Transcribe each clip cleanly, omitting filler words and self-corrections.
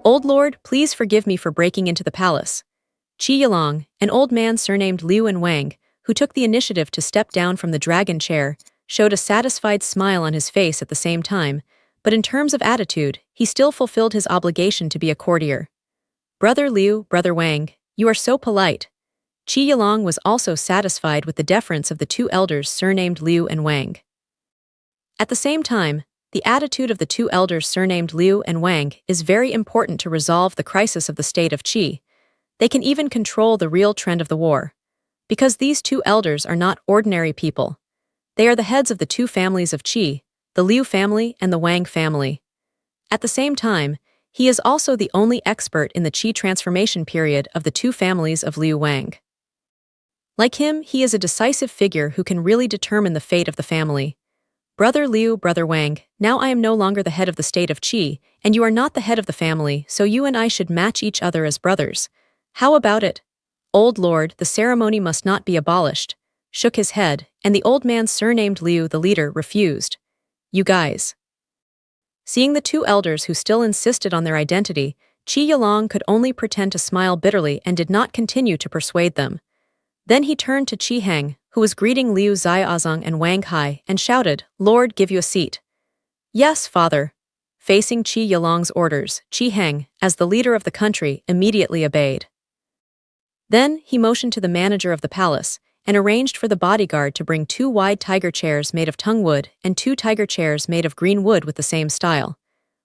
Old Lord, please forgive me for breaking into the palace. Qi Yilong, an old man surnamed Liu and Wang, who took the initiative to step down from the dragon chair, showed a satisfied smile on his face at the same time, but in terms of attitude, he still fulfilled his obligation to be a courtier. Brother Liu, Brother Wang, you are so polite. Qi Yilong was also satisfied with the deference of the two elders surnamed Liu and Wang. At the same time, the attitude of the two elders surnamed Liu and Wang is very important to resolve the crisis of the state of Qi. They can even control the real trend of the war. Because these two elders are not ordinary people. They are the heads of the two families of Qi, the Liu family and the Wang family. At the same time, he is also the only expert in the Qi transformation period of the two families of Liu Wang. Like him, he is a decisive figure who can really determine the fate of the family. Brother Liu, Brother Wang, now I am no longer the head of the state of Qi, and you are not the head of the family, so you and I should match each other as brothers. How about it? Old Lord, the ceremony must not be abolished, shook his head, and the old man surnamed Liu, the leader, refused. You guys. Seeing the two elders who still insisted on their identity, Qi Yilong could only pretend to smile bitterly and did not continue to persuade them. Then he turned to Qi Heng, who was greeting Liu Xiaozong and Wang Hai, and shouted, Lord, give you a seat. Yes, father. Facing Qi Yilong's orders, Qi Heng, as the leader of the country, immediately obeyed. Then he motioned to the manager of the palace, and arranged for the bodyguard to bring 2 wide tiger chairs made of tung wood and 2 tiger chairs made of green wood with the same style.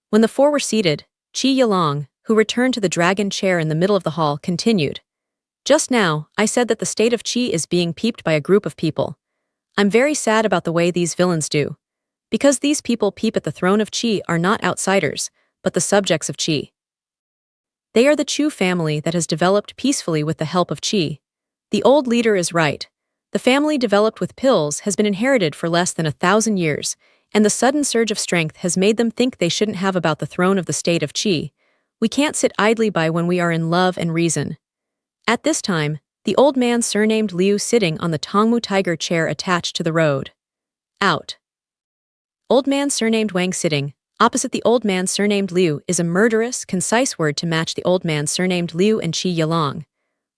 When the 4 were seated, Qi Yilong, who returned to the dragon chair in the middle of the hall, continued. Just now, I said that the state of Qi is being peeped by a group of people. I'm very sad about the way these villains do. Because these people peep at the throne of Qi are not outsiders, but the subjects of Qi. They are the Chu family that has developed peacefully with the help of Qi. The old leader is right. The family developed with pills has been inherited for less than 1,000 years, and the sudden surge of strength has made them think they shouldn't have about the throne of the state of Qi. We can't sit idly by when we are in love and reason. At this time, the old man surnamed Liu sitting on the Tongmu tiger chair attached to the road. Out. Old man surnamed Wang sitting, opposite the old man surnamed Liu, is a murderous, concise word to match the old man surnamed Liu and Qi Yilong.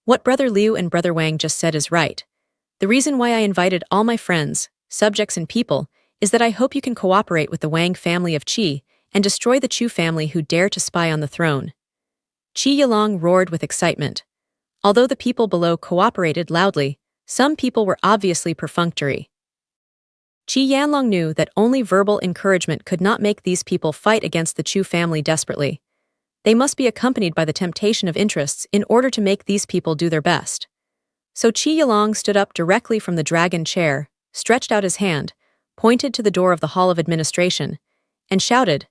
What Brother Liu and Brother Wang just said is right. The reason why I invited all my friends, subjects and people, is that I hope you can cooperate with the Wang family of Qi and destroy the Chu family who dare to spy on the throne. Qi Yilong roared with excitement. Although the people below cooperated loudly, some people were obviously perfunctory. Qi Yanlong knew that only verbal encouragement could not make these people fight against the Chu family desperately. They must be accompanied by the temptation of interests in order to make these people do their best. So Qi Yilong stood up directly from the dragon chair, stretched out his hand, pointed to the door of the Hall of Administration, and shouted,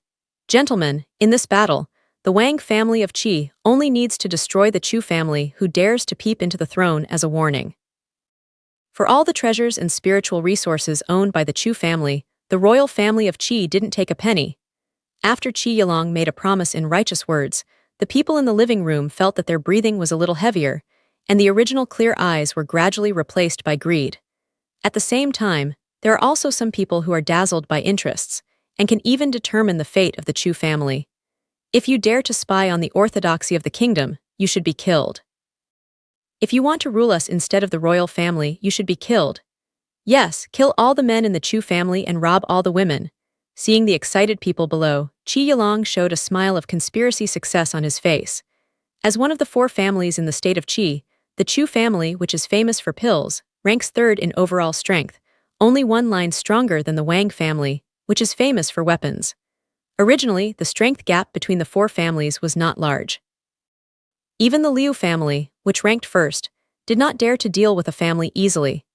Gentlemen, in this battle, the Wang family of Qi only needs to destroy the Chu family who dares to peep into the throne as a warning. For all the treasures and spiritual resources owned by the Chu family, the royal family of Qi didn't take a penny. After Qi Yilong made a promise in righteous words, the people in the living room felt that their breathing was a little heavier, and the original clear eyes were gradually replaced by greed. At the same time, there are also some people who are dazzled by interests, and can even determine the fate of the Chu family. If you dare to spy on the orthodoxy of the kingdom, you should be killed. If you want to rule us instead of the royal family, you should be killed. Yes, kill all the men in the Chu family and rob all the women. Seeing the excited people below, Qi Yilong showed a smile of conspiracy success on his face. As one of the 4 families in the state of Qi, the Chu family, which is famous for pills, ranks 3rd in overall strength, only 1 line stronger than the Wang family, which is famous for weapons. Originally, the strength gap between the 4 families was not large. Even the Liu family, which ranked 1st, did not dare to deal with a family easily.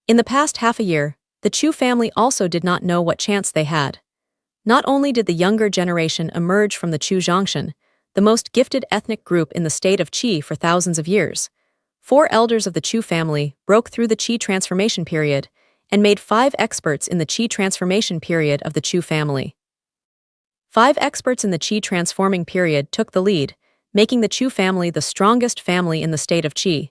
In the past half a year, the Chu family also did not know what chance they had. Not only did the younger generation emerge from the Chu Zhongshan, the most gifted ethnic group in the state of Qi for thousands of years, 4 elders of the Chu family broke through the Qi transformation period and made 5 experts in the Qi transformation period of the Chu family. 5 experts in the Qi transforming period took the lead, making the Chu family the strongest family in the state of Qi.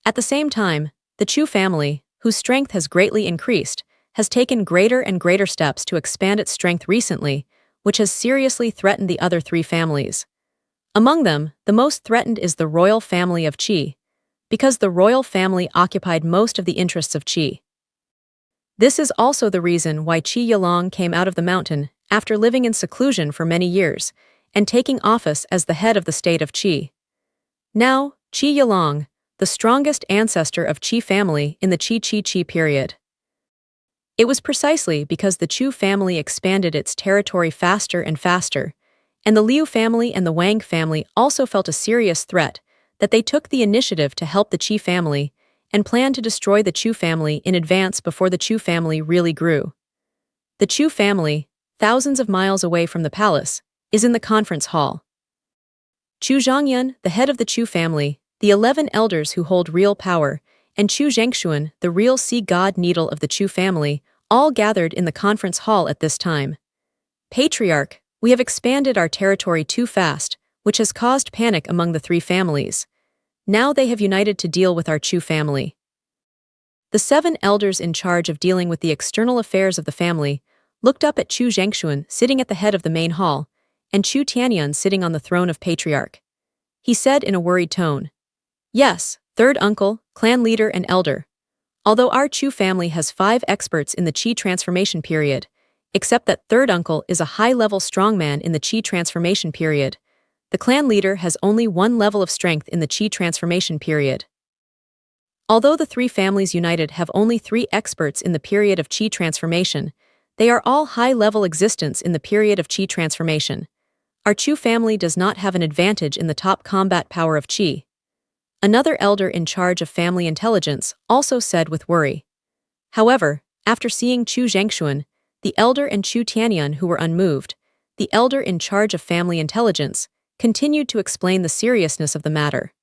At the same time, the Chu family, whose strength has greatly increased, has taken greater and greater steps to expand its strength recently, which has seriously threatened the other 3 families. Among them, the most threatened is the royal family of Qi, because the royal family occupied most of the interests of Qi. This is also the reason why Qi Yilong came out of the mountain after living in seclusion for many years and taking office as the head of the state of Qi. Now, Qi Yilong, the strongest ancestor of Qi family in the Qi period. It was precisely because the Chu family expanded its territory faster and faster, and the Liu family and the Wang family also felt a serious threat, that they took the initiative to help the Qi family and planned to destroy the Chu family in advance before the Chu family really grew. The Chu family, thousands of miles away from the palace, is in the conference hall. Chu Zhongyun, the head of the Chu family, the 11 elders who hold real power, and Chu Zhengshuan, the real sea god needle of the Chu family, all gathered in the conference hall at this time. Patriarch, we have expanded our territory too fast, which has caused panic among the three families. Now they have united to deal with our Chu family. The 7 elders in charge of dealing with the external affairs of the family looked up at Chu Zhengshuan sitting at the head of the main hall, and Chu Tianyun sitting on the throne of Patriarch. He said in a worried tone, "Yes, third uncle, clan leader and elder. Although our Chu family has 5 experts in the Qi transformation period, except that third uncle is a high-level strongman in the Qi transformation period, the clan leader has only 1 level of strength in the Qi transformation period. Although the 3 families united have only 3 experts in the period of Qi transformation, they are all high-level existence in the period of Qi transformation. Our Chu family does not have an advantage in the top combat power of Qi." Another elder in charge of family intelligence also said with worry. However, after seeing Chu Zhengshuan, the elder and Chu Tianyun who were unmoved, the elder in charge of family intelligence, continued to explain the seriousness of the matter.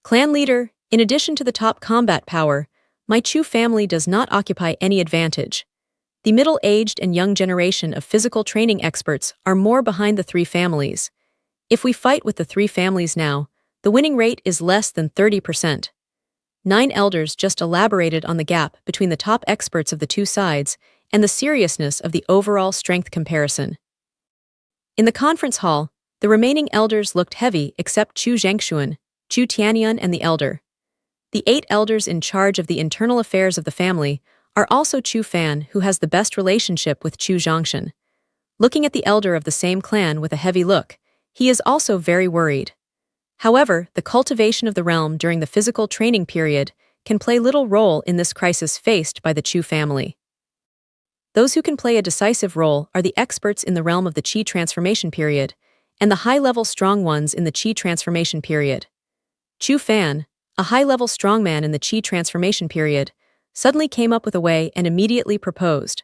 "Clan leader, in addition to the top combat power, my Chu family does not occupy any advantage. The middle-aged and young generation of physical training experts are more behind the 3 families. If we fight with the 3 families now, the winning rate is less than 30%. 9 elders just elaborated on the gap between the top experts of the 2 sides and the seriousness of the overall strength comparison. In the conference hall, the remaining elders looked heavy except Chu Zhengshuan, Chu Tianyun and the elder. The 8 elders in charge of the internal affairs of the family are also Chu Fan, who has the best relationship with Chu Zhongshan. Looking at the elder of the same clan with a heavy look, he is also very worried. However, the cultivation of the realm during the physical training period can play little role in this crisis faced by the Chu family. Those who can play a decisive role are the experts in the realm of the Qi transformation period, and the high-level strong ones in the Qi transformation period. Chu Fan, a high-level strongman in the Qi transformation period, suddenly came up with a way and immediately proposed.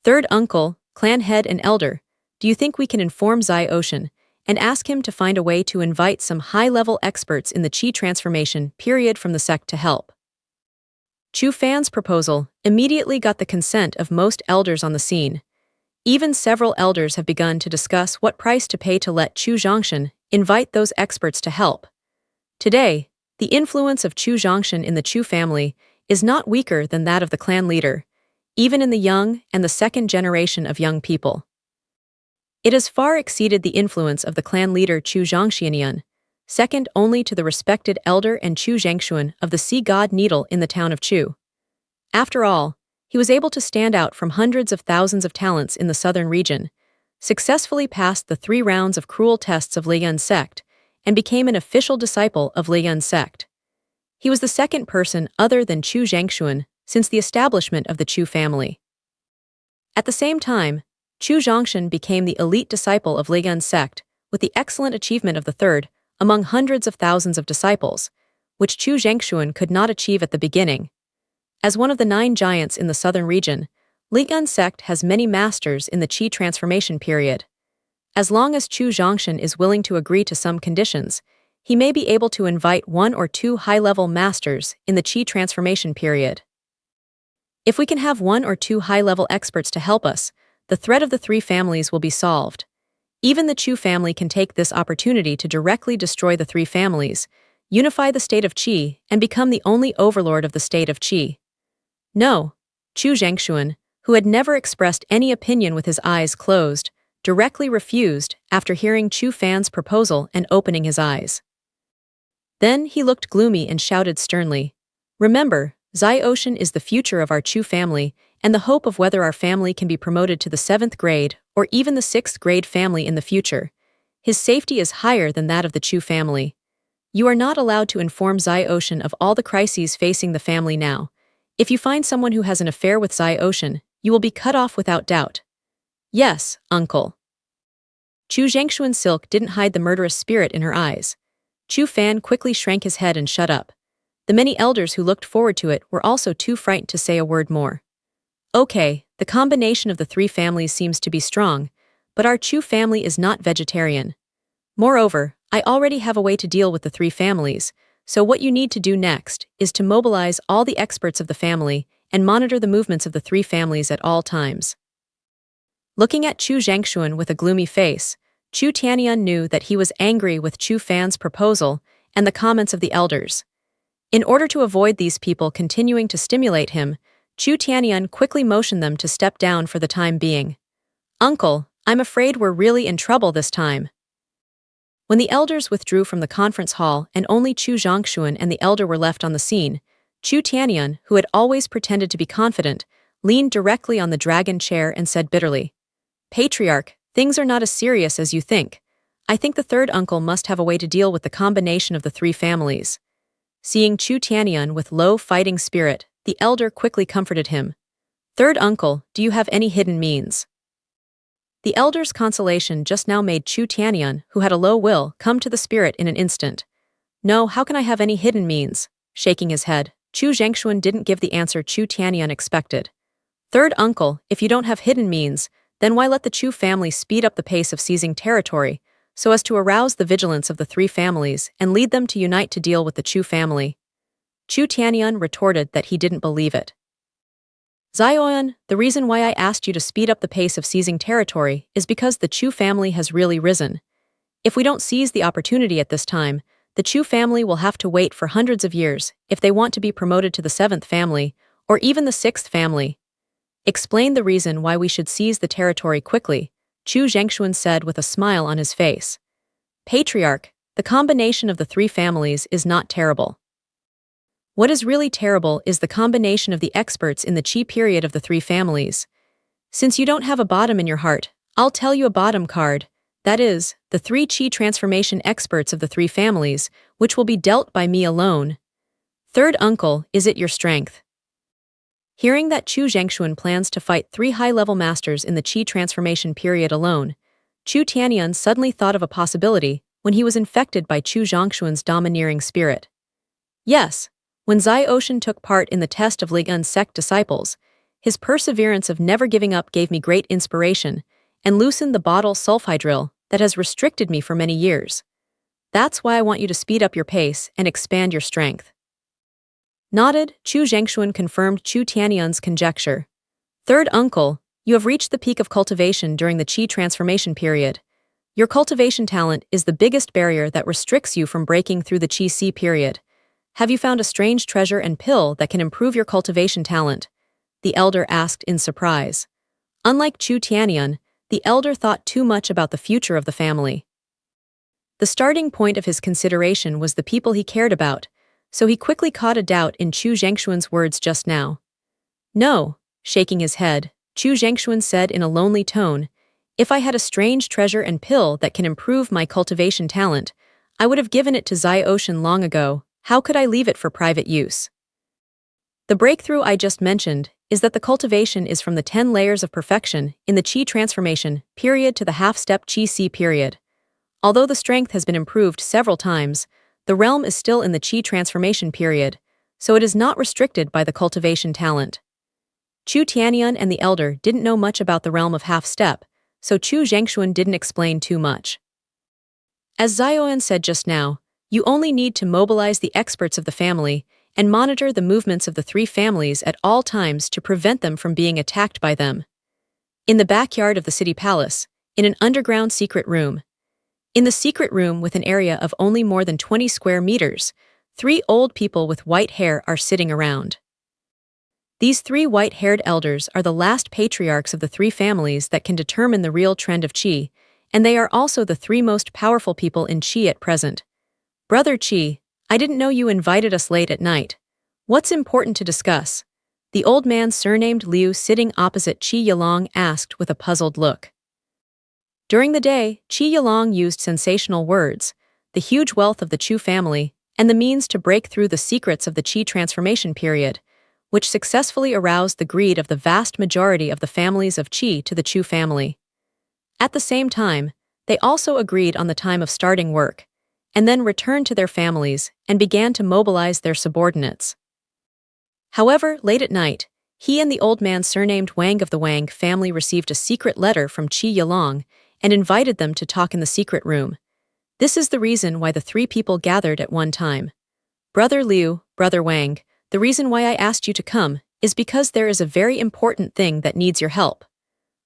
"Third uncle, clan head and elder, do you think we can inform Zai Ocean and ask him to find a way to invite some high-level experts in the Qi transformation period from the sect to help?" Chu Fan's proposal immediately got the consent of most elders on the scene. Even several elders have begun to discuss what price to pay to let Chu Zhongshan invite those experts to help. Today, the influence of Chu Zhongshan in the Chu family is not weaker than that of the clan leader, even in the young and the second generation of young people. It has far exceeded the influence of the clan leader Chu Zhongshan, second only to the respected elder and Chu Zhengshuan of the sea god needle in the town of Chu. After all, he was able to stand out from hundreds of thousands of talents in the southern region, successfully passed the 3 rounds of cruel tests of Liyun's sect, and became an official disciple of Liyun's sect. He was the second person other than Chu Zhengshuan since the establishment of the Chu family. At the same time, Chu Zhongshan became the elite disciple of Liyun's sect with the excellent achievement of the 3rd among hundreds of thousands of disciples, which Chu Zhengshuan could not achieve at the beginning. As one of the 9 giants in the southern region, Liyun's sect has many masters in the Qi transformation period. As long as Chu Zhongshan is willing to agree to some conditions, he may be able to invite 1 or 2 high-level masters in the Qi transformation period. If we can have 1 or 2 high-level experts to help us, the threat of the 3 families will be solved. Even the Chu family can take this opportunity to directly destroy the 3 families, unify the state of Qi, and become the only overlord of the state of Qi. No, Chu Zhengshuan, who had never expressed any opinion with his eyes closed, directly refused after hearing Chu Fan's proposal and opening his eyes. Then he looked gloomy and shouted sternly, "Remember, Zai Ocean is the future of our Chu family and the hope of whether our family can be promoted to the 7th grade or even the 6th grade family in the future. His safety is higher than that of the Chu family. You are not allowed to inform Zai Ocean of all the crises facing the family now. If you find someone who has an affair with Zai Ocean, you will be cut off without doubt." "Yes, uncle." Chu Zhengshuan's silk didn't hide the murderous spirit in her eyes. Chu Fan quickly shrank his head and shut up. The many elders who looked forward to it were also too frightened to say a word more. "Okay, the combination of the 3 families seems to be strong, but our Chu family is not vegetarian. Moreover, I already have a way to deal with the 3 families, so what you need to do next is to mobilize all the experts of the family and monitor the movements of the 3 families at all times." Looking at Chu Zhengshuan with a gloomy face, Chu Tianyun knew that he was angry with Chu Fan's proposal and the comments of the elders. In order to avoid these people continuing to stimulate him, Chu Tianyun quickly motioned them to step down for the time being. "Uncle, I'm afraid we're really in trouble this time." When the elders withdrew from the conference hall and only Chu Zhengshuan and the elder were left on the scene, Chu Tianyun, who had always pretended to be confident, leaned directly on the dragon chair and said bitterly, "Patriarch, things are not as serious as you think. I think the 3rd uncle must have a way to deal with the combination of the 3 families." Seeing Chu Tianyun with low fighting spirit, the elder quickly comforted him. "3rd uncle, do you have any hidden means?" The elder's consolation just now made Chu Tianyun, who had a low will, come to the spirit in an instant. "No, how can I have any hidden means?" Shaking his head, Chu Zhengshuan didn't give the answer Chu Tianyun expected. "3rd uncle, if you don't have hidden means, then why let the Chu family speed up the pace of seizing territory, so as to arouse the vigilance of the 3 families and lead them to unite to deal with the Chu family?" Chu Tianyun retorted that he didn't believe it. "Zioan, the reason why I asked you to speed up the pace of seizing territory is because the Chu family has really risen. If we don't seize the opportunity at this time, the Chu family will have to wait for hundreds of years if they want to be promoted to the 7th family, or even the 6th family. Explain the reason why we should seize the territory quickly," Chu Zhengshuan said with a smile on his face. "Patriarch, the combination of the 3 families is not terrible. What is really terrible is the combination of the experts in the Qi period of the 3 families. Since you don't have a bottom in your heart, I'll tell you a bottom card, that is, the 3 Qi transformation experts of the 3 families, which will be dealt by me alone. 3rd uncle, is it your strength?" Hearing that Chu Zhengshuan plans to fight 3 high-level masters in the Qi transformation period alone, Chu Tianyun suddenly thought of a possibility when he was infected by Chu Zhengshuan's domineering spirit. Yes, when Zai Ocean took part in the test of Ligun's sect disciples, his perseverance of never giving up gave me great inspiration and loosened the bottle sulfhydryl that has restricted me for many years. That's why I want you to speed up your pace and expand your strength. Nodded, Chu Zhengshuan confirmed Chu Tianyun's conjecture. 3rd uncle, you have reached the peak of cultivation during the Qi transformation period. Your cultivation talent is the biggest barrier that restricts you from breaking through the Qi C period. Have you found a strange treasure and pill that can improve your cultivation talent?" the elder asked in surprise. Unlike Chu Tianyun, the elder thought too much about the future of the family. The starting point of his consideration was the people he cared about, so he quickly caught a doubt in Chu Zhengshuan's words just now. "No," shaking his head, Chu Zhengshuan said in a lonely tone, "if I had a strange treasure and pill that can improve my cultivation talent, I would have given it to Zai Ocean long ago. How could I leave it for private use?" The breakthrough I just mentioned is that the cultivation is from the 10 layers of perfection in the Qi transformation period to the half-step Qi C period. Although the strength has been improved several times, the realm is still in the Qi transformation period, so it is not restricted by the cultivation talent. Chu Tianyun and the elder didn't know much about the realm of half-step, so Chu Zhengshuan didn't explain too much. As Zioan said just now, you only need to mobilize the experts of the family and monitor the movements of the 3 families at all times to prevent them from being attacked by them. In the backyard of the city palace, in an underground secret room. In the secret room with an area of only more than 20 square meters, 3 old people with white hair are sitting around. These three white-haired elders are the last patriarchs of the three families that can determine the real trend of qi, and they are also the three most powerful people in qi at present. Brother Qi, I didn't know you invited us late at night. What's important to discuss? The old man surnamed Liu sitting opposite Qi Yilong asked with a puzzled look. During the day, Qi Yilong used sensational words, the huge wealth of the Chu family, and the means to break through the secrets of the Qi transformation period, which successfully aroused the greed of the vast majority of the families of Qi to the Chu family. At the same time, they also agreed on the time of starting work, and then returned to their families and began to mobilize their subordinates. However, late at night, he and the old man surnamed Wang of the Wang family received a secret letter from Qi Yilong and invited them to talk in the secret room. This is the reason why the three people gathered at one time. Brother Liu, Brother Wang, the reason why I asked you to come is because there is a very important thing that needs your help.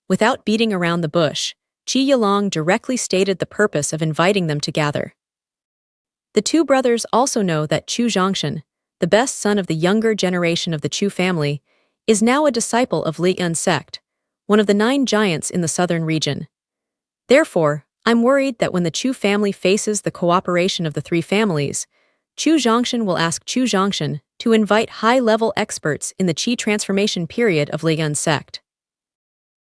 Without beating around the bush, Qi Yilong directly stated the purpose of inviting them to gather. The two brothers also know that Chu Zhongshan, the best son of the younger generation of the Chu family, is now a disciple of Li Yun sect, one of the 9 giants in the southern region. Therefore, I'm worried that when the Chu family faces the cooperation of the three families, Chu Zhongshan will ask Chu Zhongshan to invite high-level experts in the Qi transformation period of Li Yun sect.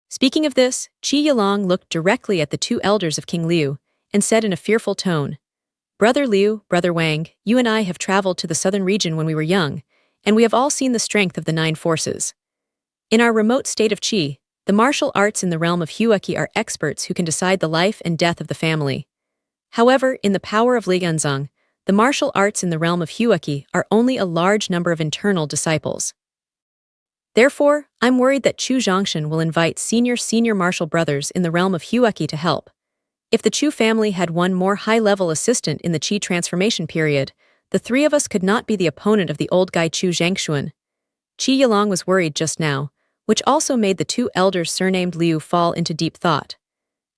Speaking of this, Qi Yilong looked directly at the two elders of King Liu and said in a fearful tone, Brother Liu, Brother Wang, you and I have traveled to the southern region when we were young, and we have all seen the strength of the 9 forces. In our remote state of Qi, the martial arts in the realm of Hueki are experts who can decide the life and death of the family. However, in the power of Li Yunzong, the martial arts in the realm of Hueki are only a large number of internal disciples. Therefore, I'm worried that Chu Zhongshan will invite senior martial brothers in the realm of Hueki to help. If the Chu family had one more high-level assistant in the Qi transformation period, the three of us could not be the opponent of the old guy Chu Zhangshuan. Qi Yilong was worried just now, which also made the two elders surnamed Liu fall into deep thought.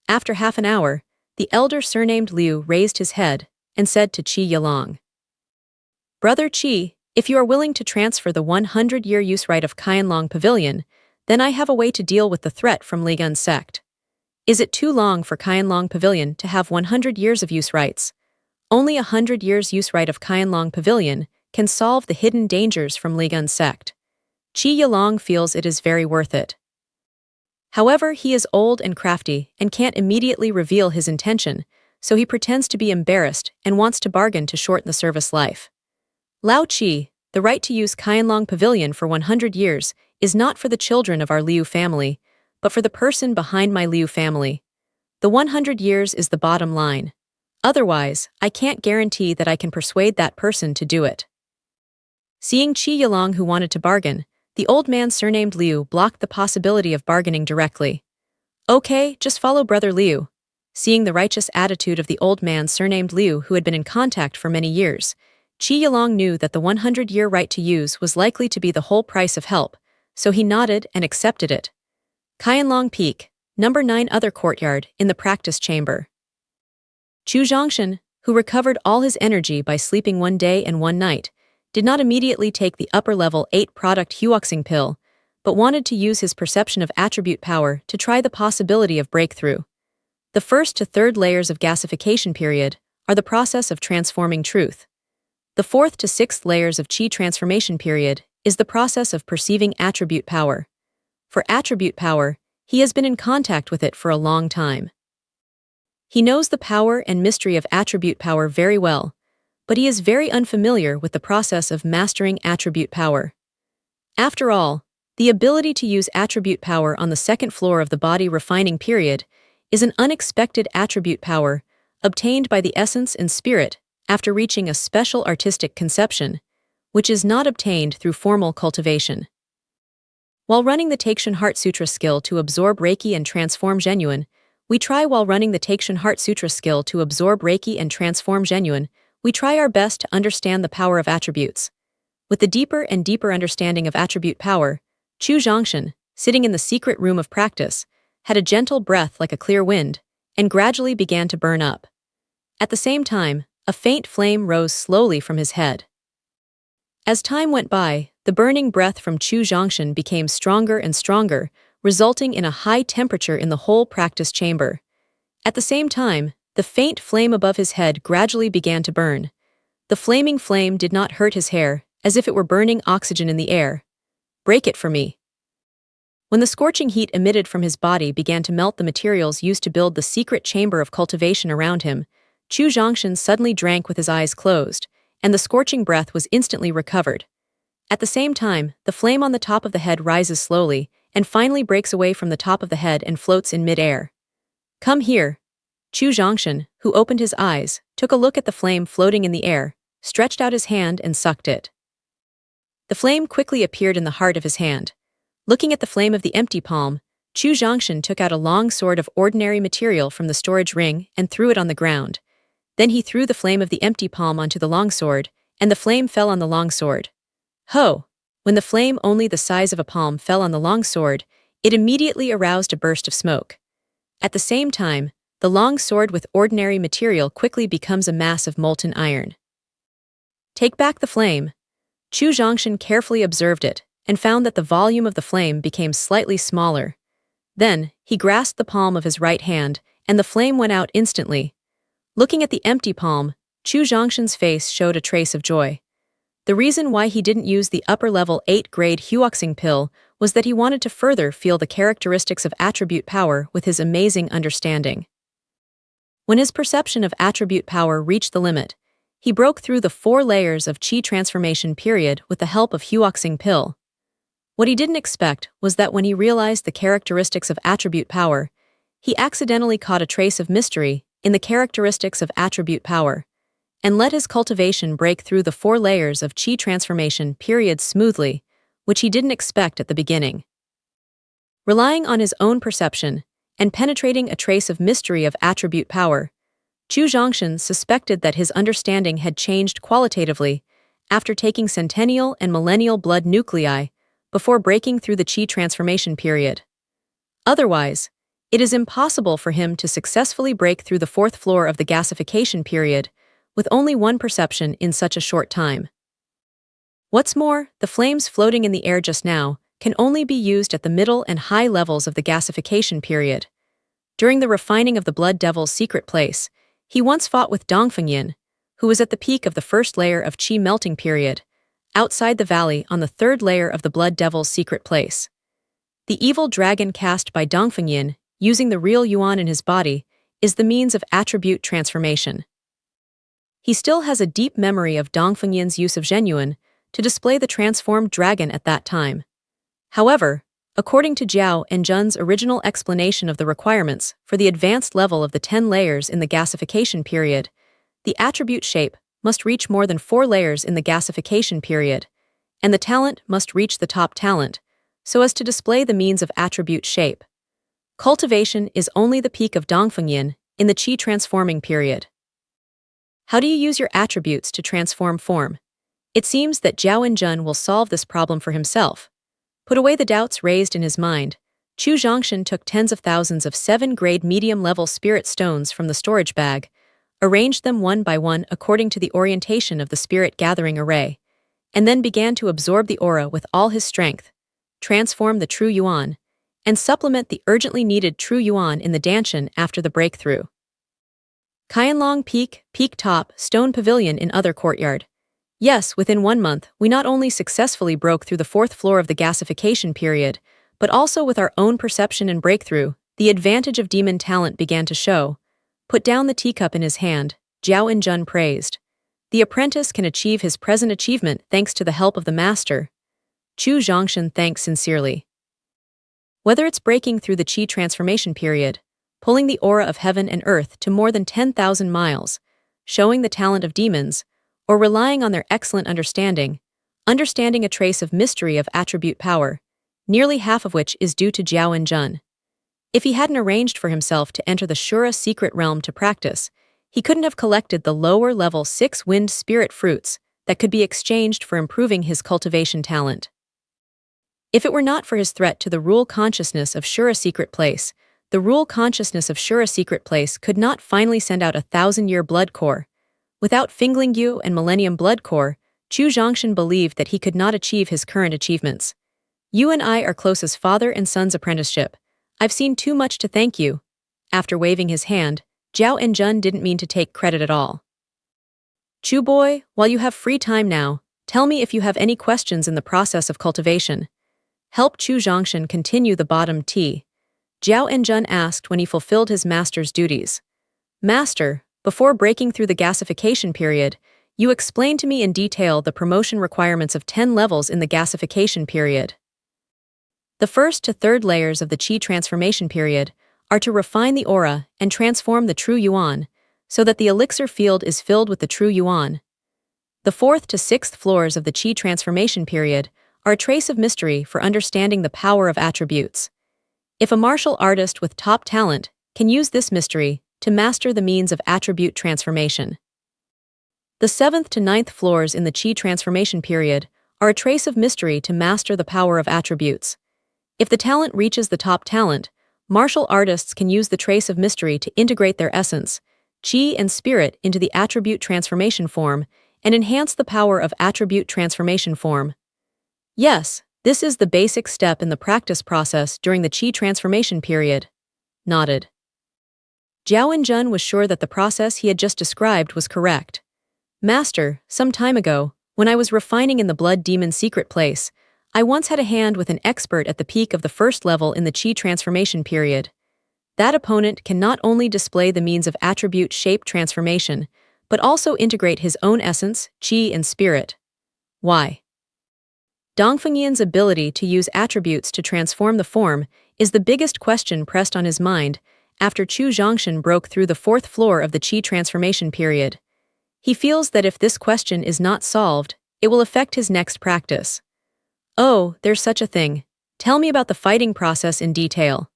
After half an hour, the elder surnamed Liu raised his head and said to Qi Yilong, Brother Qi, if you are willing to transfer the 100-year use right of Qianlong Pavilion, then I have a way to deal with the threat from Li Yun sect. Is it too long for Qianlong Pavilion to have 100 years of use rights? Only 100 years use right of Qianlong Pavilion can solve the hidden dangers from Li Yun sect. Qi Yilong feels it is very worth it. However, he is old and crafty and can't immediately reveal his intention, so he pretends to be embarrassed and wants to bargain to shorten the service life. Lao Qi, the right to use Qianlong Pavilion for 100 years is not for the children of our Liu family, but for the person behind my Liu family. The 100 years is the bottom line. Otherwise, I can't guarantee that I can persuade that person to do it. Seeing Qi Yilong who wanted to bargain, the old man surnamed Liu blocked the possibility of bargaining directly. Okay, just follow Brother Liu. Seeing the righteous attitude of the old man surnamed Liu who had been in contact for many years, Qi Yilong knew that the 100-year right to use was likely to be the whole price of help, so he nodded and accepted it. Qianlong Peak, number 9 other courtyard, in the practice chamber. Chu Zhongshan, who recovered all his energy by sleeping one day and one night, did not immediately take the upper-level 8-product Huoxing pill, but wanted to use his perception of attribute power to try the possibility of breakthrough. The first to third layers of gasification period are the process of transforming truth. The fourth to sixth layers of Qi transformation period is the process of perceiving attribute power. For attribute power, he has been in contact with it for a long time. He knows the power and mystery of attribute power very well, but he is very unfamiliar with the process of mastering attribute power. After all, the ability to use attribute power on the second floor of the body refining period is an unexpected attribute power obtained by the essence and spirit after reaching a special artistic conception, which is not obtained through formal cultivation. While running the Taikshan Heart Sutra skill to absorb Reiki and transform Zhenyuan, we try our best to understand the power of attributes. With the deeper and deeper understanding of attribute power, Chu Zhongshan, sitting in the secret room of practice, had a gentle breath like a clear wind, and gradually began to burn up. At the same time, a faint flame rose slowly from his head. As time went by, the burning breath from Chu Zhongshan became stronger and stronger, resulting in a high temperature in the whole practice chamber. At the same time, the faint flame above his head gradually began to burn. The flaming flame did not hurt his hair, as if it were burning oxygen in the air. "Break it for me." When the scorching heat emitted from his body began to melt the materials used to build the secret chamber of cultivation around him, Chu Zhongshan suddenly drank with his eyes closed, and the scorching breath was instantly recovered. At the same time, the flame on the top of the head rises slowly, and finally breaks away from the top of the head and floats in mid-air. "Come here." Chu Zhongshan, who opened his eyes, took a look at the flame floating in the air, stretched out his hand and sucked it. The flame quickly appeared in the heart of his hand. Looking at the flame of the empty palm, Chu Zhongshan took out a long sword of ordinary material from the storage ring and threw it on the ground. Then he threw the flame of the empty palm onto the longsword, and the flame fell on the longsword. Ho! When the flame only the size of a palm fell on the longsword, it immediately aroused a burst of smoke. At the same time, the long sword with ordinary material quickly becomes a mass of molten iron. "Take back the flame." Chu Zhongshan carefully observed it, and found that the volume of the flame became slightly smaller. Then, he grasped the palm of his right hand, and the flame went out instantly. Looking at the empty palm, Chu Zhongshan's face showed a trace of joy. The reason why he didn't use the upper-level 8-grade Huoxing pill was that he wanted to further feel the characteristics of attribute power with his amazing understanding. When his perception of attribute power reached the limit, he broke through the 4 layers of Qi transformation period with the help of Huoxing pill. What he didn't expect was that when he realized the characteristics of attribute power, he accidentally caught a trace of mystery in the characteristics of attribute power, and let his cultivation break through the 4 layers of Qi transformation period smoothly, which he didn't expect at the beginning. Relying on his own perception, and penetrating a trace of mystery of attribute power, Chu Zhongshan suspected that his understanding had changed qualitatively after taking centennial and millennial blood nuclei before breaking through the Qi transformation period. Otherwise, it is impossible for him to successfully break through the 4th floor of the gasification period with only one perception in such a short time. What's more, the flames floating in the air just now can only be used at the middle and high levels of the gasification period. During the refining of the Blood Devil's secret place, he once fought with Dongfengyin, who was at the peak of the 1st layer of Qi melting period, outside the valley on the 3rd layer of the Blood Devil's secret place. The evil dragon cast by Dongfengyin, using the real yuan in his body, is the means of attribute transformation. He still has a deep memory of Dongfengyin's use of Zhenyuan to display the transformed dragon at that time. However, according to Zhao and Jun's original explanation of the requirements for the advanced level of the 10 layers in the gasification period, the attribute shape must reach more than 4 layers in the gasification period, and the talent must reach the top talent, so as to display the means of attribute shape. Cultivation is only the peak of Dongfengyin in the Qi transforming period. How do you use your attributes to transform form? It seems that Zhao and Jun will solve this problem for himself. Put away the doubts raised in his mind, Chu Zhongshan took tens of thousands of 7-grade medium-level spirit stones from the storage bag, arranged them one by one according to the orientation of the spirit gathering array, and then began to absorb the aura with all his strength, transform the true yuan, and supplement the urgently needed true yuan in the Danshan after the breakthrough. Qianlong Peak, Peak Top, Stone Pavilion in other courtyard. Yes, within 1 month, we not only successfully broke through the 4th floor of the gasification period, but also with our own perception and breakthrough, the advantage of demon talent began to show. Put down the teacup in his hand, Zhao and Jun praised. The apprentice can achieve his present achievement thanks to the help of the master. Chu Zhongshan thanks sincerely. Whether it's breaking through the Qi transformation period, pulling the aura of heaven and earth to more than 10,000 miles, showing the talent of demons, or relying on their excellent understanding a trace of mystery of attribute power, nearly half of which is due to Zhao and Jun. If he hadn't arranged for himself to enter the Shura secret realm to practice, he couldn't have collected the lower-level 6 wind spirit fruits that could be exchanged for improving his cultivation talent. If it were not for his threat to the rule consciousness of Shura secret place, the rule consciousness of Shura secret place could not finally send out a 1,000-year blood core. Without Finglingyu and Millennium blood core, Chu Zhongshan believed that he could not achieve his current achievements. You and I are close as father and son's apprenticeship. I've seen too much to thank you. After waving his hand, Zhao Enjun didn't mean to take credit at all. Chu boy, while you have free time now, tell me if you have any questions in the process of cultivation. Help Chu Zhongshan continue the bottom tea. Zhao Enjun asked when he fulfilled his master's duties. Master, before breaking through the gasification period, you explained to me in detail the promotion requirements of 10 levels in the gasification period. The first to third layers of the Qi transformation period are to refine the aura and transform the true yuan, so that the elixir field is filled with the true yuan. The fourth to sixth floors of the Qi transformation period are a trace of mystery for understanding the power of attributes. If a martial artist with top talent can use this mystery to master the means of attribute transformation. The seventh to ninth floors in the Qi transformation period are a trace of mystery to master the power of attributes. If the talent reaches the top talent, martial artists can use the trace of mystery to integrate their essence, Qi and spirit into the attribute transformation form and enhance the power of attribute transformation form. Yes, this is the basic step in the practice process during the Qi transformation period. Nodded. Zhao Enjun was sure that the process he had just described was correct. Master, some time ago, when I was refining in the Blood Demon secret place, I once had a hand with an expert at the peak of the first level in the Qi transformation period. That opponent can not only display the means of attribute shape transformation, but also integrate his own essence, Qi and spirit. Why? Dongfengyan's ability to use attributes to transform the form is the biggest question pressed on his mind after Chu Zhongshan broke through the fourth floor of the Qi transformation period. He feels that if this question is not solved, it will affect his next practice. Oh, there's such a thing. Tell me about the fighting process in detail.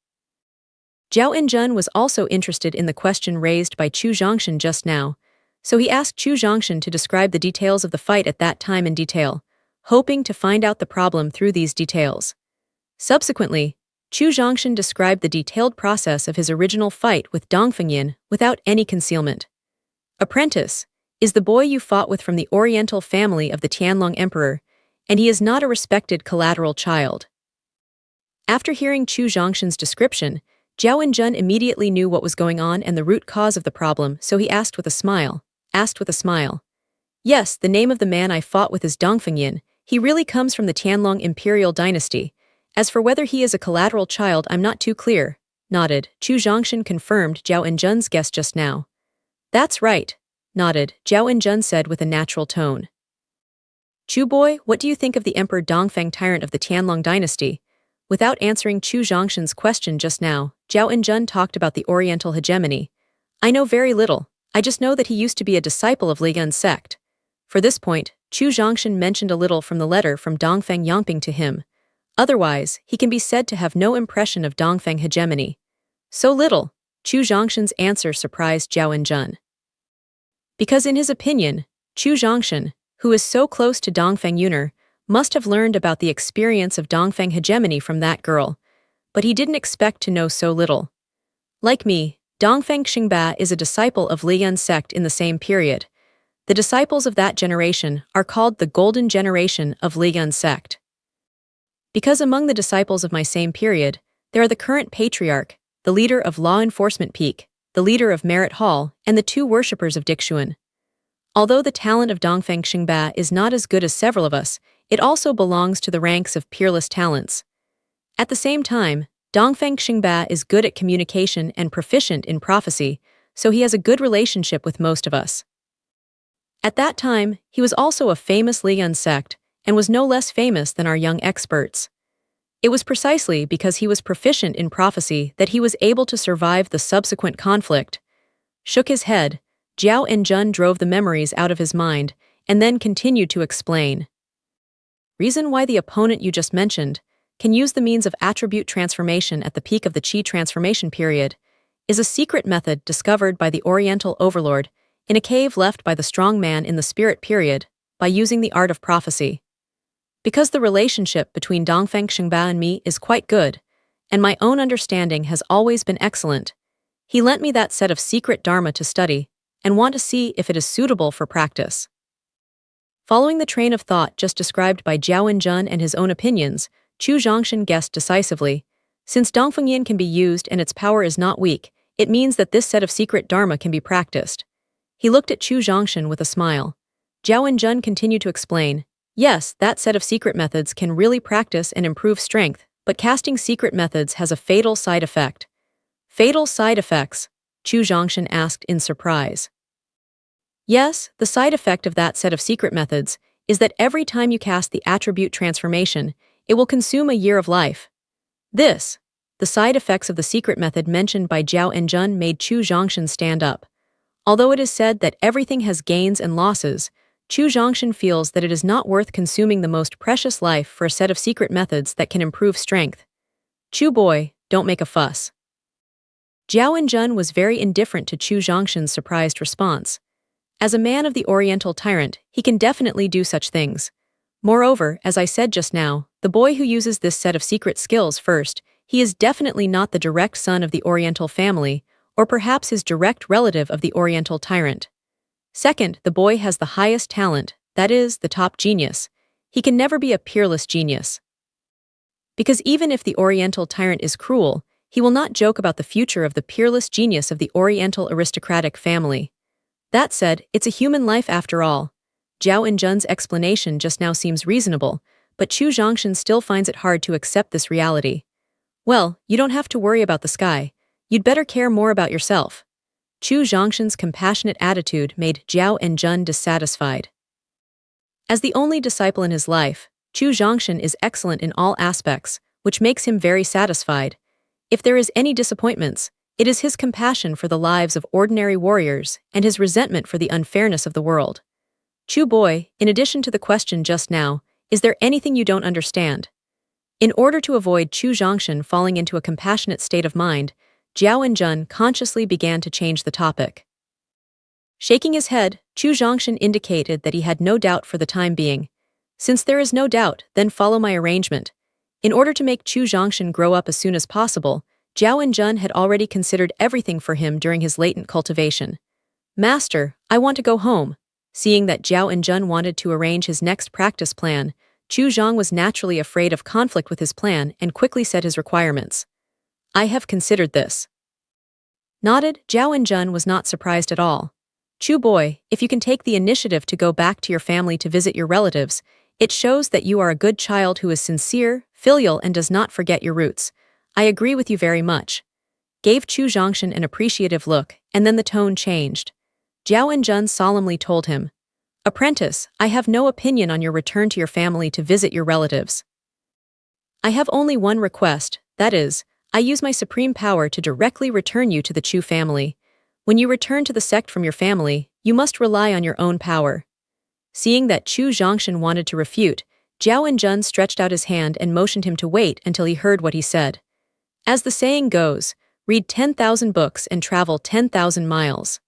Zhao Enjun was also interested in the question raised by Chu Zhongshan just now, so he asked Chu Zhongshan to describe the details of the fight at that time in detail, hoping to find out the problem through these details. Subsequently, Chu Zhongshan described the detailed process of his original fight with Dongfengyan without any concealment. Apprentice is the boy you fought with from the Oriental family of the Tianlong Emperor, and he is not a respected collateral child. After hearing Chu Zhongshan's description, Zhao Enjun immediately knew what was going on and the root cause of the problem, so he asked with a smile. Yes, the name of the man I fought with is Dongfengyan. He really comes from the Tianlong imperial dynasty. As for whether he is a collateral child, I'm not too clear. Nodded. Chu Zhongshan confirmed Zhao Enjun's guess just now. That's right. Nodded. Zhao Enjun said with a natural tone. Chu boy, what do you think of the Emperor Dongfeng, tyrant of the Tianlong dynasty? Without answering Chu Zhongshan's question just now, Zhao Enjun talked about the Oriental hegemony. I know very little. I just know that he used to be a disciple of Ligun's sect. For this point, Chu Zhongshan mentioned a little from the letter from Dongfeng Yangping to him. Otherwise, he can be said to have no impression of Dongfeng hegemony. So little. Chu Zhongshan's answer surprised Zhao Enjun. Because in his opinion, Chu Zhongshan, who is so close to Dongfeng Yuner, must have learned about the experience of Dongfeng hegemony from that girl, but he didn't expect to know so little. Like me, Dongfeng Xingba is a disciple of Liyun's sect in the same period. The disciples of that generation are called the Golden Generation of Liyun's sect. Because among the disciples of my same period, there are the current patriarch, the leader of Law Enforcement Peak, the leader of Merit Hall, and the two worshippers of Dixuan. Although the talent of Dongfeng Xingba is not as good as several of us, it also belongs to the ranks of peerless talents. At the same time, Dongfeng Xingba is good at communication and proficient in prophecy, so he has a good relationship with most of us. At that time, he was also a famous Liyun sect, and was no less famous than our young experts. It was precisely because he was proficient in prophecy that he was able to survive the subsequent conflict. Shook his head, Zhao Enjun drove the memories out of his mind, and then continued to explain. Reason why the opponent you just mentioned can use the means of attribute transformation at the peak of the Qi transformation period is a secret method discovered by the Oriental overlord in a cave left by the strong man in the spirit period by using the art of prophecy. Because the relationship between Dongfeng Xingba and me is quite good, and my own understanding has always been excellent, he lent me that set of secret dharma to study and want to see if it is suitable for practice. Following the train of thought just described by Zhao Enjun and his own opinions, Chu Zhongshan guessed decisively. Since Dongfengyan can be used and its power is not weak, it means that this set of secret dharma can be practiced. He looked at Chu Zhongshan with a smile. Zhao Enjun continued to explain, yes, that set of secret methods can really practice and improve strength, but casting secret methods has a fatal side effect. Fatal side effects? Chu Zhongshan asked in surprise. Yes, the side effect of that set of secret methods is that every time you cast the attribute transformation, it will consume a year of life. The side effects of the secret method mentioned by Zhao Enjun made Chu Zhongshan stand up. Although it is said that everything has gains and losses, Chu Zhongshan feels that it is not worth consuming the most precious life for a set of secret methods that can improve strength. Chu boy, don't make a fuss. Zhao Enjun was very indifferent to Chu Zhongshan's surprised response. As a man of the Oriental tyrant, he can definitely do such things. Moreover, as I said just now, the boy who uses this set of secret skills first, he is definitely not the direct son of the Oriental family, or perhaps his direct relative of the Oriental tyrant. Second, the boy has the highest talent, that is, the top genius. He can never be a peerless genius. Because even if the Oriental tyrant is cruel, he will not joke about the future of the peerless genius of the Oriental aristocratic family. That said, it's a human life after all. Zhao Enjun's explanation just now seems reasonable, but Chu Zhongshan still finds it hard to accept this reality. Well, you don't have to worry about the sky. You'd better care more about yourself. Chu Zhongshan's compassionate attitude made Zhao Enjun dissatisfied. As the only disciple in his life, Chu Zhongshan is excellent in all aspects, which makes him very satisfied. If there is any disappointments, it is his compassion for the lives of ordinary warriors and his resentment for the unfairness of the world. Chu boy, in addition to the question just now, is there anything you don't understand? In order to avoid Chu Zhongshan falling into a compassionate state of mind, Zhao Enjun consciously began to change the topic. Shaking his head, Chu Zhongshan indicated that he had no doubt for the time being. Since there is no doubt, then follow my arrangement. In order to make Chu Zhongshan grow up as soon as possible, Zhao Enjun had already considered everything for him during his latent cultivation. Master, I want to go home. Seeing that Zhao Enjun wanted to arrange his next practice plan, Chu Zhang was naturally afraid of conflict with his plan and quickly set his requirements. I have considered this. Nodded, Zhao Enjun was not surprised at all. Chu boy, if you can take the initiative to go back to your family to visit your relatives, it shows that you are a good child who is sincere, filial and does not forget your roots. I agree with you very much. Gave Chu Zhongshan an appreciative look, and then the tone changed. Zhao Enjun solemnly told him, Apprentice, I have no opinion on your return to your family to visit your relatives. I have only one request, that is, I use my supreme power to directly return you to the Chu family. When you return to the sect from your family, you must rely on your own power. Seeing that Chu Zhongshan wanted to refute, Zhao Enjun stretched out his hand and motioned him to wait until he heard what he said. As the saying goes, read 10,000 books and travel 10,000 miles.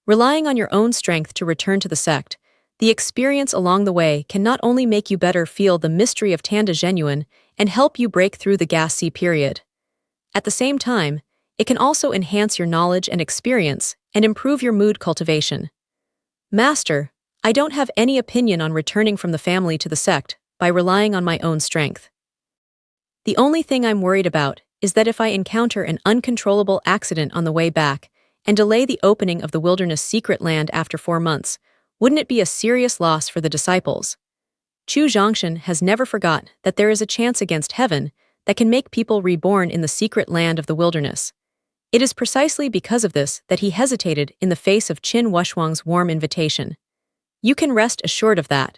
Relying on your own strength to return to the sect, the experience along the way can not only make you better feel the mystery of Tanda Genuine and help you break through the gas sea period. At the same time, it can also enhance your knowledge and experience and improve your mood cultivation. Master, I don't have any opinion on returning from the family to the sect by relying on my own strength. The only thing I'm worried about is that if I encounter an uncontrollable accident on the way back and delay the opening of the wilderness secret land after 4 months, wouldn't it be a serious loss for the disciples? Chu Zhongshan has never forgot that there is a chance against heaven that can make people reborn in the secret land of the wilderness. It is precisely because of this that he hesitated in the face of Qin Wushuang's warm invitation. You can rest assured of that.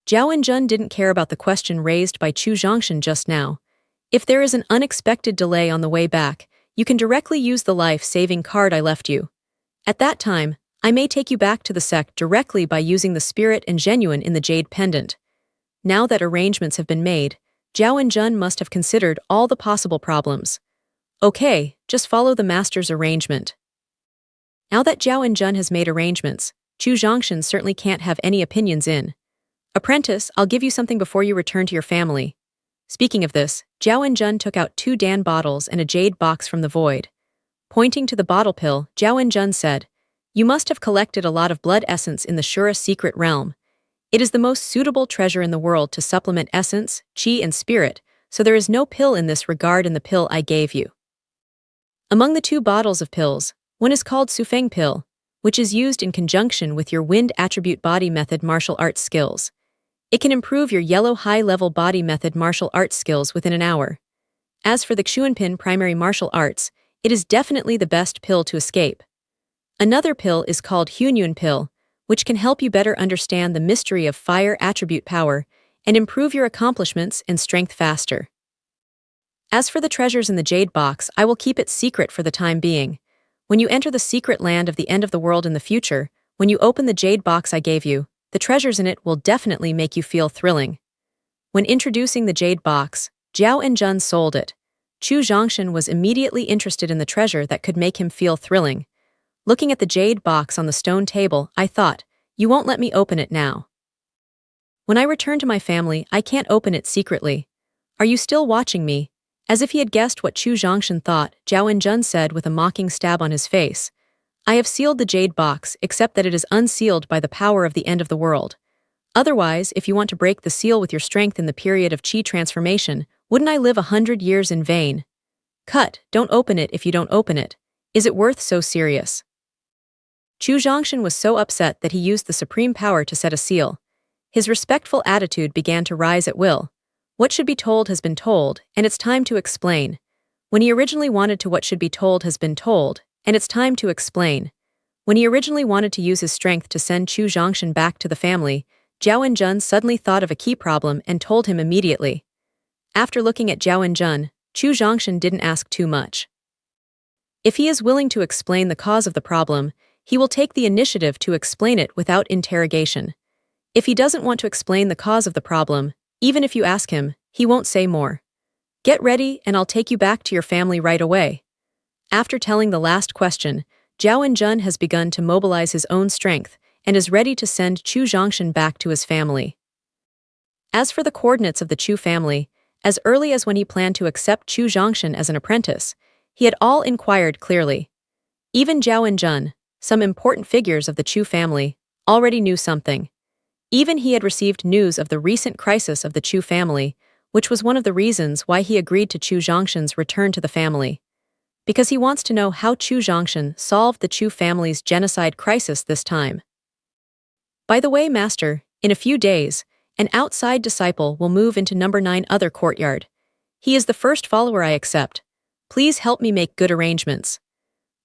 Zhao Enjun didn't care about the question raised by Chu Zhongshan just now. If there is an unexpected delay on the way back, you can directly use the life-saving card I left you. At that time, I may take you back to the sect directly by using the spirit and genuine in the jade pendant. Now that arrangements have been made, Zhao Enjun must have considered all the possible problems. Okay, just follow the master's arrangement. Now that Zhao Enjun has made arrangements, Chu Zhongshan certainly can't have any opinions in. Apprentice, I'll give you something before you return to your family. Speaking of this, Zhao Enjun took out 2 Dan bottles and a jade box from the void. Pointing to the bottle pill, Zhao Enjun said, You must have collected a lot of blood essence in the Shura secret realm. It is the most suitable treasure in the world to supplement essence, chi, and spirit, so there is no pill in this regard in the pill I gave you. Among the 2 bottles of pills, one is called Sufeng pill, which is used in conjunction with your wind attribute body method martial arts skills. It can improve your yellow high-level body method martial arts skills within an hour. As for the Xuanpin primary martial arts, it is definitely the best pill to escape. Another pill is called Hunyuan pill, which can help you better understand the mystery of fire attribute power and improve your accomplishments and strength faster. As for the treasures in the jade box, I will keep it secret for the time being. When you enter the secret land of the end of the world in the future, when you open the jade box I gave you, the treasures in it will definitely make you feel thrilling. When introducing the jade box, Zhao Enjun sold it. Chu Zhongshan was immediately interested in the treasure that could make him feel thrilling. Looking at the jade box on the stone table, I thought, you won't let me open it now. When I return to my family, I can't open it secretly. Are you still watching me? As if he had guessed what Chu Zhongshan thought, Zhao Enjun said with a mocking stab on his face. I have sealed the jade box, except that it is unsealed by the power of the end of the world. Otherwise, if you want to break the seal with your strength in the period of chi transformation, wouldn't I live 100 years in vain? Cut, don't open it if you don't open it. Is it worth so serious? Chu Zhongshan was so upset that he used the supreme power to set a seal. His respectful attitude began to rise at will. What should be told has been told, and it's time to explain. When he originally wanted to what should be told has been told, and it's time to explain. When he originally wanted to use his strength to send Chu Zhongshan back to the family, Zhao Enjun suddenly thought of a key problem and told him immediately. After looking at Zhao Enjun, Chu Zhongshan didn't ask too much. If he is willing to explain the cause of the problem, he will take the initiative to explain it without interrogation. If he doesn't want to explain the cause of the problem, even if you ask him, he won't say more. Get ready and I'll take you back to your family right away. After telling the last question, Zhao Enjun has begun to mobilize his own strength and is ready to send Chu Zhongshan back to his family. As for the coordinates of the Chu family, as early as when he planned to accept Chu Zhongshan as an apprentice, he had all inquired clearly. Even Zhao Enjun, some important figures of the Chu family, already knew something. Even he had received news of the recent crisis of the Chu family, which was one of the reasons why he agreed to Chu Zhongshan's return to the family. Because he wants to know how Chu Zhongshan solved the Chu family's genocide crisis this time. By the way, Master, in a few days, an outside disciple will move into number 9 other courtyard. He is the first follower I accept. Please help me make good arrangements.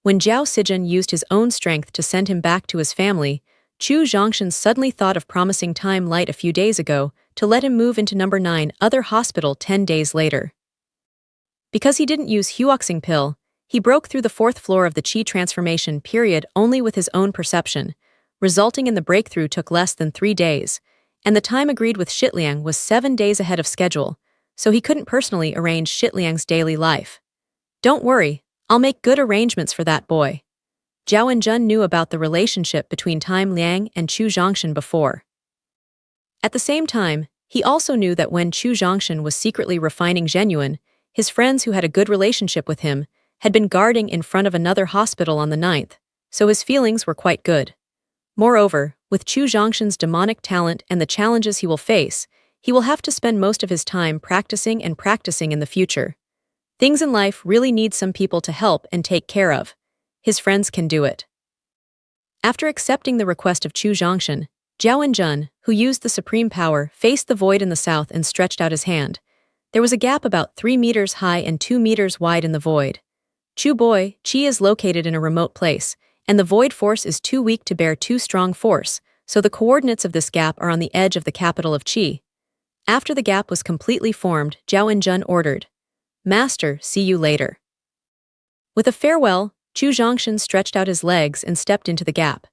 When Zhao Sijun used his own strength to send him back to his family, Chu Zhongshan suddenly thought of promising Time Light a few days ago to let him move into number 9 other hospital 10 days later. Because he didn't use Huoxing pill, he broke through the 4th floor of the Qi transformation period only with his own perception, resulting in the breakthrough took less than 3 days, and the time agreed with Shitliang was 7 days ahead of schedule, so he couldn't personally arrange Shitliang's daily life. Don't worry, I'll make good arrangements for that boy. Zhao Enjun knew about the relationship between Time Liang and Chu Zhongshan before. At the same time, he also knew that when Chu Zhongshan was secretly refining Zhenyuan, his friends who had a good relationship with him had been guarding in front of another hospital on the 9th, so his feelings were quite good. Moreover, with Chu Zhongshan's demonic talent and the challenges he will face, he will have to spend most of his time practicing in the future. Things in life really need some people to help and take care of. His friends can do it. After accepting the request of Chu Zhongshan, Zhao Enjun, who used the supreme power, faced the void in the south and stretched out his hand. There was a gap about 3 meters high and 2 meters wide in the void. Chu boy, Qi is located in a remote place, and the void force is too weak to bear too strong force, so the coordinates of this gap are on the edge of the capital of Qi. After the gap was completely formed, Zhao Enjun ordered, "Master, see you later." With a farewell, Chu Zhongshan stretched out his legs and stepped into the gap.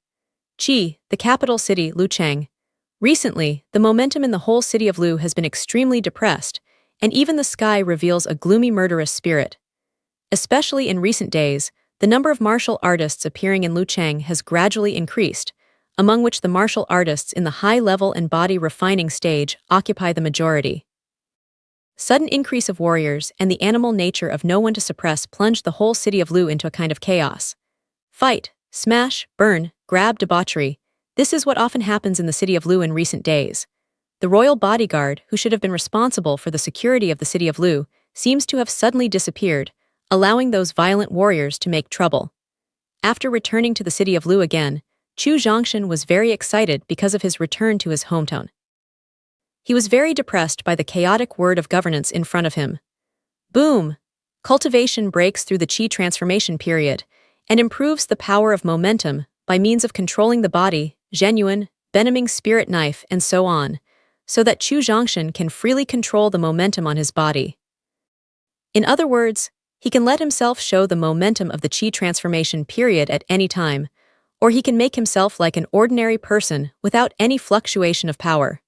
Qi, the capital city, Lucheng. Recently, the momentum in the whole city of Lu has been extremely depressed, and even the sky reveals a gloomy murderous spirit. Especially in recent days, the number of martial artists appearing in Lucheng has gradually increased, among which the martial artists in the high-level and body refining stage occupy the majority. Sudden increase of warriors and the animal nature of no one to suppress plunged the whole city of Lu into a kind of chaos. Fight, Smash, burn, grab, debauchery. This is what often happens in the city of Lu in recent days. The royal bodyguard, who should have been responsible for the security of the city of Lu, seems to have suddenly disappeared, allowing those violent warriors to make trouble. After returning to the city of Lu again, Chu Zhongshan was very excited because of his return to his hometown. He was very depressed by the chaotic word of governance in front of him. Boom! Cultivation breaks through the qi transformation period and improves the power of momentum by means of controlling the body, genuine, venoming spirit knife, and so on, so that Chu Zhongshan can freely control the momentum on his body. In other words, he can let himself show the momentum of the qi transformation period at any time, or he can make himself like an ordinary person without any fluctuation of power.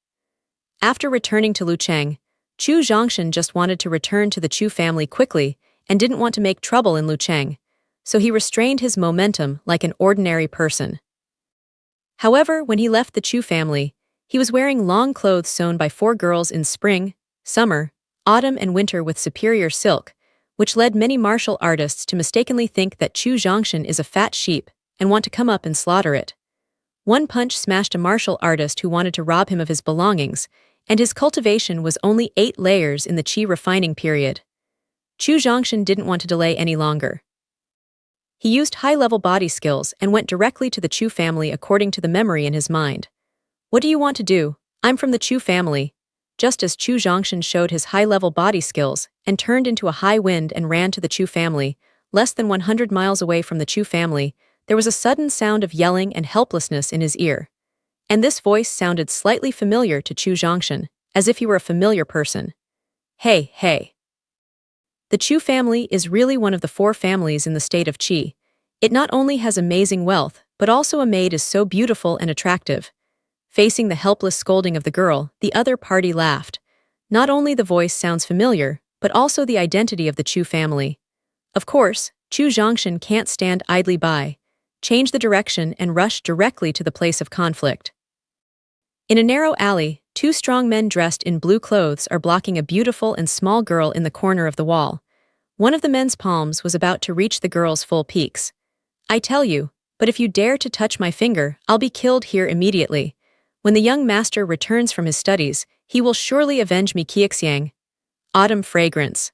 After returning to Lucheng, Chu Zhongshan just wanted to return to the Chu family quickly and didn't want to make trouble in Lucheng, so he restrained his momentum like an ordinary person. However, when he left the Chu family, he was wearing long clothes sewn by 4 girls in spring, summer, autumn, and winter with superior silk, which led many martial artists to mistakenly think that Chu Zhongshan is a fat sheep and want to come up and slaughter it. One punch smashed a martial artist who wanted to rob him of his belongings, and his cultivation was only 8 layers in the qi refining period. Chu Zhongshan didn't want to delay any longer. He used high-level body skills and went directly to the Chu family according to the memory in his mind. What do you want to do? I'm from the Chu family. Just as Chu Zhongshan showed his high-level body skills and turned into a high wind and ran to the Chu family, less than 100 miles away from the Chu family, there was a sudden sound of yelling and helplessness in his ear. And this voice sounded slightly familiar to Chu Zhongshan, as if he were a familiar person. Hey, hey. The Chu family is really one of the 4 families in the state of Qi. It not only has amazing wealth, but also a maid is so beautiful and attractive. Facing the helpless scolding of the girl, the other party laughed. Not only the voice sounds familiar, but also the identity of the Chu family. Of course, Chu Zhongshan can't stand idly by, change the direction and rush directly to the place of conflict. In a narrow alley, 2 strong men dressed in blue clothes are blocking a beautiful and small girl in the corner of the wall. One of the men's palms was about to reach the girl's full peaks. I tell you, but if you dare to touch my finger, I'll be killed here immediately. When the young master returns from his studies, he will surely avenge me. Qixiang. Autumn fragrance.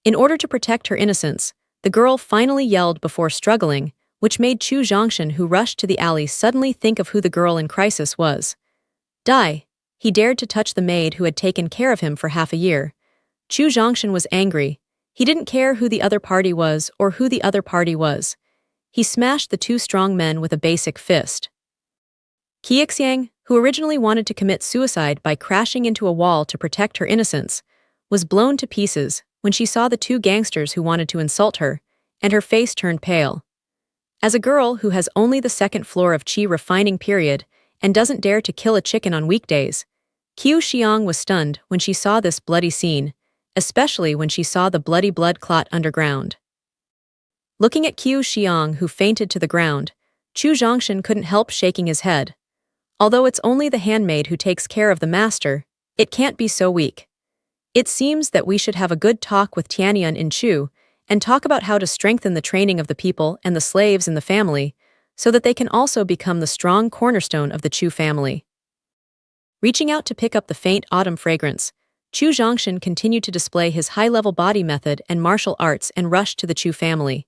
In order to protect her innocence, the girl finally yelled before struggling, which made Chu Zhongshan, who rushed to the alley, suddenly think of who the girl in crisis was. Die! He dared to touch the maid who had taken care of him for half a year. Chu Zhongshan was angry. He didn't care who the other party was or who the other party was. He smashed the 2 strong men with a basic fist. Qixiang, who originally wanted to commit suicide by crashing into a wall to protect her innocence, was blown to pieces when she saw the 2 gangsters who wanted to insult her, and her face turned pale. As a girl who has only the 2nd floor of qi refining period and doesn't dare to kill a chicken on weekdays, Qiu Xiang was stunned when she saw this bloody scene, especially when she saw the bloody blood clot underground. Looking at Qiu Xiang, who fainted to the ground, Chu Zhongshan couldn't help shaking his head. Although it's only the handmaid who takes care of the master, it can't be so weak. It seems that we should have a good talk with Tianyun in Chu and talk about how to strengthen the training of the people and the slaves in the family so that they can also become the strong cornerstone of the Chu family. Reaching out to pick up the faint autumn fragrance, Chu Zhongshan continued to display his high-level body method and martial arts and rushed to the Chu family.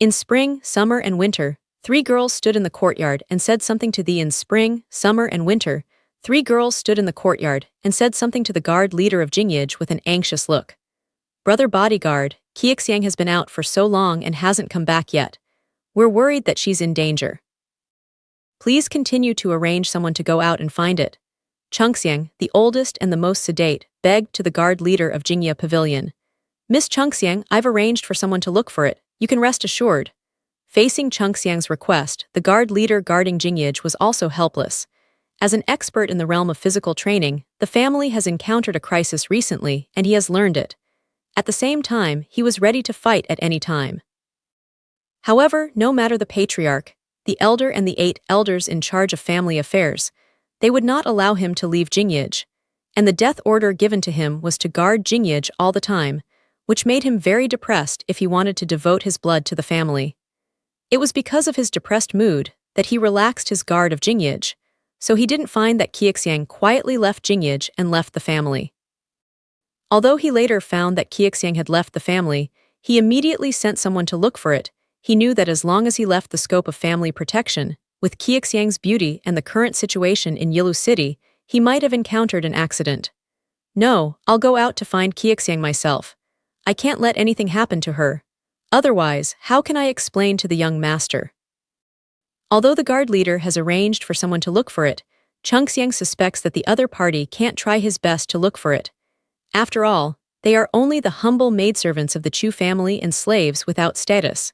In spring, summer, and winter, 3 girls stood in the courtyard and said something to the in spring, summer, and winter. 3 girls stood in the courtyard and said something to the guard leader of Jingyage with an anxious look. Brother bodyguard, Qixiang has been out for so long and hasn't come back yet. We're worried that she's in danger. Please continue to arrange someone to go out and find it. Chengxiang, the oldest and the most sedate, begged to the guard leader of Jingya Pavilion. Miss Chengxiang, I've arranged for someone to look for it. You can rest assured. Facing Chengxiang's request, the guard leader guarding Jingyage was also helpless. As an expert in the realm of physical training, the family has encountered a crisis recently, and he has learned it. At the same time, he was ready to fight at any time. However, no matter the patriarch, the elder and the 8 elders in charge of family affairs, they would not allow him to leave Jingyage, and the death order given to him was to guard Jingyage all the time, which made him very depressed if he wanted to devote his blood to the family. It was because of his depressed mood that he relaxed his guard of Jingyage, so he didn't find that Qiuxiang quietly left Jingyage and left the family. Although he later found that Qiuxiang had left the family, he immediately sent someone to look for it. He knew that as long as he left the scope of family protection, with Qiuxiang's beauty and the current situation in Yilu City, he might have encountered an accident. No, I'll go out to find Qiuxiang myself. I can't let anything happen to her. Otherwise, how can I explain to the young master? Although the guard leader has arranged for someone to look for it, Chengxiang suspects that the other party can't try his best to look for it. After all, they are only the humble maidservants of the Chu family and slaves without status.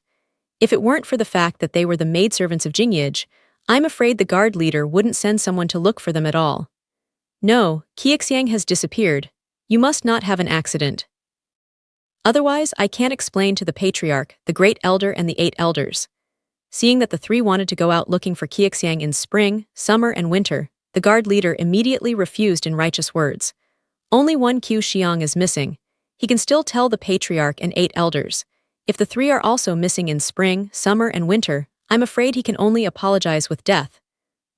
If it weren't for the fact that they were the maidservants of Jingyage, I'm afraid the guard leader wouldn't send someone to look for them at all. No, Qiuxiang has disappeared. You must not have an accident. Otherwise, I can't explain to the patriarch, the great elder and the 8 elders. Seeing that the 3 wanted to go out looking for Qiuxiang in spring, summer, and winter, the guard leader immediately refused in righteous words. Only one Qiuxiang is missing. He can still tell the patriarch and 8 elders. If the 3 are also missing in spring, summer, and winter, I'm afraid he can only apologize with death.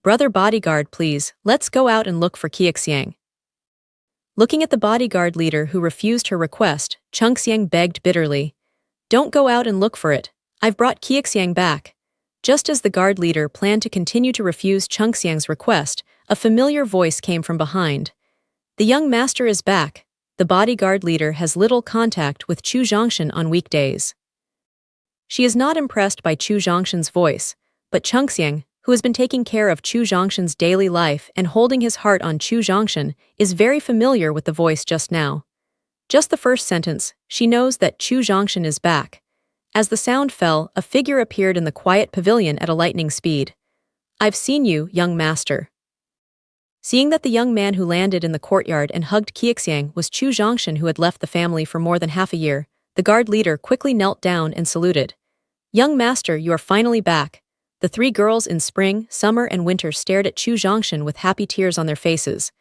Brother bodyguard, please, let's go out and look for Qiuxiang. Looking at the bodyguard leader who refused her request, Chengxiang begged bitterly. Don't go out and look for it. I've brought Qiuxiang back. Just as the guard leader planned to continue to refuse Chengxiang's request, a familiar voice came from behind. The young master is back. The bodyguard leader has little contact with Chu Zhongshan on weekdays. She is not impressed by Chu Zhongshan's voice, but Chengxiang, who has been taking care of Chu Zhongshan's daily life and holding his heart on Chu Zhongshan, is very familiar with the voice just now. Just the first sentence, she knows that Chu Zhongshan is back. As the sound fell, a figure appeared in the quiet pavilion at a lightning speed. I've seen you, young master. Seeing that the young man who landed in the courtyard and hugged Qiuxiang was Chu Zhongshan, who had left the family for more than half a year, the guard leader quickly knelt down and saluted. Young master, you are finally back. The 3 girls in spring, summer, and winter stared at Chu Zhongshan with happy tears on their faces.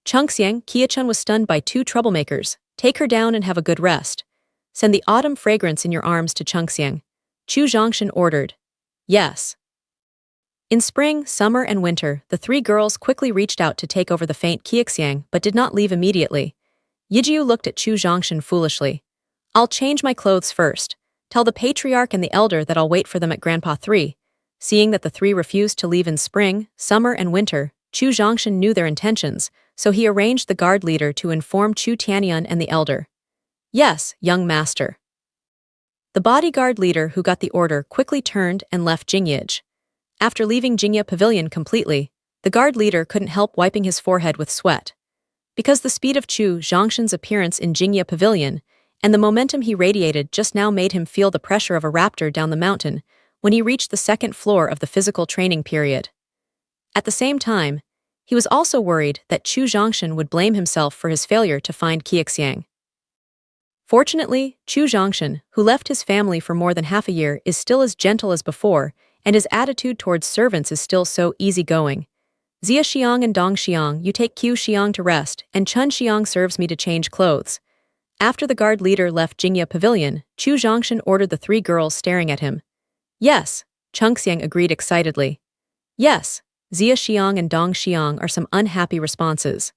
Chengxiang, Qiuchun was stunned by 2 troublemakers. Take her down and have a good rest. Send the autumn fragrance in your arms to Chengxiang. Chu Zhongshan ordered. Yes. In spring, summer, and winter, the 3 girls quickly reached out to take over the faint Qiuxiang but did not leave immediately. Yijiu looked at Chu Zhongshan foolishly. I'll change my clothes first. Tell the patriarch and the elder that I'll wait for them at Grandpa 3. Seeing that the 3 refused to leave in spring, summer, and winter, Chu Zhongshan knew their intentions, so he arranged the guard leader to inform Chu Tianyun and the elder. Yes, young master. The bodyguard leader who got the order quickly turned and left Jingyage. After leaving Jingya Pavilion completely, the guard leader couldn't help wiping his forehead with sweat. Because the speed of Chu Zhongshan's appearance in Jingya Pavilion and the momentum he radiated just now made him feel the pressure of a raptor down the mountain when he reached the 2nd floor of the physical training period. At the same time, he was also worried that Chu Zhongshan would blame himself for his failure to find Qiuxiang. Fortunately, Chu Zhongshan, who left his family for more than half a year, is still as gentle as before, and his attitude towards servants is still so easygoing. Zia Xiang and Dong Xiang, you take Qiu Xiang to rest, and Chun Xiang serves me to change clothes. After the guard leader left Jingya Pavilion, Chu Zhongshan ordered the 3 girls staring at him. Yes, Chengxiang agreed excitedly. Yes, Zia Xiang and Dong Xiang are some unhappy responses.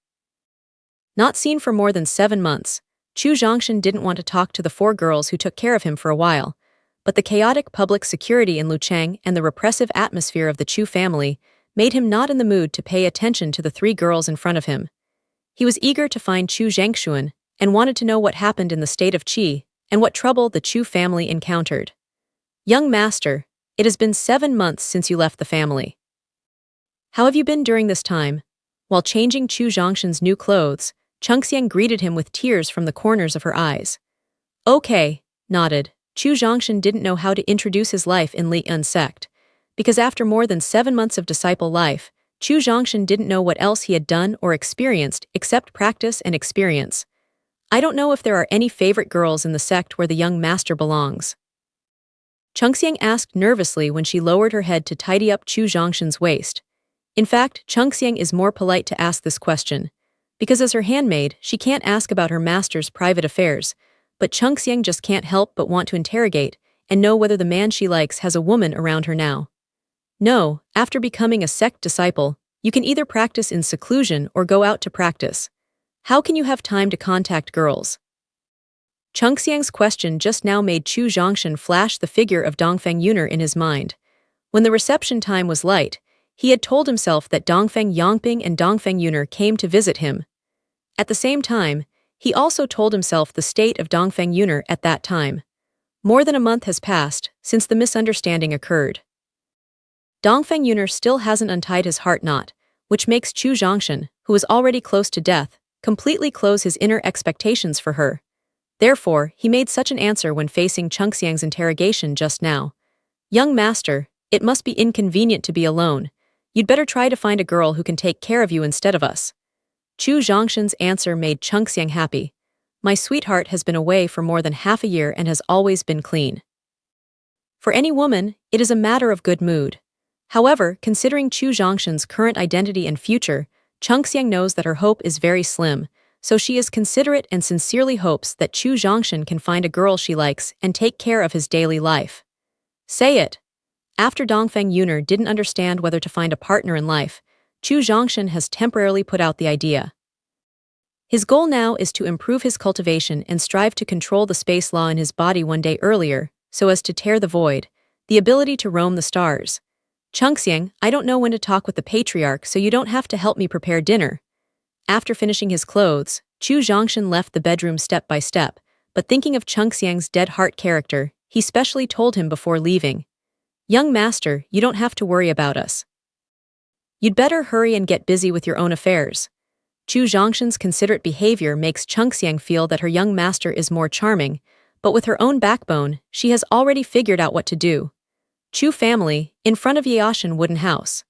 Not seen for more than 7 months, Chu Zhongshan didn't want to talk to the 4 girls who took care of him for a while, but the chaotic public security in Lucheng and the repressive atmosphere of the Chu family made him not in the mood to pay attention to the 3 girls in front of him. He was eager to find Chu Zhengshuan and wanted to know what happened in the state of Qi and what trouble the Chu family encountered. Young master, it has been 7 months since you left the family. How have you been during this time? While changing Chu Zhongshan's new clothes, Chengxiang greeted him with tears from the corners of her eyes. Okay, nodded. Chu Zhongshan didn't know how to introduce his life in Li Yun sect, because after more than 7 months of disciple life, Chu Zhongshan didn't know what else he had done or experienced except practice and experience. I don't know if there are any favorite girls in the sect where the young master belongs. Chengxiang asked nervously when she lowered her head to tidy up Chu Zhongshan's waist. In fact, Chengxiang is more polite to ask this question, because as her handmaid, she can't ask about her master's private affairs, but Chengxiang just can't help but want to interrogate, and know whether the man she likes has a woman around her now. No, after becoming a sect disciple, you can either practice in seclusion or go out to practice. How can you have time to contact girls? Chengxiang's question just now made Chu Zhongshan flash the figure of Dongfeng Yuner in his mind. When the reception time was light, he had told himself that Dongfeng Yangping and Dongfeng Yuner came to visit him. At the same time, he also told himself the state of Dongfeng Yuner at that time. More than a month has passed since the misunderstanding occurred. Dongfeng Yuner still hasn't untied his heart knot, which makes Chu Zhongshan, who is already close to death, completely close his inner expectations for her. Therefore, he made such an answer when facing Chengxiang's interrogation just now. Young master, it must be inconvenient to be alone. You'd better try to find a girl who can take care of you instead of us. Chu Zhongshan's answer made Chengxiang happy. My sweetheart has been away for more than half a year and has always been clean. For any woman, it is a matter of good mood. However, considering Chu Zhongshan's current identity and future, Chengxiang knows that her hope is very slim, so she is considerate and sincerely hopes that Chu Zhongshan can find a girl she likes and take care of his daily life. Say it. After Dongfeng Yuner didn't understand whether to find a partner in life, Chu Zhongshan has temporarily put out the idea. His goal now is to improve his cultivation and strive to control the space law in his body one day earlier, so as to tear the void, the ability to roam the stars. Chengxiang, I don't know when to talk with the patriarch, so you don't have to help me prepare dinner. After finishing his clothes, Chu Zhongshan left the bedroom step by step, but thinking of Chengxiang's dead heart character, he specially told him before leaving. Young master, you don't have to worry about us. You'd better hurry and get busy with your own affairs. Chu Zhongshan's considerate behavior makes Chengxiang feel that her young master is more charming, but with her own backbone, she has already figured out what to do. Chu family, in front of Yaoshan wooden house.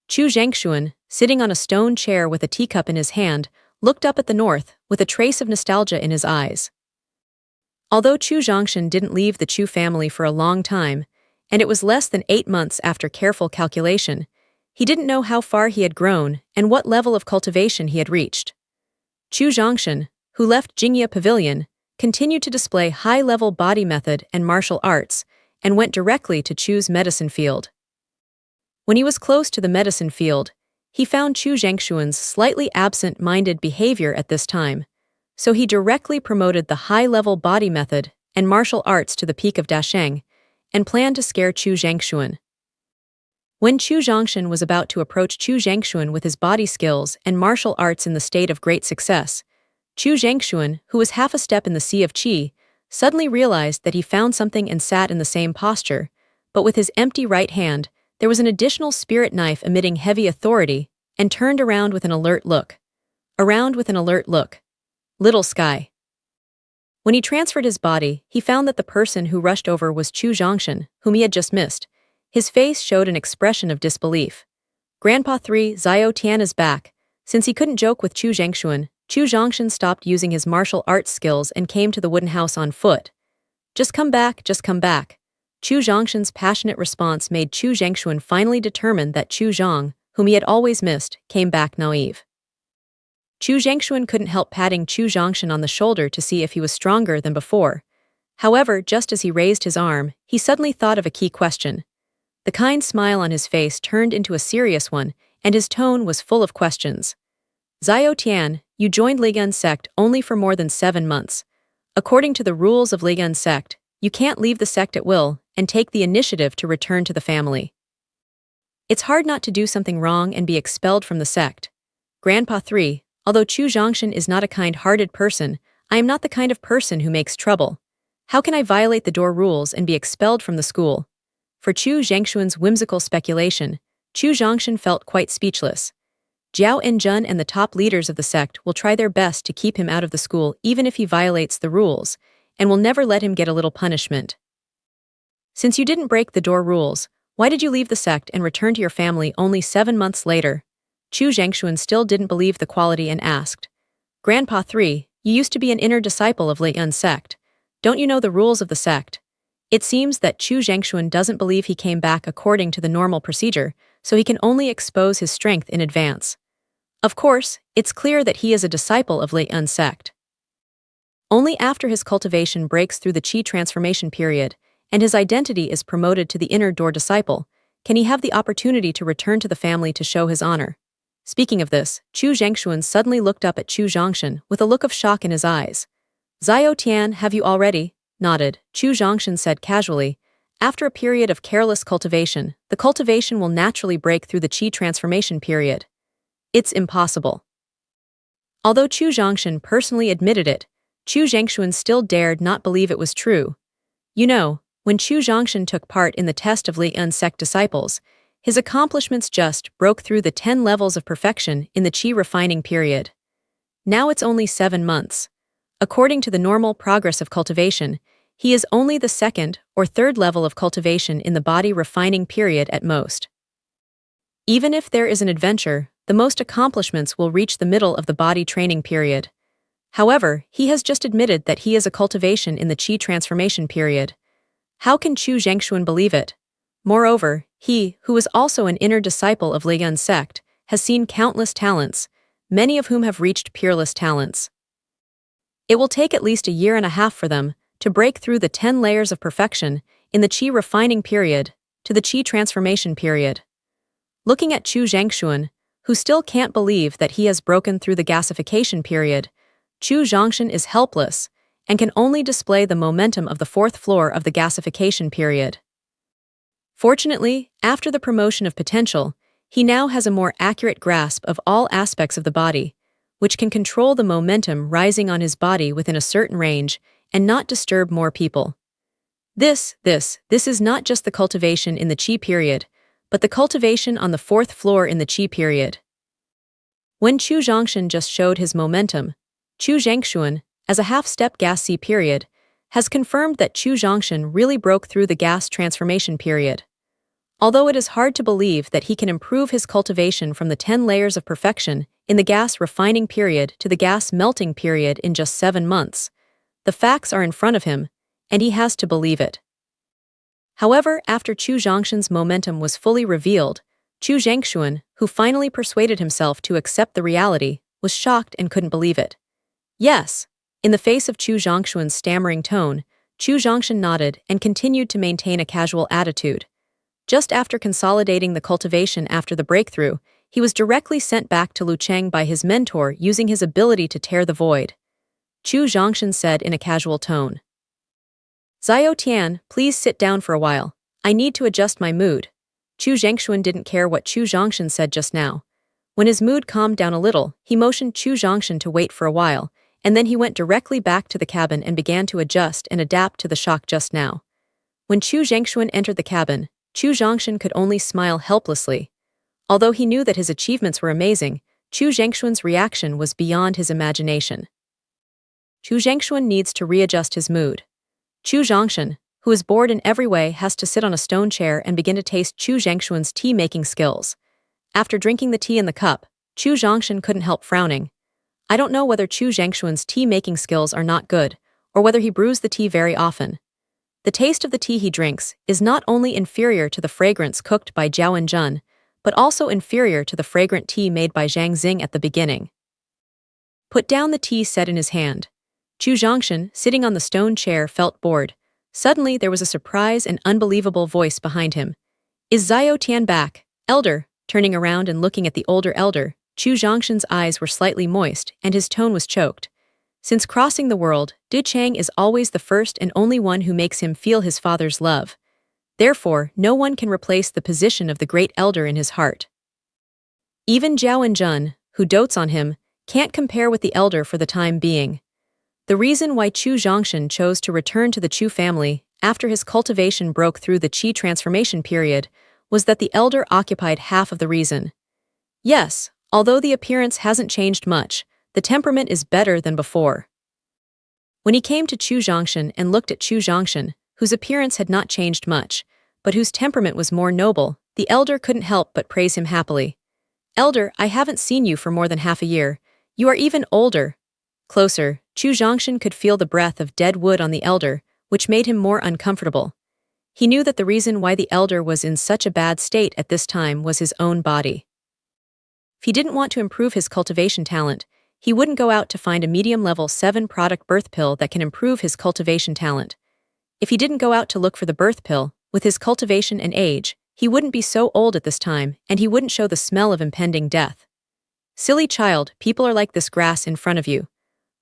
Chu Zhengshuan, sitting on a stone chair with a teacup in his hand, looked up at the north with a trace of nostalgia in his eyes. Although Chu Zhongshan didn't leave the Chu family for a long time, and it was less than 8 months after careful calculation, he didn't know how far he had grown and what level of cultivation he had reached. Chu Zhongshan, who left Jingya Pavilion, continued to display high-level body method and martial arts, and went directly to Chu's medicine field. When he was close to the medicine field, he found Chu Zhengshuan's slightly absent-minded behavior at this time, so he directly promoted the high-level body method and martial arts to the peak of Dasheng, and planned to scare Chu Zhengshuan. When Chu Zhongshan was about to approach Chu Zhengshuan with his body skills and martial arts in the state of great success, Chu Zhengshuan, who was half a step in the sea of qi, suddenly realized that he found something and sat in the same posture, but with his empty right hand, there was an additional spirit knife emitting heavy authority, and turned around with an alert look. Around with an alert look. Little sky. When he transferred his body, he found that the person who rushed over was Chu Zhongshan, whom he had just missed. His face showed an expression of disbelief. Grandpa 3 Xiao Tian is back. Since he couldn't joke with Chu Zhengshuan, Chu Zhongshan stopped using his martial arts skills and came to the wooden house on foot. Just come back, just come back. Chu Zhongshan's passionate response made Chu Zhengshuan finally determine that Chu Zhong, whom he had always missed, came back naive. Chu Zhengshuan couldn't help patting Chu Zhongshan on the shoulder to see if he was stronger than before. However, just as he raised his arm, he suddenly thought of a key question. The kind smile on his face turned into a serious one, and his tone was full of questions. Xiao Tian, you joined Ligun sect only for more than 7 months. According to the rules of Ligun sect, you can't leave the sect at will and take the initiative to return to the family. It's hard not to do something wrong and be expelled from the sect. Grandpa 3, although Chu Zhongshan is not a kind-hearted person, I am not the kind of person who makes trouble. How can I violate the door rules and be expelled from the school? For Chu Zhengshuan's whimsical speculation, Chu Zhongshan felt quite speechless. Jiao Enjun and the top leaders of the sect will try their best to keep him out of the school even if he violates the rules, and will never let him get a little punishment. Since you didn't break the door rules, why did you leave the sect and return to your family only 7 months later? Chu Zhengshuan still didn't believe the quality and asked. Grandpa 3, you used to be an inner disciple of Ligun sect. Don't you know the rules of the sect? It seems that Chu Zhengshuan doesn't believe he came back according to the normal procedure, so he can only expose his strength in advance. Of course, it's clear that he is a disciple of Ligun sect. Only after his cultivation breaks through the qi transformation period, and his identity is promoted to the inner door disciple, can he have the opportunity to return to the family to show his honor? Speaking of this, Chu Zhengshuan suddenly looked up at Chu Zhongshan with a look of shock in his eyes. Zhao Tian, have you already? Nodded, Chu Zhongshan said casually. After a period of careless cultivation, the cultivation will naturally break through the qi transformation period. It's impossible. Although Chu Zhongshan personally admitted it, Chu Zhengshuan still dared not believe it was true. You know, when Chu Zhongshan took part in the test of Li'an sect disciples, his accomplishments just broke through the 10 levels of perfection in the qi refining period. Now it's only 7 months. According to the normal progress of cultivation, he is only the 2nd or 3rd level of cultivation in the body refining period at most. Even if there is an adventure, the most accomplishments will reach the middle of the body training period. However, he has just admitted that he is a cultivation in the qi transformation period. How can Chu Zhengshuan believe it? Moreover, he, who is also an inner disciple of Li'an sect, has seen countless talents, many of whom have reached peerless talents. It will take at least a year and a half for them to break through the 10 layers of perfection in the qi refining period to the qi transformation period. Looking at Chu Zhengshuan, who still can't believe that he has broken through the gasification period, Chu Zhongshan is helpless and can only display the momentum of the 4th floor of the gasification period. Fortunately, after the promotion of potential, he now has a more accurate grasp of all aspects of the body, which can control the momentum rising on his body within a certain range and not disturb more people. This is not just the cultivation in the qi period, but the cultivation on the 4th floor in the qi period. When Chu Zhongshan just showed his momentum, Chu Zhengshuan, as a half-step gas C period, has confirmed that Chu Zhongshan really broke through the gas transformation period. Although it is hard to believe that he can improve his cultivation from the 10 layers of perfection in the gas refining period to the gas melting period in just 7 months, the facts are in front of him, and he has to believe it. However, after Chu Zhongshan's momentum was fully revealed, Chu Zhengshuan, who finally persuaded himself to accept the reality, was shocked and couldn't believe it. Yes. In the face of Chu Zhongshuan's stammering tone, Chu Zhongshan nodded and continued to maintain a casual attitude. Just after consolidating the cultivation after the breakthrough, he was directly sent back to Lucheng by his mentor using his ability to tear the void. Chu Zhongshan said in a casual tone. Zhao Tian, please sit down for a while. I need to adjust my mood. Chu Zhengshuan didn't care what Chu Zhongshan said just now. When his mood calmed down a little, he motioned Chu Zhongshan to wait for a while, and then he went directly back to the cabin and began to adjust and adapt to the shock just now. When Chu Zhengshuan entered the cabin, Chu Zhongshan could only smile helplessly. Although he knew that his achievements were amazing, Chu Zhengshuan's reaction was beyond his imagination. Chu Zhengshuan needs to readjust his mood. Chu Zhongshan, who is bored in every way, has to sit on a stone chair and begin to taste Chu Zhengshuan's tea-making skills. After drinking the tea in the cup, Chu Zhongshan couldn't help frowning. I don't know whether Chu Zhengshuan's tea-making skills are not good, or whether he brews the tea very often. The taste of the tea he drinks is not only inferior to the fragrance cooked by Zhao Enjun, but also inferior to the fragrant tea made by Zhang Xing at the beginning. Put down the tea set in his hand. Chu Zhongshan, sitting on the stone chair, felt bored. Suddenly there was a surprise and unbelievable voice behind him. Is Zhao Tian back? Elder? Turning around and looking at the older elder, Chu Zhongshan's eyes were slightly moist and his tone was choked. Since crossing the world, Di Chang is always the first and only one who makes him feel his father's love. Therefore, no one can replace the position of the great elder in his heart. Even Zhao Enjun, who dotes on him, can't compare with the elder for the time being. The reason why Chu Zhongshan chose to return to the Chu family after his cultivation broke through the qi transformation period was that the elder occupied half of the reason. Yes, although the appearance hasn't changed much, the temperament is better than before. When he came to Chu Zhongshan and looked at Chu Zhongshan, whose appearance had not changed much, but whose temperament was more noble, the elder couldn't help but praise him happily. Elder, I haven't seen you for more than half a year. You are even older. Closer, Chu Zhongshan could feel the breath of dead wood on the elder, which made him more uncomfortable. He knew that the reason why the elder was in such a bad state at this time was his own body. If he didn't want to improve his cultivation talent, he wouldn't go out to find a medium-level 7 product birth pill that can improve his cultivation talent. If he didn't go out to look for the birth pill, with his cultivation and age, he wouldn't be so old at this time, and he wouldn't show the smell of impending death. Silly child, people are like this grass in front of you.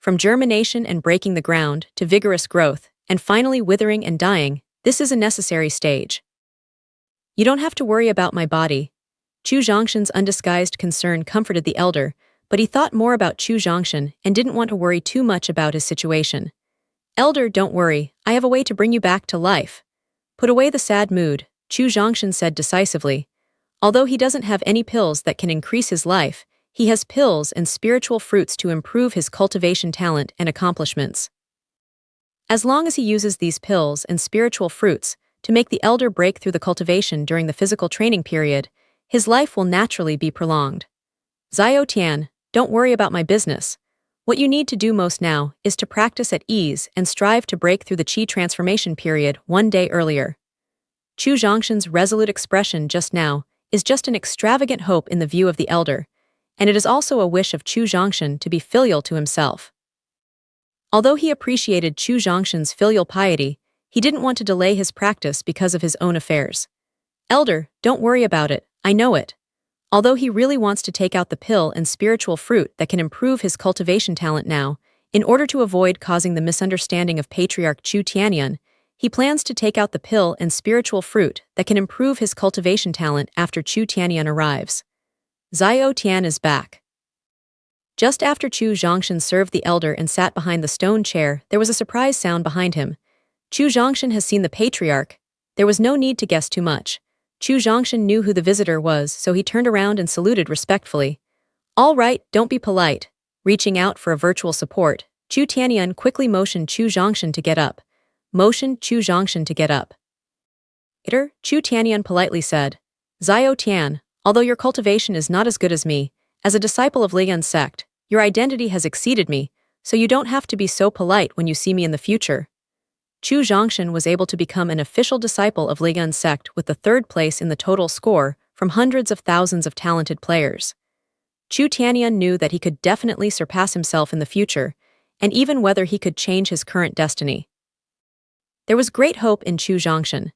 From germination and breaking the ground, to vigorous growth, and finally withering and dying, this is a necessary stage. You don't have to worry about my body. Chu Zhongshan's undisguised concern comforted the elder, but he thought more about Chu Zhongshan and didn't want to worry too much about his situation. Elder, don't worry, I have a way to bring you back to life. Put away the sad mood, Chu Zhongshan said decisively. Although he doesn't have any pills that can increase his life, he has pills and spiritual fruits to improve his cultivation talent and accomplishments. As long as he uses these pills and spiritual fruits to make the elder break through the cultivation during the physical training period, his life will naturally be prolonged. Xiao Tian, don't worry about my business. What you need to do most now is to practice at ease and strive to break through the qi transformation period one day earlier. Chu Zhongshan's resolute expression just now is just an extravagant hope in the view of the elder, and it is also a wish of Chu Zhongshan to be filial to himself. Although he appreciated Chu Zhongshan's filial piety, he didn't want to delay his practice because of his own affairs. Elder, don't worry about it, I know it. Although he really wants to take out the pill and spiritual fruit that can improve his cultivation talent now, in order to avoid causing the misunderstanding of Patriarch Chu Tianyun, he plans to take out the pill and spiritual fruit that can improve his cultivation talent after Chu Tianyun arrives. Xiao Tian is back. Just after Chu Zhongshan served the elder and sat behind the stone chair, there was a surprise sound behind him. Chu Zhongshan has seen the patriarch. There was no need to guess too much. Chu Zhongshan knew who the visitor was, so he turned around and saluted respectfully. All right, don't be polite. Reaching out for a virtual support, Chu Tianyun quickly motioned Chu Zhongshan to get up. Motioned Chu Zhongshan to get up. Later, Chu Tianyun politely said, Xiao Tian, although your cultivation is not as good as me, as a disciple of Liyun's sect, your identity has exceeded me, so you don't have to be so polite when you see me in the future. Chu Zhongshan was able to become an official disciple of Liyun's sect with the third place in the total score from hundreds of thousands of talented players. Chu Tianyun knew that he could definitely surpass himself in the future, and even whether he could change his current destiny. There was great hope in Chu Zhongshan.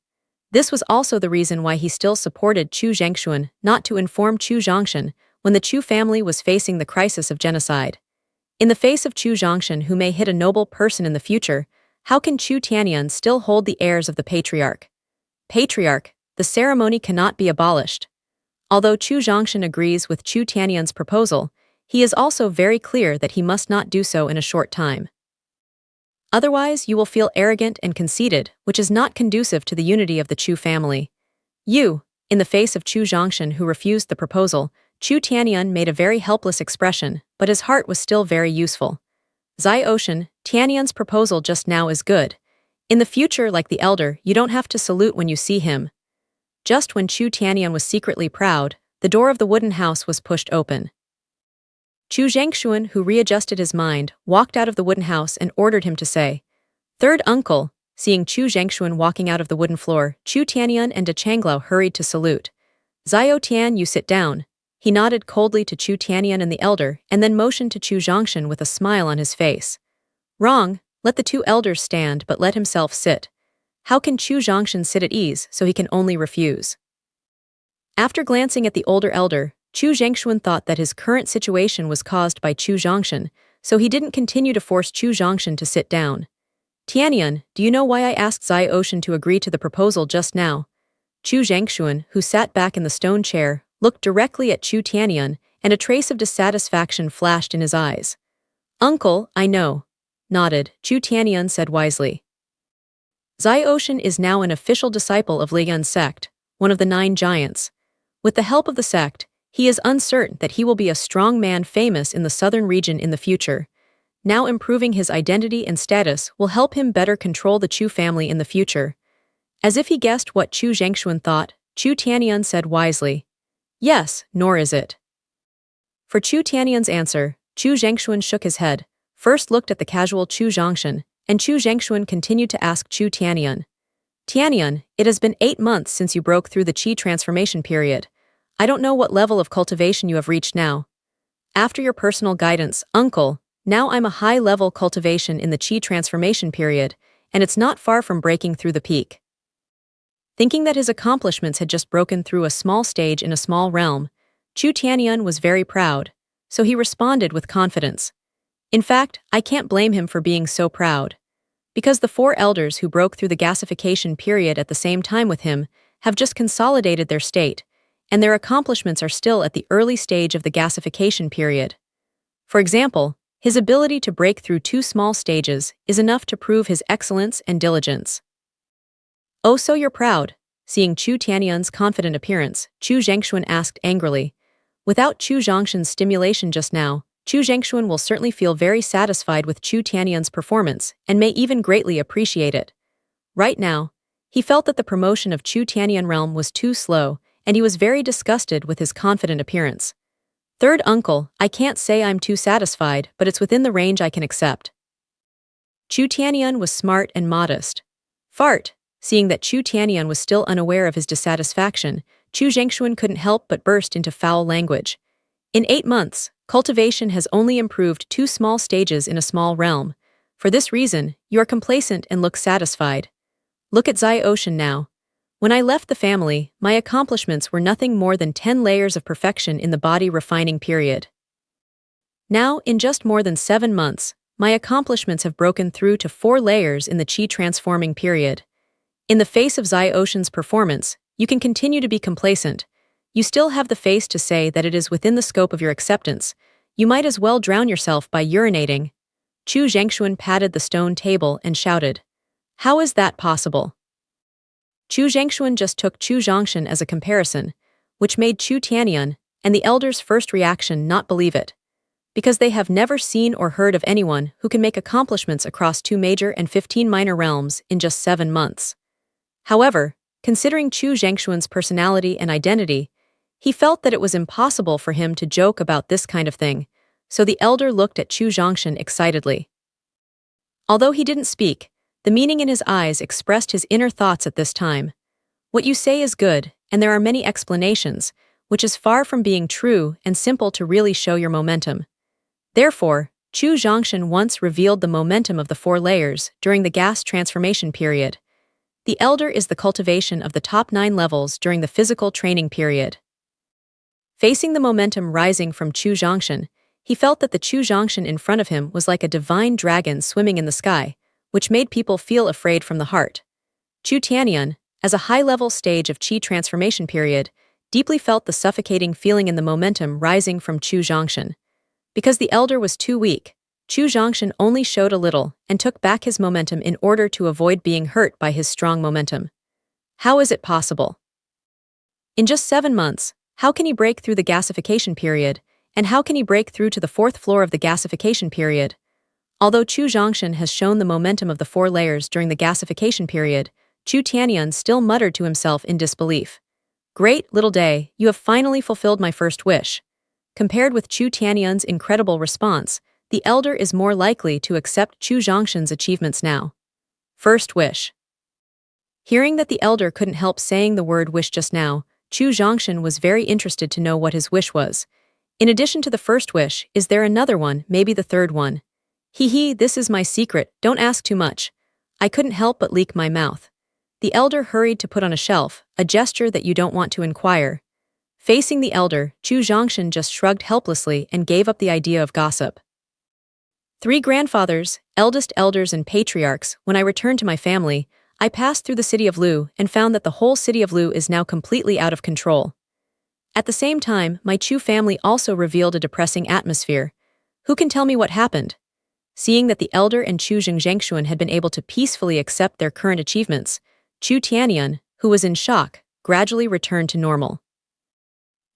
This was also the reason why he still supported Chu Zhengshuan not to inform Chu Zhongshan when the Chu family was facing the crisis of genocide. In the face of Chu Zhongshan, who may hit a noble person in the future, how can Chu Tianyun still hold the heirs of the patriarch? Patriarch, the ceremony cannot be abolished. Although Chu Zhongshan agrees with Chu Tianyun's proposal, he is also very clear that he must not do so in a short time. Otherwise, you will feel arrogant and conceited, which is not conducive to the unity of the Chu family. In the face of Chu Zhongshan, who refused the proposal, Chu Tianyun made a very helpless expression, but his heart was still very useful. Xiao Tianyun's proposal just now is good. In the future, like the elder, you don't have to salute when you see him. Just when Chu Tianyun was secretly proud, the door of the wooden house was pushed open. Chu Zhengshuan, who readjusted his mind, walked out of the wooden house and ordered him to say, Third uncle. Seeing Chu Zhengshuan walking out of the wooden floor, Chu Tianyun and De Changlao hurried to salute. Xiao Tian, you sit down. He nodded coldly to Chu Tianyun and the elder, and then motioned to Chu Zhongshan with a smile on his face. Wrong, let the two elders stand but let himself sit. How can Chu Zhongshan sit at ease so he can only refuse? After glancing at the older elder, Chu Zhengshuan thought that his current situation was caused by Chu Zhongshan, so he didn't continue to force Chu Zhongshan to sit down. Tianyun, do you know why I asked Xiao to agree to the proposal just now? Chu Zhengshuan, who sat back in the stone chair, looked directly at Chu Tianyun, and a trace of dissatisfaction flashed in his eyes. Uncle, I know. Nodded, Chu Tianyun said wisely. Xiao is now an official disciple of Liyun's sect, one of the 9 giants. With the help of the sect, he is uncertain that he will be a strong man famous in the southern region in the future. Now improving his identity and status will help him better control the Chu family in the future. As if he guessed what Chu Zhengshuan thought, Chu Tianyun said wisely, Yes, nor is it. For Chu Tianyun's answer, Chu Zhengshuan shook his head, first looked at the casual Chu Zhongshan, and Chu Zhengshuan continued to ask Chu Tianyun. Tianyun, it has been 8 months since you broke through the qi transformation period. I don't know what level of cultivation you have reached now. After your personal guidance, uncle, now I'm a high-level cultivation in the qi transformation period, and it's not far from breaking through the peak. Thinking that his accomplishments had just broken through a small stage in a small realm, Chu Tianyun was very proud, so he responded with confidence. In fact, I can't blame him for being so proud. Because the 4 elders who broke through the gasification period at the same time with him have just consolidated their state, and their accomplishments are still at the early stage of the gasification period. For example, his ability to break through 2 small stages is enough to prove his excellence and diligence. "Oh, so you're proud?" Seeing Chu Tianyun's confident appearance, Chu Zhengxuan asked angrily. Without Chu Zhongshan's stimulation just now, Chu Zhengxuan will certainly feel very satisfied with Chu Tianyun's performance and may even greatly appreciate it. Right now, he felt that the promotion of Chu Tianyun realm was too slow, and he was very disgusted with his confident appearance. "Third uncle, I can't say I'm too satisfied, but it's within the range I can accept." Chu Tianyun was smart and modest. "Fart." Seeing that Chu Tianyun was still unaware of his dissatisfaction, Chu Zhengxuan couldn't help but burst into foul language. In 8 months, cultivation has only improved 2 small stages in a small realm. For this reason, you are complacent and look satisfied. Look at Zai Ocean now. When I left the family, my accomplishments were nothing more than 10 layers of perfection in the body refining period. Now, in just more than 7 months, my accomplishments have broken through to 4 layers in the Qi transforming period. In the face of Zai Ocean's performance, you can continue to be complacent. You still have the face to say that it is within the scope of your acceptance. You might as well drown yourself by urinating. Chu Zhengxuan patted the stone table and shouted. "How is that possible?" Chu Zhengxuan just took Chu Zhongshan as a comparison, which made Chu Tianyun and the elders' first reaction not believe it, because they have never seen or heard of anyone who can make accomplishments across 2 major and 15 minor realms in just 7 months. However, considering Chu Zhengxuan's personality and identity, he felt that it was impossible for him to joke about this kind of thing, so the elder looked at Chu Zhongshan excitedly. Although he didn't speak, the meaning in his eyes expressed his inner thoughts at this time. What you say is good, and there are many explanations, which is far from being true and simple to really show your momentum. Therefore, Chu Zhongshan once revealed the momentum of the 4 layers during the gas transformation period. The elder is the cultivation of the top 9 levels during the physical training period. Facing the momentum rising from Chu Zhongshan, he felt that the Chu Zhongshan in front of him was like a divine dragon swimming in the sky, which made people feel afraid from the heart. Chu Tianyun, as a high-level stage of Qi transformation period, deeply felt the suffocating feeling in the momentum rising from Chu Zhongshan. Because the elder was too weak, Chu Zhongshan only showed a little and took back his momentum in order to avoid being hurt by his strong momentum. How is it possible? In just 7 months, how can he break through the gasification period, and how can he break through to the 4th floor of the gasification period? Although Chu Zhongshan has shown the momentum of the 4 layers during the gasification period, Chu Tianyun still muttered to himself in disbelief. "Great, little day, you have finally fulfilled my first wish." Compared with Chu Tianyun's incredible response, the elder is more likely to accept Chu Zhongshan's achievements now. First wish. Hearing that the elder couldn't help saying the word wish just now, Chu Zhongshan was very interested to know what his wish was. In addition to the first wish, is there another one, maybe the third one? This is my secret, don't ask too much. I couldn't help but leak my mouth. The elder hurried to put on a shelf, a gesture that you don't want to inquire. Facing the elder, Chu Zhongshan just shrugged helplessly and gave up the idea of gossip. 3 grandfathers, eldest elders and patriarchs, when I returned to my family, I passed through the city of Lu and found that the whole city of Lu is now completely out of control. At the same time, my Chu family also revealed a depressing atmosphere. Who can tell me what happened? Seeing that the elder and Chu Zhengxuan had been able to peacefully accept their current achievements, Chu Tianyun, who was in shock, gradually returned to normal.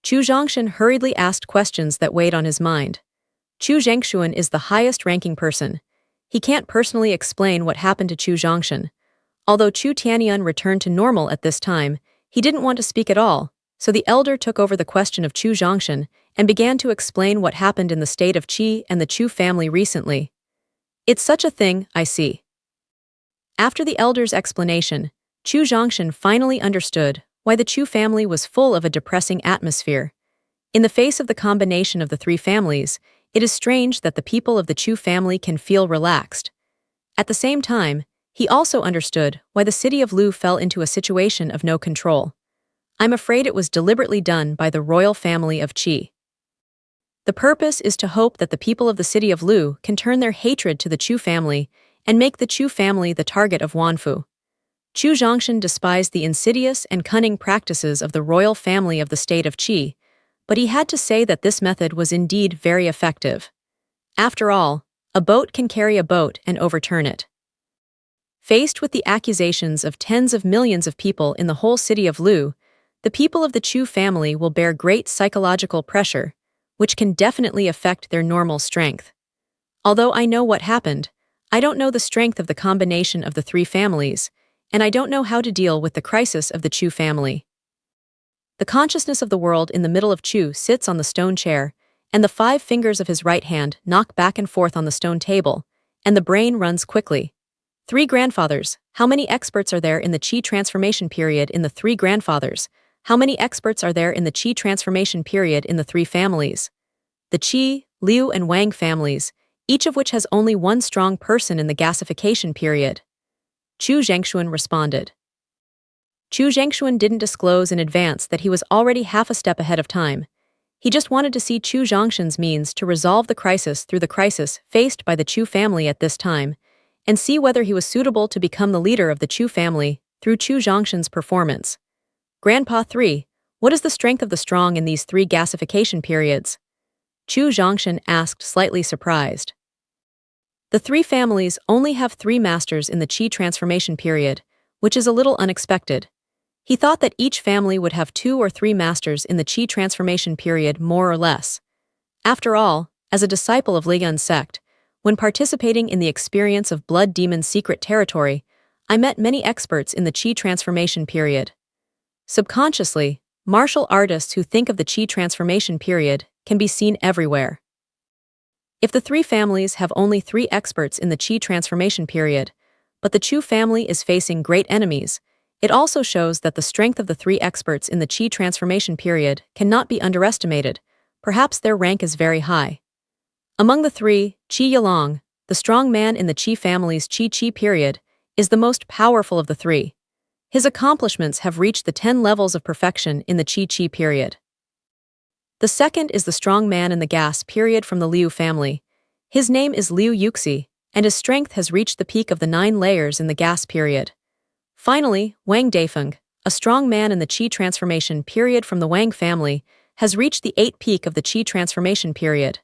Chu Zhongshan hurriedly asked questions that weighed on his mind. Chu Zhengxuan is the highest-ranking person. He can't personally explain what happened to Chu Zhongshan. Although Chu Tianyun returned to normal at this time, he didn't want to speak at all, so the elder took over the question of Chu Zhongshan and began to explain what happened in the state of Qi and the Chu family recently. It's such a thing, I see. After the elder's explanation, Chu Zhongshan finally understood why the Chu family was full of a depressing atmosphere. In the face of the combination of the 3 families, it is strange that the people of the Chu family can feel relaxed. At the same time, He also understood why the city of Lu fell into a situation of no control. I'm afraid it was deliberately done by the royal family of Qi. The purpose is to hope that the people of the city of Lu can turn their hatred to the Chu family and make the Chu family the target of Wanfu. Chu Zhongshan despised the insidious and cunning practices of the royal family of the state of Qi, but he had to say that this method was indeed very effective. After all, a boat can carry a boat and overturn it. Faced with the accusations of tens of millions of people in the whole city of Lu, the people of the Chu family will bear great psychological pressure, which can definitely affect their normal strength. Although I know what happened, I don't know the strength of the combination of the three families, and I don't know how to deal with the crisis of the Chu family. The consciousness of the world in the middle of Chu sits on the stone chair, and the 5 fingers of his right hand knock back and forth on the stone table, and the brain runs quickly. 3 grandfathers. How many experts are there in the Qi transformation period in the 3 grandfathers? How many experts are there in the Qi transformation period in the 3 families? The Qi, Liu, and Wang families, each of which has only one strong person in the gasification period. Chu Zhengshuan responded. Chu Zhengshuan didn't disclose in advance that he was already half a step ahead of time. He just wanted to see Chu Zhongshan's means to resolve the crisis through the crisis faced by the Chu family at this time, and see whether he was suitable to become the leader of the Chu family through Chu Zhongshan's performance. Grandpa 3, what is the strength of the strong in these 3 gasification periods? Chu Zhongshan asked, slightly surprised. The 3 families only have 3 masters in the Qi transformation period, which is a little unexpected. He thought that each family would have 2 or 3 masters in the Qi transformation period more or less. After all, as a disciple of Liyun's sect, when participating in the experience of Blood Demon's secret territory, I met many experts in the Qi transformation period. Subconsciously, martial artists who think of the Qi transformation period can be seen everywhere. If the 3 families have only 3 experts in the Qi transformation period, but the Chu family is facing great enemies, it also shows that the strength of the 3 experts in the Qi transformation period cannot be underestimated. Perhaps their rank is very high. Among the 3, Qi Yilong, the strong man in the Qi family's Qi period, is the most powerful of the 3. His accomplishments have reached the 10 levels of perfection in the Qi period. The second is the strong man in the gas period from the Liu family. His name is Liu Yuxi, and his strength has reached the peak of the 9 layers in the gas period. Finally, Wang Daifeng, a strong man in the Qi transformation period from the Wang family, has reached the 8th peak of the Qi transformation period.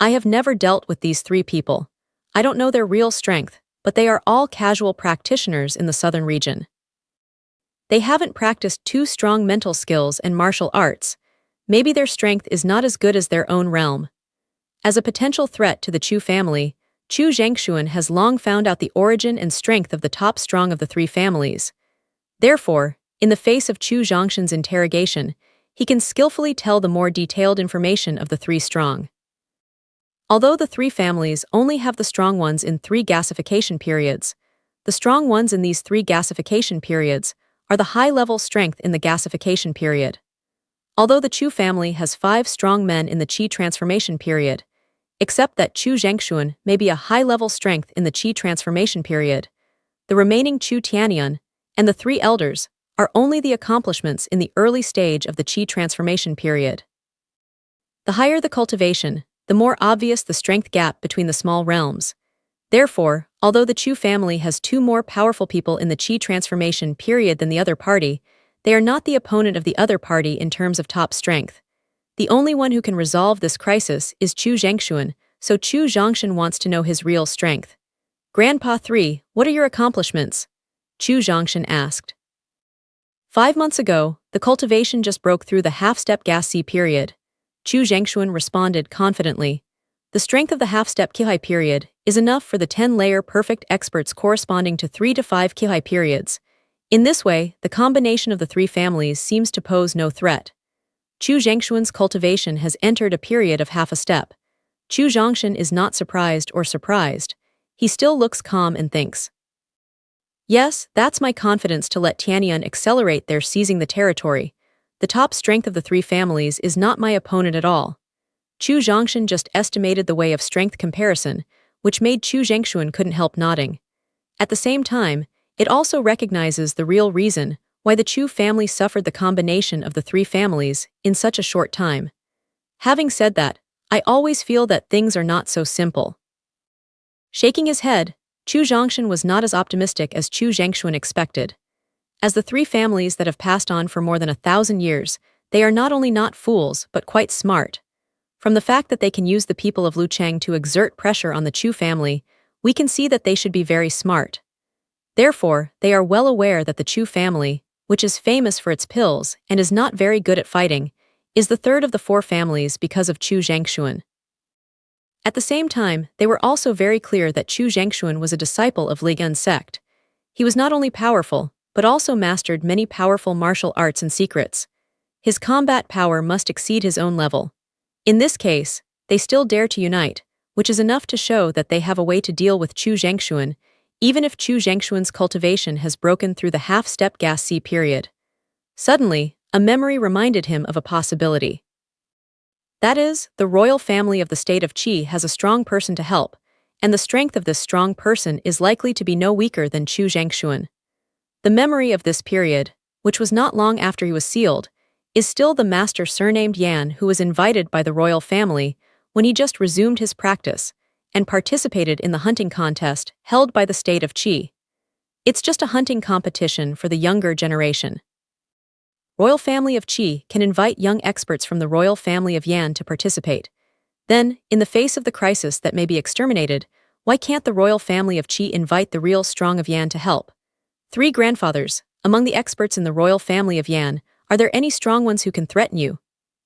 I have never dealt with these 3 people. I don't know their real strength, but they are all casual practitioners in the southern region. They haven't practiced 2 strong mental skills and martial arts. Maybe their strength is not as good as their own realm. As a potential threat to the Chu family, Chu Zhengshuan has long found out the origin and strength of the top strong of the 3 families. Therefore, in the face of Chu Zhongshan's interrogation, he can skillfully tell the more detailed information of the 3 strong. Although the 3 families only have the strong ones in 3 gasification periods, the strong ones in these 3 gasification periods are the high-level strength in the gasification period. Although the Chu family has 5 strong men in the Qi transformation period, except that Chu Zhengshuan may be a high-level strength in the Qi transformation period, the remaining Chu Tianyun and the 3 elders are only the accomplishments in the early stage of the Qi transformation period. The higher the cultivation, the more obvious the strength gap between the small realms. Therefore, although the Chu family has 2 more powerful people in the Qi transformation period than the other party, they are not the opponent of the other party in terms of top strength. The only one who can resolve this crisis is Chu Zhengshuan, so Chu Zhongshan wants to know his real strength. Grandpa 3, what are your accomplishments? Chu Zhongshan asked. 5 months ago, the cultivation just broke through the half-step gas C period. Chu Zhengshuan responded confidently. The strength of the half-step Qihai period is enough for the 10-layer perfect experts corresponding to 3 to 5 Qihai periods. In this way, the combination of the 3 families seems to pose no threat. Chu Zhengshuan's cultivation has entered a period of half a step. Chu Zhongshan is not surprised or surprised. He still looks calm and thinks. Yes, that's my confidence to let Tianyun accelerate their seizing the territory. The top strength of the 3 families is not my opponent at all. Chu Zhongshan just estimated the way of strength comparison, which made Chu Zhengshuan couldn't help nodding. At the same time, it also recognizes the real reason why the Chu family suffered the combination of the three families in such a short time. Having said that, I always feel that things are not so simple. Shaking his head, Chu Zhongshan was not as optimistic as Chu Zhengxuan expected. As the three families that have passed on for more than 1,000 years, they are not only not fools but quite smart. From the fact that they can use the people of Lucheng to exert pressure on the Chu family, we can see that they should be very smart. Therefore, they are well aware that the Chu family, which is famous for its pills and is not very good at fighting, is the third of the four families because of Chu Zhengxuan. At the same time, they were also very clear that Chu Zhengxuan was a disciple of Ligan sect. He was not only powerful, but also mastered many powerful martial arts and secrets. His combat power must exceed his own level. In this case, they still dare to unite, which is enough to show that they have a way to deal with Chu Zhengxuan, even if Chu Zhengxuan's cultivation has broken through the half-step gas C period. Suddenly, a memory reminded him of a possibility. That is, the royal family of the state of Qi has a strong person to help, and the strength of this strong person is likely to be no weaker than Chu Zhengxuan. The memory of this period, which was not long after he was sealed, is still the master surnamed Yan who was invited by the royal family when he just resumed his practice and participated in the hunting contest held by the state of Qi. It's just a hunting competition for the younger generation. Royal family of Qi can invite young experts from the royal family of Yan to participate. Then, in the face of the crisis that may be exterminated, why can't the royal family of Qi invite the real strong of Yan to help? Three grandfathers, among the experts in the royal family of Yan, are there any strong ones who can threaten you?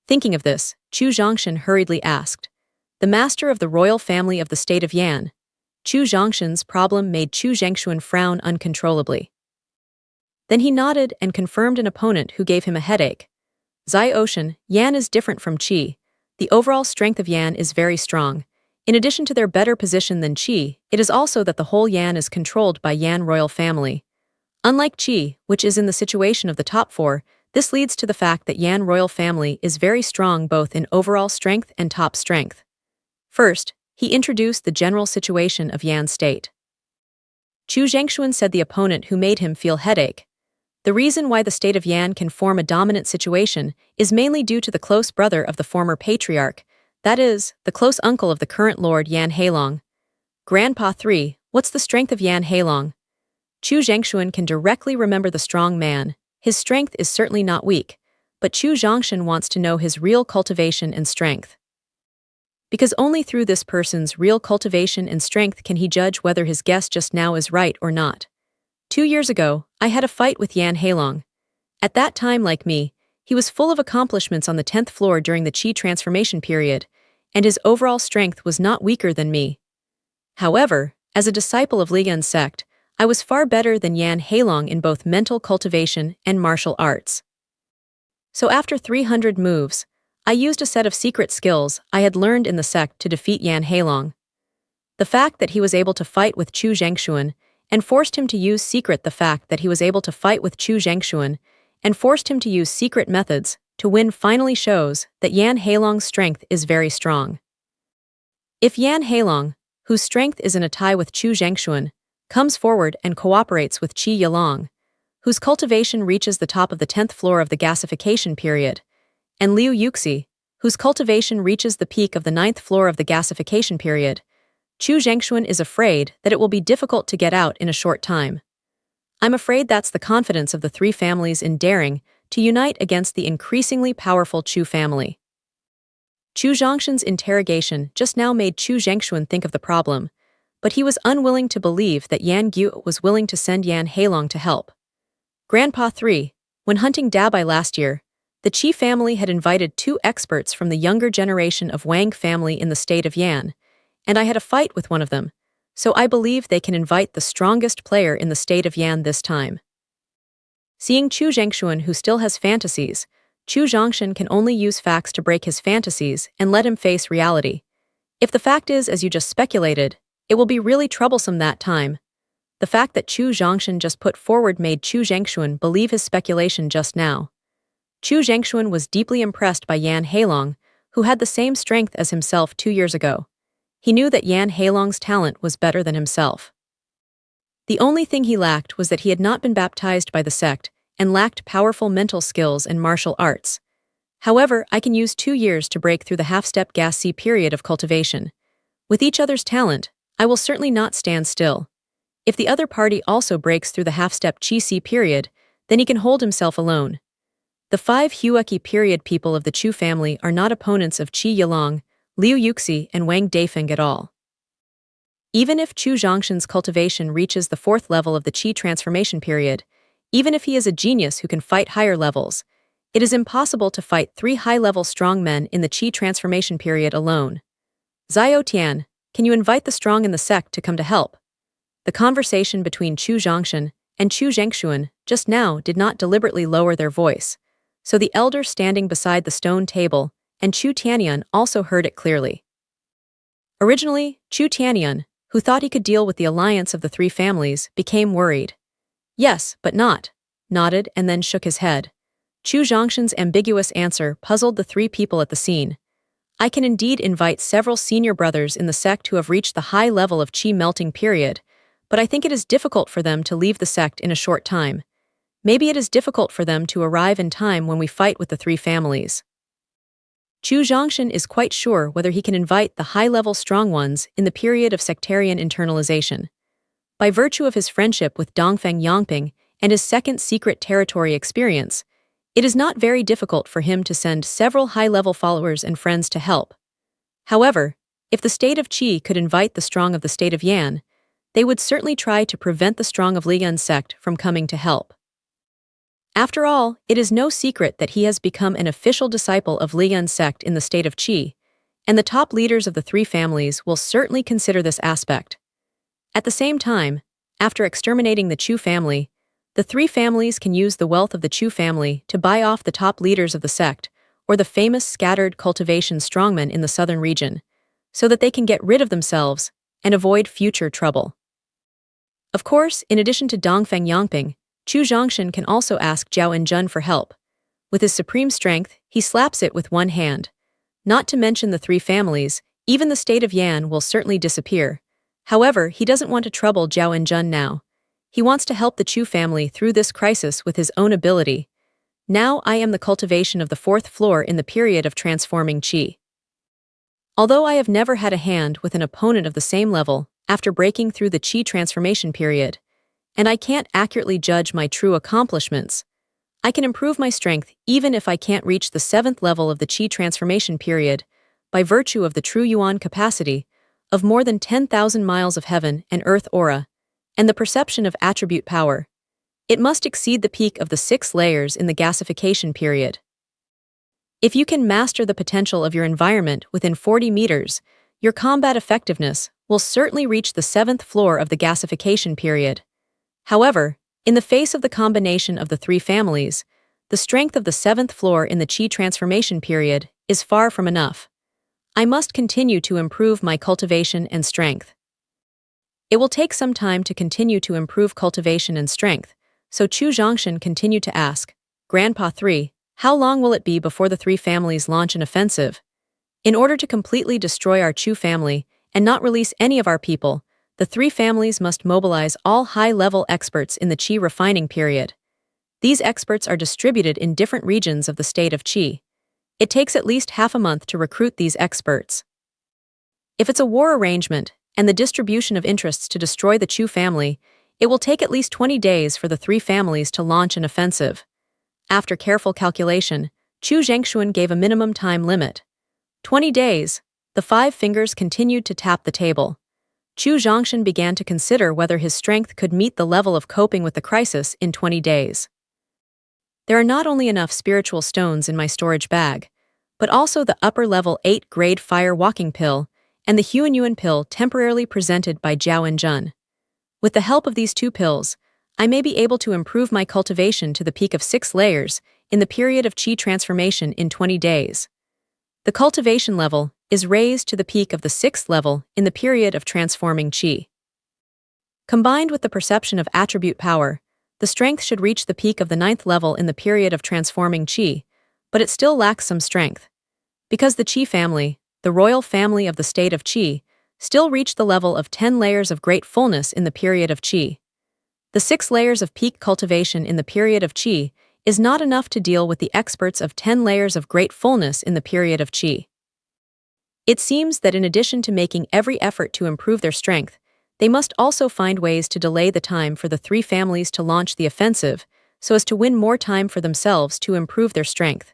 Thinking of this, Chu Zhongshan hurriedly asked. The master of the royal family of the state of Yan. Chu Zhongshan's problem made Chu Zhengxuan frown uncontrollably. Then he nodded and confirmed an opponent who gave him a headache. Zai Ocean, Yan is different from Qi. The overall strength of Yan is very strong. In addition to their better position than Qi, it is also that the whole Yan is controlled by Yan royal family. Unlike Qi, which is in the situation of the top four, this leads to the fact that Yan royal family is very strong both in overall strength and top strength. First, he introduced the general situation of Yan state. Chu Zhengxuan said the opponent who made him feel headache. The reason why the state of Yan can form a dominant situation is mainly due to the close brother of the former patriarch, that is, the close uncle of the current lord Yan Heilong. Grandpa 3, what's the strength of Yan Heilong? Chu Zhengxuan can directly remember the strong man. His strength is certainly not weak, but Chu Zhongshan wants to know his real cultivation and strength. Because only through this person's real cultivation and strength can he judge whether his guess just now is right or not. 2 years ago, I had a fight with Yan Heilong. At that time, like me, he was full of accomplishments on the 10th floor during the Qi transformation period, and his overall strength was not weaker than me. However, as a disciple of Ligan's sect, I was far better than Yan Heilong in both mental cultivation and martial arts. So after 300 moves, I used a set of secret skills I had learned in the sect to defeat Yan Heilong. The fact that he was able to fight with Chu Zhengxuan and forced him to use the fact that he was able to fight with Chu Zhengxuan and forced him to use secret methods to win finally shows that Yan Heilong's strength is very strong. If Yan Heilong, whose strength is in a tie with Chu Zhengxuan, comes forward and cooperates with Qi Yilong, whose cultivation reaches the top of the 10th floor of the gasification period, and Liu Yuxi, whose cultivation reaches the peak of the 9th floor of the gasification period, Chu Zhengxuan is afraid that it will be difficult to get out in a short time. I'm afraid that's the confidence of the three families in daring to unite against the increasingly powerful Chu family. Chu Zhongshan's interrogation just now made Chu Zhengxuan think of the problem, but he was unwilling to believe that Yan Gu was willing to send Yan Heilong to help. Grandpa 3, when hunting Dabai last year, the Qi family had invited 2 experts from the younger generation of Wang family in the state of Yan, and I had a fight with one of them, so I believe they can invite the strongest player in the state of Yan this time. Seeing Chu Zhengxuan who still has fantasies, Chu Zhongshan can only use facts to break his fantasies and let him face reality. If the fact is as you just speculated, it will be really troublesome that time. The fact that Chu Zhongshan just put forward made Chu Zhengxuan believe his speculation just now. Chu Zhengxuan was deeply impressed by Yan Heilong, who had the same strength as himself 2 years ago. He knew that Yan Heilong's talent was better than himself. The only thing he lacked was that he had not been baptized by the sect and lacked powerful mental skills and martial arts. However, I can use 2 years to break through the half-step gas C period of cultivation. With each other's talent, I will certainly not stand still. If the other party also breaks through the half-step Qi C period, then he can hold himself alone. The 5 Hueki period people of the Chu family are not opponents of Qi Yilong, Liu Yuxi, and Wang Daifeng at all. Even if Chu Zhongshan's cultivation reaches the 4th level of the Qi transformation period, even if he is a genius who can fight higher levels, it is impossible to fight 3 high-level strong men in the Qi transformation period alone. Zhao Tian, can you invite the strong in the sect to come to help? The conversation between Chu Zhongshan and Chu Zhengshuan just now did not deliberately lower their voice, so the elder standing beside the stone table and Chu Tianyun also heard it clearly. Originally, Chu Tianyun, who thought he could deal with the alliance of the 3 families, became worried. Yes, but not, nodded and then shook his head. Chu Zhongshan's ambiguous answer puzzled the 3 people at the scene. I can indeed invite several senior brothers in the sect who have reached the high level of Qi melting period, but I think it is difficult for them to leave the sect in a short time. Maybe it is difficult for them to arrive in time when we fight with the 3 families. Chu Zhongshan is quite sure whether he can invite the high-level strong ones in the period of sectarian internalization. By virtue of his friendship with Dongfeng Yangping and his second secret territory experience, it is not very difficult for him to send several high-level followers and friends to help. However, if the state of Qi could invite the strong of the state of Yan, they would certainly try to prevent the strong of Liyun's sect from coming to help. After all, it is no secret that he has become an official disciple of Liyun's sect in the state of Qi, and the top leaders of the 3 families will certainly consider this aspect. At the same time, after exterminating the Chu family, the 3 families can use the wealth of the Chu family to buy off the top leaders of the sect, or the famous scattered cultivation strongmen in the southern region, so that they can get rid of themselves and avoid future trouble. Of course, in addition to Dongfeng Yangping, Chu Zhongshan can also ask Zhao Enjun for help. With his supreme strength, he slaps it with one hand. Not to mention the 3 families, even the state of Yan will certainly disappear. However, he doesn't want to trouble Zhao Enjun now. He wants to help the Chu family through this crisis with his own ability. Now I am the cultivation of the 4th floor in the period of transforming Qi. Although I have never had a hand with an opponent of the same level after breaking through the Qi transformation period, and I can't accurately judge my true accomplishments, I can improve my strength even if I can't reach the 7th level of the Qi transformation period by virtue of the true Yuan capacity of more than 10,000 miles of heaven and earth aura, and the perception of attribute power. It must exceed the peak of the 6 layers in the gasification period. If you can master the potential of your environment within 40 meters, your combat effectiveness will certainly reach the 7th floor of the gasification period. However, in the face of the combination of the 3 families, the strength of the 7th floor in the Qi transformation period is far from enough. I must continue to improve my cultivation and strength. It will take some time to continue to improve cultivation and strength, so Chu Zhongshan continued to ask, Grandpa 3, how long will it be before the 3 families launch an offensive? In order to completely destroy our Chu family and not release any of our people, the 3 families must mobilize all high-level experts in the Qi refining period. These experts are distributed in different regions of the state of Qi. It takes at least half a month to recruit these experts. If it's a war arrangement and the distribution of interests to destroy the Chu family, it will take at least 20 days for the 3 families to launch an offensive. After careful calculation, Chu Zhengshuan gave a minimum time limit. 20 days. The 5 fingers continued to tap the table. Chu Zhongshan began to consider whether his strength could meet the level of coping with the crisis in 20 days. There are not only enough spiritual stones in my storage bag, but also the upper-level 8-grade fire walking pill and the Huanyuan pill temporarily presented by Zhao Enjun. With the help of these 2 pills, I may be able to improve my cultivation to the peak of 6 layers in the period of Qi transformation in 20 days. The cultivation level is raised to the peak of the 6th level in the period of transforming Qi. Combined with the perception of attribute power, the strength should reach the peak of the 9th level in the period of transforming Qi, but it still lacks some strength. Because the Qi family, the royal family of the state of Qi, still reached the level of 10 layers of great fullness in the period of Qi. The 6 layers of peak cultivation in the period of Qi is not enough to deal with the experts of 10 layers of great fullness in the period of Qi. It seems that in addition to making every effort to improve their strength, they must also find ways to delay the time for the 3 families to launch the offensive, so as to win more time for themselves to improve their strength.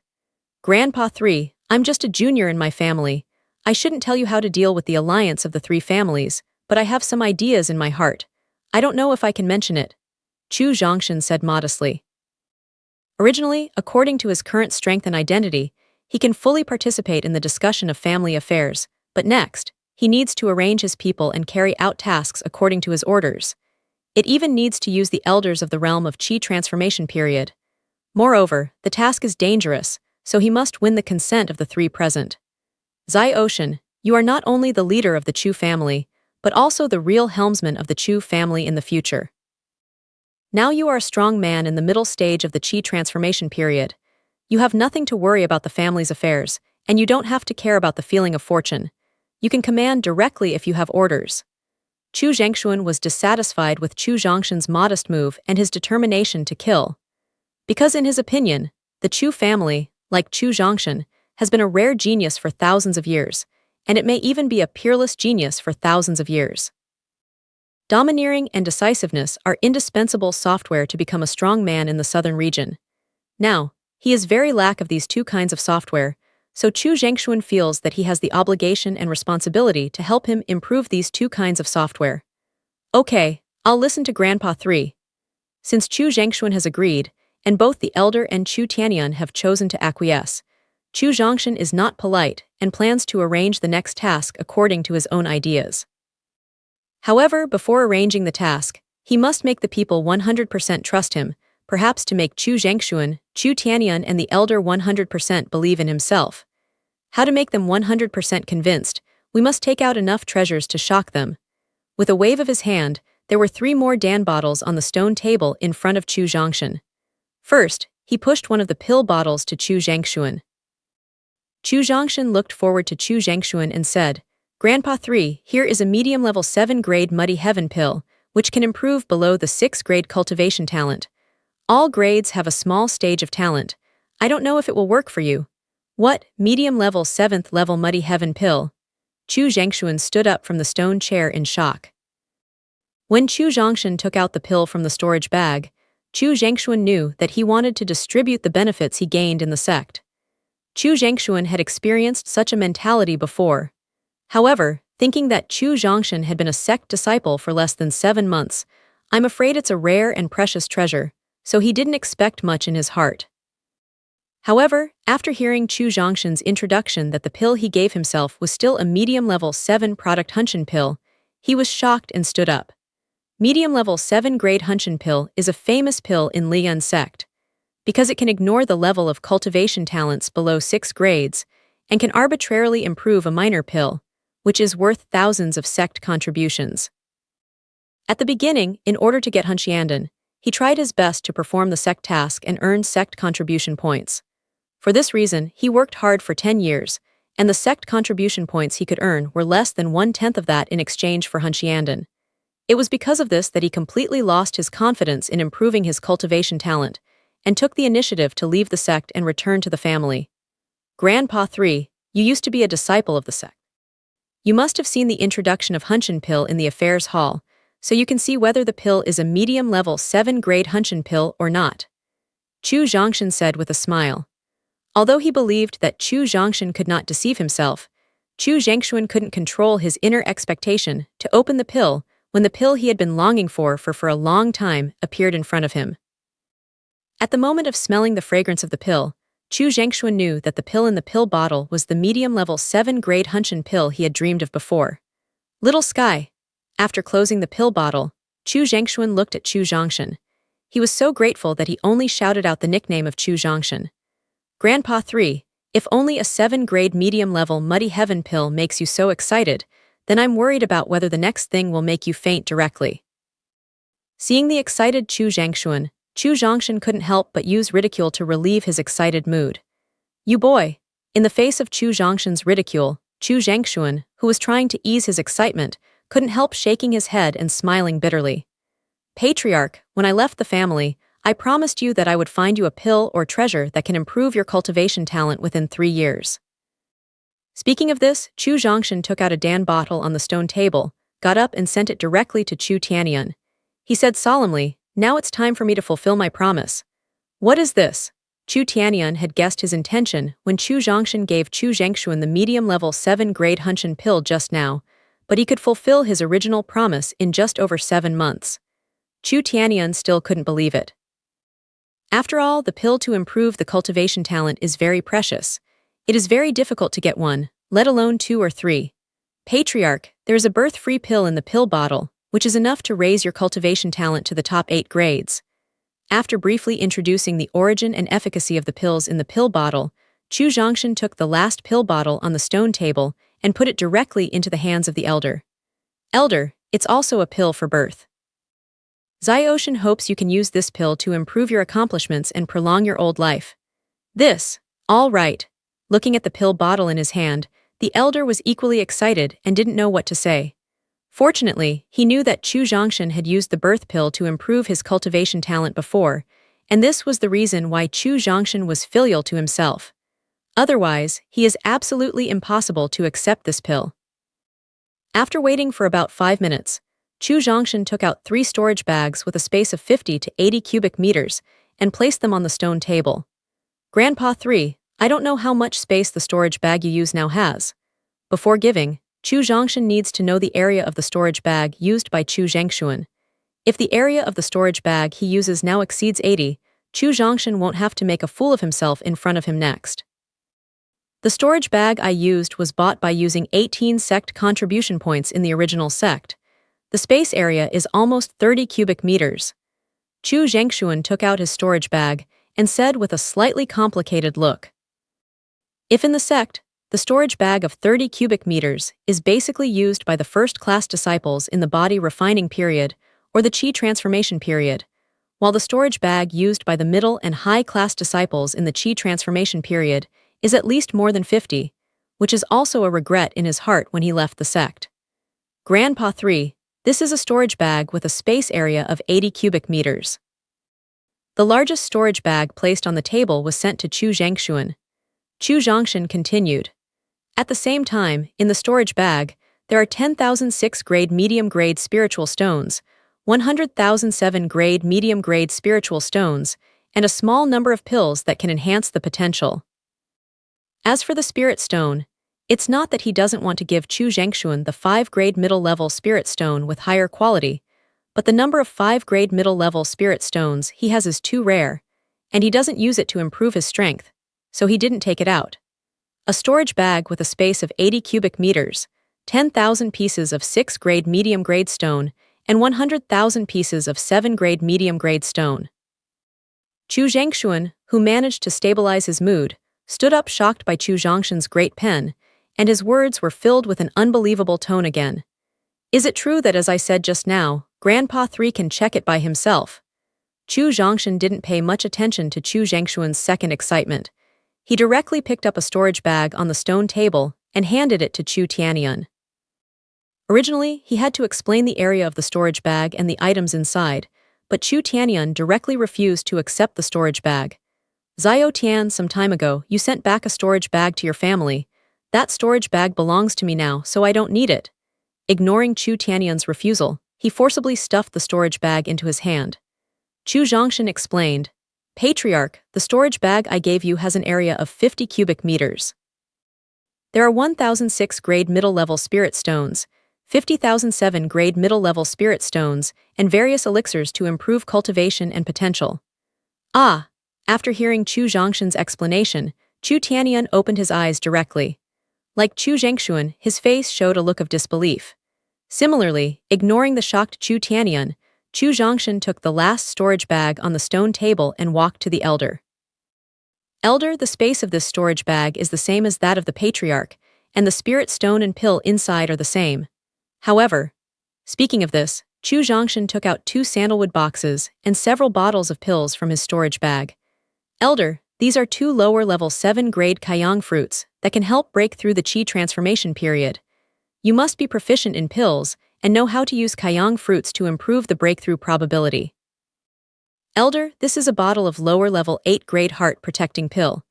Grandpa 3, I'm just a junior in my family. I shouldn't tell you how to deal with the alliance of the 3 families, but I have some ideas in my heart. I don't know if I can mention it, Chu Zhongshan said modestly. Originally, according to his current strength and identity, he can fully participate in the discussion of family affairs, but next, he needs to arrange his people and carry out tasks according to his orders. It even needs to use the elders of the realm of Qi transformation period. Moreover, the task is dangerous, so he must win the consent of the 3 present. Zai Ocean, you are not only the leader of the Chu family, but also the real helmsman of the Chu family in the future. Now you are a strong man in the middle stage of the Qi transformation period. You have nothing to worry about the family's affairs, and you don't have to care about the feeling of fortune. You can command directly if you have orders. Chu Zhengshuan was dissatisfied with Chu Zhongshan's modest move and his determination to kill. Because in his opinion, the Chu family, like Chu Zhongshan, has been a rare genius for thousands of years, and it may even be a peerless genius for thousands of years. Domineering and decisiveness are indispensable software to become a strong man in the southern region. Now, he is very lack of these 2 kinds of software, so Chu Zhengshuan feels that he has the obligation and responsibility to help him improve these 2 kinds of software. Okay, I'll listen to Grandpa 3. Since Chu Zhengshuan has agreed, and both the elder and Chu Tianyun have chosen to acquiesce, Chu Zhongshan is not polite and plans to arrange the next task according to his own ideas. However, before arranging the task, he must make the people 100% trust him, perhaps to make Chu Zhengshuan, Chu Tianyun and the elder 100% believe in himself. How to make them 100% convinced? We must take out enough treasures to shock them. With a wave of his hand, there were 3 more Dan bottles on the stone table in front of Chu Zhongshan. First, he pushed one of the pill bottles to Chu Zhengshuan. Chu Zhongshan looked forward to Chu Zhengshuan and said, Grandpa 3, here is a medium-level 7-grade Muddy Heaven pill, which can improve below the 6-grade cultivation talent. All grades have a small stage of talent. I don't know if it will work for you. What, medium-level 7th-level Muddy Heaven pill? Chu Zhengshuan stood up from the stone chair in shock. When Chu Zhongshan took out the pill from the storage bag, Chu Zhengshuan knew that he wanted to distribute the benefits he gained in the sect. Chu Zhengshuan had experienced such a mentality before. However, thinking that Chu Zhongshan had been a sect disciple for less than 7 months, I'm afraid it's a rare and precious treasure, so he didn't expect much in his heart. However, after hearing Chu Zhongshan's introduction that the pill he gave himself was still a medium-level 7 product Hunshin pill, he was shocked and stood up. Medium-level 7-grade Hunshin pill is a famous pill in Liyun sect, because it can ignore the level of cultivation talents below 6 grades and can arbitrarily improve a minor pill, which is worth thousands of sect contributions. At the beginning, in order to get Hunshiandan, he tried his best to perform the sect task and earn sect contribution points. For this reason, he worked hard for 10 years, and the sect contribution points he could earn were less than 1/10 of that in exchange for Hunshiandan. It was because of this that he completely lost his confidence in improving his cultivation talent, and took the initiative to leave the sect and return to the family. Grandpa 3, you used to be a disciple of the sect. You must have seen the introduction of Hunshin pill in the affairs hall, so you can see whether the pill is a medium-level 7-grade Hunshin pill or not. Chu Zhongshan said with a smile. Although he believed that Chu Zhongshan could not deceive himself, Chu Zhengshuan couldn't control his inner expectation to open the pill when the pill he had been longing for a long time appeared in front of him. At the moment of smelling the fragrance of the pill, Chu Zhengshuan knew that the pill in the pill bottle was the medium-level 7-grade Hunshin pill he had dreamed of before. Little Sky. After closing the pill bottle, Chu Zhengshuan looked at Chu Zhongshan. He was so grateful that he only shouted out the nickname of Chu Zhongshan. Grandpa 3, if only a 7-grade medium-level Muddy Heaven pill makes you so excited, then I'm worried about whether the next thing will make you faint directly. Seeing the excited Chu Zhengshuan, Chu Zhongshan couldn't help but use ridicule to relieve his excited mood. You boy! In the face of Chu Zhongshan's ridicule, Chu Zhengshuan, who was trying to ease his excitement, couldn't help shaking his head and smiling bitterly. Patriarch, when I left the family, I promised you that I would find you a pill or treasure that can improve your cultivation talent within 3 years. Speaking of this, Chu Zhongshan took out a Dan bottle on the stone table, got up and sent it directly to Chu Tianyun. He said solemnly, "Now it's time for me to fulfill my promise." "What is this?" Chu Tianyun had guessed his intention when Chu Zhongshan gave Chu Zhengshuan the medium-level 7-grade Hunshan pill just now, but he could fulfill his original promise in just over 7 months. Chu Tianyun still couldn't believe it. After all, the pill to improve the cultivation talent is very precious. It is very difficult to get one, let alone 2 or 3. Patriarch, there is a birth-free pill in the pill bottle, which is enough to raise your cultivation talent to the top 8 grades. After briefly introducing the origin and efficacy of the pills in the pill bottle, Chu Zhongshan took the last pill bottle on the stone table and put it directly into the hands of the elder. "Elder, it's also a pill for birth. Xiaoshan hopes you can use this pill to improve your accomplishments and prolong your old life." This, all right. Looking at the pill bottle in his hand, the elder was equally excited and didn't know what to say. Fortunately, he knew that Chu Zhongshan had used the birth pill to improve his cultivation talent before, and this was the reason why Chu Zhongshan was filial to himself. Otherwise, he is absolutely impossible to accept this pill. After waiting for about 5 minutes, Chu Zhongshan took out 3 storage bags with a space of 50 to 80 cubic meters and placed them on the stone table. "Grandpa 3, I don't know how much space the storage bag you use now has." Before giving, Chu Zhongshan needs to know the area of the storage bag used by Chu Zhengshuan. If the area of the storage bag he uses now exceeds 80, Chu Zhongshan won't have to make a fool of himself in front of him next. "The storage bag I used was bought by using 18 sect contribution points in the original sect. The space area is almost 30 cubic meters." Chu Zhengshuan took out his storage bag and said with a slightly complicated look. If in the sect, the storage bag of 30 cubic meters is basically used by the first-class disciples in the body refining period or the Qi transformation period, while the storage bag used by the middle and high-class disciples in the Qi transformation period is at least more than 50, which is also a regret in his heart when he left the sect. "Grandpa 3, this is a storage bag with a space area of 80 cubic meters." The largest storage bag placed on the table was sent to Chu Zhengshuan. Chu Zhongshan continued. "At the same time, in the storage bag, there are 10,000 6-grade medium-grade spiritual stones, 100,000 7-grade medium-grade spiritual stones, and a small number of pills that can enhance the potential." As for the spirit stone, it's not that he doesn't want to give Chu Zhengshuan the 5-grade middle-level spirit stone with higher quality, but the number of 5-grade middle-level spirit stones he has is too rare, and he doesn't use it to improve his strength, so he didn't take it out. A storage bag with a space of 80 cubic meters, 10,000 pieces of 6-grade medium-grade stone, and 100,000 pieces of 7-grade medium-grade stone. Chu Zhengshuan, who managed to stabilize his mood, stood up shocked by Chu Zhongshan's great pen, and his words were filled with an unbelievable tone again. "Is it true that, as I said just now, Grandpa 3 can check it by himself?" Chu Zhongshan didn't pay much attention to Chu Zhengshuan's second excitement. He directly picked up a storage bag on the stone table and handed it to Chu Tianyun. Originally, he had to explain the area of the storage bag and the items inside, but Chu Tianyun directly refused to accept the storage bag. "Xiao Tian, some time ago, you sent back a storage bag to your family. That storage bag belongs to me now, so I don't need it." Ignoring Chu Tianyun's refusal, he forcibly stuffed the storage bag into his hand. Chu Zhongshan explained, "Patriarch, the storage bag I gave you has an area of 50 cubic meters. There are 1,006 grade middle-level spirit stones, 50,007 grade middle-level spirit stones, and various elixirs to improve cultivation and potential." Ah! After hearing Chu Zhongshan's explanation, Chu Tianyun opened his eyes directly. Like Chu Zhengshuan, his face showed a look of disbelief. Similarly, ignoring the shocked Chu Tianyun, Chu Zhongshan took the last storage bag on the stone table and walked to the elder. "Elder, the space of this storage bag is the same as that of the patriarch, and the spirit stone and pill inside are the same. However," speaking of this, Chu Zhongshan took out 2 sandalwood boxes and several bottles of pills from his storage bag. "Elder, these are 2 lower-level 7-grade Kaiyang fruits that can help break through the Qi transformation period. You must be proficient in pills, and know how to use Kaiyang fruits to improve the breakthrough probability. Elder, this is a bottle of lower-level 8-grade heart-protecting pill,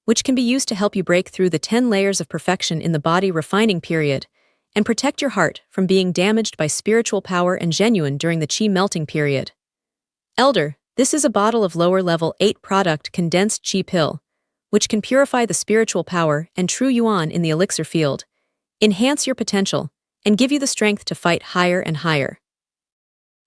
which can be used to help you break through the 10 layers of perfection in the body refining period and protect your heart from being damaged by spiritual power and genuine during the Qi melting period. Elder, this is a bottle of lower-level 8-product condensed Qi pill, which can purify the spiritual power and true yuan in the elixir field, enhance your potential, and give you the strength to fight higher and higher.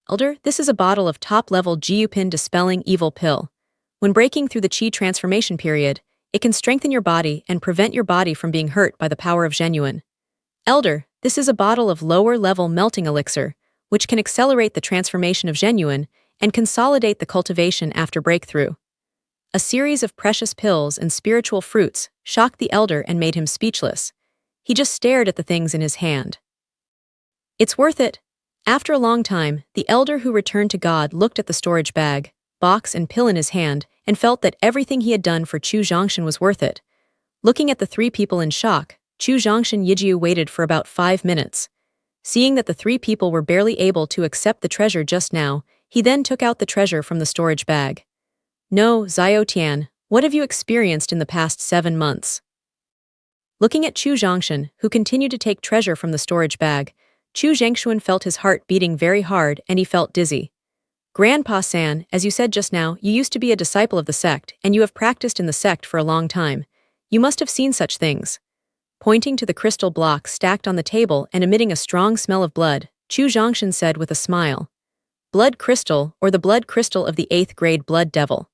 Elder, this is a bottle of top-level Jiupin dispelling evil pill. When breaking through the Qi transformation period, it can strengthen your body and prevent your body from being hurt by the power of genuine. Elder, this is a bottle of lower-level melting elixir, which can accelerate the transformation of genuine and consolidate the cultivation after breakthrough. A series of precious pills and spiritual fruits shocked the elder and made him speechless. He just stared at the things in his hand. It's worth it. After a long time, the elder who returned to God looked at the storage bag, box and pill in his hand and felt that everything he had done for Chu Zhongshan was worth it. Looking at the three people in shock, Chu Zhongshan Yijiu waited for about 5 minutes. Seeing that the three people were barely able to accept the treasure just now, he then took out the treasure from the storage bag. No, Xiao Tian, what have you experienced in the past 7 months? Looking at Chu Zhongshan, who continued to take treasure from the storage bag, Chu Zhengshuan felt his heart beating very hard and he felt dizzy. Grandpa San, as you said just now, you used to be a disciple of the sect and you have practiced in the sect for a long time. You must have seen such things. Pointing to the crystal block stacked on the table and emitting a strong smell of blood, Chu Zhongshan said with a smile. Blood crystal, or the blood crystal of the 8th grade blood devil.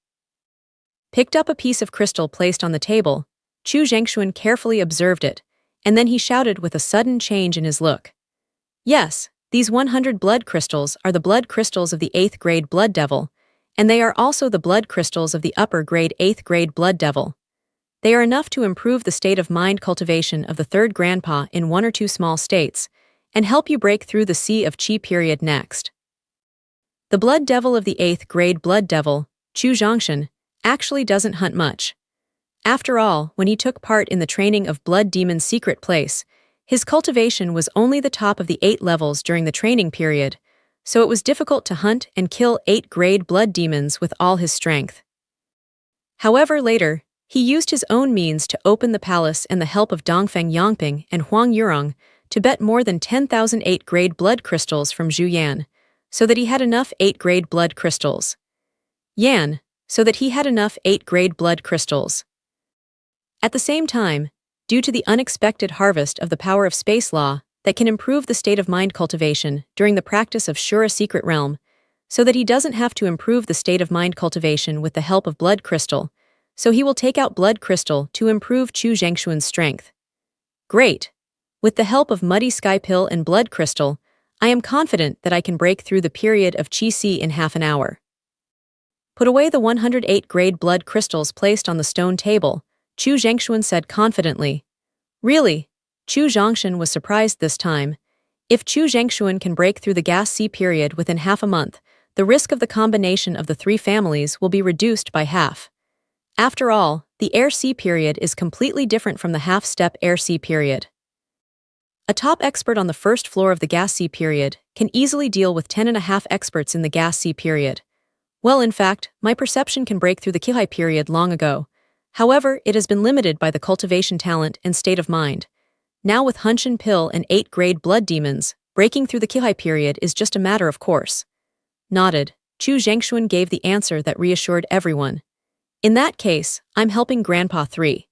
Picked up a piece of crystal placed on the table, Chu Zhengshuan carefully observed it, and then he shouted with a sudden change in his look. Yes, these 100 blood crystals are the blood crystals of the 8th grade blood devil, and they are also the blood crystals of the upper grade 8th grade blood devil. They are enough to improve the state of mind cultivation of the 3rd grandpa in 1 or 2 small states, and help you break through the sea of Qi period next. The blood devil of the 8th grade blood devil, Chu Zhongshan, actually doesn't hunt much. After all, when he took part in the training of Blood Demon's secret place, his cultivation was only the top of the 8 levels during the training period, so it was difficult to hunt and kill 8-grade blood demons with all his strength. However, later, he used his own means to open the palace and the help of Dongfeng Yangping and Huang Yurong to bet more than 10,000 8-grade blood crystals from Zhu Yan, so that he had enough 8-grade blood crystals. Yan, so that he had enough 8-grade blood crystals. At the same time, due to the unexpected harvest of the power of space law that can improve the state of mind cultivation during the practice of Shura Secret Realm, so that he doesn't have to improve the state of mind cultivation with the help of blood crystal, so he will take out blood crystal to improve Chu Zhengshuan's strength. Great! With the help of Muddy Sky Pill and blood crystal, I am confident that I can break through the period of Qi Si in half an hour. Put away the 108-grade blood crystals placed on the stone table, Chu Zhengshuan said confidently. Really? Chu Zhongshan was surprised this time. If Chu Zhengshuan can break through the gas C period within half a month, the risk of the combination of the 3 families will be reduced by half. After all, the air C period is completely different from the half-step air C period. A top expert on the first floor of the gas C period can easily deal with 10.5 experts in the gas C period. Well, in fact, my perception can break through the Qihai period long ago. However, it has been limited by the cultivation talent and state of mind. Now with Hunshan Pill and 8-grade blood demons, breaking through the Qihai period is just a matter of course. Nodded, Chu Zhengshuan gave the answer that reassured everyone. In that case, I'm helping Grandpa 3.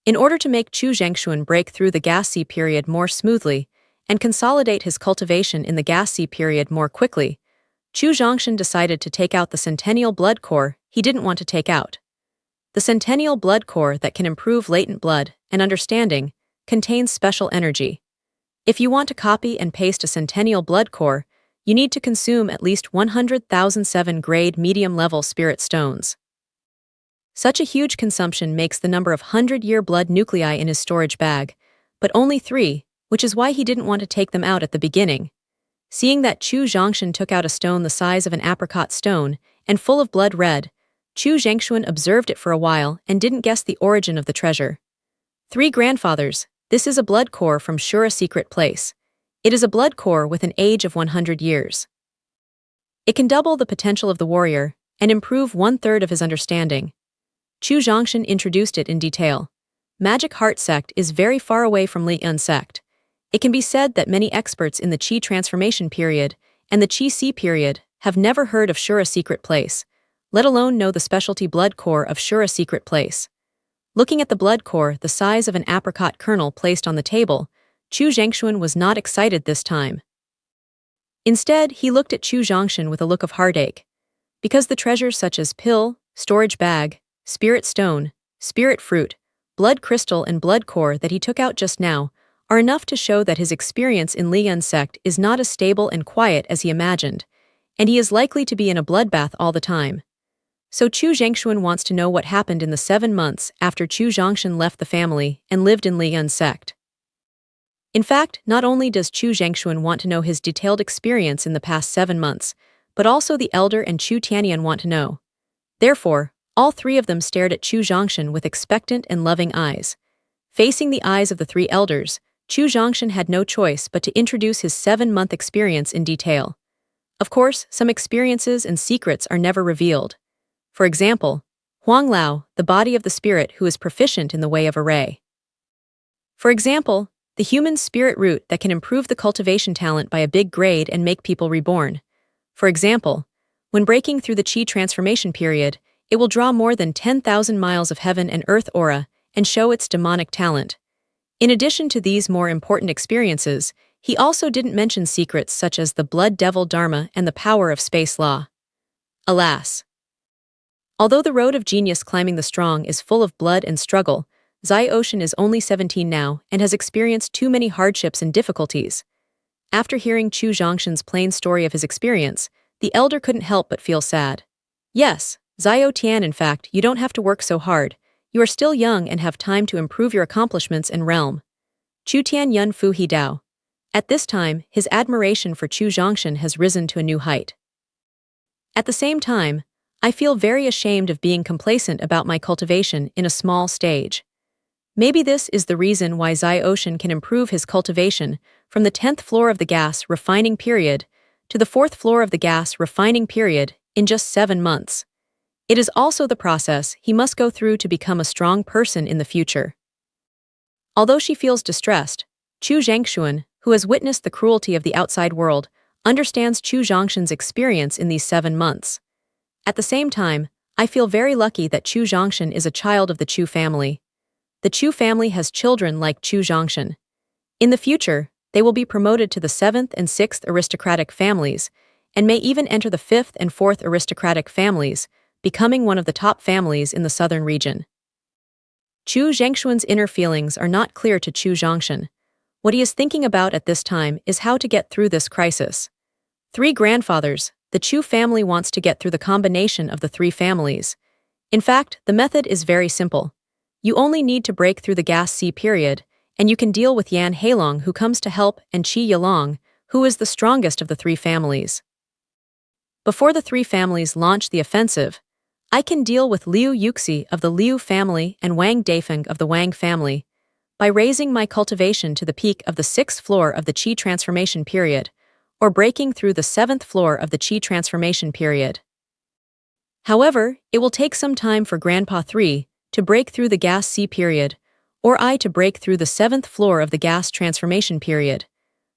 In order to make Chu Zhengshuan break through the gas C period more smoothly and consolidate his cultivation in the gas C period more quickly, Chu Zhongshan decided to take out the Centennial Blood Core he didn't want to take out. The Centennial Blood Core that can improve latent blood and understanding contains special energy. If you want to copy and paste a Centennial Blood Core, you need to consume at least 100,000 7-grade medium-level spirit stones. Such a huge consumption makes the number of 100-year blood nuclei in his storage bag, but only 3, which is why he didn't want to take them out at the beginning. Seeing that Chu Zhongshan took out a stone the size of an apricot stone and full of blood red, Chu Zhengshuan observed it for a while and didn't guess the origin of the treasure. 3 grandfathers, this is a blood core from Shura Secret Place. It is a blood core with an age of 100 years. It can double the potential of the warrior and improve 1/3 of his understanding. Chu Zhongshan introduced it in detail. Magic Heart Sect is very far away from Li Yun Sect. It can be said that many experts in the Qi transformation period and the Qi C period have never heard of Shura Secret Place, let alone know the specialty blood core of Shura Secret Place. Looking at the blood core the size of an apricot kernel placed on the table, Chu Zhongshan was not excited this time. Instead, he looked at Chu Zhongshan with a look of heartache. Because the treasures such as pill, storage bag, spirit stone, spirit fruit, blood crystal and blood core that he took out just now are enough to show that his experience in Li Yun sect is not as stable and quiet as he imagined, and he is likely to be in a bloodbath all the time. So Chu Zhongshan wants to know what happened in the 7 months after Chu Zhongshan left the family and lived in Li Yun sect. In fact, not only does Chu Zhongshan want to know his detailed experience in the past 7 months, but also the elder and Chu Tianyan want to know. Therefore, all three of them stared at Chu Zhongshan with expectant and loving eyes. Facing the eyes of the three elders, Chu Zhongshan had no choice but to introduce his 7-month experience in detail. Of course, some experiences and secrets are never revealed. For example, Huang Lao, the body of the spirit who is proficient in the way of array. For example, the human spirit root that can improve the cultivation talent by a big grade and make people reborn. For example, when breaking through the Qi transformation period, it will draw more than 10,000 miles of heaven and earth aura and show its demonic talent. In addition to these more important experiences, he also didn't mention secrets such as the blood devil dharma and the power of space law. Alas. Although the road of genius climbing the strong is full of blood and struggle, Zai Ocean is only 17 now and has experienced too many hardships and difficulties. After hearing Chu Zhongshan's plain story of his experience, the elder couldn't help but feel sad. Yes, Zio Tian, in fact, you don't have to work so hard. You are still young and have time to improve your accomplishments and realm. Chu Tian Yun Fu He Dao. At this time, his admiration for Chu Zhongshan has risen to a new height. At the same time, I feel very ashamed of being complacent about my cultivation in a small stage. Maybe this is the reason why Zai Ocean can improve his cultivation from the 10th floor of the gas refining period to the 4th floor of the gas refining period in just 7 months. It is also the process he must go through to become a strong person in the future. Although she feels distressed, Chu Zhongshan, who has witnessed the cruelty of the outside world, understands Chu Zhongshan's experience in these 7 months. At the same time, I feel very lucky that Chu Zhongshan is a child of the Chu family. The Chu family has children like Chu Zhongshan. In the future, they will be promoted to the 7th and 6th aristocratic families, and may even enter the 5th and 4th aristocratic families, becoming one of the top families in the southern region. Chu Zhongshan's inner feelings are not clear to Chu Zhongshan. What he is thinking about at this time is how to get through this crisis. 3 grandfathers, the Chu family wants to get through the combination of the 3 families. In fact, the method is very simple. You only need to break through the gas C period, and you can deal with Yan Heilong, who comes to help, and Qi Yilong, who is the strongest of the 3 families. Before the 3 families launch the offensive, I can deal with Liu Yuxi of the Liu family and Wang Daifeng of the Wang family by raising my cultivation to the peak of the 6th floor of the Qi transformation period, or breaking through the 7th floor of the Qi transformation period. However, it will take some time for Grandpa 3 to break through the gas C period, or I to break through the 7th floor of the gas transformation period.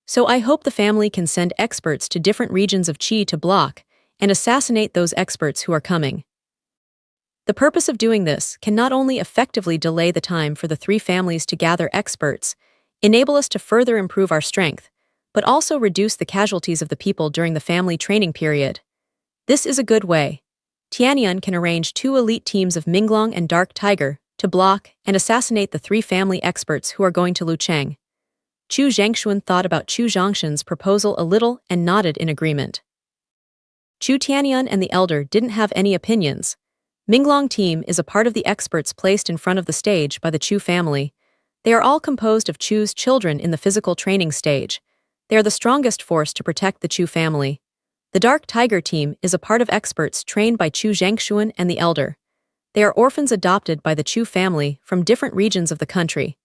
So I hope the family can send experts to different regions of Qi to block and assassinate those experts who are coming. The purpose of doing this can not only effectively delay the time for the 3 families to gather experts, enable us to further improve our strength, but also reduce the casualties of the people during the family training period. This is a good way. Tianyun can arrange 2 elite teams of Minglong and Dark Tiger to block and assassinate the 3 family experts who are going to Lucheng. Chu Zhongshan thought about Chu Zhongshan's proposal a little and nodded in agreement. Chu Tianyun and the elder didn't have any opinions. Minglong team is a part of the experts placed in front of the stage by the Chu family. They are all composed of Chu's children in the physical training stage. They are the strongest force to protect the Chu family. The Dark Tiger team is a part of experts trained by Chu Zhongshan and the elder. They are orphans adopted by the Chu family from different regions of the country.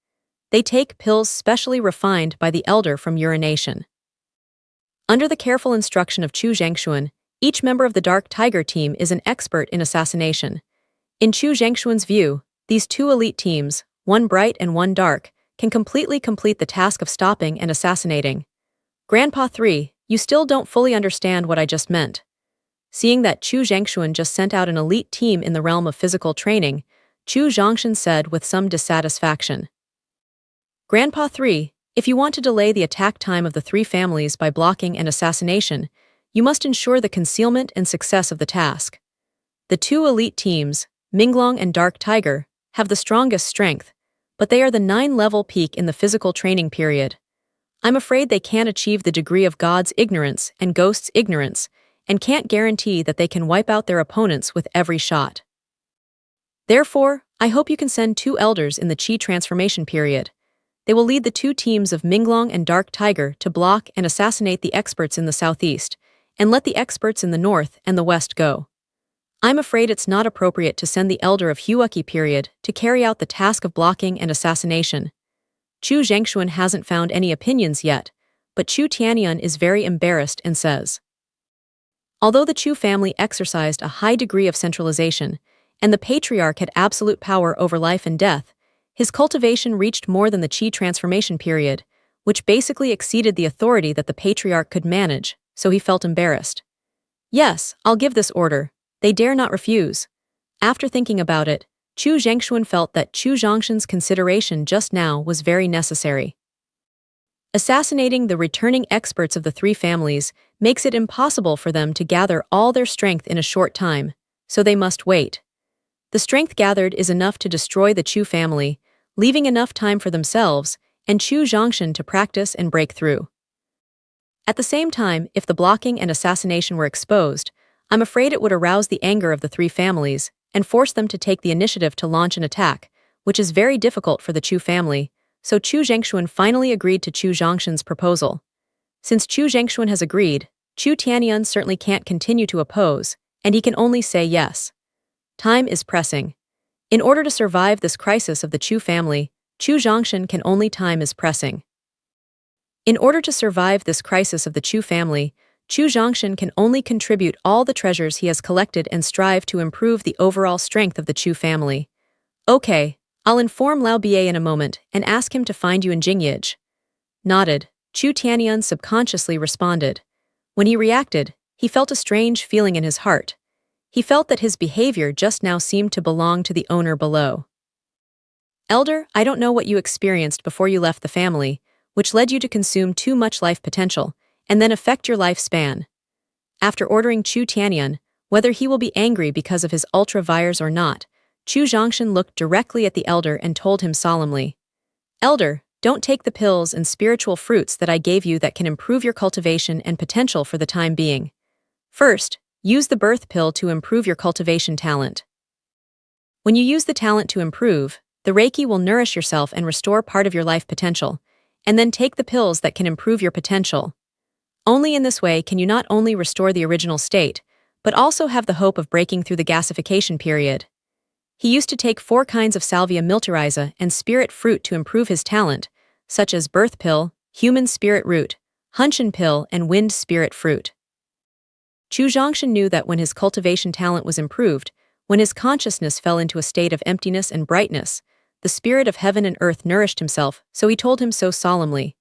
They take pills specially refined by the elder from urination. Under the careful instruction of Chu Zhangshuan, each member of the Dark Tiger team is an expert in assassination. In Chu Zhangshuan's view, these two elite teams, one bright and one dark, can completely complete the task of stopping and assassinating. Grandpa 3, you still don't fully understand what I just meant. Seeing that Chu Zhangshuan just sent out an elite team in the realm of physical training, Chu Zhangshan said with some dissatisfaction. Grandpa 3, if you want to delay the attack time of the three families by blocking and assassination, you must ensure the concealment and success of the task. The two elite teams, Minglong and Dark Tiger, have the strongest strength, but they are the 9-level peak in the physical training period. I'm afraid they can't achieve the degree of God's ignorance and Ghost's ignorance, and can't guarantee that they can wipe out their opponents with every shot. Therefore, I hope you can send 2 elders in the Qi transformation period. They will lead the 2 teams of Minglong and Dark Tiger to block and assassinate the experts in the southeast, and let the experts in the north and the west go. I'm afraid it's not appropriate to send the elder of Huaki period to carry out the task of blocking and assassination. Chu Zhangshuan hasn't found any opinions yet, but Chu Tianyun is very embarrassed and says, although the Chu family exercised a high degree of centralization, and the patriarch had absolute power over life and death, his cultivation reached more than the Qi transformation period, which basically exceeded the authority that the patriarch could manage, so he felt embarrassed. Yes, I'll give this order. They dare not refuse. After thinking about it, Chu Zhangshuan felt that Chu Zhangshan's consideration just now was very necessary. Assassinating the returning experts of the 3 families makes it impossible for them to gather all their strength in a short time, so they must wait. The strength gathered is enough to destroy the Chu family, leaving enough time for themselves and Chu Zhangshan to practice and break through. At the same time, if the blocking and assassination were exposed, I'm afraid it would arouse the anger of the 3 families and force them to take the initiative to launch an attack, which is very difficult for the Chu family, so Chu Zhangshuan finally agreed to Chu Zhangshan's proposal. Since Chu Zhangshuan has agreed, Chu Tianyun certainly can't continue to oppose, and he can only say yes. Time is pressing. In order to survive this crisis of the Chu family, Chu Zhangshan can only time is pressing. In order to survive this crisis of the Chu family, Chu Zhangshan can only contribute all the treasures he has collected and strive to improve the overall strength of the Chu family. Okay, I'll inform Lao Bie in a moment and ask him to find you in Jingyij. Nodded, Chu Tianyun subconsciously responded. When he reacted, he felt a strange feeling in his heart. He felt that his behavior just now seemed to belong to the owner below. Elder, I don't know what you experienced before you left the family, which led you to consume too much life potential, and then affect your lifespan. After ordering Chu Tianyun, whether he will be angry because of his ultra-vires or not, Chu Zhangshan looked directly at the elder and told him solemnly, Elder, don't take the pills and spiritual fruits that I gave you that can improve your cultivation and potential for the time being. First, use the birth pill to improve your cultivation talent. When you use the talent to improve, the Reiki will nourish yourself and restore part of your life potential, and then take the pills that can improve your potential. Only in this way can you not only restore the original state, but also have the hope of breaking through the gasification period. He used to take 4 kinds of Salvia militariza and spirit fruit to improve his talent, such as birth pill, human spirit root, Hunshin pill, and wind spirit fruit. Chu Zhangshan knew that when his cultivation talent was improved, when his consciousness fell into a state of emptiness and brightness, the spirit of heaven and earth nourished himself, so he told him so solemnly.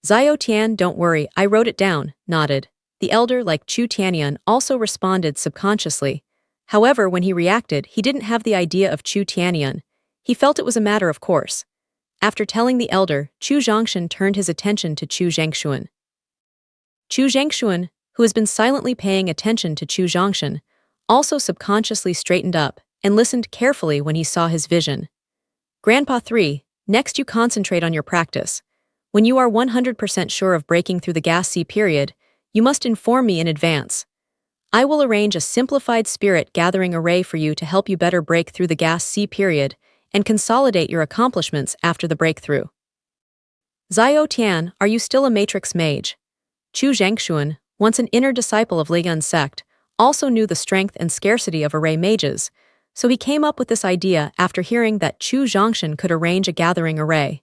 Zio Tian, don't worry, I wrote it down, nodded. The elder, like Chu Tianyun, also responded subconsciously. However, when he reacted, he didn't have the idea of Chu Tianyun. He felt it was a matter of course. After telling the elder, Chu Zhangshan turned his attention to Chu Zhangshuan. Chu Zhangshuan, who has been silently paying attention to Chu Zhangshan, also subconsciously straightened up and listened carefully when he saw his vision. Grandpa 3, next you concentrate on your practice. When you are 100% sure of breaking through the gas C period, you must inform me in advance. I will arrange a simplified spirit gathering array for you to help you better break through the gas C period and consolidate your accomplishments after the breakthrough. Zio Tian, are you still a matrix mage? Chu Zhangshuan, once an inner disciple of Liyun's sect, also knew the strength and scarcity of array mages, so he came up with this idea after hearing that Chu Zhangshan could arrange a gathering array.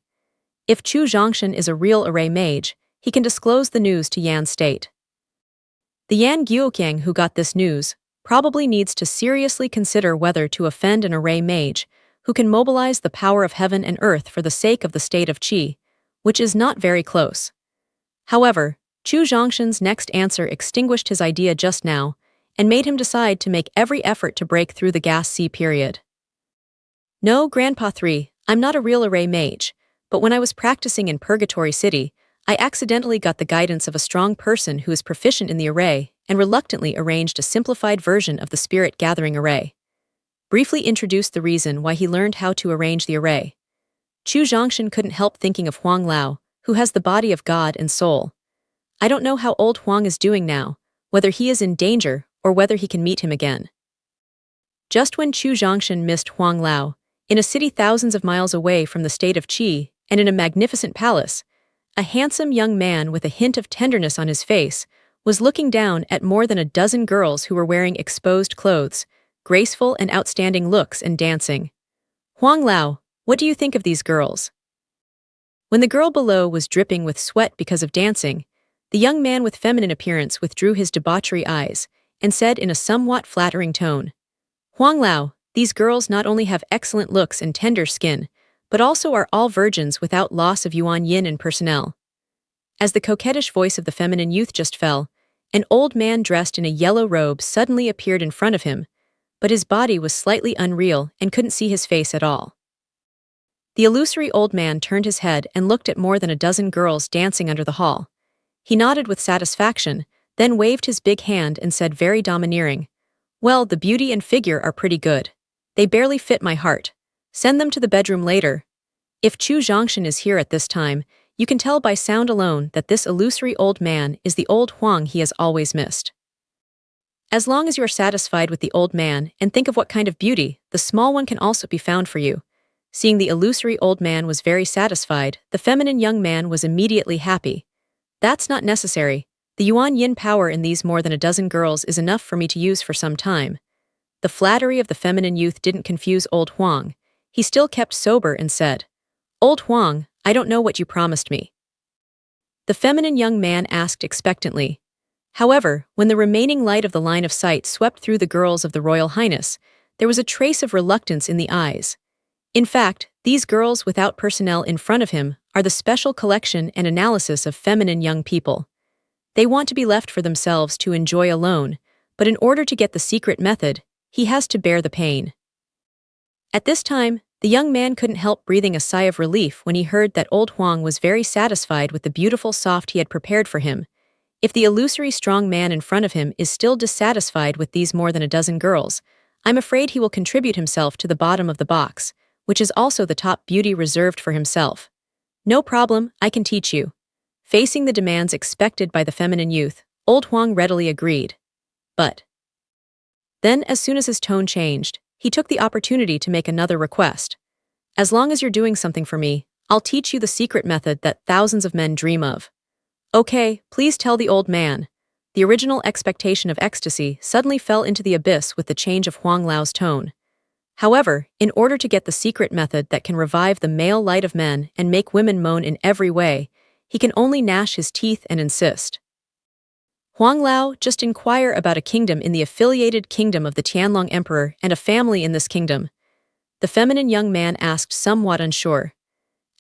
If Chu Zhangshan is a real array mage, he can disclose the news to Yan State. The Yan Guoqiang who got this news probably needs to seriously consider whether to offend an array mage who can mobilize the power of heaven and earth for the sake of the state of Qi, which is not very close. However, Chu Zhongshan's next answer extinguished his idea just now and made him decide to make every effort to break through the gas sea period. No, Grandpa 3, I'm not a real array mage, but when I was practicing in Purgatory City, I accidentally got the guidance of a strong person who is proficient in the array and reluctantly arranged a simplified version of the spirit gathering array. Briefly introduced the reason why he learned how to arrange the array. Chu Zhongshan couldn't help thinking of Huang Lao, who has the body of God and soul. I don't know how old Huang is doing now, whether he is in danger or whether he can meet him again. Just when Chu Zhongshan missed Huang Lao, in a city thousands of miles away from the state of Qi and in a magnificent palace, a handsome young man with a hint of tenderness on his face was looking down at more than a dozen girls who were wearing exposed clothes, graceful and outstanding looks and dancing. Huang Lao, what do you think of these girls? When the girl below was dripping with sweat because of dancing, the young man with feminine appearance withdrew his debauchery eyes and said in a somewhat flattering tone, Huang Lao, these girls not only have excellent looks and tender skin, but also are all virgins without loss of yuan yin and personnel. As the coquettish voice of the feminine youth just fell, an old man dressed in a yellow robe suddenly appeared in front of him, but his body was slightly unreal and couldn't see his face at all. The illusory old man turned his head and looked at more than a dozen girls dancing under the hall. He nodded with satisfaction, then waved his big hand and said very domineering, Well, the beauty and figure are pretty good. They barely fit my heart. Send them to the bedroom later. If Chu Zhongshan is here at this time, you can tell by sound alone that this illusory old man is the old Huang he has always missed. As long as you are satisfied with the old man and think of what kind of beauty, the small one can also be found for you. Seeing the illusory old man was very satisfied, the feminine young man was immediately happy. That's not necessary. The yuan yin power in these more than a dozen girls is enough for me to use for some time. The flattery of the feminine youth didn't confuse old Huang. He still kept sober and said, Old Huang, I don't know what you promised me. The feminine young man asked expectantly. However, when the remaining light of the line of sight swept through the girls of the Royal Highness, there was a trace of reluctance in the eyes. In fact, these girls without personnel in front of him are the special collection and analysis of feminine young people. They want to be left for themselves to enjoy alone, but in order to get the secret method, he has to bear the pain. At this time, the young man couldn't help breathing a sigh of relief when he heard that old Huang was very satisfied with the beautiful soft he had prepared for him. If the illusory strong man in front of him is still dissatisfied with these more than a dozen girls, I'm afraid he will contribute himself to the bottom of the box, which is also the top beauty reserved for himself. No problem, I can teach you. Facing the demands expected by the feminine youth, old Huang readily agreed. But then, as soon as his tone changed, he took the opportunity to make another request. As long as you're doing something for me, I'll teach you the secret method that thousands of men dream of. Okay, please tell the old man. The original expectation of ecstasy suddenly fell into the abyss with the change of Huang Lao's tone. However, in order to get the secret method that can revive the male light of men and make women moan in every way, he can only gnash his teeth and insist. Huang Lao, just inquire about a kingdom in the affiliated kingdom of the Tianlong Emperor and a family in this kingdom. The feminine young man asked, somewhat unsure.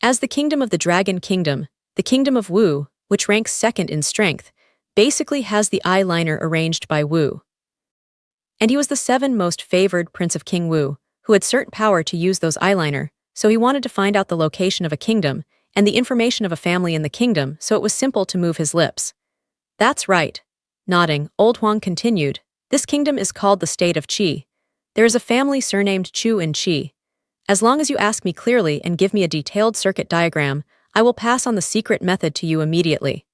As the kingdom of the Dragon Kingdom, the kingdom of Wu, which ranks second in strength, basically has the eyeliner arranged by Wu. And he was the seventh most favored prince of King Wu, who had certain power to use those eyeliner, so he wanted to find out the location of a kingdom and the information of a family in the kingdom, so it was simple to move his lips. That's right. Nodding, old Huang continued, this kingdom is called the state of Qi. There is a family surnamed Chu in Qi. As long as you ask me clearly and give me a detailed circuit diagram, I will pass on the secret method to you immediately.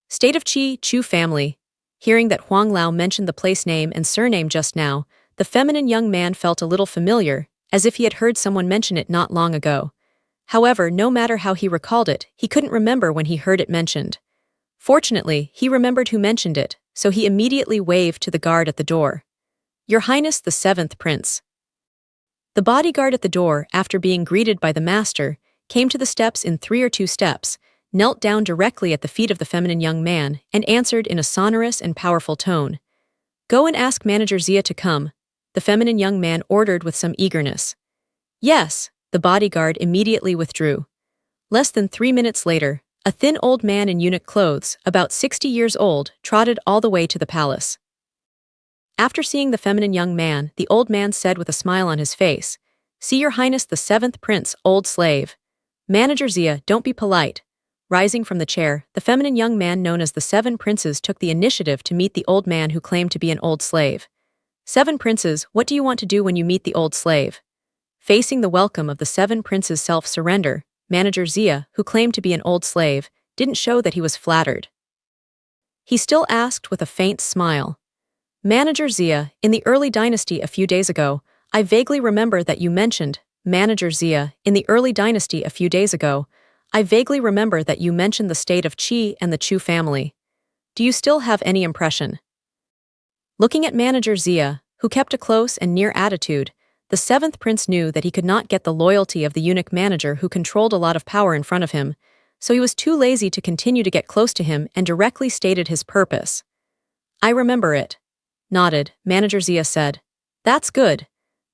State of Qi, Chu family. Hearing that Huang Lao mentioned the place name and surname just now, the feminine young man felt a little familiar, as if he had heard someone mention it not long ago. However, no matter how he recalled it, he couldn't remember when he heard it mentioned. Fortunately, he remembered who mentioned it, so he immediately waved to the guard at the door. Your Highness the seventh prince. The bodyguard at the door, after being greeted by the master, came to the steps in 3 or 2 steps, knelt down directly at the feet of the feminine young man and answered in a sonorous and powerful tone. "Go and ask Manager Zia to come," the feminine young man ordered with some eagerness. "Yes," the bodyguard immediately withdrew. Less than 3 minutes later, a thin old man in eunuch clothes, about 60 years old, trotted all the way to the palace. After seeing the feminine young man, the old man said with a smile on his face, "See Your Highness the 7th Prince, old slave." "Manager Zia, don't be polite." Rising from the chair, the feminine young man known as the 7 Princes took the initiative to meet the old man who claimed to be an old slave. "7 Princes, what do you want to do when you meet the old slave?" Facing the welcome of the 7 Princes' self-surrender, Manager Zia, who claimed to be an old slave, didn't show that he was flattered. He still asked with a faint smile, "Manager Zia, in the early dynasty a few days ago, I vaguely remember that you mentioned, Manager Zia, in the early dynasty a few days ago, I vaguely remember that you mentioned the state of Qi and the Chu family. Do you still have any impression?" Looking at Manager Zia, who kept a close and near attitude, the 7th Prince knew that he could not get the loyalty of the eunuch manager who controlled a lot of power in front of him, so he was too lazy to continue to get close to him and directly stated his purpose. "I remember it." Nodded, Manager Zia said, "That's good.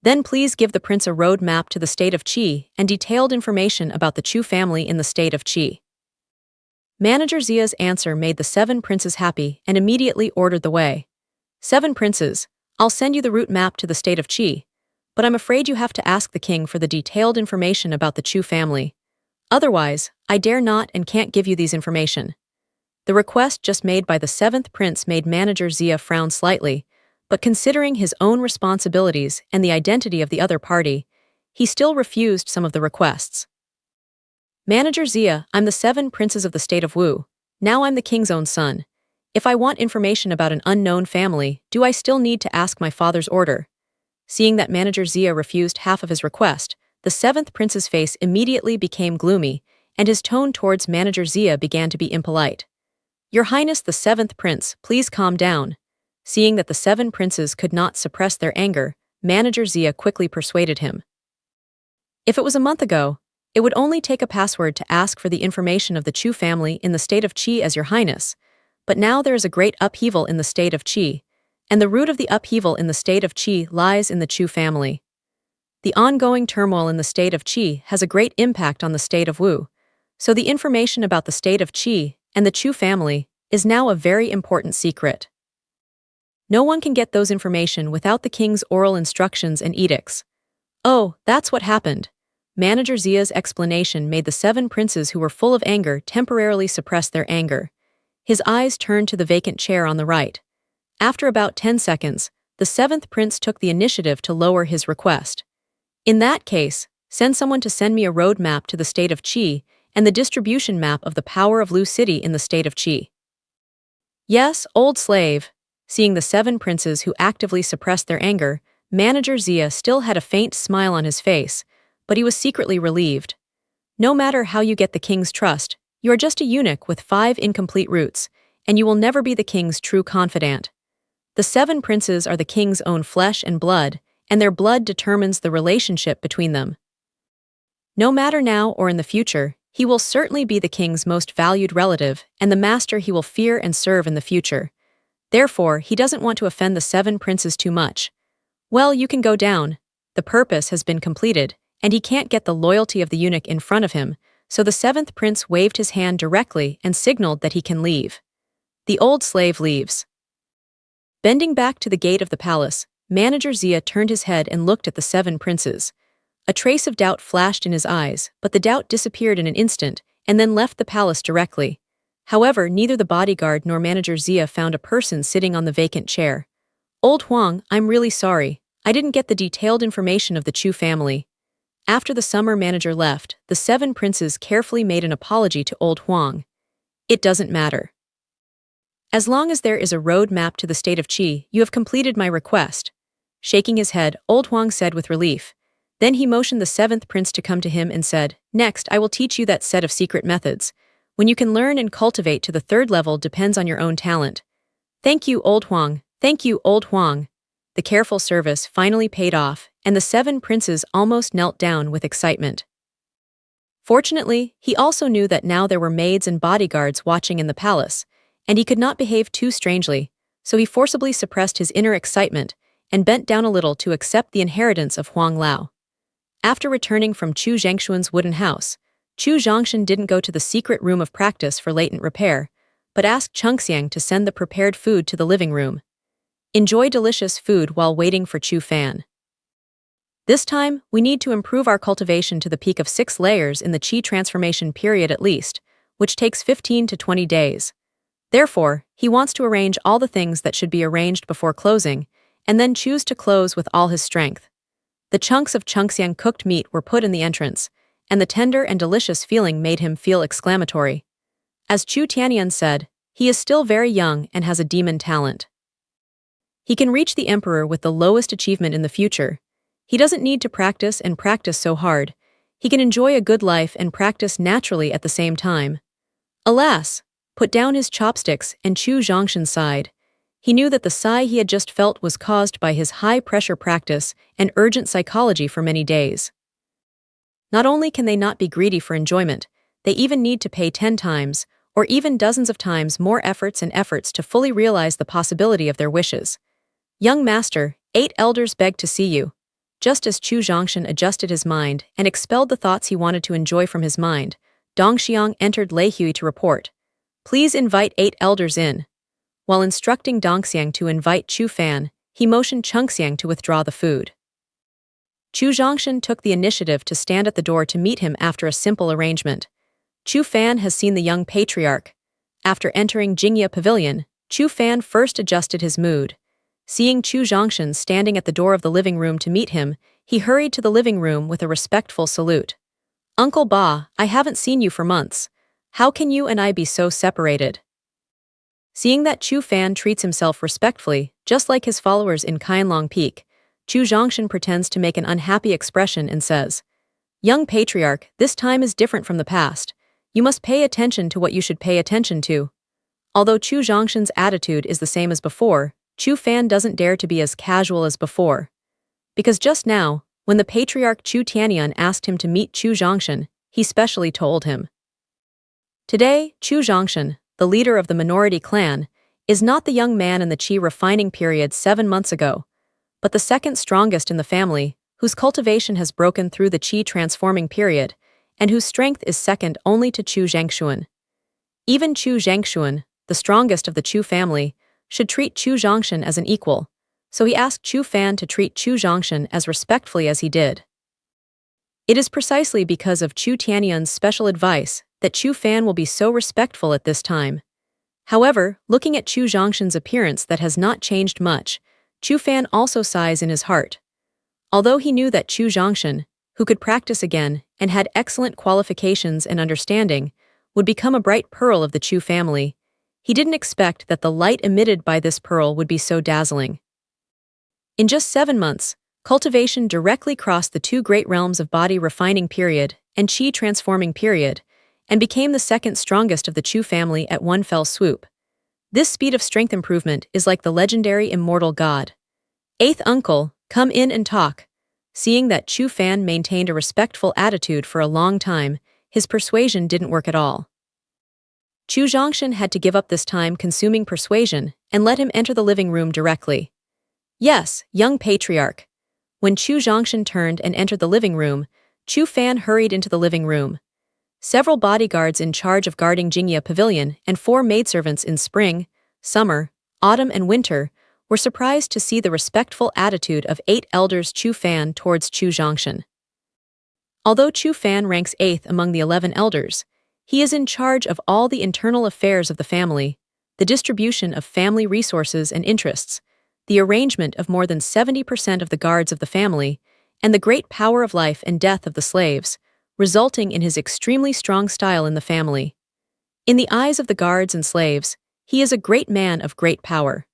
Then please give the prince a road map to the state of Qi and detailed information about the Chu family in the state of Qi." Manager Zia's answer made the 7 Princes happy and immediately ordered the way. "7 Princes, I'll send you the route map to the state of Qi, but I'm afraid you have to ask the king for the detailed information about the Chu family. Otherwise, I dare not and can't give you these information." The request just made by the 7th Prince made Manager Zia frown slightly, but considering his own responsibilities and the identity of the other party, he still refused some of the requests. "Manager Zia, I'm the 7 Princes of the state of Wu. Now I'm the king's own son. If I want information about an unknown family, do I still need to ask my father's order?" Seeing that Manager Zia refused half of his request, the 7th Prince's face immediately became gloomy, and his tone towards Manager Zia began to be impolite. "Your Highness the 7th Prince, please calm down." Seeing that the 7 Princes could not suppress their anger, Manager Zia quickly persuaded him. If it was a month ago, it would only take a password to ask for the information of the Chu family in the state of Qi as Your Highness, but now there is a great upheaval in the state of Qi, and the root of the upheaval in the state of Qi lies in the Chu family. The ongoing turmoil in the state of Qi has a great impact on the state of Wu, so the information about the state of Qi and the Chu family is now a very important secret. No one can get those information without the king's oral instructions and edicts. "Oh, that's what happened." Manager Zia's explanation made the 7 Princes who were full of anger temporarily suppress their anger. His eyes turned to the vacant chair on the right. After about 10 seconds, the 7th Prince took the initiative to lower his request. "In that case, send someone to send me a road map to the state of Qi and the distribution map of the power of Lu City in the state of Qi." "Yes, old slave." Seeing the 7 Princes who actively suppressed their anger, Manager Zia still had a faint smile on his face, but he was secretly relieved. "No matter how you get the king's trust, you are just a eunuch with 5 incomplete roots, and you will never be the king's true confidant. The 7 Princes are the king's own flesh and blood, and their blood determines the relationship between them. No matter now or in the future, he will certainly be the king's most valued relative and the master he will fear and serve in the future. Therefore, he doesn't want to offend the 7 Princes too much. Well, you can go down. The purpose has been completed, and he can't get the loyalty of the eunuch in front of him, so the 7th Prince waved his hand directly and signaled that he can leave. The old slave leaves. Bending back to the gate of the palace, Manager Zia turned his head and looked at the 7 Princes. A trace of doubt flashed in his eyes, but the doubt disappeared in an instant, and then left the palace directly. However, neither the bodyguard nor Manager Zia found a person sitting on the vacant chair. "Old Huang, I'm really sorry. I didn't get the detailed information of the Chu family." After the summer manager left, the 7 Princes carefully made an apology to Old Huang. "It doesn't matter. As long as there is a road map to the state of Qi, you have completed my request." Shaking his head, Old Huang said with relief. Then he motioned the 7th Prince to come to him and said, "Next, I will teach you that set of secret methods. When you can learn and cultivate to the 3rd level depends on your own talent." "Thank you, Old Huang. Thank you, Old Huang." The careful service finally paid off, and the 7 Princes almost knelt down with excitement. Fortunately, he also knew that now there were maids and bodyguards watching in the palace, and he could not behave too strangely, so he forcibly suppressed his inner excitement and bent down a little to accept the inheritance of Huang Lao. After returning from Chu Zhengshuan's wooden house, Chu Zhongshan didn't go to the secret room of practice for latent repair, but asked Chengxiang to send the prepared food to the living room. Enjoy delicious food while waiting for Chu Fan. This time, we need to improve our cultivation to the peak of 6 layers in the Qi transformation period at least, which takes 15 to 20 days. Therefore, he wants to arrange all the things that should be arranged before closing, and then choose to close with all his strength. The chunks of Chengxiang cooked meat were put in the entrance, and the tender and delicious feeling made him feel exclamatory. As Chu Tianyuan said, he is still very young and has a demon talent. He can reach the emperor with the lowest achievement in the future. He doesn't need to practice and practice so hard. He can enjoy a good life and practice naturally at the same time. Alas! Put down his chopsticks and Chu Zhongshan sighed. He knew that the sigh he had just felt was caused by his high-pressure practice and urgent psychology for many days. Not only can they not be greedy for enjoyment, they even need to pay 10 times, or even dozens of times more efforts to fully realize the possibility of their wishes. Young master, 8 elders beg to see you. Just as Chu Zhongshan adjusted his mind and expelled the thoughts he wanted to enjoy from his mind, Dong Xiang entered Lei Hui to report. Please invite 8 elders in. While instructing Dong Xiang to invite Chu Fan, he motioned Chengxiang to withdraw the food. Chu Zhongshan took the initiative to stand at the door to meet him after a simple arrangement. Chu Fan has seen the young patriarch. After entering Jingye Pavilion, Chu Fan first adjusted his mood. Seeing Chu Zhongshan standing at the door of the living room to meet him, he hurried to the living room with a respectful salute. Uncle Ba, I haven't seen you for months. How can you and I be so separated? Seeing that Chu Fan treats himself respectfully, just like his followers in Qianlong Peak, Chu Zhongshan pretends to make an unhappy expression and says, Young patriarch, this time is different from the past. You must pay attention to what you should pay attention to. Although Chu Zhongshan's attitude is the same as before, Chu Fan doesn't dare to be as casual as before. Because just now, when the patriarch Chu Tianyuan asked him to meet Chu Zhongshan, he specially told him. Today, Chu Zhongshan, the leader of the minority clan, is not the young man in the Qi refining period 7 months ago, but the second strongest in the family, whose cultivation has broken through the Qi transforming period, and whose strength is second only to Chu Zhengshuan. Even Chu Zhengshuan, the strongest of the Chu family, should treat Chu Zhongshan as an equal, so he asked Chu Fan to treat Chu Zhongshan as respectfully as he did. It is precisely because of Chu Tianyuan's special advice that Chu Fan will be so respectful at this time. However, looking at Chu Zhongshan's appearance that has not changed much, Chu Fan also sighs in his heart. Although he knew that Chu Zhongshan, who could practice again and had excellent qualifications and understanding, would become a bright pearl of the Chu family, he didn't expect that the light emitted by this pearl would be so dazzling. In just 7 months, cultivation directly crossed the 2 great realms of body refining period and Qi transforming period, and became the second strongest of the Chu family at one fell swoop. This speed of strength improvement is like the legendary immortal god. 8th uncle, come in and talk. Seeing that Chu Fan maintained a respectful attitude for a long time, his persuasion didn't work at all. Chu Zhongshan had to give up this time-consuming persuasion and let him enter the living room directly. Yes, young patriarch. When Chu Zhongshan turned and entered the living room, Chu Fan hurried into the living room. Several bodyguards in charge of guarding Jingye Pavilion and 4 maidservants in spring, summer, autumn and winter were surprised to see the respectful attitude of 8 elders Chu Fan towards Chu Zhongshan. Although Chu Fan ranks 8th among the 11 elders, he is in charge of all the internal affairs of the family, the distribution of family resources and interests, the arrangement of more than 70% of the guards of the family, and the great power of life and death of the slaves, resulting in his extremely strong style in the family. In the eyes of the guards and slaves, he is a great man of great power.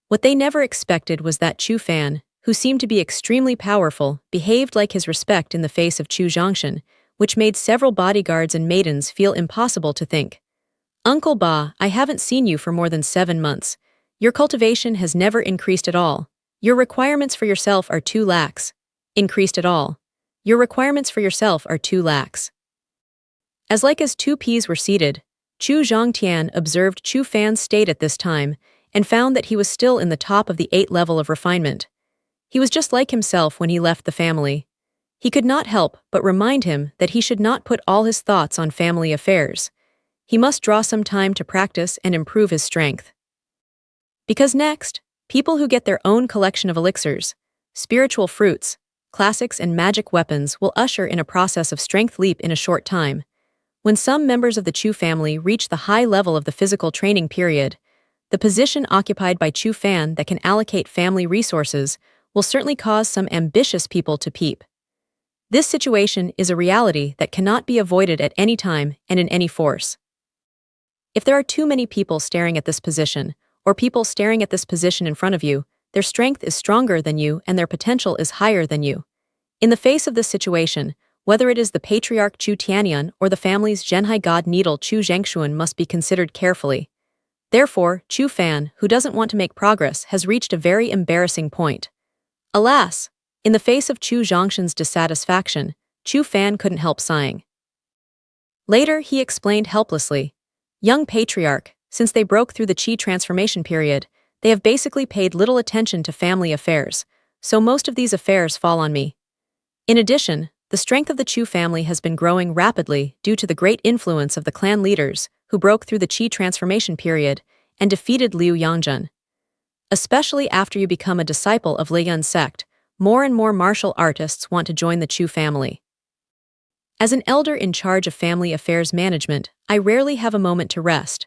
What they never expected was that Chu Fan, who seemed to be extremely powerful, behaved like his respect in the face of Chu Zhongshan, which made several bodyguards and maidens feel impossible to think. Uncle Ba, I haven't seen you for more than 7 months. Your cultivation has never increased at all. Your requirements for yourself are too lax. Increased at all. Your requirements for yourself are too lax. As two peas were seated, Chu Zhongtian observed Chu Fan's state at this time and found that he was still in the top of the 8th level of refinement. He was just like himself when he left the family. He could not help but remind him that he should not put all his thoughts on family affairs. He must draw some time to practice and improve his strength. Because next, people who get their own collection of elixirs, spiritual fruits, classics and magic weapons will usher in a process of strength leap in a short time. When some members of the Chu family reach the high level of the physical training period, the position occupied by Chu Fan that can allocate family resources will certainly cause some ambitious people to peep. This situation is a reality that cannot be avoided at any time and in any force. If there are too many people staring at this position, or people staring at this position in front of you, their strength is stronger than you and their potential is higher than you. In the face of this situation, whether it is the patriarch Chu Tianyun or the family's Zhenhai god needle Chu Zhengshuan must be considered carefully. Therefore, Chu Fan, who doesn't want to make progress, has reached a very embarrassing point. Alas, in the face of Chu Zhongshan's dissatisfaction, Chu Fan couldn't help sighing. Later, he explained helplessly, "Young patriarch, since they broke through the Qi transformation period, they have basically paid little attention to family affairs, so most of these affairs fall on me. In addition, the strength of the Chu family has been growing rapidly due to the great influence of the clan leaders who broke through the Qi transformation period and defeated Liu Yangjun. Especially after you become a disciple of Li Yun's sect, more and more martial artists want to join the Chu family. As an elder in charge of family affairs management, I rarely have a moment to rest.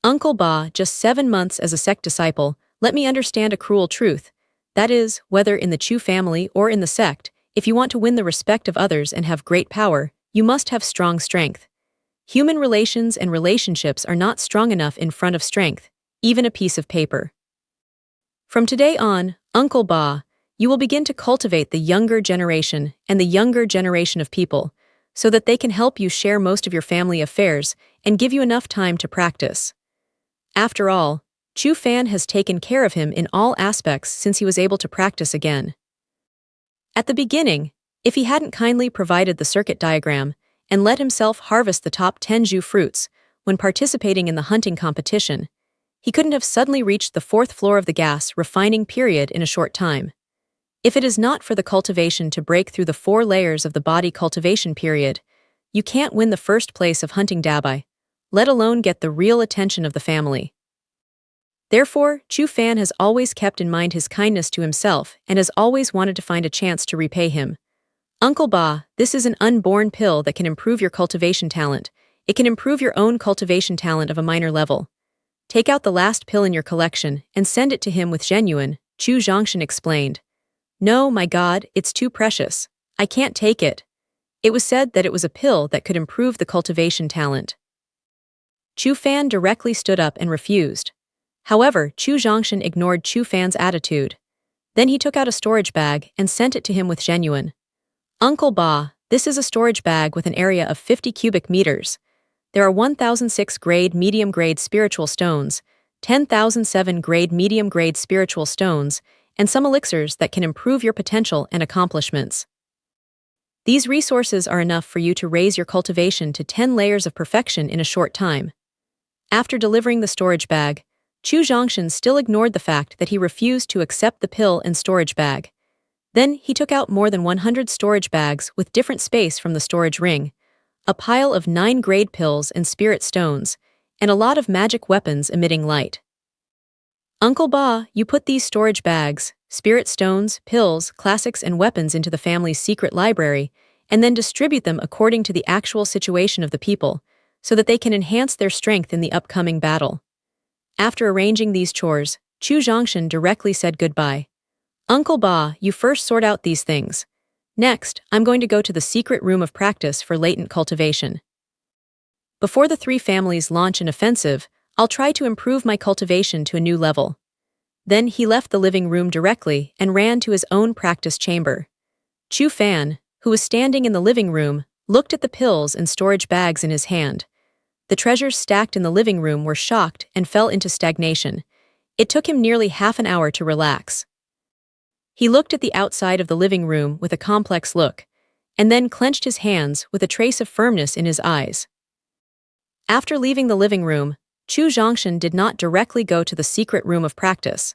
Uncle Ba, just 7 months as a sect disciple, let me understand a cruel truth. That is, whether in the Chu family or in the sect, if you want to win the respect of others and have great power, you must have strong strength. Human relations and relationships are not strong enough in front of strength, even a piece of paper. From today on, Uncle Ba, you will begin to cultivate the younger generation and the younger generation of people, so that they can help you share most of your family affairs and give you enough time to practice. After all, Chu Fan has taken care of him in all aspects since he was able to practice again. At the beginning, if he hadn't kindly provided the circuit diagram and let himself harvest the top 10 Zhu fruits when participating in the hunting competition, he couldn't have suddenly reached the 4th floor of the gas refining period in a short time. If it is not for the cultivation to break through the 4 layers of the body cultivation period, you can't win the first place of hunting dabai, let alone get the real attention of the family. Therefore, Chu Fan has always kept in mind his kindness to himself and has always wanted to find a chance to repay him. Uncle Ba, this is an unborn pill that can improve your cultivation talent. It can improve your own cultivation talent of a minor level. Take out the last pill in your collection and send it to him with Zhenyuan, Chu Zhongshan explained. No, my God, it's too precious. I can't take it. It was said that it was a pill that could improve the cultivation talent. Chu Fan directly stood up and refused. However, Chu Zhongshan ignored Chu Fan's attitude. Then he took out a storage bag and sent it to him with Zhenyuan. Uncle Ba, this is a storage bag with an area of 50 cubic meters. There are 1,006 grade medium-grade spiritual stones, 10,007 grade medium-grade spiritual stones, and some elixirs that can improve your potential and accomplishments. These resources are enough for you to raise your cultivation to 10 layers of perfection in a short time. After delivering the storage bag, Chu Zhongshan still ignored the fact that he refused to accept the pill and storage bag. Then he took out more than 100 storage bags with different space from the storage ring, a pile of 9 grade pills and spirit stones, and a lot of magic weapons emitting light. Uncle Ba, you put these storage bags, spirit stones, pills, classics, and weapons into the family's secret library, and then distribute them according to the actual situation of the people, so that they can enhance their strength in the upcoming battle. After arranging these chores, Chu Zhongshan directly said goodbye. Uncle Ba, you first sort out these things. Next, I'm going to go to the secret room of practice for latent cultivation. Before the 3 families launch an offensive, I'll try to improve my cultivation to a new level. Then he left the living room directly and ran to his own practice chamber. Chu Fan, who was standing in the living room, looked at the pills and storage bags in his hand. The treasures stacked in the living room were shocked and fell into stagnation. It took him nearly half an hour to relax. He looked at the outside of the living room with a complex look. and then clenched his hands with a trace of firmness in his eyes. After leaving the living room, Chu Zhongshan did not directly go to the secret room of practice,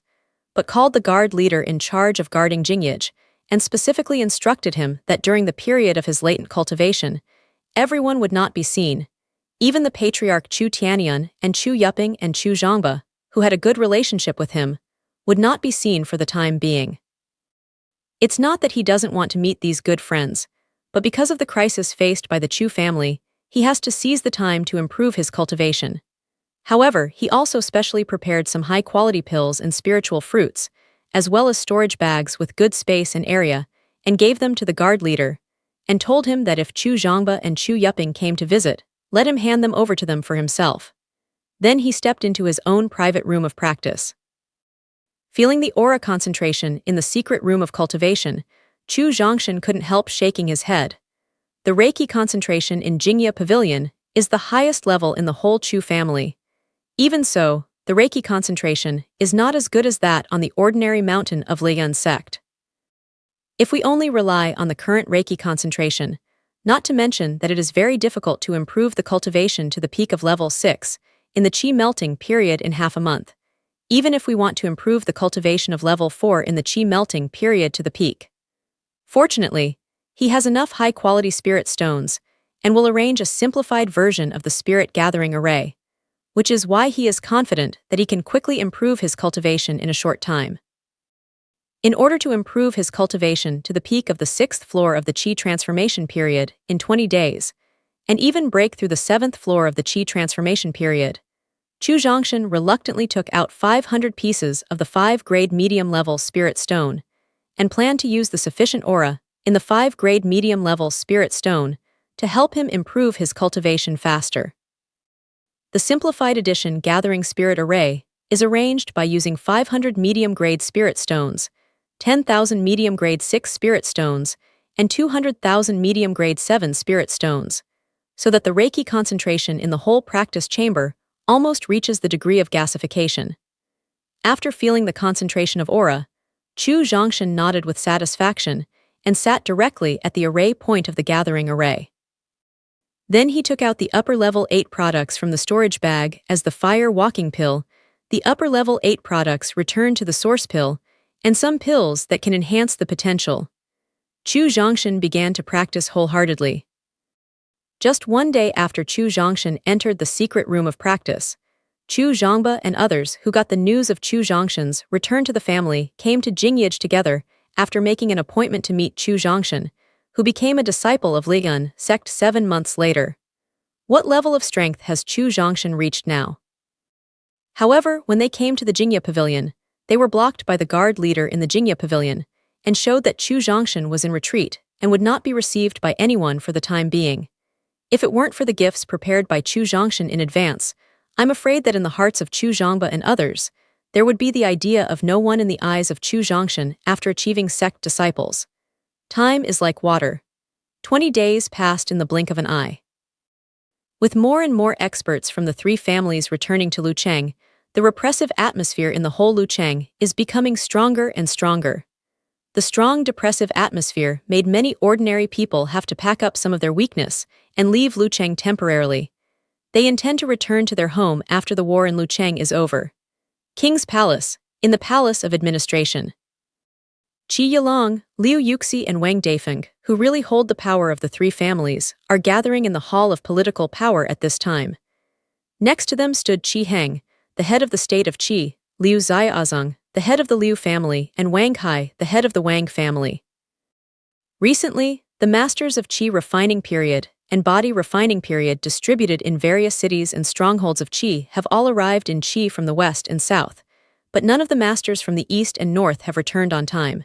but called the guard leader in charge of guarding Jingyage and specifically instructed him that during the period of his latent cultivation, everyone would not be seen, even the patriarch Chu Tianyun and Chu Yuping and Chu Zhongba, who had a good relationship with him, would not be seen for the time being. It's not that he doesn't want to meet these good friends, but because of the crisis faced by the Chu family, he has to seize the time to improve his cultivation. However, he also specially prepared some high-quality pills and spiritual fruits, as well as storage bags with good space and area, and gave them to the guard leader, and told him that if Chu Zhongba and Chu Yuping came to visit, let him hand them over to them for himself. Then he stepped into his own private room of practice. Feeling the aura concentration in the secret room of cultivation, Chu Zhongshan couldn't help shaking his head. The Reiki concentration in Jingya Pavilion is the highest level in the whole Chu family. Even so, the Reiki concentration is not as good as that on the ordinary mountain of Liyun sect. If we only rely on the current Reiki concentration, not to mention that it is very difficult to improve the cultivation to the peak of level 6 in the Qi melting period in half a month, even if we want to improve the cultivation of level 4 in the Qi melting period to the peak. Fortunately, he has enough high-quality spirit stones and will arrange a simplified version of the spirit gathering array, which is why he is confident that he can quickly improve his cultivation in a short time. In order to improve his cultivation to the peak of the 6th floor of the Qi transformation period in 20 days, and even break through the 7th floor of the Qi transformation period, Chu Zhongshan reluctantly took out 500 pieces of the 5-grade medium-level spirit stone, and planned to use the sufficient aura in the 5-grade medium-level spirit stone to help him improve his cultivation faster. The simplified edition Gathering Spirit Array is arranged by using 500 medium-grade spirit stones, 10,000 medium-grade 6 spirit stones, and 200,000 medium-grade 7 spirit stones, so that the Reiki concentration in the whole practice chamber almost reaches the degree of gasification. After feeling the concentration of aura, Chu Zhongshan nodded with satisfaction and sat directly at the array point of the gathering array. Then he took out the upper level 8 products from the storage bag as the fire walking pill, the upper level 8 products returned to the source pill, and some pills that can enhance the potential. Chu Zhongshan began to practice wholeheartedly. Just one day after Chu Zhongshan entered the secret room of practice, Chu Zhongba and others who got the news of Chu Zhongshan's return to the family came to Jingyage together after making an appointment to meet Chu Zhongshan, who became a disciple of Liyun sect 7 months later. What level of strength has Chu Zhongshan reached now? However, when they came to the Jingya Pavilion, they were blocked by the guard leader in the Jingya Pavilion and showed that Chu Zhongshan was in retreat and would not be received by anyone for the time being. If it weren't for the gifts prepared by Chu Zhongshan in advance, I'm afraid that in the hearts of Chu Zhongba and others, there would be the idea of no one in the eyes of Chu Zhongshan after achieving sect disciples. Time is like water. 20 days passed in the blink of an eye. With more and more experts from the 3 families returning to Lucheng, the repressive atmosphere in the whole Lucheng is becoming stronger and stronger. The strong depressive atmosphere made many ordinary people have to pack up some of their weakness and leave Lucheng temporarily. They intend to return to their home after the war in Lucheng is over. King's Palace, in the Palace of Administration. Qi Yilong, Liu Yuxi and Wang Daifeng, who really hold the power of the 3 families, are gathering in the Hall of Political Power at this time. Next to them stood Qi Heng, the head of the state of Qi, Liu Xiaozong, the head of the Liu family, and Wang Hai, the head of the Wang family. Recently, the masters of Qi refining period and body refining period distributed in various cities and strongholds of Qi have all arrived in Qi from the west and south, but none of the masters from the east and north have returned on time.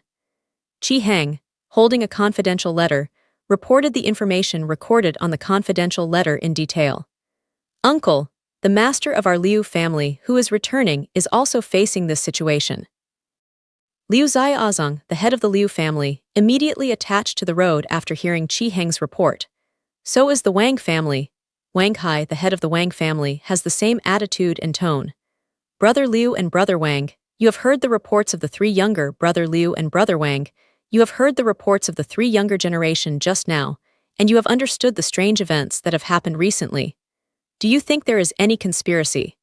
Qi Heng, holding a confidential letter, reported the information recorded on the confidential letter in detail. Uncle, the master of our Liu family who is returning is also facing this situation. Liu Xiaozong, the head of the Liu family, immediately attached to the road after hearing Qi Heng's report. So is the Wang family. Wang Hai, the head of the Wang family, has the same attitude and tone. Brother Liu and Brother Wang, you have heard the reports of the 3 younger Brother Liu and Brother Wang. you have heard the reports of the three younger generation just now, and you have understood the strange events that have happened recently. Do you think there is any conspiracy?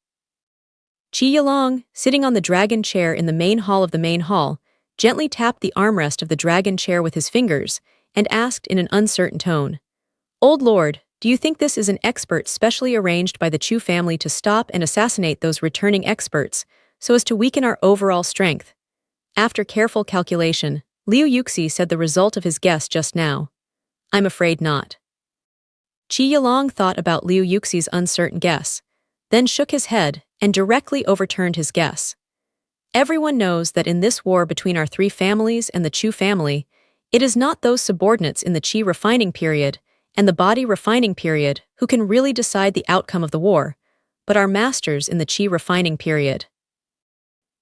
Qi Yilong, sitting on the dragon chair in the main hall of the main hall, gently tapped the armrest of the dragon chair with his fingers and asked in an uncertain tone, "Old Lord, do you think this is an expert specially arranged by the Chu family to stop and assassinate those returning experts so as to weaken our overall strength?" After careful calculation, Liu Yuxi said the result of his guess just now. "I'm afraid not." Qi Yilong thought about Liu Yuxi's uncertain guess, then shook his head and directly overturned his guess. Everyone knows that in this war between our three families and the Chu family, it is not those subordinates in the Qi refining period and the body refining period who can really decide the outcome of the war, but our masters in the Qi refining period.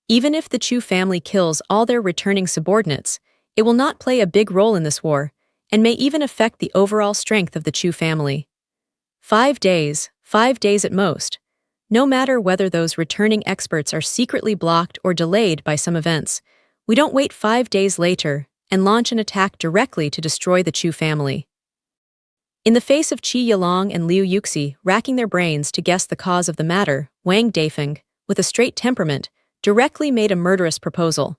Even if the Chu family kills all their returning subordinates, it will not play a big role in this war, and may even affect the overall strength of the Chu family. 5 days at most. No matter whether those returning experts are secretly blocked or delayed by some events, we don't wait 5 days later and launch an attack directly to destroy the Chu family. In the face of Qi Yilong and Liu Yuxi racking their brains to guess the cause of the matter, Wang Daifeng, with a straight temperament, directly made a murderous proposal.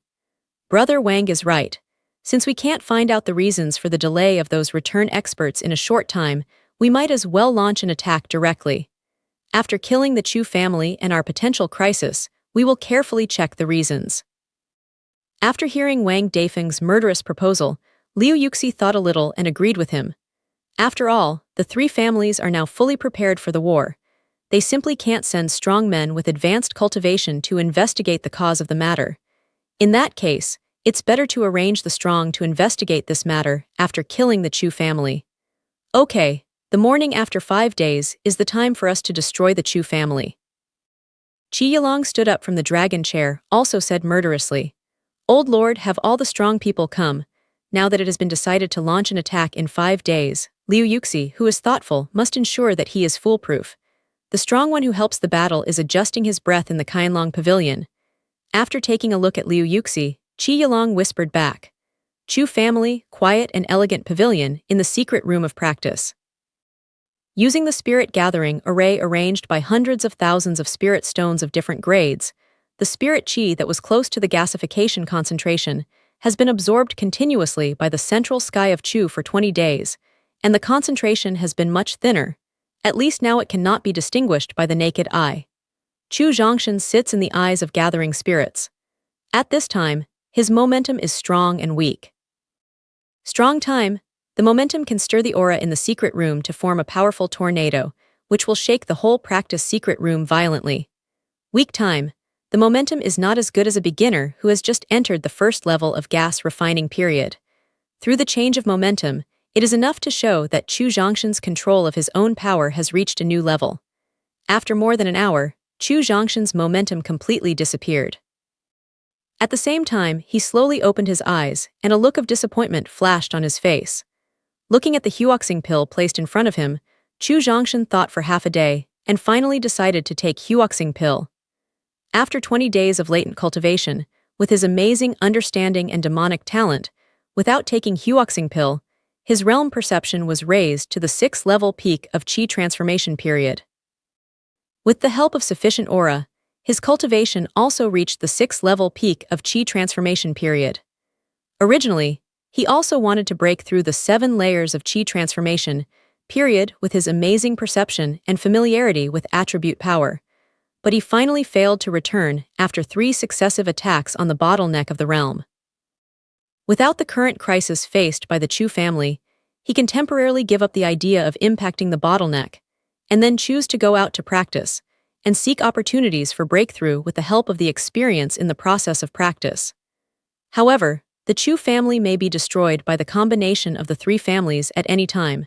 "Brother Wang is right. Since we can't find out the reasons for the delay of those return experts in a short time, we might as well launch an attack directly. After killing the Chu family and our potential crisis, we will carefully check the reasons." After hearing Wang Daifeng's murderous proposal, Liu Yuxi thought a little and agreed with him. After all, the three families are now fully prepared for the war. They simply can't send strong men with advanced cultivation to investigate the cause of the matter. In that case, it's better to arrange the strong to investigate this matter after killing the Chu family. "Okay, the morning after 5 days is the time for us to destroy the Chu family." Qi Yilong stood up from the dragon chair, also said murderously, "Old Lord, have all the strong people come. Now that it has been decided to launch an attack in 5 days, Liu Yuxi, who is thoughtful, must ensure that he is foolproof. The strong one who helps the battle is adjusting his breath in the Qianlong pavilion." After taking a look at Liu Yuxi, Qi Yilong whispered back, "Chu family, quiet and elegant pavilion in the secret room of practice." Using the spirit gathering array arranged by hundreds of thousands of spirit stones of different grades, the spirit qi that was close to the gasification concentration has been absorbed continuously by the central sky of Chu for 20 days, and the concentration has been much thinner. At least now it cannot be distinguished by the naked eye. Chu Zhongshan sits in the eyes of gathering spirits. At this time, his momentum is strong and weak. Strong time, the momentum can stir the aura in the secret room to form a powerful tornado, which will shake the whole practice secret room violently. Weak time, the momentum is not as good as a beginner who has just entered the first level of gas refining period. Through the change of momentum, it is enough to show that Chu Zhongshan's control of his own power has reached a new level. After more than an hour, Chu Zhongshan's momentum completely disappeared. At the same time, he slowly opened his eyes, and a look of disappointment flashed on his face. Looking at the Huoxing pill placed in front of him, Chu Zhongshan thought for half a day, and finally decided to take Huoxing pill. After 20 days of latent cultivation, with his amazing understanding and demonic talent, without taking Huoxing pill, his realm perception was raised to the 6th level peak of Qi transformation period. With the help of sufficient aura, his cultivation also reached the 6th level peak of Qi transformation period. Originally, he also wanted to break through the 7 layers of Qi transformation period with his amazing perception and familiarity with attribute power, but he finally failed to return after 3 successive attacks on the bottleneck of the realm. Without the current crisis faced by the Chu family, he can temporarily give up the idea of impacting the bottleneck, and then choose to go out to practice, and seek opportunities for breakthrough with the help of the experience in the process of practice. However, the Chu family may be destroyed by the combination of the 3 families at any time,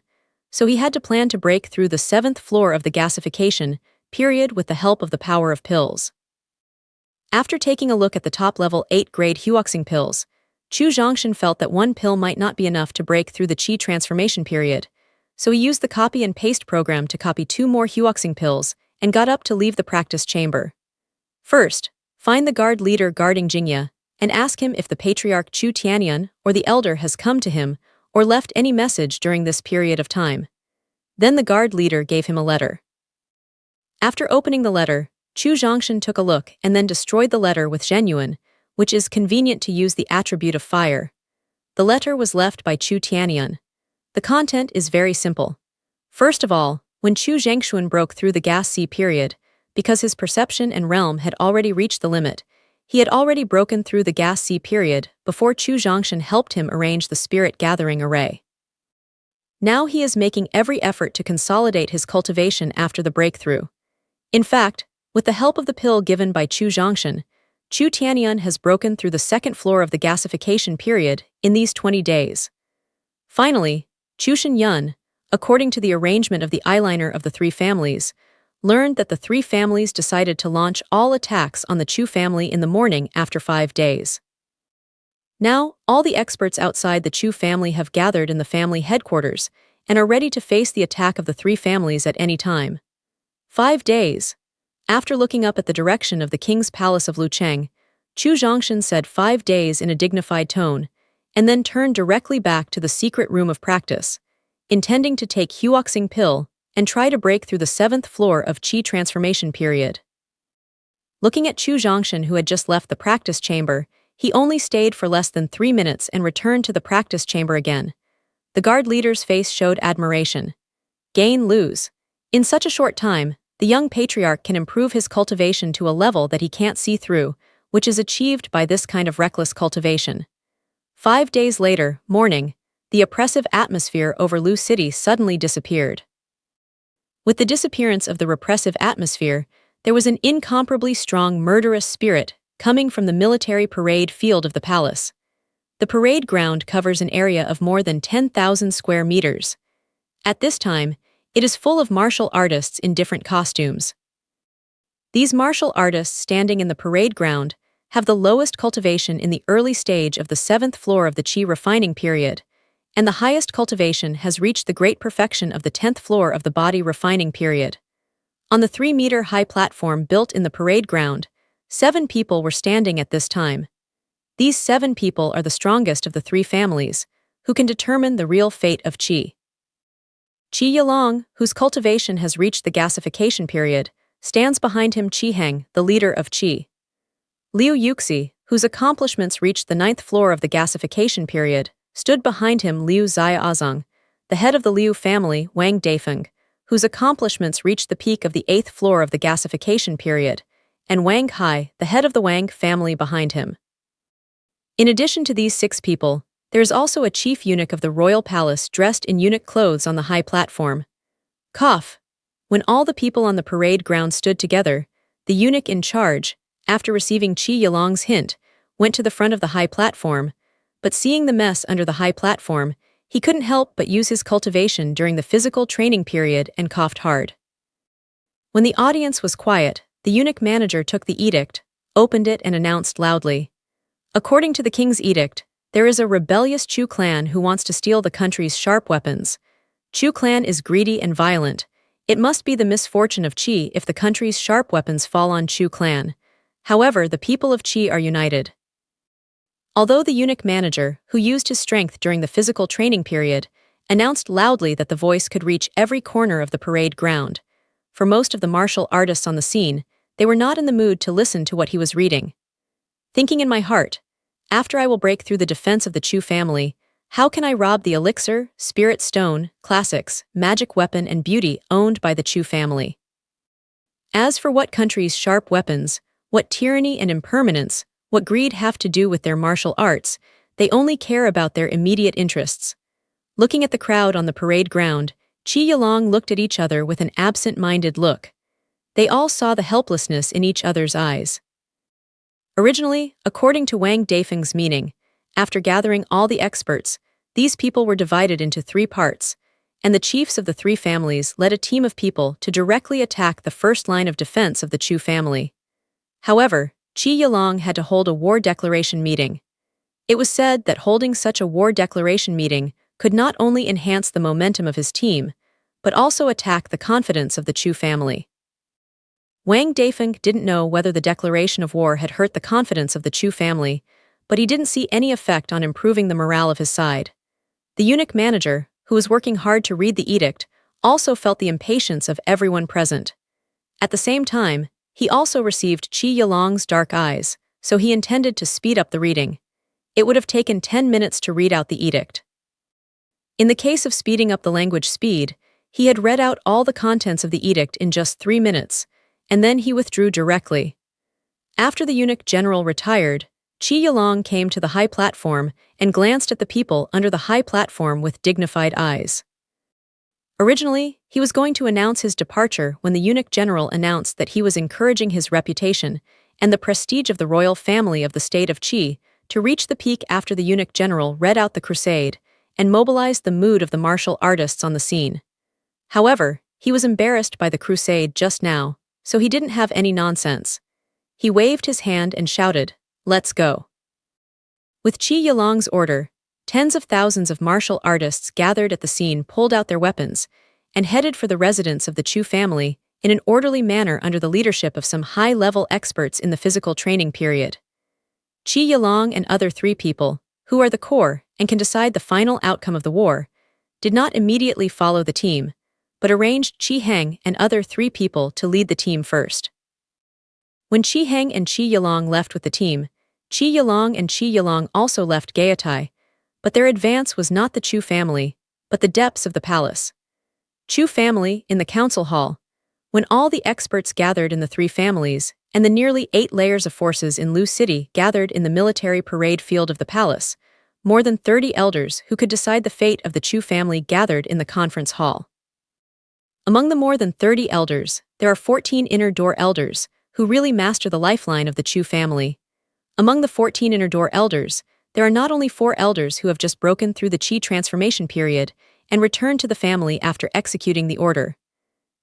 so he had to plan to break through the 7th floor of the gasification period with the help of the power of pills. After taking a look at the top-level 8-grade Huoxing pills, Chu Zhongshan felt that 1 pill might not be enough to break through the Qi transformation period, so he used the copy and paste program to copy 2 more Huoxing pills and got up to leave the practice chamber. First, find the guard leader guarding Jingya, and ask him if the patriarch Chu Tianyun or the elder has come to him or left any message during this period of time. Then the guard leader gave him a letter. After opening the letter, Chu Zhongshan took a look and then destroyed the letter with Zhenyuan, which is convenient to use the attribute of fire. The letter was left by Chu Tianyun. The content is very simple. First of all, when Chu Zhengshuan broke through the gas sea period, because his perception and realm had already reached the limit, he had already broken through the gas sea period before Chu Zhongshan helped him arrange the spirit gathering array. Now he is making every effort to consolidate his cultivation after the breakthrough. In fact, with the help of the pill given by Chu Zhongshan, Chu Tianyun has broken through the second floor of the gasification period in these 20 days. Finally, Chu Shenyun, according to the arrangement of the eyeliner of the three families, learned that the three families decided to launch all attacks on the Chu family in the morning after 5 days. Now, all the experts outside the Chu family have gathered in the family headquarters and are ready to face the attack of the three families at any time. 5 days. After looking up at the direction of the king's palace of Lucheng, Chu Zhongshan said 5 days in a dignified tone, and then turned directly back to the secret room of practice, intending to take Huoxing pill and try to break through the 7th floor of Qi transformation period. Looking at Chu Zhongshan, who had just left the practice chamber, he only stayed for less than 3 minutes and returned to the practice chamber again. The guard leader's face showed admiration. Gain, lose. In such a short time, the young patriarch can improve his cultivation to a level that he can't see through, which is achieved by this kind of reckless cultivation. 5 days later, morning, the oppressive atmosphere over Lu City suddenly disappeared. With the disappearance of the repressive atmosphere, there was an incomparably strong murderous spirit coming from the military parade field of the palace. The parade ground covers an area of more than 10,000 square meters. At this time, it is full of martial artists in different costumes. These martial artists standing in the parade ground have the lowest cultivation in the early stage of the 7th floor of the Qi refining period, and the highest cultivation has reached the great perfection of the 10th floor of the body refining period. On the 3-meter-high platform built in the parade ground, 7 people were standing at this time. These 7 people are the strongest of the 3 families, who can determine the real fate of Qi. Qi Yilong, whose cultivation has reached the gasification period, stands behind him Qi Heng, the leader of Qi. Liu Yuxi, whose accomplishments reached the 9th floor of the gasification period, stood behind him Liu Ziaozong, the head of the Liu family, Wang Daifeng, whose accomplishments reached the peak of the 8th floor of the gasification period, and Wang Hai, the head of the Wang family behind him. In addition to these 6 people, there is also a chief eunuch of the royal palace dressed in eunuch clothes on the high platform. Cough. When all the people on the parade ground stood together, the eunuch in charge, after receiving Qi Yilong's hint, went to the front of the high platform, but seeing the mess under the high platform, he couldn't help but use his cultivation during the physical training period and coughed hard. When the audience was quiet, the eunuch manager took the edict, opened it and announced loudly, "According to the king's edict, there is a rebellious Chu clan who wants to steal the country's sharp weapons. Chu clan is greedy and violent. It must be the misfortune of Qi if the country's sharp weapons fall on Chu clan. However, the people of Qi are united." Although the eunuch manager, who used his strength during the physical training period, announced loudly that the voice could reach every corner of the parade ground, for most of the martial artists on the scene, they were not in the mood to listen to what he was reading. Thinking in my heart, after I will break through the defense of the Chu family, how can I rob the elixir, spirit stone, classics, magic weapon and beauty owned by the Chu family? As for what country's sharp weapons, what tyranny and impermanence, what greed have to do with their martial arts, they only care about their immediate interests. Looking at the crowd on the parade ground, Qi Yilong looked at each other with an absent-minded look. They all saw the helplessness in each other's eyes. Originally, according to Wang Daifeng's meaning, after gathering all the experts, these people were divided into 3 parts, and the chiefs of the 3 families led a team of people to directly attack the first line of defense of the Chu family. However, Qi Yilong had to hold a war declaration meeting. It was said that holding such a war declaration meeting could not only enhance the momentum of his team, but also attack the confidence of the Chu family. Wang Daifeng didn't know whether the declaration of war had hurt the confidence of the Chu family, but he didn't see any effect on improving the morale of his side. The eunuch manager, who was working hard to read the edict, also felt the impatience of everyone present. At the same time, he also received Qi Yilong's dark eyes, so he intended to speed up the reading. It would have taken 10 minutes to read out the edict. In the case of speeding up the language speed, he had read out all the contents of the edict in just 3 minutes, and then he withdrew directly. After the eunuch general retired, Qi Yilong came to the high platform and glanced at the people under the high platform with dignified eyes. Originally, he was going to announce his departure when the eunuch general announced that he was encouraging his reputation and the prestige of the royal family of the state of Qi to reach the peak after the eunuch general read out the crusade and mobilized the mood of the martial artists on the scene. However, he was embarrassed by the crusade just now, so he didn't have any nonsense. He waved his hand and shouted, "Let's go." With Qi Yilong's order, tens of thousands of martial artists gathered at the scene pulled out their weapons and headed for the residence of the Chu family in an orderly manner under the leadership of some high-level experts in the physical training period. Qi Yilong and other 3 people, who are the core and can decide the final outcome of the war, did not immediately follow the team, but arranged Qi Heng and other 3 people to lead the team first. When Qi Heng and Qi Yilong left with the team, Qi Yilong and Qi Yilong also left Gaiatai, but their advance was not the Chu family, but the depths of the palace. Chu family in the council hall. When all the experts gathered in the 3 families, and the nearly 8 layers of forces in Lu City gathered in the military parade field of the palace, more than 30 elders who could decide the fate of the Chu family gathered in the conference hall. Among the more than 30 elders, there are 14 inner door elders, who really master the lifeline of the Chu family. Among the 14 inner door elders, there are not only 4 elders who have just broken through the Qi transformation period and returned to the family after executing the order.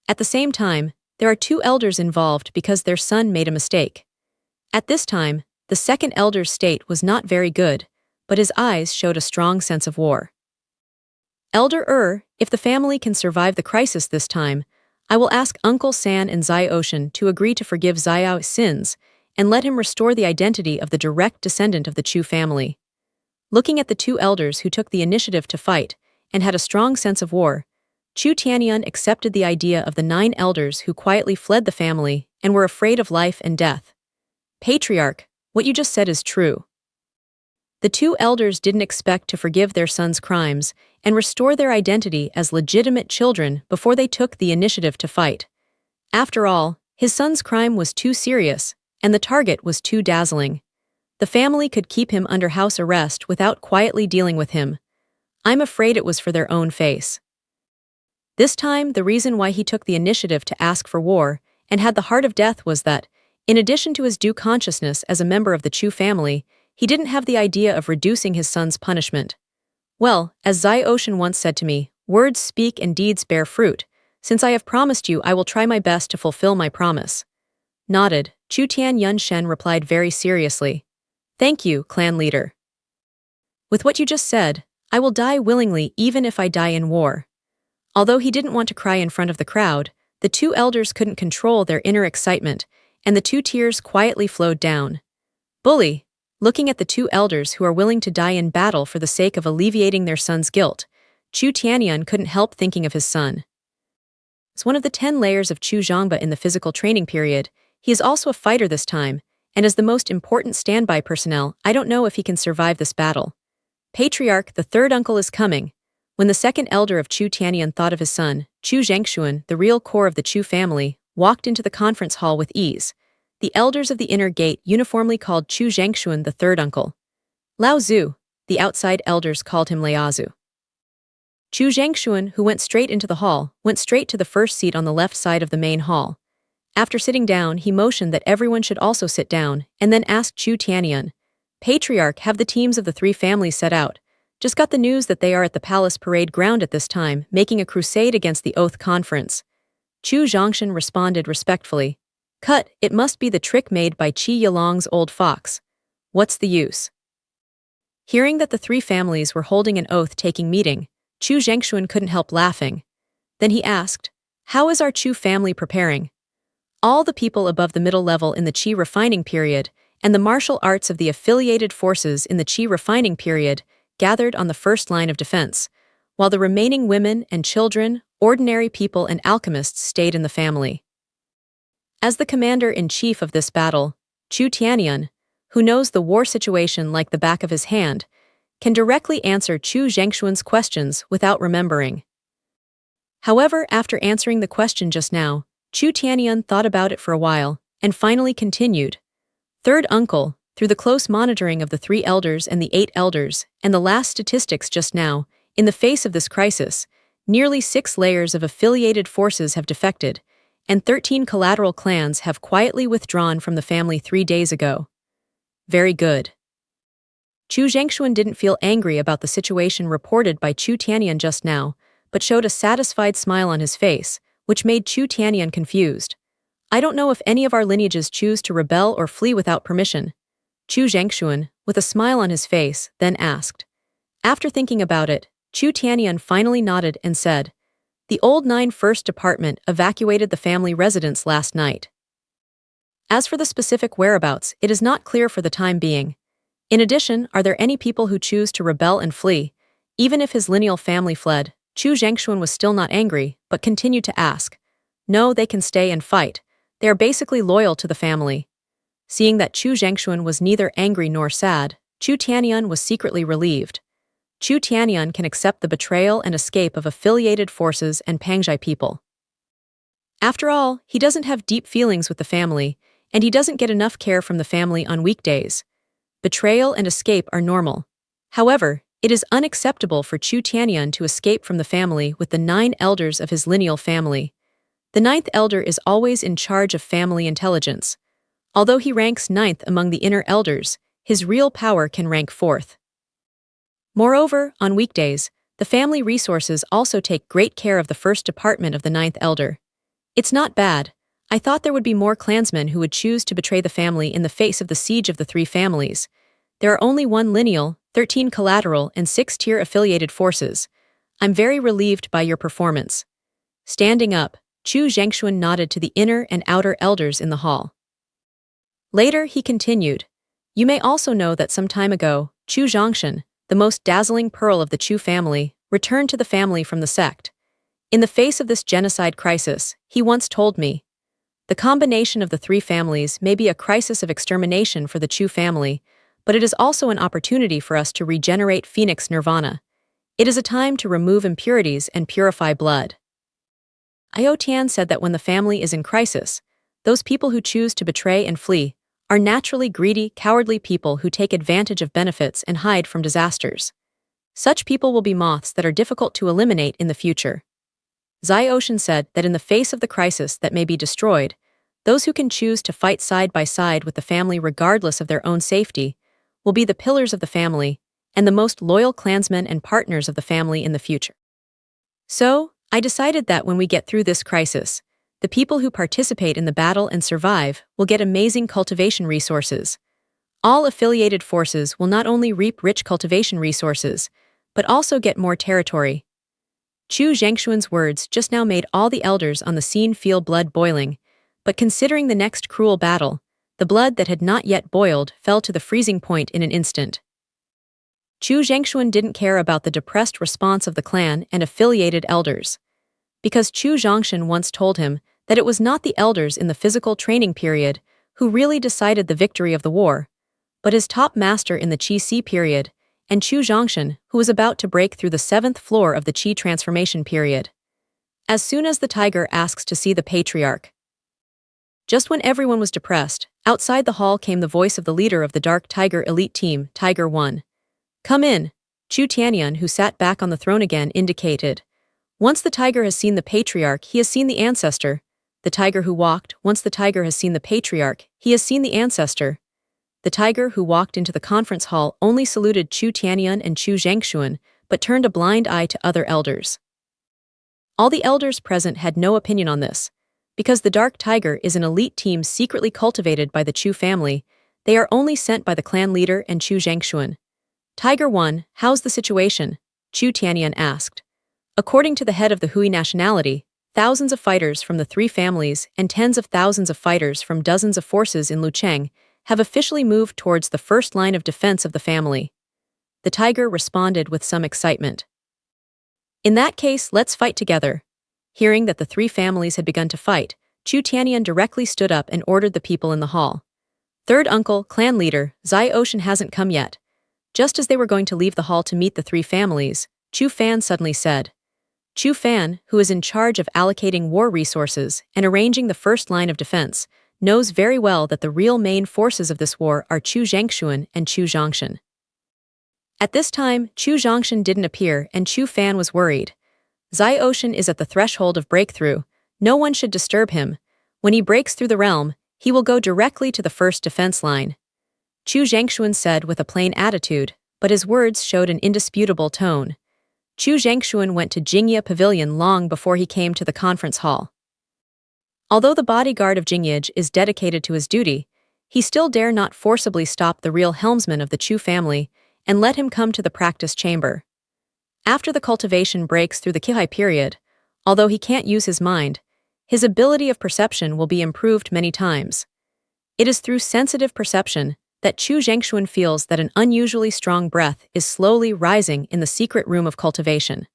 At the same time, there are 2 elders involved because their son made a mistake. At this time, the second elder's state was not very good, but his eyes showed a strong sense of war. Elder if the family can survive the crisis this time, I will ask Uncle San and Zai Ocean to agree to forgive Zai's sins and let him restore the identity of the direct descendant of the Chu family. Looking at the 2 elders who took the initiative to fight and had a strong sense of war, Chu Tianyun accepted the idea of the 9 elders who quietly fled the family and were afraid of life and death. Patriarch, what you just said is true. The 2 elders didn't expect to forgive their son's crimes and restore their identity as legitimate children before they took the initiative to fight. After all, his son's crime was too serious, and the target was too dazzling. The family could keep him under house arrest without quietly dealing with him. I'm afraid it was for their own face. This time, the reason why he took the initiative to ask for war and had the heart of death was that, in addition to his due consciousness as a member of the Chu family, he didn't have the idea of reducing his son's punishment. Well, as Zai Ocean once said to me, words speak and deeds bear fruit. Since I have promised you, I will try my best to fulfill my promise. Nodded, Chu Tianyun Shen replied very seriously. Thank you, clan leader. With what you just said, I will die willingly even if I die in war. Although he didn't want to cry in front of the crowd, the 2 elders couldn't control their inner excitement, and the 2 tears quietly flowed down. Bully, looking at the 2 elders who are willing to die in battle for the sake of alleviating their son's guilt, Chu Tianyun couldn't help thinking of his son. As one of the 10 layers of Chu Zhangba in the physical training period, he is also a fighter this time, and as the most important standby personnel, I don't know if he can survive this battle. Patriarch, the 3rd uncle is coming. When the 2nd elder of Chu Tianyun thought of his son, Chu Zhengshuan, the real core of the Chu family, walked into the conference hall with ease. The elders of the inner gate uniformly called Chu Zhengshuan the 3rd uncle. Lao Zhu, the outside elders called him Laozu. Chu Zhengshuan, who went straight into the hall, went straight to the first seat on the left side of the main hall. After sitting down, he motioned that everyone should also sit down, and then asked Chu Tianyun, Patriarch, have the teams of the 3 families set out. Just got the news that they are at the palace parade ground at this time, making a crusade against the Oath Conference. Chu Zhongshan responded respectfully. Cut, it must be the trick made by Qi Yilong's old fox. What's the use? Hearing that the 3 families were holding an oath-taking meeting, Chu Zhengshuan couldn't help laughing. Then he asked, How is our Chu family preparing? All the people above the middle level in the Qi refining period and the martial arts of the affiliated forces in the Qi refining period gathered on the first line of defense, while the remaining women and children, ordinary people and alchemists stayed in the family. As the commander-in-chief of this battle, Chu Tianyun, who knows the war situation like the back of his hand, can directly answer Chu Zhengshuan's questions without remembering. However, after answering the question just now, Chu Tianyun thought about it for a while, and finally continued. Third uncle, through the close monitoring of the 3 elders and the 8 elders, and the last statistics just now, in the face of this crisis, nearly 6 layers of affiliated forces have defected, and 13 collateral clans have quietly withdrawn from the family 3 days ago. Very good. Chu Zhengshuan didn't feel angry about the situation reported by Chu Tianyun just now, but showed a satisfied smile on his face, which made Chu Tianyun confused. I don't know if any of our lineages choose to rebel or flee without permission. Chu Zhengshuan, with a smile on his face, then asked. After thinking about it, Chu Tianyun finally nodded and said, The old 9 First Department evacuated the family residence last night. As for the specific whereabouts, it is not clear for the time being. In addition, are there any people who choose to rebel and flee? Even if his lineal family fled, Chu Zhengshuan was still not angry, but continued to ask. No, they can stay and fight. They are basically loyal to the family. Seeing that Chu Zhengshuan was neither angry nor sad, Chu Tianyun was secretly relieved. Chu Tianyun can accept the betrayal and escape of affiliated forces and Pangjai people. After all, he doesn't have deep feelings with the family, and he doesn't get enough care from the family on weekdays. Betrayal and escape are normal. However, it is unacceptable for Chu Tianyun to escape from the family with the 9 elders of his lineal family. The 9th elder is always in charge of family intelligence. Although he ranks 9th among the inner elders, his real power can rank 4th. Moreover, on weekdays, the family resources also take great care of the first department of the 9th elder. It's not bad. I thought there would be more clansmen who would choose to betray the family in the face of the siege of the 3 families. There are only 1 lineal, 13 collateral, and 6 tier affiliated forces. I'm very relieved by your performance. Standing up, Chu Zhengshuan nodded to the inner and outer elders in the hall. Later, he continued. You may also know that some time ago, Chu Zhongshan, the most dazzling pearl of the Chu family, returned to the family from the sect. In the face of this genocide crisis, he once told me, the combination of the 3 families may be a crisis of extermination for the Chu family, but it is also an opportunity for us to regenerate Phoenix Nirvana. It is a time to remove impurities and purify blood. Io Tian said that when the family is in crisis, those people who choose to betray and flee are naturally greedy, cowardly people who take advantage of benefits and hide from disasters. Such people will be moths that are difficult to eliminate in the future. Zai Ocean said that in the face of the crisis that may be destroyed, those who can choose to fight side by side with the family regardless of their own safety will be the pillars of the family and the most loyal clansmen and partners of the family in the future. So, I decided that when we get through this crisis, the people who participate in the battle and survive will get amazing cultivation resources. All affiliated forces will not only reap rich cultivation resources, but also get more territory. Chu Zhengshuan's words just now made all the elders on the scene feel blood boiling, but considering the next cruel battle, the blood that had not yet boiled fell to the freezing point in an instant. Chu Zhengshuan didn't care about the depressed response of the clan and affiliated elders. Because Chu Zhongshan once told him that it was not the elders in the physical training period who really decided the victory of the war, but his top master in the Qi Si period, and Chu Zhongshan, who was about to break through the 7th floor of the Qi transformation period. As soon as the tiger asks to see the patriarch. Just when everyone was depressed, outside the hall came the voice of the leader of the Dark Tiger elite team, Tiger 1. Come in, Chu Tianyun, who sat back on the throne again, indicated. Once the tiger has seen the patriarch, he has seen the ancestor. The tiger who walked, once the tiger has seen the patriarch, he has seen the ancestor. The tiger who walked into the conference hall only saluted Chu Tianyun and Chu Zhengshuan, but turned a blind eye to other elders. All the elders present had no opinion on this. Because the Dark Tiger is an elite team secretly cultivated by the Chu family, they are only sent by the clan leader and Chu Zhengshuan. Tiger 1, how's the situation? Chu Tianyun asked. According to the head of the Hui nationality, thousands of fighters from the 3 families and tens of thousands of fighters from dozens of forces in Lucheng have officially moved towards the first line of defense of the family. The tiger responded with some excitement. In that case, let's fight together. Hearing that the three families had begun to fight, Chu Tianyun directly stood up and ordered the people in the hall. Third uncle, clan leader, Zai Ocean hasn't come yet. Just as they were going to leave the hall to meet the three families, Chu Fan suddenly said. Chu Fan, who is in charge of allocating war resources and arranging the first line of defense, knows very well that the real main forces of this war are Chu Zhangshuan and Chu Zhongshan. At this time, Chu Zhongshan didn't appear and Chu Fan was worried. Zai Ocean is at the threshold of breakthrough. No one should disturb him. When he breaks through the realm, he will go directly to the first defense line. Chu Zhangshuan said with a plain attitude, but his words showed an indisputable tone. Chu Zhangshuan went to Jingye Pavilion long before he came to the conference hall. Although the bodyguard of Jingye is dedicated to his duty, he still dare not forcibly stop the real helmsman of the Chu family and let him come to the practice chamber. After the cultivation breaks through the Kihai period, although he can't use his mind, his ability of perception will be improved many times. It is through sensitive perception that Chu Zhangshuan feels that an unusually strong breath is slowly rising in the secret room of cultivation.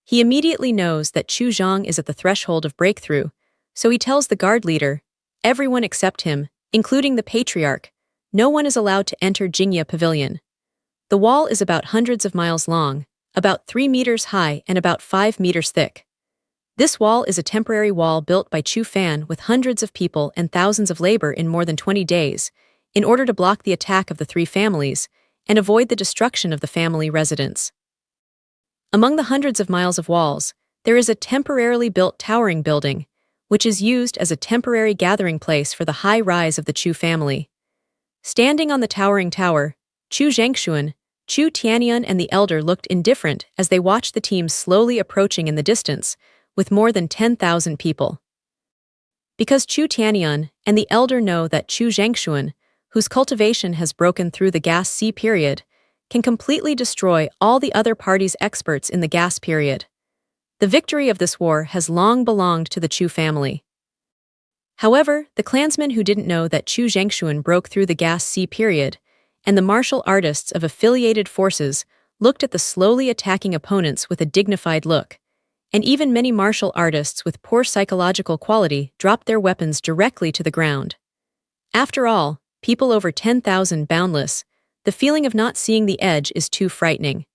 He immediately knows that Chu Zhang is at the threshold of breakthrough, so he tells the guard leader, everyone except him, including the patriarch, no one is allowed to enter Jingye Pavilion. The wall is about hundreds of miles long, about 3 meters high and about 5 meters thick. This wall is a temporary wall built by Chu Fan with hundreds of people and thousands of labor in more than 20 days, in order to block the attack of the three families and avoid the destruction of the family residence. Among the hundreds of miles of walls, there is a temporarily built towering building, which is used as a temporary gathering place for the high rise of the Chu family. Standing on the towering tower, Chu Zhangshuan, Chu Tianyun and the elder looked indifferent as they watched the team slowly approaching in the distance, with more than 10,000 people. Because Chu Tianyun and the elder know that Chu Zhangshuan, whose cultivation has broken through the gas C period, can completely destroy all the other parties' experts in the gas period. The victory of this war has long belonged to the Chu family. However, the clansmen who didn't know that Chu Zhangshuan broke through the gas C period, and the martial artists of affiliated forces looked at the slowly attacking opponents with a dignified look, and even many martial artists with poor psychological quality dropped their weapons directly to the ground. After all, people over 10,000 boundless, the feeling of not seeing the edge is too frightening.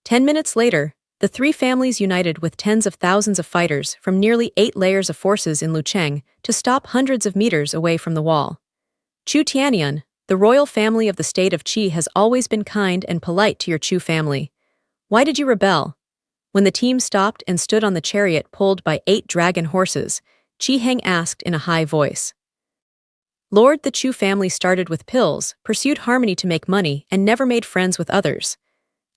10 minutes later, the three families united with tens of thousands of fighters from nearly 8 layers of forces in Lucheng to stop hundreds of meters away from the wall. Chu Tianyun, the royal family of the state of Qi, has always been kind and polite to your Chu family. Why did you rebel? When the team stopped and stood on the chariot pulled by 8 dragon horses, Qi Heng asked in a high voice. Lord, the Chu family started with pills, pursued harmony to make money, and never made friends with others.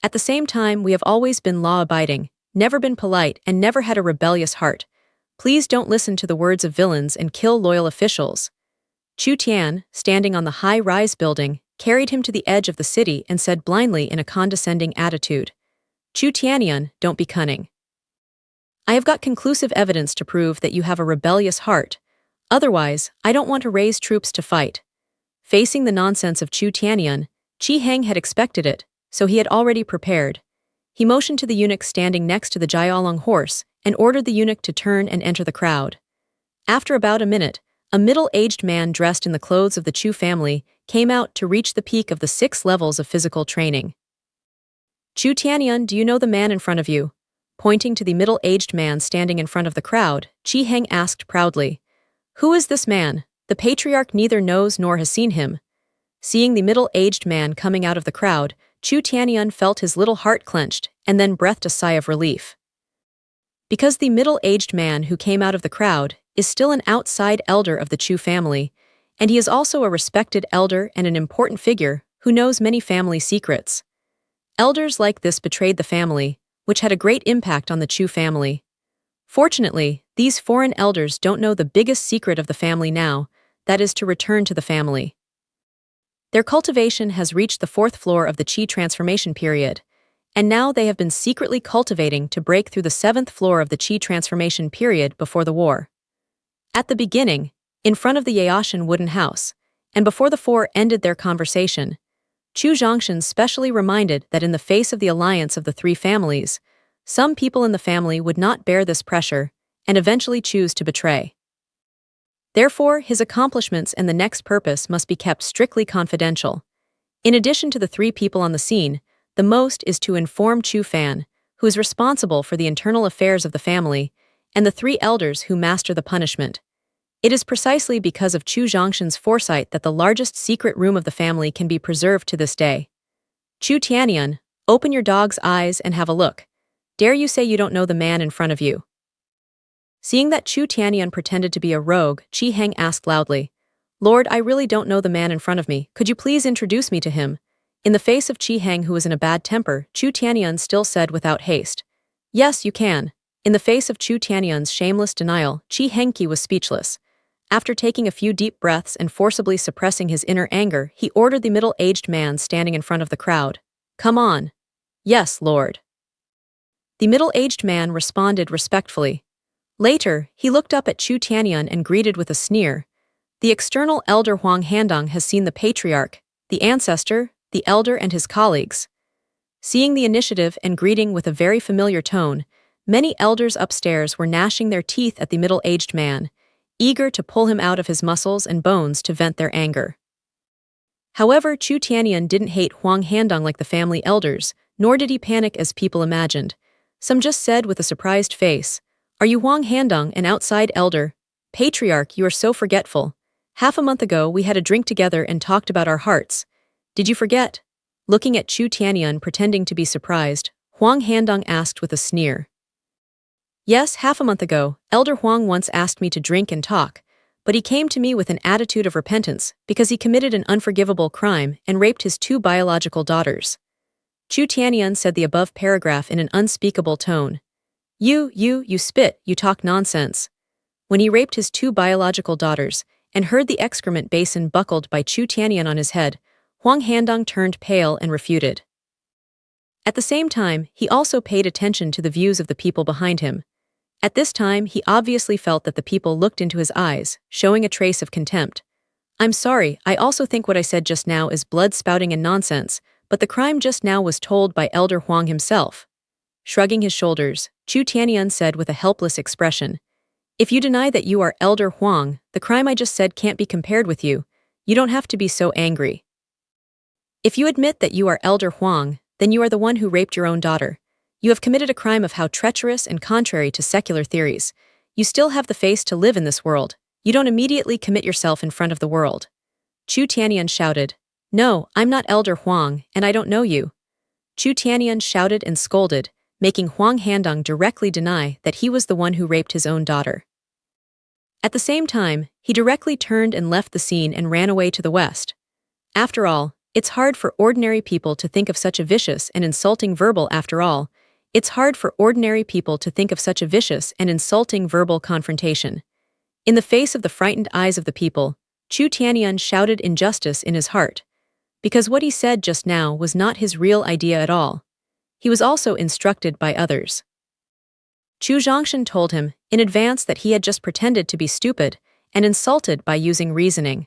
At the same time, we have always been law-abiding, never been polite, and never had a rebellious heart. Please don't listen to the words of villains and kill loyal officials. Chu Tian, standing on the high-rise building, carried him to the edge of the city and said blindly in a condescending attitude, Chu Tianyun, don't be cunning. I have got conclusive evidence to prove that you have a rebellious heart. Otherwise, I don't want to raise troops to fight. Facing the nonsense of Chu Tianyun, Qi Heng had expected it, so he had already prepared. He motioned to the eunuch standing next to the Jiaolong horse and ordered the eunuch to turn and enter the crowd. After about a minute, a middle-aged man dressed in the clothes of the Chu family came out to reach the peak of the 6 levels of physical training. Chu Tianyun, do you know the man in front of you? Pointing to the middle-aged man standing in front of the crowd, Qi Heng asked proudly. Who is this man? The patriarch neither knows nor has seen him. Seeing the middle-aged man coming out of the crowd, Chu Tianyun felt his little heart clenched and then breathed a sigh of relief. Because the middle-aged man who came out of the crowd is still an outside elder of the Chu family, and he is also a respected elder and an important figure who knows many family secrets. Elders like this betrayed the family, which had a great impact on the Chu family. Fortunately, these foreign elders don't know the biggest secret of the family now, that is to return to the family. Their cultivation has reached the 4th floor of the Qi transformation period, and now they have been secretly cultivating to break through the 7th floor of the Qi transformation period before the war. At the beginning, in front of the Yaoshan wooden house, and before the four ended their conversation, Chu Zhongshan specially reminded that in the face of the alliance of the three families, some people in the family would not bear this pressure and eventually choose to betray. Therefore, his accomplishments and the next purpose must be kept strictly confidential. In addition to the three people on the scene, the most is to inform Chu Fan, who is responsible for the internal affairs of the family, and the three elders who master the punishment. It is precisely because of Chu Zhongshan's foresight that the largest secret room of the family can be preserved to this day. Chu Tianyun, open your dog's eyes and have a look. Dare you say you don't know the man in front of you? Seeing that Chu Tianyun pretended to be a rogue, Chi Heng asked loudly, Lord, I really don't know the man in front of me. Could you please introduce me to him? In the face of Chi Heng, who was in a bad temper, Chu Tianyun still said without haste, Yes, you can. In the face of Chu Tianyun's shameless denial, Chi Hengqi was speechless. After taking a few deep breaths and forcibly suppressing his inner anger, he ordered the middle-aged man standing in front of the crowd, Come on. Yes, Lord. The middle-aged man responded respectfully. Later, he looked up at Chu Tianyun and greeted with a sneer, The external elder Huang Handong has seen the patriarch, the ancestor, the elder and his colleagues. Seeing the initiative and greeting with a very familiar tone, many elders upstairs were gnashing their teeth at the middle-aged man, eager to pull him out of his muscles and bones to vent their anger. However, Chu Tianyun didn't hate Huang Handong like the family elders, nor did he panic as people imagined. Some just said with a surprised face, Are you Huang Handong, an outside elder? Patriarch, you are so forgetful. Half a month ago we had a drink together and talked about our hearts. Did you forget? Looking at Chu Tianyun pretending to be surprised, Huang Handong asked with a sneer. Yes, half a month ago, Elder Huang once asked me to drink and talk, but he came to me with an attitude of repentance because he committed an unforgivable crime and raped his 2 biological daughters. Chu Tianyun said the above paragraph in an unspeakable tone. You spit, you talk nonsense. When he raped his 2 biological daughters and heard the excrement basin buckled by Chu Tianyun on his head, Huang Handong turned pale and refuted. At the same time, he also paid attention to the views of the people behind him. At this time, he obviously felt that the people looked into his eyes, showing a trace of contempt. I'm sorry, I also think what I said just now is blood-spouting and nonsense, but the crime just now was told by Elder Huang himself. Shrugging his shoulders, Chu Tianyun said with a helpless expression, If you deny that you are Elder Huang, the crime I just said can't be compared with you. You don't have to be so angry. If you admit that you are Elder Huang, then you are the one who raped your own daughter. You have committed a crime of how treacherous and contrary to secular theories. You still have the face to live in this world. You don't immediately commit yourself in front of the world. Chu Tianyun shouted, No, I'm not Elder Huang, and I don't know you. Chu Tianyun shouted and scolded, making Huang Handong directly deny that he was the one who raped his own daughter. At the same time, he directly turned and left the scene and ran away to the west. After all, it's hard for ordinary people to think of such a vicious and insulting verbal confrontation. In the face of the frightened eyes of the people, Chu Tianyun shouted injustice in his heart. Because what he said just now was not his real idea at all. He was also instructed by others. Chu Zhongshan told him in advance that he had just pretended to be stupid and insulted by using reasoning.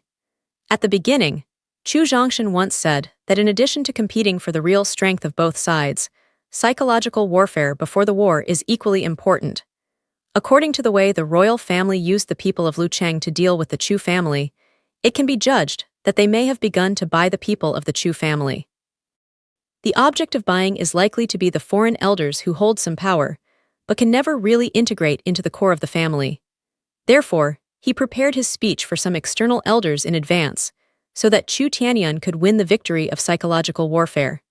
At the beginning, Chu Zhongshan once said that in addition to competing for the real strength of both sides, psychological warfare before the war is equally important. According to the way the royal family used the people of Lucheng to deal with the Chu family, it can be judged that they may have begun to buy the people of the Chu family. The object of buying is likely to be the foreign elders who hold some power, but can never really integrate into the core of the family. Therefore, he prepared his speech for some external elders in advance, so that Chu Tianyun could win the victory of psychological warfare.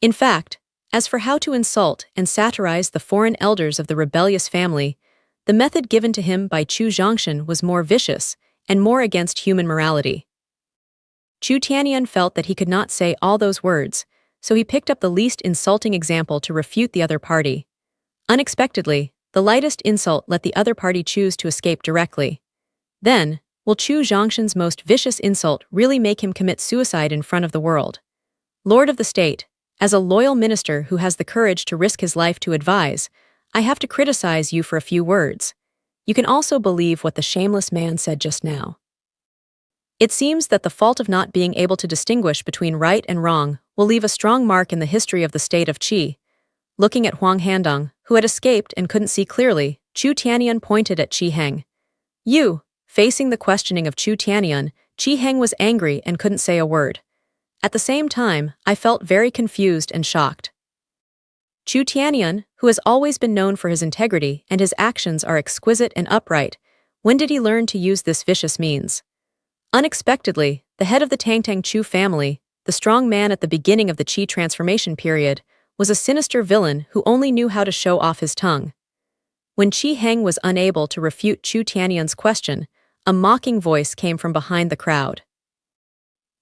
In fact, as for how to insult and satirize the foreign elders of the rebellious family, the method given to him by Chu Zhongshan was more vicious and more against human morality. Chu Tianyun felt that he could not say all those words, so he picked up the least insulting example to refute the other party. Unexpectedly, the lightest insult let the other party choose to escape directly. Then, will Chu Zhongshan's most vicious insult really make him commit suicide in front of the world? Lord of the state, as a loyal minister who has the courage to risk his life to advise, I have to criticize you for a few words. You can also believe what the shameless man said just now. It seems that the fault of not being able to distinguish between right and wrong will leave a strong mark in the history of the state of Qi. Looking at Huang Handong, who had escaped and couldn't see clearly, Chu Tianyun pointed at Qi Heng. You. Facing the questioning of Chu Tianyun, Qi Heng was angry and couldn't say a word. At the same time, I felt very confused and shocked. Chu Tianyun, who has always been known for his integrity and his actions are exquisite and upright, when did he learn to use this vicious means? Unexpectedly, the head of the Tangtang Chu family, the strong man at the beginning of the Qi transformation period, was a sinister villain who only knew how to show off his tongue. When Qi Heng was unable to refute Chu Tianyun's question, a mocking voice came from behind the crowd.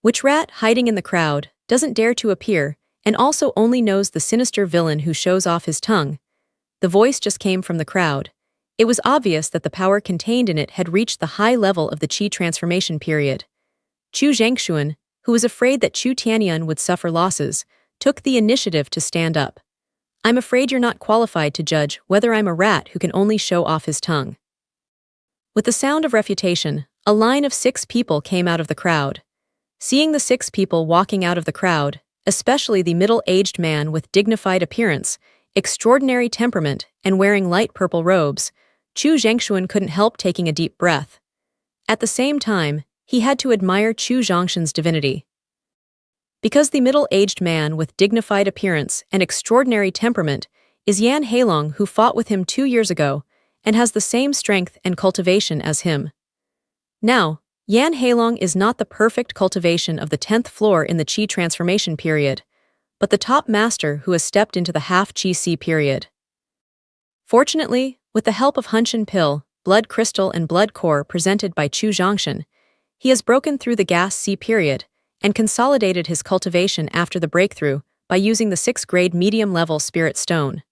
Which rat hiding in the crowd doesn't dare to appear and also only knows the sinister villain who shows off his tongue? The voice just came from the crowd. It was obvious that the power contained in it had reached the high level of the Qi transformation period. Chu Zhengshuan, who was afraid that Chu Tianyun would suffer losses, took the initiative to stand up. I'm afraid you're not qualified to judge whether I'm a rat who can only show off his tongue. With the sound of refutation, a line of 6 people came out of the crowd. Seeing the 6 people walking out of the crowd, especially the middle-aged man with dignified appearance, extraordinary temperament, and wearing light purple robes, Chu Zhengshuan couldn't help taking a deep breath. At the same time, he had to admire Chu Zhongshan's divinity. Because the middle-aged man with dignified appearance and extraordinary temperament is Yan Heilong, who fought with him 2 years ago and has the same strength and cultivation as him. Now, Yan Heilong is not the perfect cultivation of the 10th floor in the Qi transformation period, but the top master who has stepped into the half Qi C period. Fortunately, with the help of Hunshan Pill, Blood Crystal and Blood Core presented by Chu Zhongshan, he has broken through the gas C period and consolidated his cultivation after the breakthrough by using the 6th grade medium-level Spirit Stone.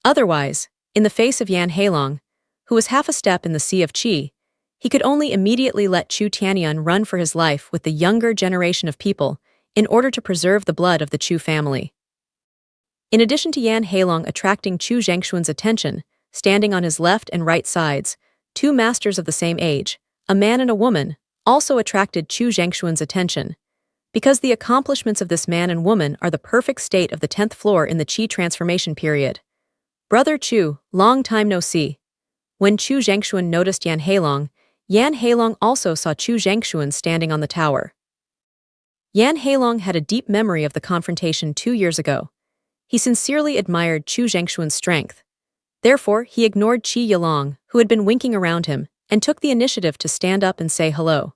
Otherwise, in the face of Yan Heilong, who was half a step in the Sea of Qi, he could only immediately let Chu Tianyun run for his life with the younger generation of people in order to preserve the blood of the Chu family. In addition to Yan Heilong attracting Chu Zhengshuan's attention, standing on his left and right sides, 2 masters of the same age, a man and a woman, also attracted Chu Zhengshuan's attention. Because the accomplishments of this man and woman are the perfect state of the 10th floor in the Qi transformation period. Brother Chu, long time no see. When Chu Zhengshuan noticed Yan Heilong also saw Chu Zhengshuan standing on the tower. Yan Heilong had a deep memory of the confrontation 2 years ago. He sincerely admired Chu Zhengshuan's strength. Therefore, he ignored Qi Yilong, who had been winking around him, and took the initiative to stand up and say hello.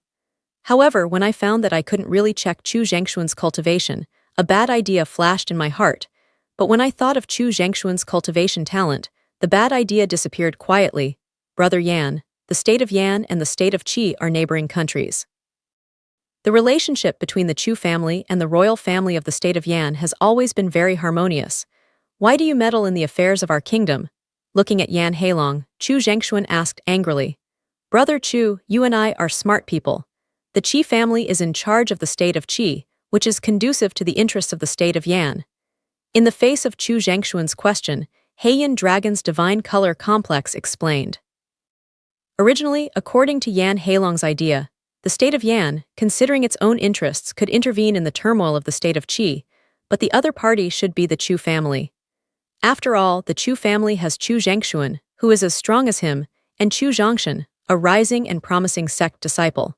However, when I found that I couldn't really check Chu Zhengshuan's cultivation, a bad idea flashed in my heart. But when I thought of Chu Zhengshuan's cultivation talent, the bad idea disappeared quietly. Brother Yan, the state of Yan and the state of Qi are neighboring countries. The relationship between the Chu family and the royal family of the state of Yan has always been very harmonious. Why do you meddle in the affairs of our kingdom? Looking at Yan Heilong, Chu Zhengshuan asked angrily. Brother Chu, you and I are smart people. The Qi family is in charge of the state of Qi, which is conducive to the interests of the state of Yan. In the face of Chu Zhengshuan's question, Heian Dragon's Divine Color Complex explained. Originally, according to Yan Heilong's idea, the state of Yan, considering its own interests, could intervene in the turmoil of the state of Qi, but the other party should be the Chu family. After all, the Chu family has Chu Zhengshuan, who is as strong as him, and Chu Zhongshan, a rising and promising sect disciple.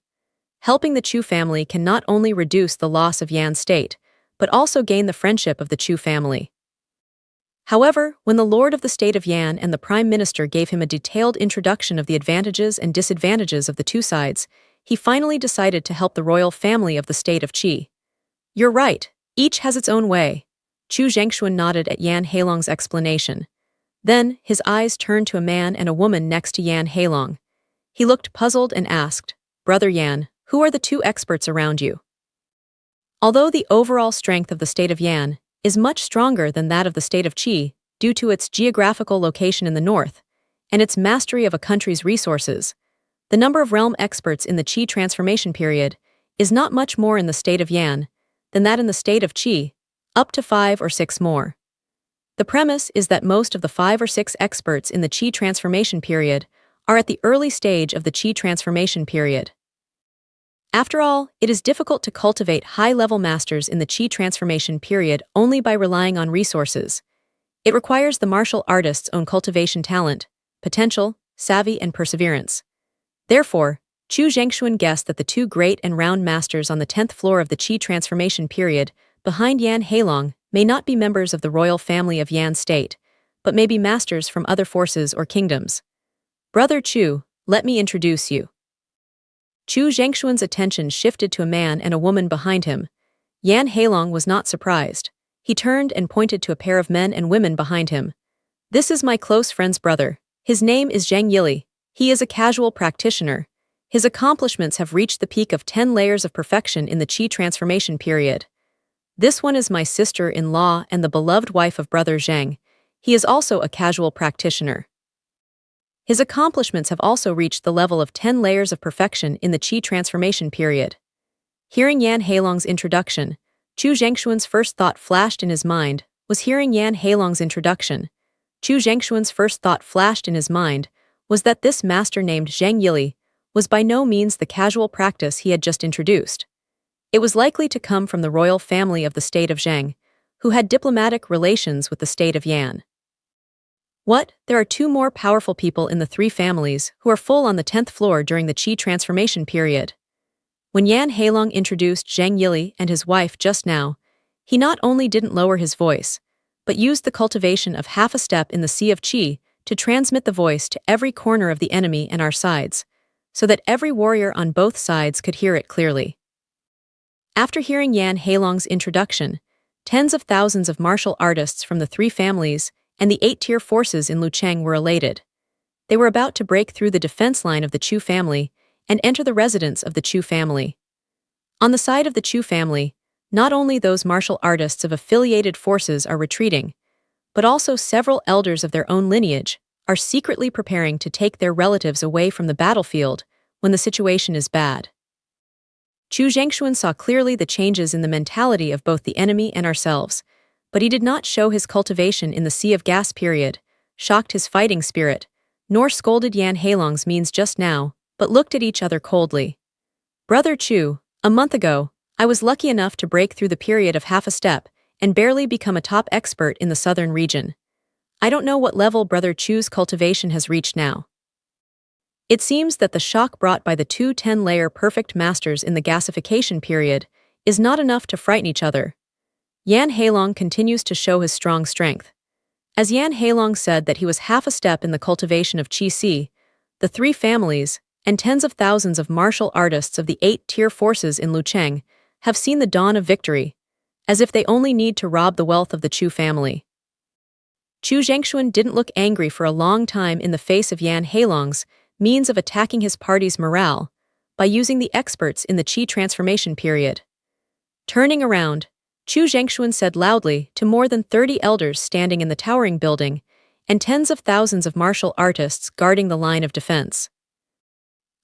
Helping the Chu family can not only reduce the loss of Yan's state, but also gain the friendship of the Chu family. However, when the Lord of the State of Yan and the Prime Minister gave him a detailed introduction of the advantages and disadvantages of the two sides, he finally decided to help the royal family of the state of Qi. You're right, each has its own way. Chu Zhengshuan nodded at Yan Heilong's explanation. Then, his eyes turned to a man and a woman next to Yan Heilong. He looked puzzled and asked, Brother Yan, who are the 2 experts around you? Although the overall strength of the state of Yan is much stronger than that of the state of Qi due to its geographical location in the north and its mastery of a country's resources, the number of realm experts in the Qi transformation period is not much more in the state of Yan than that in the state of Qi, up to 5 or 6 more. The premise is that most of the 5 or 6 experts in the Qi transformation period are at the early stage of the Qi transformation period. After all, it is difficult to cultivate high-level masters in the Qi transformation period only by relying on resources. It requires the martial artist's own cultivation talent, potential, savvy, and perseverance. Therefore, Chu Zhengshuan guessed that the two great and round masters on the 10th floor of the Qi transformation period, behind Yan Heilong, may not be members of the royal family of Yan state, but may be masters from other forces or kingdoms. Brother Chu, let me introduce you. Chu Zhengshuan's attention shifted to a man and a woman behind him. Yan Heilong was not surprised. He turned and pointed to a pair of men and women behind him. This is my close friend's brother. His name is Zheng Yili. He is a casual practitioner. His accomplishments have reached the peak of 10 layers of perfection in the Qi transformation period. This one is my sister-in-law and the beloved wife of brother Zheng. He is also a casual practitioner. His accomplishments have also reached the level of 10 layers of perfection in the Qi transformation period. Hearing Yan Heilong's introduction, Chu Zhengshuan's first thought flashed in his mind was hearing Yan Heilong's introduction. Chu Zhengshuan's first thought flashed in his mind was that this master named Zheng Yili was by no means the casual practice he had just introduced. It was likely to come from the royal family of the state of Zheng, who had diplomatic relations with the state of Yan. What? There are two more powerful people in the three families who are full on the 10th floor during the Qi transformation period. When Yan Heilong introduced Zheng Yili and his wife just now, he not only didn't lower his voice, but used the cultivation of half a step in the sea of Qi to transmit the voice to every corner of the enemy and our sides, so that every warrior on both sides could hear it clearly. After hearing Yan Heilong's introduction, tens of thousands of martial artists from the three families and the 8-tier forces in Lucheng were elated. They were about to break through the defense line of the Chu family and enter the residence of the Chu family. On the side of the Chu family, not only those martial artists of affiliated forces are retreating, but also several elders of their own lineage are secretly preparing to take their relatives away from the battlefield when the situation is bad. Chu Zhengshuan saw clearly the changes in the mentality of both the enemy and ourselves, but he did not show his cultivation in the Sea of Gas period, shocked his fighting spirit, nor scolded Yan Heilong's means just now, but looked at each other coldly. Brother Chu, a month ago, I was lucky enough to break through the period of half a step and barely become a top expert in the southern region. I don't know what level Brother Chu's cultivation has reached now. It seems that the shock brought by the two 10-layer perfect masters in the gasification period is not enough to frighten each other. Yan Heilong continues to show his strong strength. As Yan Heilong said that he was half a step in the cultivation of Qi Si, the three families, and tens of thousands of martial artists of the 8-tier forces in Lucheng have seen the dawn of victory, as if they only need to rob the wealth of the Chu family. Chu Zhengshuan didn't look angry for a long time in the face of Yan Heilong's means of attacking his party's morale by using the experts in the Qi transformation period. Turning around, Chu Zhengshuan said loudly to more than 30 elders standing in the towering building and tens of thousands of martial artists guarding the line of defense.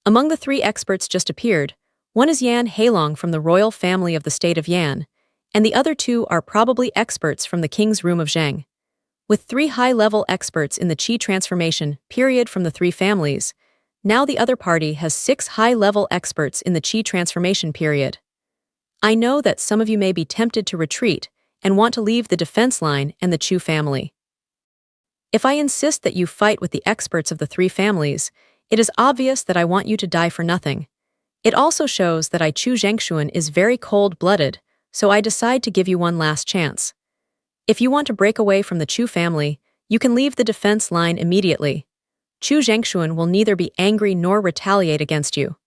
Among the three experts just appeared, one is Yan Heilong from the royal family of the state of Yan, and the other two are probably experts from the king's room of Zheng. With three high-level experts in the Qi transformation period from the three families, now the other party has 6 high-level experts in the Qi transformation period. I know that some of you may be tempted to retreat and want to leave the defense line and the Chu family. If I insist that you fight with the experts of the three families, it is obvious that I want you to die for nothing. It also shows that Chu Zhengshuan is very cold-blooded, so I decide to give you one last chance. If you want to break away from the Chu family, you can leave the defense line immediately. Chu Zhengshuan will neither be angry nor retaliate against you.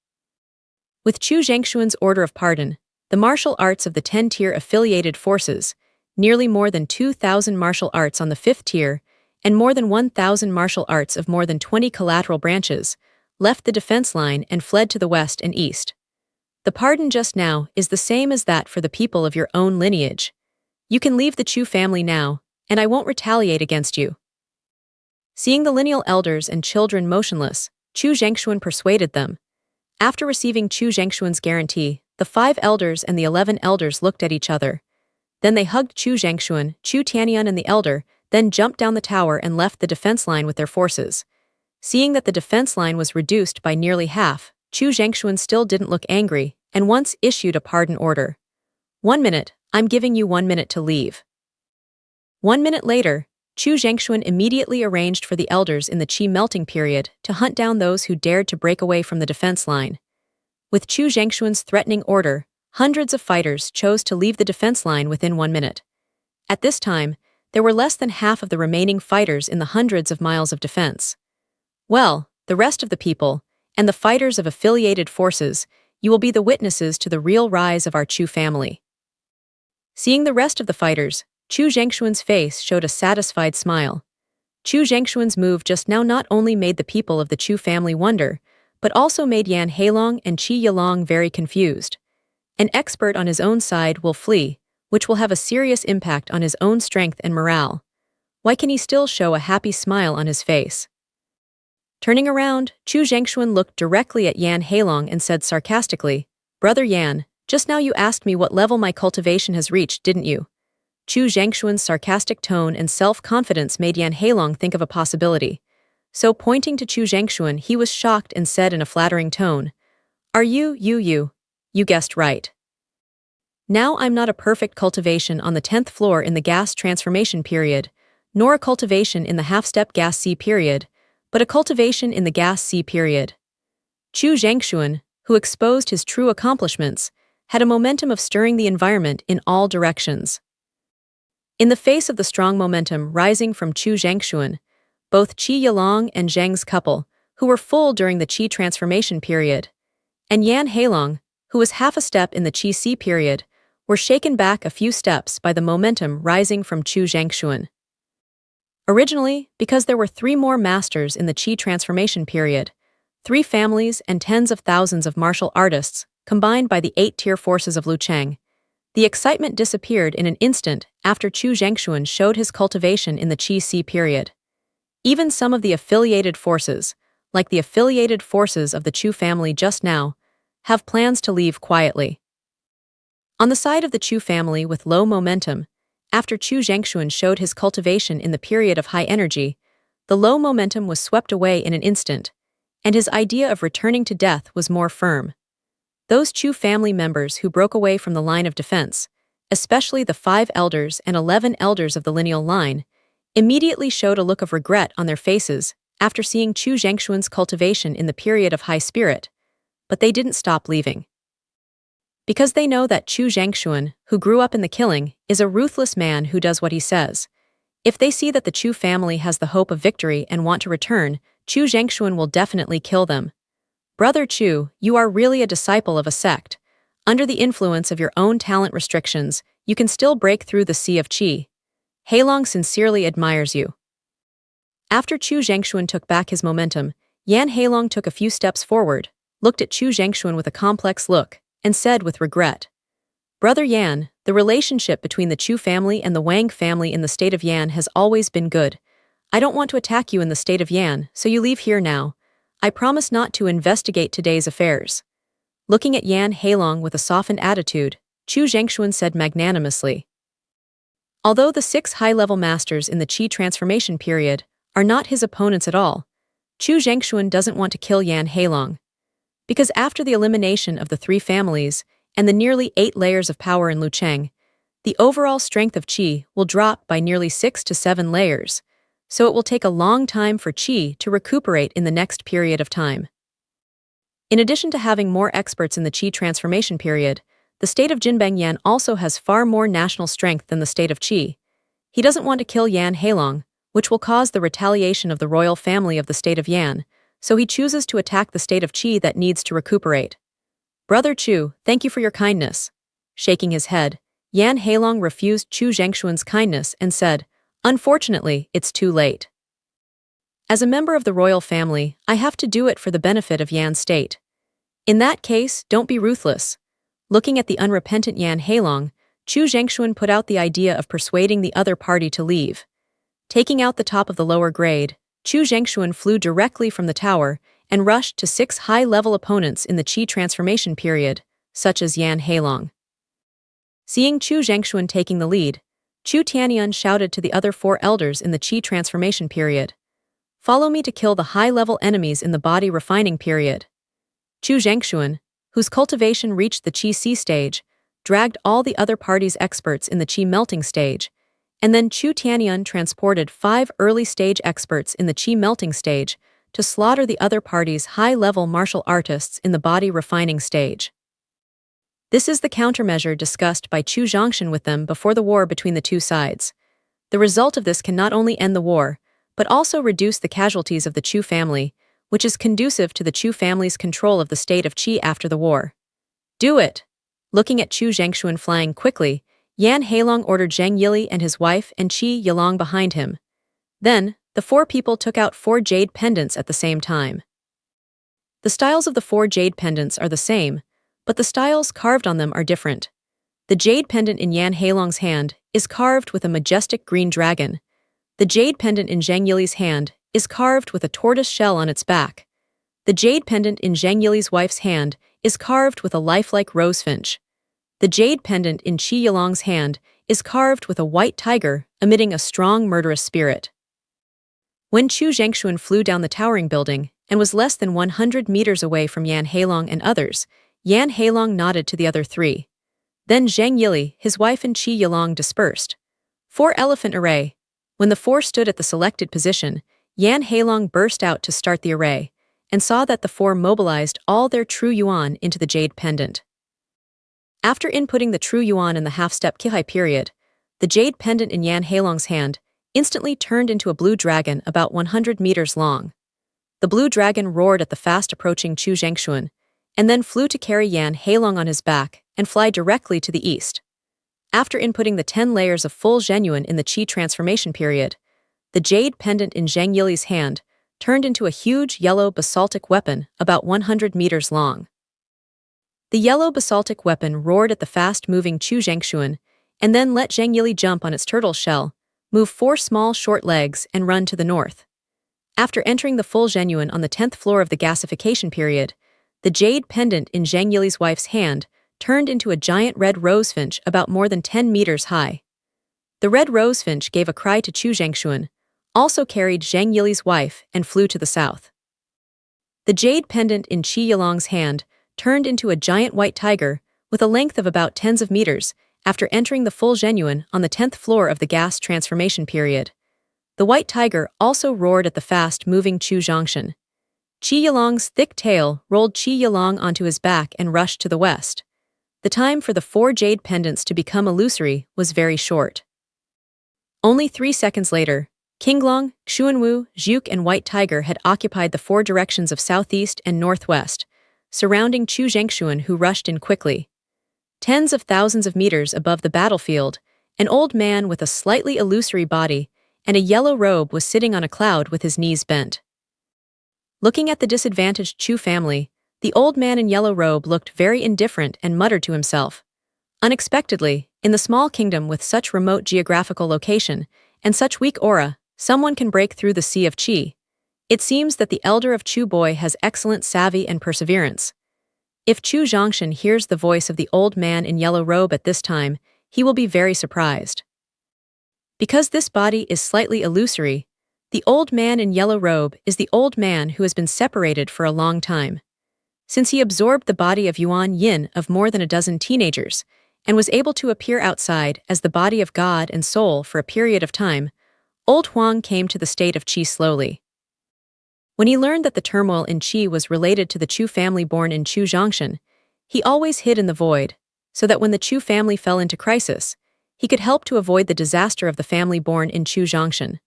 With Chu Zhengshuan's order of pardon, the martial arts of the 10-tier affiliated forces, nearly more than 2,000 martial arts on the 5th tier, and more than 1,000 martial arts of more than 20 collateral branches, left the defense line and fled to the west and east. The pardon just now is the same as that for the people of your own lineage. You can leave the Chu family now, and I won't retaliate against you. Seeing the lineal elders and children motionless, Chu Zhengshuan persuaded them. After receiving Chu Zhengshuan's guarantee, the 5 elders and the 11 elders looked at each other. Then they hugged Chu Zhengshuan, Chu Tianyun and the elder, then jumped down the tower and left the defense line with their forces. Seeing that the defense line was reduced by nearly half, Chu Zhengshuan still didn't look angry, and once issued a pardon order. 1 minute, I'm giving you 1 minute to leave. 1 minute later, Chu Zhengxuan immediately arranged for the elders in the Qi melting period to hunt down those who dared to break away from the defense line. With Chu Zhengxuan's threatening order, hundreds of fighters chose to leave the defense line within 1 minute. At this time, there were less than half of the remaining fighters in the hundreds of miles of defense. Well, the rest of the people, and the fighters of affiliated forces, you will be the witnesses to the real rise of our Chu family. Seeing the rest of the fighters, Chu Zhengxuan's face showed a satisfied smile. Chu Zhengxuan's move just now not only made the people of the Chu family wonder, but also made Yan Heilong and Qi Yilong very confused. An expert on his own side will flee, which will have a serious impact on his own strength and morale. Why can he still show a happy smile on his face? Turning around, Chu Zhengxuan looked directly at Yan Heilong and said sarcastically, "Brother Yan, just now you asked me what level my cultivation has reached, didn't you?" Chu Zhengxuan's sarcastic tone and self-confidence made Yan Heilong think of a possibility. So pointing to Chu Zhengxuan, he was shocked and said in a flattering tone, You guessed right. Now I'm not a perfect cultivation on the 10th floor in the gas transformation period, nor a cultivation in the half-step gas C period, but a cultivation in the gas C period. Chu Zhengxuan, who exposed his true accomplishments, had a momentum of stirring the environment in all directions. In the face of the strong momentum rising from Chu Zhengxuan, both Qi Yilong and Zheng's couple, who were full during the Qi transformation period, and Yan Heilong, who was half a step in the Qi C period, were shaken back a few steps by the momentum rising from Chu Zhengxuan. Originally, because there were 3 more masters in the Qi transformation period, 3 families and tens of thousands of martial artists, combined by the 8-tier forces of Lucheng, the excitement disappeared in an instant after Chu Zhengxuan showed his cultivation in the Qi C period. Even some of the affiliated forces, like the affiliated forces of the Chu family just now, have plans to leave quietly. On the side of the Chu family with low momentum, after Chu Zhengxuan showed his cultivation in the period of high energy, the low momentum was swept away in an instant, and his idea of returning to death was more firm. Those Chu family members who broke away from the line of defense, especially the 5 elders and 11 elders of the lineal line, immediately showed a look of regret on their faces after seeing Chu Zhengxuan's cultivation in the period of high spirit, but they didn't stop leaving. Because they know that Chu Zhengxuan, who grew up in the killing, is a ruthless man who does what he says. If they see that the Chu family has the hope of victory and want to return, Chu Zhengxuan will definitely kill them. Brother Chu, you are really a disciple of a sect. Under the influence of your own talent restrictions, you can still break through the sea of Qi. Heilong sincerely admires you. After Chu Zhengxuan took back his momentum, Yan Heilong took a few steps forward, looked at Chu Zhengxuan with a complex look, and said with regret, "Brother Yan, the relationship between the Chu family and the Wang family in the state of Yan has always been good. I don't want to attack you in the state of Yan, so you leave here now. I promise not to investigate today's affairs." Looking at Yan Heilong with a softened attitude, Chu Zhengxuan said magnanimously, although the 6 high-level masters in the Qi transformation period are not his opponents at all, Chu Zhengxuan doesn't want to kill Yan Heilong. Because after the elimination of the 3 families and the nearly 8 layers of power in Lucheng, the overall strength of Qi will drop by nearly 6 to 7 layers, so it will take a long time for Qi to recuperate in the next period of time. In addition to having more experts in the Qi transformation period, the state of Jinbeng Yan also has far more national strength than the state of Qi. He doesn't want to kill Yan Heilong, which will cause the retaliation of the royal family of the state of Yan, so he chooses to attack the state of Qi that needs to recuperate. Brother Chu, thank you for your kindness. Shaking his head, Yan Heilong refused Chu Zhengxuan's kindness and said, "Unfortunately, it's too late. As a member of the royal family, I have to do it for the benefit of Yan's state. In that case, don't be ruthless." Looking at the unrepentant Yan Heilong, Chu Zhengxuan put out the idea of persuading the other party to leave. Taking out the top of the lower grade, Chu Zhengxuan flew directly from the tower and rushed to 6 high-level opponents in the Qi transformation period, such as Yan Heilong. Seeing Chu Zhengxuan taking the lead, Chu Tianyun shouted to the other 4 elders in the Qi transformation period, "Follow me to kill the high-level enemies in the body refining period." Chu Zhengxuan, whose cultivation reached the Qi sea stage, dragged all the other party's experts in the Qi melting stage, and then Chu Tianyun transported 5 early-stage experts in the Qi melting stage to slaughter the other party's high-level martial artists in the body refining stage. This is the countermeasure discussed by Chu Zhongshan with them before the war between the two sides. The result of this can not only end the war, but also reduce the casualties of the Chu family, which is conducive to the Chu family's control of the state of Qi after the war. Do it! Looking at Chu Zhengshuan flying quickly, Yan Heilong ordered Zheng Yili and his wife and Qi Yilong behind him. Then, the 4 people took out 4 jade pendants at the same time. The styles of the 4 jade pendants are the same, but the styles carved on them are different. The jade pendant in Yan Heilong's hand is carved with a majestic green dragon. The jade pendant in Zheng Yili's hand is carved with a tortoise shell on its back. The jade pendant in Zheng Yili's wife's hand is carved with a lifelike rosefinch. The jade pendant in Qi Yilong's hand is carved with a white tiger emitting a strong murderous spirit. When Chu Zhengshuan flew down the towering building and was less than 100 meters away from Yan Heilong and others, Yan Heilong nodded to the other 3. Then Zheng Yili, his wife and Qi Yilong dispersed. 4 elephant array. When the 4 stood at the selected position, Yan Heilong burst out to start the array, and saw that the 4 mobilized all their true yuan into the jade pendant. After inputting the true yuan in the half-step Qihai period, the jade pendant in Yan Heilong's hand instantly turned into a blue dragon about 100 meters long. The blue dragon roared at the fast-approaching Chu Zhengshuan, and then flew to carry Yan Heilong on his back and fly directly to the east. After inputting the 10 layers of full Zhenyuan in the Qi transformation period, the jade pendant in Zheng Yili's hand turned into a huge yellow basaltic weapon about 100 meters long. The yellow basaltic weapon roared at the fast-moving Chu Zhengshuan, and then let Zheng Yili jump on its turtle shell, move 4 small short legs, and run to the north. After entering the full Zhenyuan on the 10th floor of the gasification period, the jade pendant in Zheng Yili's wife's hand turned into a giant red rosefinch about more than 10 meters high. The red rosefinch gave a cry to Chu Zhengshuan, also carried Zheng Yili's wife, and flew to the south. The jade pendant in Qi Yilong's hand turned into a giant white tiger with a length of about tens of meters after entering the full Zhenyuan on the 10th floor of the gas transformation period. The white tiger also roared at the fast-moving Chu Zhongshan. Qi Yilong's thick tail rolled Qi Yilong onto his back and rushed to the west. The time for the 4 jade pendants to become illusory was very short. Only 3 seconds later, Qinglong, Xuanwu, Zhuke, and White Tiger had occupied the 4 directions of southeast and northwest, surrounding Chu Zhengshuan, who rushed in quickly. Tens of thousands of meters above the battlefield, an old man with a slightly illusory body and a yellow robe was sitting on a cloud with his knees bent. Looking at the disadvantaged Chu family, the old man in yellow robe looked very indifferent and muttered to himself. Unexpectedly, in the small kingdom with such remote geographical location and such weak aura, someone can break through the sea of Qi. It seems that the elder of Chu boy has excellent savvy and perseverance. If Chu Zhongshan hears the voice of the old man in yellow robe at this time, he will be very surprised. Because this body is slightly illusory, the old man in yellow robe is the old man who has been separated for a long time. Since he absorbed the body of Yuan Yin of more than a dozen teenagers, and was able to appear outside as the body of God and soul for a period of time, old Huang came to the state of Qi slowly. When he learned that the turmoil in Qi was related to the Chu family born in Chu Zhongshan, he always hid in the void, so that when the Chu family fell into crisis, he could help to avoid the disaster of the family born in Chu Zhongshan.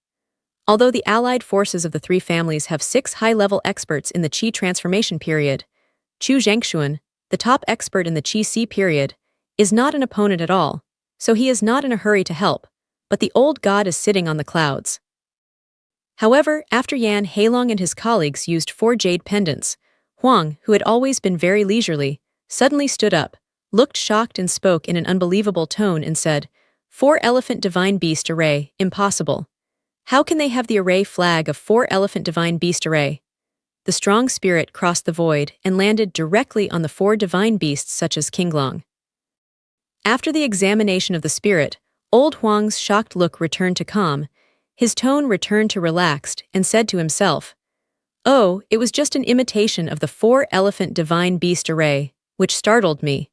Although the allied forces of the 3 families have 6 high-level experts in the Qi transformation period, Chu Zhengshuan, the top expert in the Qi C period, is not an opponent at all, so he is not in a hurry to help, but the old god is sitting on the clouds. However, after Yan Heilong and his colleagues used 4 jade pendants, Huang, who had always been very leisurely, suddenly stood up, looked shocked and spoke in an unbelievable tone and said, 4 elephant divine beast array, impossible. How can they have the array flag of 4 elephant divine beast array? The strong spirit crossed the void and landed directly on the 4 divine beasts such as Qinglong. After the examination of the spirit, old Huang's shocked look returned to calm, his tone returned to relaxed, and said to himself, "Oh, it was just an imitation of the 4 elephant divine beast array, which startled me.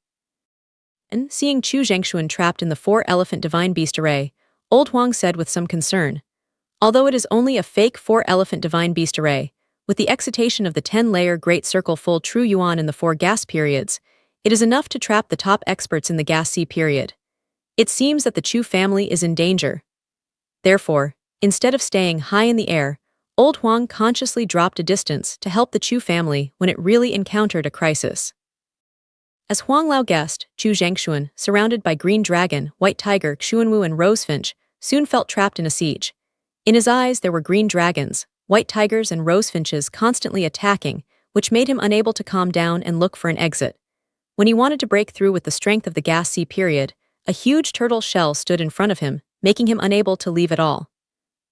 And seeing Chu Zhengshuan trapped in the 4-elephant divine beast array, Old Huang said with some concern. Although it is only a fake 4-elephant divine beast array, with the excitation of the 10-layer Great Circle full true yuan in the 4 gas periods, it is enough to trap the top experts in the gas C period. It seems that the Chu family is in danger. Therefore, instead of staying high in the air, Old Huang consciously dropped a distance to help the Chu family when it really encountered a crisis. As Huang Lao guessed, Chu Zhengshuan, surrounded by Green Dragon, White Tiger, Xuanwu and Rosefinch, soon felt trapped in a siege. In his eyes there were green dragons, white tigers and rosefinches constantly attacking, which made him unable to calm down and look for an exit. When he wanted to break through with the strength of the gas C period, a huge turtle shell stood in front of him, making him unable to leave at all.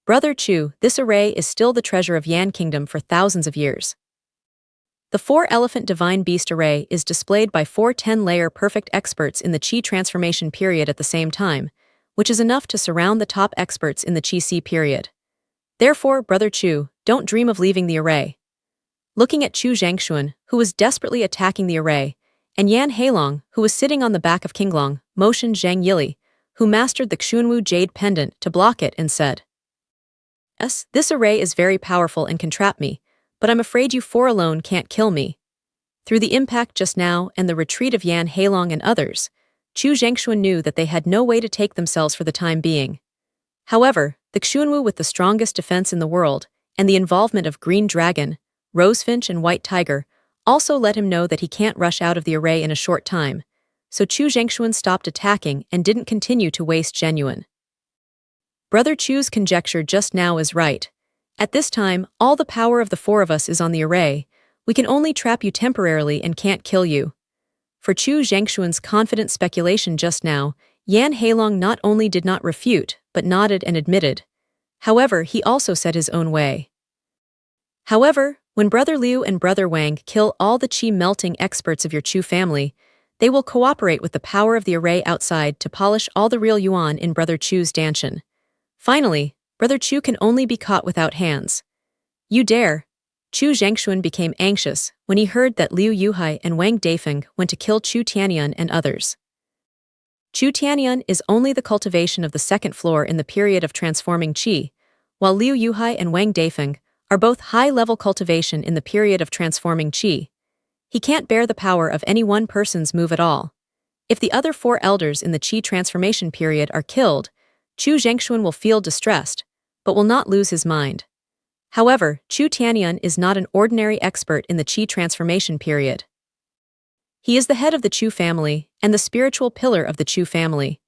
Brother Chu, this array is still the treasure of Yan Kingdom for thousands of years. The 4-elephant divine beast array is displayed by 4 10-layer perfect experts in the Qi transformation period at the same time, which is enough to surround the top experts in the Qi C period. Therefore, Brother Chu, don't dream of leaving the array. Looking at Chu Zhengshuan, who was desperately attacking the array, and Yan Heilong, who was sitting on the back of Qinglong, motioned Zhang Yili, who mastered the Xuanwu jade pendant, to block it and said, This array is very powerful and can trap me, but I'm afraid you 4 alone can't kill me. Through the impact just now and the retreat of Yan Heilong and others, Chu Zhengshuan knew that they had no way to take themselves for the time being. However, the Xuanwu with the strongest defense in the world, and the involvement of Green Dragon, Rosefinch and White Tiger, also let him know that he can't rush out of the array in a short time, so Chu Zhengshuan stopped attacking and didn't continue to waste genuine. Brother Chu's conjecture just now is right. At this time, all the power of the 4 of us is on the array. We can only trap you temporarily and can't kill you. For Chu Zhengshuan's confident speculation just now, Yan Heilong not only did not refute, but nodded and admitted. However, he also said his own way. However, when Brother Liu and Brother Wang kill all the Qi melting experts of your Chu family, they will cooperate with the power of the array outside to polish all the real yuan in Brother Chu's danshan. Finally, Brother Chu can only be caught without hands. You dare! Chu Zhengshuan became anxious when he heard that Liu Yuhai and Wang Daifeng went to kill Chu Tianyun and others. Chu Tianyun is only the cultivation of the 2nd floor in the period of transforming Qi, while Liu Yuhai and Wang Daifeng are both high-level cultivation in the period of transforming Qi. He can't bear the power of any one person's move at all. If the other 4 elders in the Qi transformation period are killed, Chu Zhengshuan will feel distressed, but will not lose his mind. However, Chu Tianyun is not an ordinary expert in the Qi transformation period. He is the head of the Chu family and the spiritual pillar of the Chu family.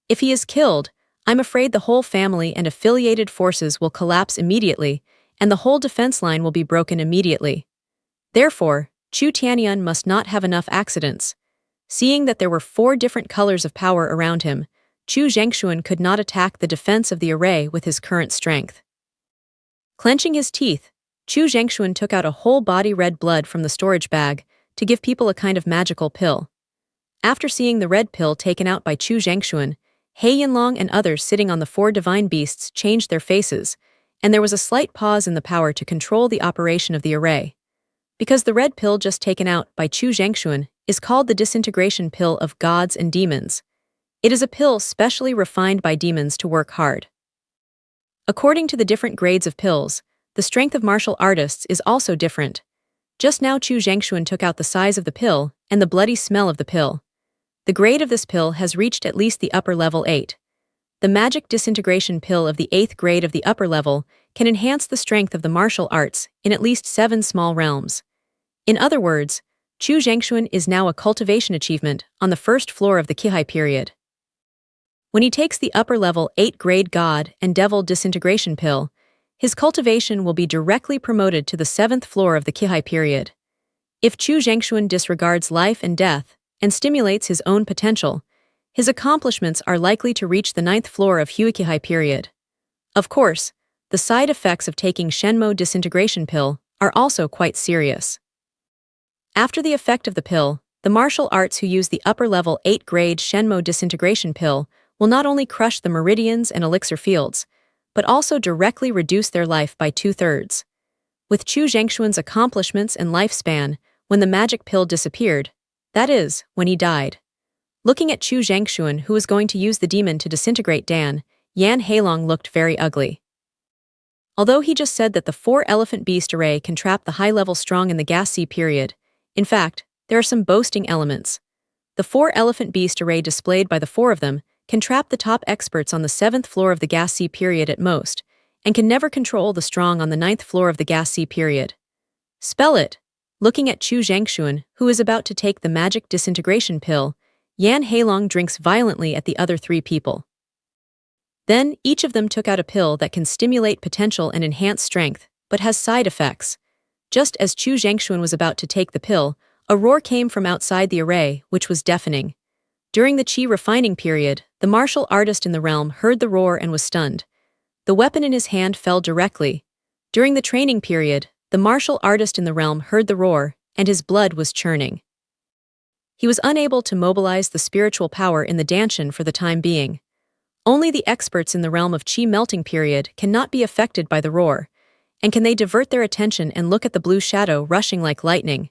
If he is killed, I'm afraid the whole family and affiliated forces will collapse immediately, and the whole defense line will be broken immediately. Therefore, Chu Tianyun must not have enough accidents. Seeing that there were 4 different colors of power around him, Chu Zhengshuan could not attack the defense of the array with his current strength. Clenching his teeth, Chu Zhengshuan took out a whole body red blood from the storage bag to give people a kind of magical pill. After seeing the red pill taken out by Chu Zhengshuan, He Yinlong and others sitting on the 4 divine beasts changed their faces, and there was a slight pause in the power to control the operation of the array. Because the red pill just taken out by Chu Zhengshuan is called the disintegration pill of gods and demons. It is a pill specially refined by demons to work hard. According to the different grades of pills, the strength of martial artists is also different. Just now Chu Zhengshuan took out the size of the pill and the bloody smell of the pill. The grade of this pill has reached at least the upper level 8. The magic disintegration pill of the 8th grade of the upper level can enhance the strength of the martial arts in at least 7 small realms. In other words, Chu Zhengshuan is now a cultivation achievement on the 1st floor of the Qihai period. When he takes the upper level 8 grade God and Devil disintegration pill, his cultivation will be directly promoted to the 7th floor of the Qihai period. If Chu Zhengshuan disregards life and death and stimulates his own potential, his accomplishments are likely to reach the 9th floor of Huiqihai period. Of course, the side effects of taking Shenmo disintegration pill are also quite serious. After the effect of the pill, the martial arts who use the upper level 8 grade Shenmo disintegration pill will not only crush the meridians and elixir fields, but also directly reduce their life by 2/3. With Chu Zhengshuan's accomplishments and lifespan, when the magic pill disappeared, That is, when he died. Looking at Chu Zhangxuan, who was going to use the demon to disintegrate Dan, Yan Heilong looked very ugly. Although he just said that the 4-elephant beast array can trap the high-level strong in the gas C period, in fact, there are some boasting elements. The 4-elephant beast array displayed by the 4 of them can trap the top experts on the 7th floor of the gas C period at most, and can never control the strong on the 9th floor of the gas C period. Spell it. Looking at Chu Zhangxuan, who is about to take the magic disintegration pill, Yan Heilong drinks violently at the other 3 people. Then, each of them took out a pill that can stimulate potential and enhance strength, but has side effects. Just as Chu Zhangxuan was about to take the pill, a roar came from outside the array, which was deafening. During the qi refining period, the martial artist in the realm heard the roar and was stunned. The weapon in his hand fell directly. During the training period, the martial artist in the realm heard the roar, and his blood was churning. He was unable to mobilize the spiritual power in the Danshan for the time being. Only the experts in the realm of qi melting period cannot be affected by the roar, and can they divert their attention and look at the blue shadow rushing like lightning.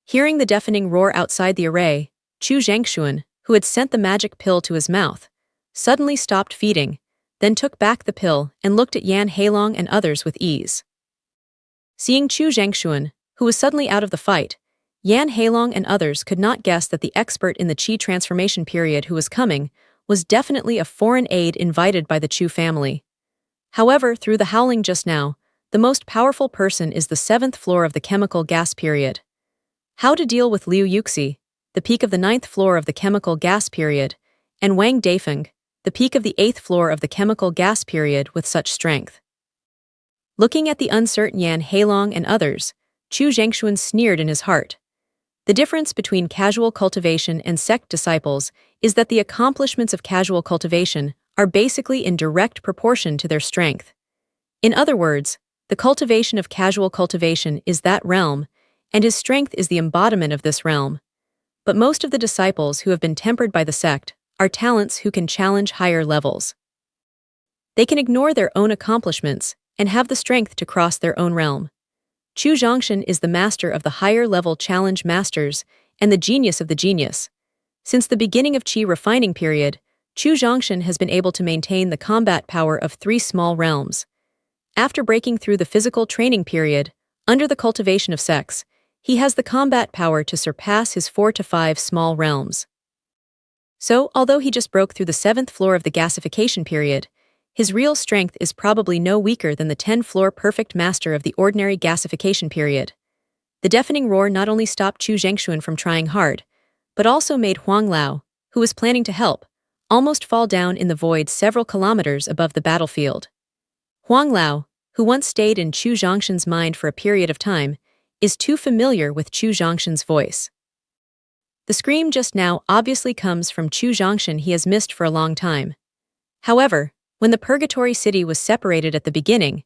Hearing the deafening roar outside the array, Chu Zhangxuan, who had sent the magic pill to his mouth, suddenly stopped feeding, then took back the pill and looked at Yan Heilong and others with ease. Seeing Chu Zhangxuan, who was suddenly out of the fight, Yan Heilong and others could not guess that the expert in the qi transformation period who was coming was definitely a foreign aide invited by the Chu family. However, through the howling just now, the most powerful person is the 7th floor of the chemical gas period. How to deal with Liu Yuxi, the peak of the 9th floor of the chemical gas period, and Wang Daifeng, the peak of the 8th floor of the chemical gas period with such strength. Looking at the uncertain Yan Heilong and others, Chu Zhangxuan sneered in his heart. The difference between casual cultivation and sect disciples is that the accomplishments of casual cultivation are basically in direct proportion to their strength. In other words, the cultivation of casual cultivation is that realm, and his strength is the embodiment of this realm. But most of the disciples who have been tempered by the sect are talents who can challenge higher levels. They can ignore their own accomplishments and have the strength to cross their own realm. Chu Zhangxuan is the master of the higher-level challenge masters and the genius of the genius. Since the beginning of qi refining period, Chu Zhangxuan has been able to maintain the combat power of 3 small realms. After breaking through the physical training period, under the cultivation of sex, he has the combat power to surpass his 4 to 5 small realms. So, although he just broke through the 7th floor of the gasification period, his real strength is probably no weaker than the 10-floor perfect master of the ordinary gasification period. The deafening roar not only stopped Chu Zhangxuan from trying hard, but also made Huang Lao, who was planning to help, almost fall down in the void several kilometers above the battlefield. Huang Lao, who once stayed in Chu Zhangxuan's mind for a period of time, is too familiar with Chu Zhangxuan's voice. The scream just now obviously comes from Chu Zhangxuan he has missed for a long time. However, when the Purgatory City was separated at the beginning,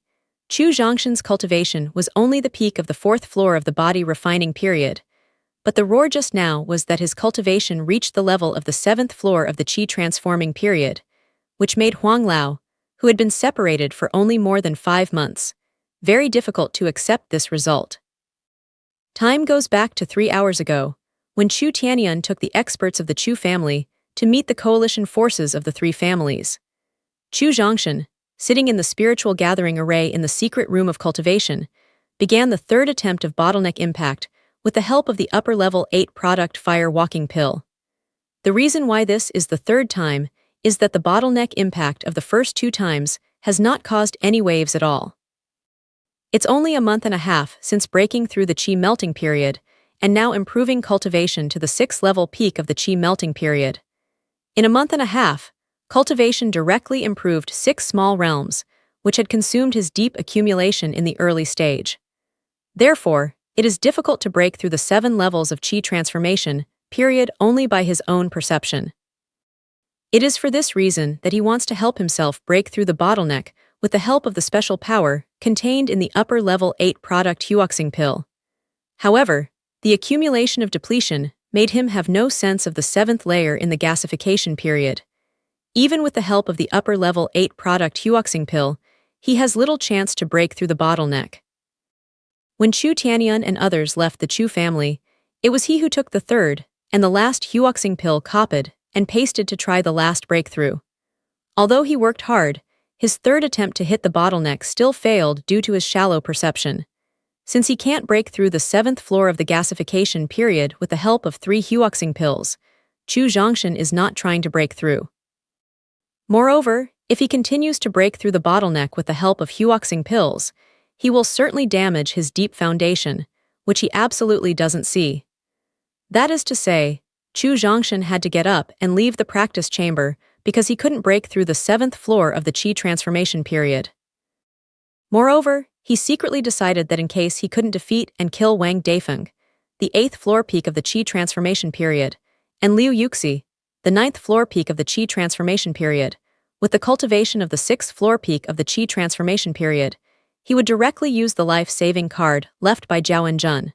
Chu Zhangxuan's cultivation was only the peak of the 4th floor of the body refining period, but the roar just now was that his cultivation reached the level of the 7th floor of the qi transforming period, which made Huang Lao, who had been separated for only more than 5 months, very difficult to accept this result. Time goes back to 3 hours ago, when Chu Tianyun took the experts of the Chu family to meet the coalition forces of the 3 families. Chu Zhangxuan, sitting in the spiritual gathering array in the secret room of cultivation, began the 3rd attempt of bottleneck impact with the help of the upper-level 8-product fire walking pill. The reason why this is the 3rd time is that the bottleneck impact of the first 2 times has not caused any waves at all. It's only a month and a half since breaking through the qi melting period and now improving cultivation to the 6th-level peak of the qi melting period. In a month and a half, cultivation directly improved 6 small realms, which had consumed his deep accumulation in the early stage. Therefore, it is difficult to break through the 7 levels of qi transformation period only by his own perception. It is for this reason that he wants to help himself break through the bottleneck with the help of the special power contained in the upper-level 8-product Huoxing pill. However, the accumulation of depletion made him have no sense of the 7th layer in the gasification period. Even with the help of the upper-level 8-product Huoxing pill, he has little chance to break through the bottleneck. When Chu Tianyun and others left the Chu family, it was he who took the 3rd, and the last Huoxing pill copied and pasted to try the last breakthrough. Although he worked hard, his third attempt to hit the bottleneck still failed due to his shallow perception. Since he can't break through the 7th floor of the gasification period with the help of 3 Huoxing pills, Chu Zhongshan is not trying to break through. Moreover, if he continues to break through the bottleneck with the help of Huoxing pills, he will certainly damage his deep foundation, which he absolutely doesn't see. That is to say, Chu Zhongshan had to get up and leave the practice chamber because he couldn't break through the 7th floor of the Qi transformation period. Moreover, he secretly decided that in case he couldn't defeat and kill Wang Daifeng, the 8th floor peak of the Qi transformation period, and Liu Yuxi, the 9th floor peak of the Qi transformation period, with the cultivation of the 6th floor peak of the Qi transformation period, he would directly use the life-saving card left by Zhao Enjun.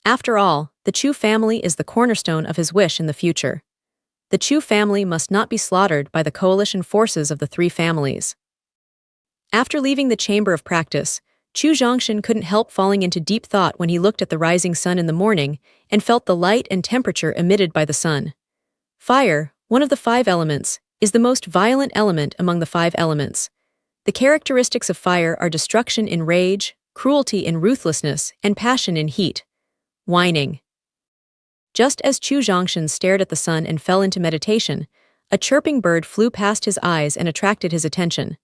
After all, the Chu family is the cornerstone of his wish in the future. The Chu family must not be slaughtered by the coalition forces of the 3 families. After leaving the chamber of practice, Chu Zhongshan couldn't help falling into deep thought when he looked at the rising sun in the morning and felt the light and temperature emitted by the sun. Fire, one of the 5 elements, is the most violent element among the 5 elements. The characteristics of fire are destruction in rage, cruelty in ruthlessness, and passion in heat. Whining. Just as Chu Zhongshan stared at the sun and fell into meditation, a chirping bird flew past his eyes and attracted his attention.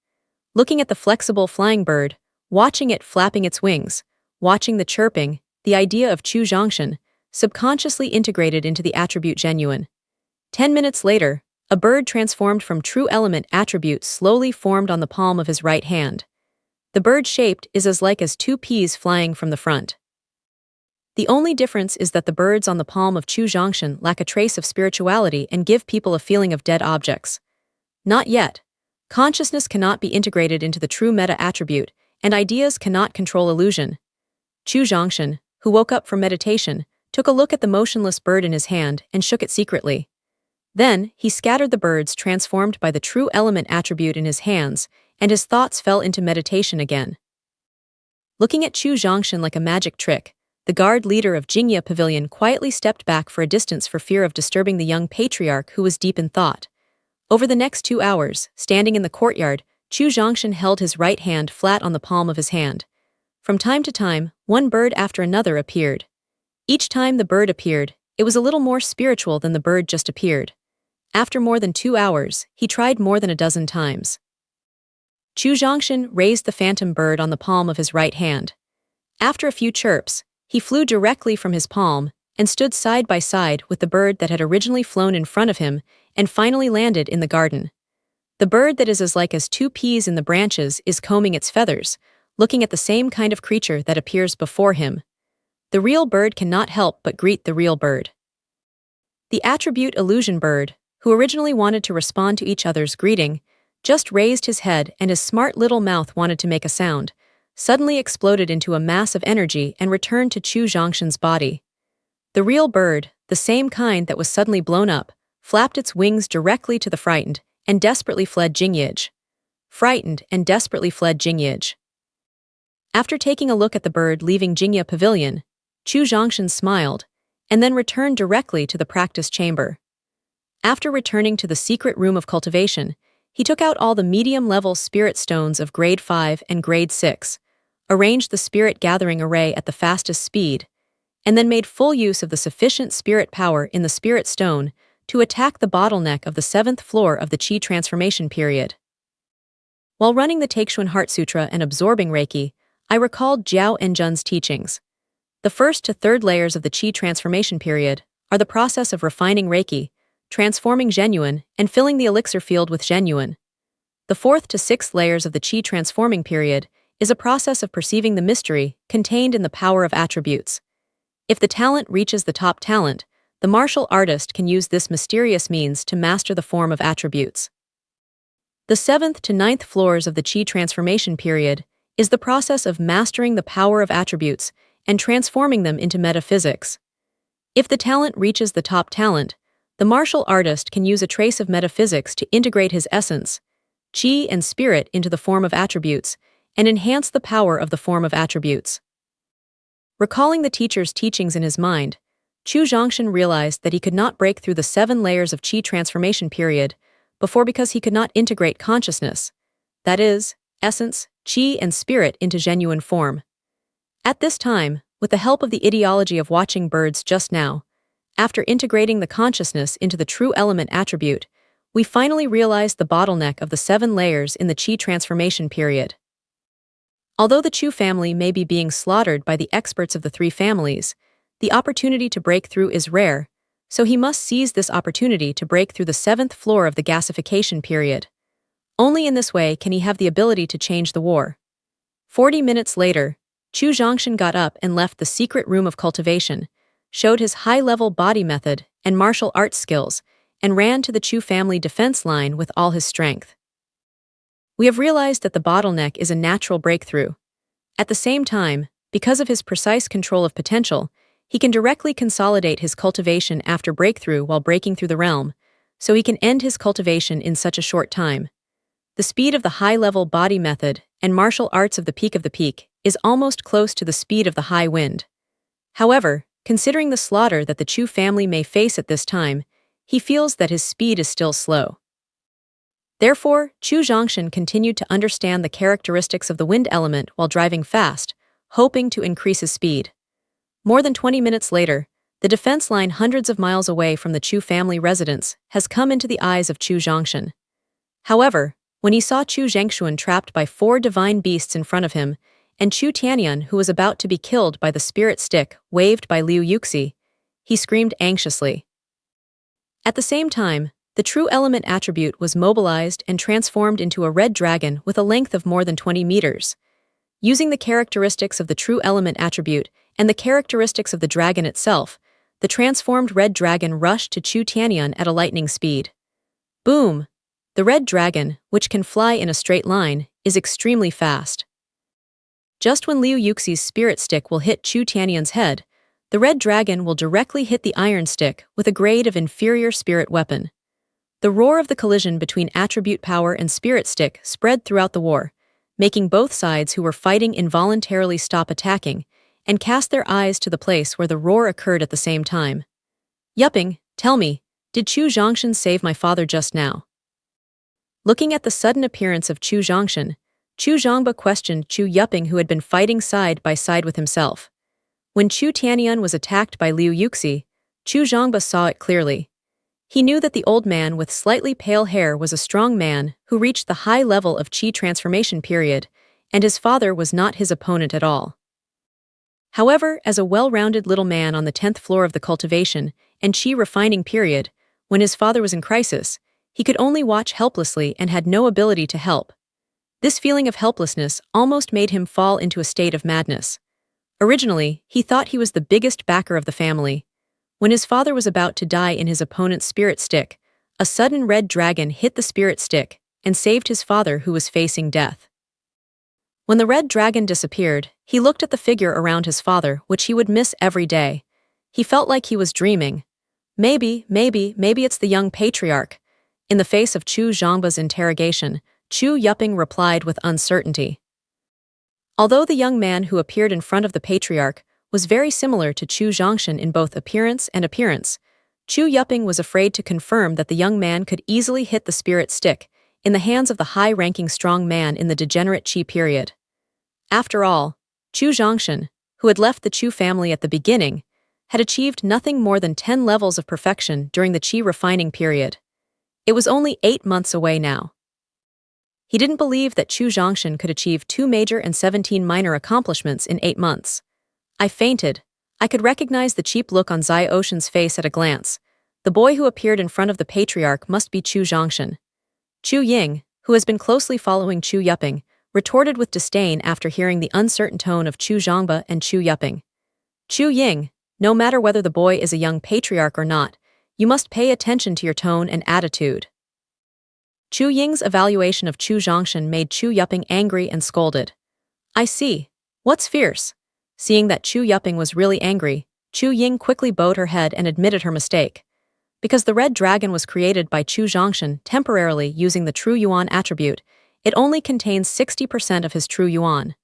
Looking at the flexible flying bird, watching it flapping its wings, watching the chirping, the idea of Chu Zhongshan, subconsciously integrated into the attribute genuine. 10 minutes later, a bird transformed from true element attribute slowly formed on the palm of his right hand. The bird shaped is as like as 2 peas flying from the front. The only difference is that the birds on the palm of Chu Zhongshan lack a trace of spirituality and give people a feeling of dead objects. Not yet. Consciousness cannot be integrated into the true meta-attribute, and ideas cannot control illusion. Chu Zhongshan, who woke up from meditation, took a look at the motionless bird in his hand and shook it secretly. Then, he scattered the birds transformed by the true element attribute in his hands, and his thoughts fell into meditation again. Looking at Chu Zhongshan like a magic trick, the guard leader of Jingye Pavilion quietly stepped back for a distance for fear of disturbing the young patriarch who was deep in thought. Over the next 2 hours, standing in the courtyard, Chu Zhongshan held his right hand flat on the palm of his hand. From time to time, one bird after another appeared. Each time the bird appeared, it was a little more spiritual than the bird just appeared. After more than 2 hours, he tried more than a dozen times. Chu Zhongshan raised the phantom bird on the palm of his right hand. After a few chirps, he flew directly from his palm and stood side by side with the bird that had originally flown in front of him and finally landed in the garden. The bird that is as like as 2 peas in the branches is combing its feathers, looking at the same kind of creature that appears before him. The real bird cannot help but greet the real bird. The attribute illusion bird, who originally wanted to respond to each other's greeting, just raised his head and his smart little mouth wanted to make a sound, suddenly exploded into a mass of energy and returned to Chu Zhongshan's body. The real bird, the same kind that was suddenly blown up, flapped its wings directly to the frightened and desperately fled Jingye. Frightened and desperately fled Jingye. After taking a look at the bird leaving Jingye Pavilion, Chu Zhongshan smiled, and then returned directly to the practice chamber. After returning to the secret room of cultivation, he took out all the medium-level spirit stones of grade 5 and grade 6, arranged the spirit gathering array at the fastest speed, and then made full use of the sufficient spirit power in the spirit stone to attack the bottleneck of the 7th floor of the Qi transformation period. While running the Taixuan Heart Sutra and absorbing Reiki, I recalled Zhao Enjun's teachings. The 1st to 3rd layers of the Qi transformation period are the process of refining Reiki, transforming genuine, and filling the elixir field with genuine. The 4th to 6th layers of the Qi transforming period is a process of perceiving the mystery contained in the power of attributes. If the talent reaches the top talent, the martial artist can use this mysterious means to master the form of attributes. The 7th to 9th floors of the Qi transformation period is the process of mastering the power of attributes and transforming them into metaphysics. If the talent reaches the top talent, the martial artist can use a trace of metaphysics to integrate his essence, Qi and spirit into the form of attributes, and enhance the power of the form of attributes. Recalling the teacher's teachings in his mind, Chu Zhongshan realized that he could not break through the 7 layers of qi transformation period because he could not integrate consciousness, that is, essence, qi and spirit into genuine form. At this time, with the help of the ideology of watching birds just now, after integrating the consciousness into the true element attribute, we finally realized the bottleneck of the 7 layers in the qi transformation period. Although the Chu family may be being slaughtered by the experts of the 3 families, the opportunity to break through is rare, so he must seize this opportunity to break through the 7th floor of the gasification period. Only in this way can he have the ability to change the war. 40 minutes later, Chu Zhongshan got up and left the secret room of cultivation, showed his high-level body method and martial arts skills, and ran to the Chu family defense line with all his strength. We have realized that the bottleneck is a natural breakthrough. At the same time, because of his precise control of potential, he can directly consolidate his cultivation after breakthrough while breaking through the realm, so he can end his cultivation in such a short time. The speed of the high-level body method and martial arts of the peak is almost close to the speed of the high wind. However, considering the slaughter that the Chu family may face at this time, he feels that his speed is still slow. Therefore, Chu Zhongshan continued to understand the characteristics of the wind element while driving fast, hoping to increase his speed. More than 20 minutes later, the defense line hundreds of miles away from the Chu family residence has come into the eyes of Chu Zhongshan. However, when he saw Chu Zhengshuan trapped by 4 divine beasts in front of him, and Chu Tianyun who was about to be killed by the spirit stick waved by Liu Yuxi, he screamed anxiously. At the same time, the true element attribute was mobilized and transformed into a red dragon with a length of more than 20 meters. Using the characteristics of the true element attribute and the characteristics of the dragon itself, the transformed red dragon rushed to Chu Tianyun at a lightning speed. Boom! The red dragon, which can fly in a straight line, is extremely fast. Just when Liu Yuxi's spirit stick will hit Chu Tianyun's head, the red dragon will directly hit the iron stick with a grade of inferior spirit weapon. The roar of the collision between attribute power and spirit stick spread throughout the war, making both sides who were fighting involuntarily stop attacking and cast their eyes to the place where the roar occurred at the same time. Yupping, tell me, did Chu Zhongshan save my father just now? Looking at the sudden appearance of Chu Zhongshan, Chu Zhongba questioned Chu Yupping who had been fighting side by side with himself. When Chu Tianyun was attacked by Liu Yuxi, Chu Zhongba saw it clearly. He knew that the old man with slightly pale hair was a strong man who reached the high level of qi transformation period, and his father was not his opponent at all. However, as a well-rounded little man on the 10th floor of the cultivation and qi refining period, when his father was in crisis, he could only watch helplessly and had no ability to help. This feeling of helplessness almost made him fall into a state of madness. Originally, he thought he was the biggest backer of the family. When his father was about to die in his opponent's spirit stick, a sudden red dragon hit the spirit stick and saved his father who was facing death. When the red dragon disappeared, he looked at the figure around his father, which he would miss every day. He felt like he was dreaming. Maybe it's the young patriarch. In the face of Chu Zhongba's interrogation, Chu Yupping replied with uncertainty. Although the young man who appeared in front of the patriarch was very similar to Chu Zhongshan in both appearance, Chu Yupping was afraid to confirm that the young man could easily hit the spirit stick in the hands of the high-ranking strong man in the degenerate qi period. After all, Chu Zhongshan, who had left the Chu family at the beginning, had achieved nothing more than 10 levels of perfection during the qi refining period. It was only 8 months away now. He didn't believe that Chu Zhongshan could achieve 2 major and 17 minor accomplishments in 8 months. I fainted. I could recognize the cheap look on Zai Ocean's face at a glance. The boy who appeared in front of the patriarch must be Chu Zhongshan. Chu Ying, who has been closely following Chu Yupping, retorted with disdain after hearing the uncertain tone of Chu Zhongba and Chu Yupping. Chu Ying, no matter whether the boy is a young patriarch or not, you must pay attention to your tone and attitude. Chu Ying's evaluation of Chu Zhongshan made Chu Yupping angry and scolded. I see. What's fierce? Seeing that Chu Yupping was really angry, Chu Ying quickly bowed her head and admitted her mistake. Because the red dragon was created by Chu Zhongshan temporarily using the true yuan attribute, it only contains 60% of his true yuan.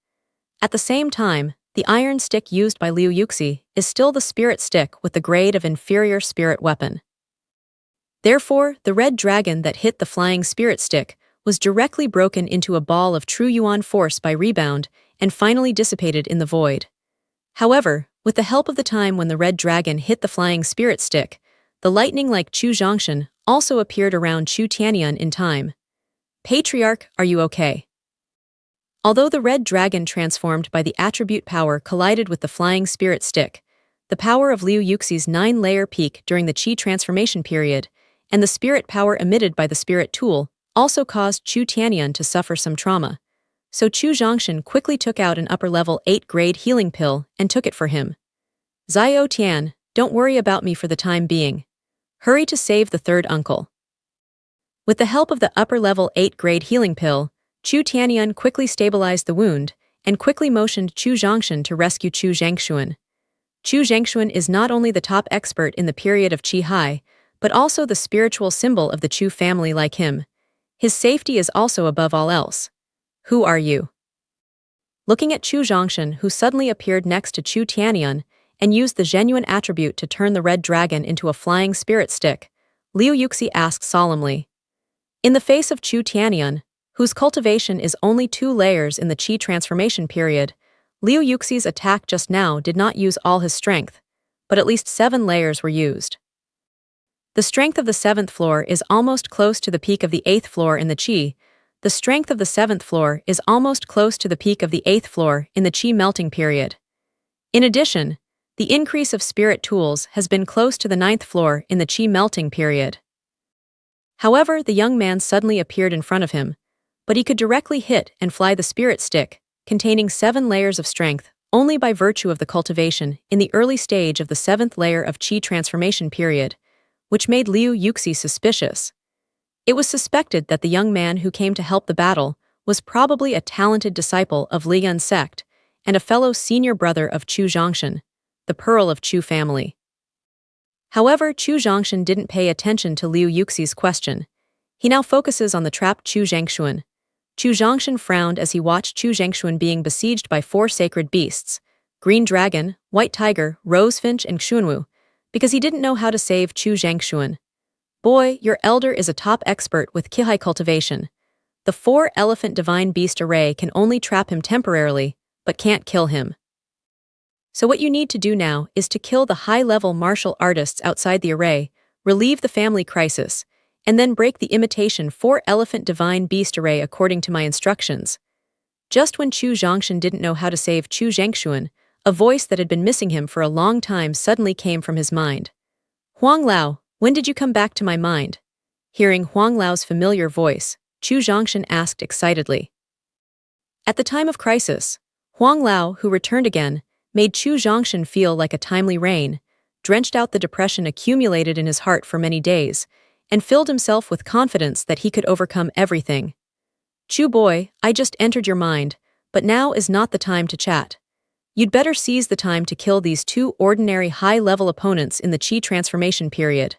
At the same time, the iron stick used by Liu Yuxi is still the spirit stick with the grade of inferior spirit weapon. Therefore, the red dragon that hit the flying spirit stick was directly broken into a ball of true yuan force by rebound and finally dissipated in the void. However, with the help of the time when the red dragon hit the flying spirit stick, the lightning-like Chu Zhongshan also appeared around Chu Tianyun in time. Patriarch, are you okay? Although the red dragon transformed by the attribute power collided with the flying spirit stick, the power of Liu Yuxi's 9-layer peak during the Qi transformation period, and the spirit power emitted by the spirit tool also caused Chu Tianyun to suffer some trauma. So Chu Zhongshan quickly took out an upper-level 8-grade healing pill and took it for him. Zio Tian, don't worry about me for the time being. Hurry to save the third uncle. With the help of the upper-level 8-grade healing pill, Chu Tianyun quickly stabilized the wound and quickly motioned Chu Zhongshan to rescue Chu Zhangshuan. Chu Zhangshuan is not only the top expert in the period of Qi Hai, but also the spiritual symbol of the Chu family like him. His safety is also above all else. Who are you? Looking at Chu Zhongshan, who suddenly appeared next to Chu Tianyun and used the genuine attribute to turn the red dragon into a flying spirit stick, Liu Yuxi asked solemnly. In the face of Chu Tianyun, whose cultivation is only 2 layers in the Qi transformation period, Liu Yuxi's attack just now did not use all his strength, but at least 7 layers were used. The strength of the 7th floor is almost close to the peak of the 8th floor in the Qi. The strength of the 7th floor is almost close to the peak of the 8th floor in the Qi melting period. In addition, the increase of spirit tools has been close to the 9th floor in the Qi melting period. However, the young man suddenly appeared in front of him, but he could directly hit and fly the spirit stick, containing 7 layers of strength, only by virtue of the cultivation in the early stage of the 7th layer of Qi transformation period, which made Liu Yuxi suspicious. It was suspected that the young man who came to help the battle was probably a talented disciple of Li Yun's sect and a fellow senior brother of Chu Zhongshan, the pearl of Chu family. However, Chu Zhongshan didn't pay attention to Liu Yuxi's question. He now focuses on the trapped Chu Zhangshuan. Chu Zhongshan frowned as he watched Chu Zhangshuan being besieged by 4 sacred beasts, Green Dragon, White Tiger, Rosefinch, and Xuanwu, because he didn't know how to save Chu Zhangshuan. Boy, your elder is a top expert with Qihai cultivation. The 4-elephant divine beast array can only trap him temporarily, but can't kill him. So what you need to do now is to kill the high-level martial artists outside the array, relieve the family crisis, and then break the imitation 4-elephant divine beast array according to my instructions. Just when Chu Zhongshan didn't know how to save Chu Zhangshuan, a voice that had been missing him for a long time suddenly came from his mind. Huang Lao, when did you come back to my mind? Hearing Huang Lao's familiar voice, Chu Zhongshan asked excitedly. At the time of crisis, Huang Lao, who returned again, made Chu Zhongshan feel like a timely rain, drenched out the depression accumulated in his heart for many days, and filled himself with confidence that he could overcome everything. Chu boy, I just entered your mind, but now is not the time to chat. You'd better seize the time to kill these 2 ordinary high-level opponents in the Qi transformation period.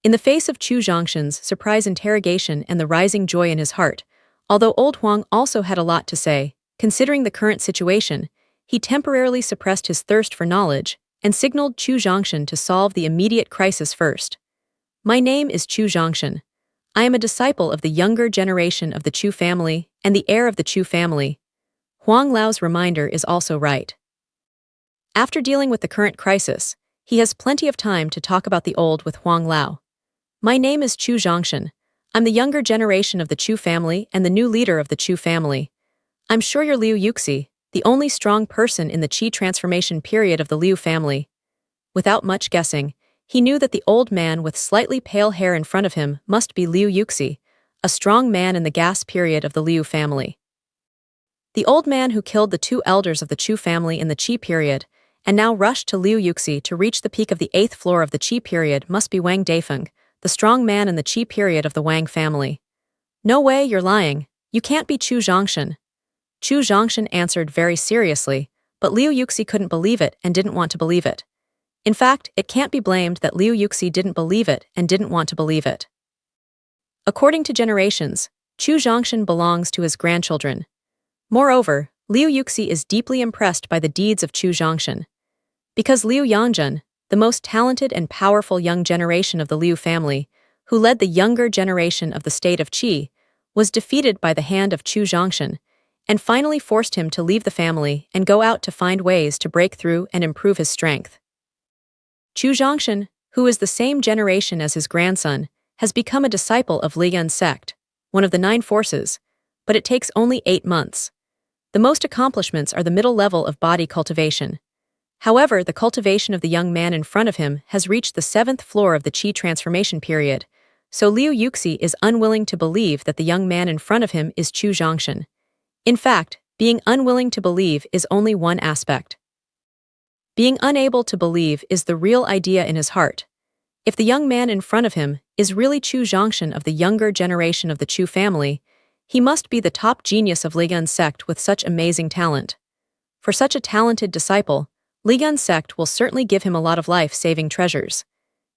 In the face of Chu Zhongshan's surprise interrogation and the rising joy in his heart, although old Huang also had a lot to say, considering the current situation, he temporarily suppressed his thirst for knowledge and signaled Chu Zhongshan to solve the immediate crisis first. My name is Chu Zhongshan. I am a disciple of the younger generation of the Chu family and the heir of the Chu family. Huang Lao's reminder is also right. After dealing with the current crisis, he has plenty of time to talk about the old with Huang Lao. My name is Chu Zhongshan. I'm the younger generation of the Chu family and the new leader of the Chu family. I'm sure you're Liu Yuxi, the only strong person in the Qi transformation period of the Liu family. Without much guessing, he knew that the old man with slightly pale hair in front of him must be Liu Yuxi, a strong man in the gas period of the Liu family. The old man who killed the 2 elders of the Chu family in the Qi period and now rushed to Liu Yuxi to reach the peak of the 8th floor of the Qi period must be Wang Daifeng, the strong man in the Qi period of the Wang family. No way, you're lying. You can't be Chu Zhongshan. Chu Zhongshan answered very seriously, but Liu Yuxi couldn't believe it and didn't want to believe it. In fact, it can't be blamed that Liu Yuxi didn't believe it and didn't want to believe it. According to generations, Chu Zhongshan belongs to his grandchildren. Moreover, Liu Yuxi is deeply impressed by the deeds of Chu Zhongshan. Because Liu Yangjun, the most talented and powerful young generation of the Liu family, who led the younger generation of the state of Qi, was defeated by the hand of Chu Zhongshan, and finally forced him to leave the family and go out to find ways to break through and improve his strength. Chu Zhongshan, who is the same generation as his grandson, has become a disciple of Liyun's sect, one of the 9 forces, but it takes only 8 months. The most accomplishments are the middle level of body cultivation. However, the cultivation of the young man in front of him has reached the 7th floor of the Qi transformation period, so Liu Yuxi is unwilling to believe that the young man in front of him is Chu Zhongshan. In fact, being unwilling to believe is only one aspect. Being unable to believe is the real idea in his heart. If the young man in front of him is really Chu Zhongshan of the younger generation of the Chu family, he must be the top genius of Liyun's sect with such amazing talent. For such a talented disciple, Liyun's sect will certainly give him a lot of life-saving treasures.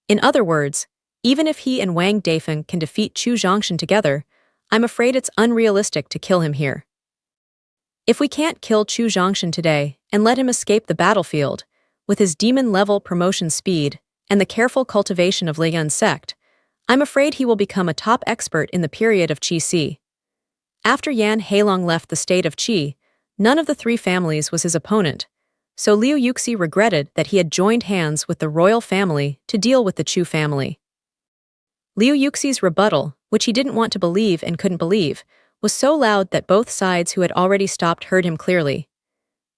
In other words, even if he and Wang Dafeng can defeat Chu Zhongshan together, I'm afraid it's unrealistic to kill him here. If we can't kill Chu Zhongshan today and let him escape the battlefield, with his demon-level promotion speed and the careful cultivation of Liyun's sect, I'm afraid he will become a top expert in the period of Qi Si. After Yan Heilong left the state of Qi, none of the 3 families was his opponent, so Liu Yuxi regretted that he had joined hands with the royal family to deal with the Chu family. Liu Yuxi's rebuttal, which he didn't want to believe and couldn't believe, was so loud that both sides who had already stopped heard him clearly.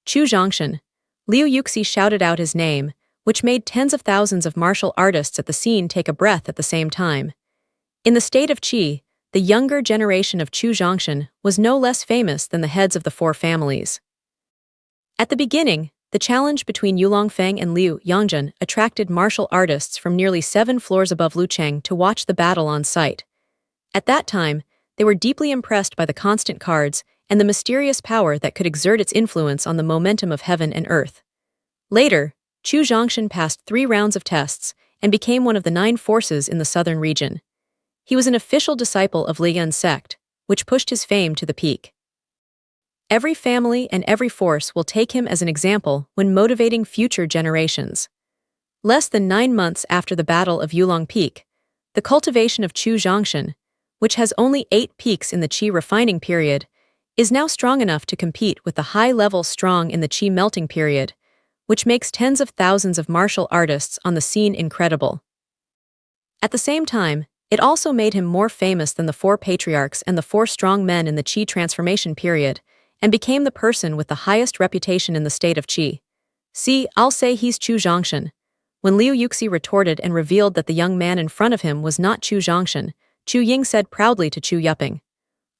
Chu Zhongshan. Liu Yuxi shouted out his name, which made tens of thousands of martial artists at the scene take a breath at the same time. In the state of Qi, the younger generation of Chu Zhongshan was no less famous than the heads of the 4 families. At the beginning, the challenge between Yulong Feng and Liu Yangjun attracted martial artists from nearly 7 floors above Lucheng to watch the battle on site. At that time, they were deeply impressed by the constant cards and the mysterious power that could exert its influence on the momentum of heaven and earth. Later, Chu Zhongshan passed 3 rounds of tests and became one of the 9 forces in the southern region. He was an official disciple of Liyun's sect, which pushed his fame to the peak. Every family and every force will take him as an example when motivating future generations. Less than 9 months after the Battle of Yulong Peak, the cultivation of Chu Zhongshan, which has only 8 peaks in the Qi refining period, is now strong enough to compete with the high-level strong in the Qi melting period, which makes tens of thousands of martial artists on the scene incredible. At the same time, it also made him more famous than the 4 patriarchs and the 4 strong men in the Qi transformation period, and became the person with the highest reputation in the state of Qi. See, I'll say he's Chu Zhongshan. When Liu Yuxi retorted and revealed that the young man in front of him was not Chu Zhongshan, Chu Ying said proudly to Chu Yuping,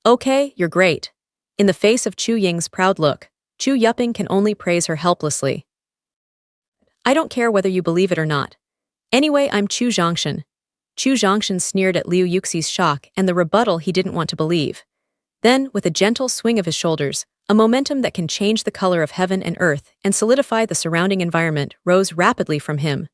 "Okay, you're great." In the face of Chu Ying's proud look, Chu Yuping can only praise her helplessly. "I don't care whether you believe it or not. Anyway, I'm Chu Zhongshan." Chu Zhongshan sneered at Liu Yuxi's shock and the rebuttal he didn't want to believe. Then, with a gentle swing of his shoulders, a momentum that can change the color of heaven and earth and solidify the surrounding environment rose rapidly from him.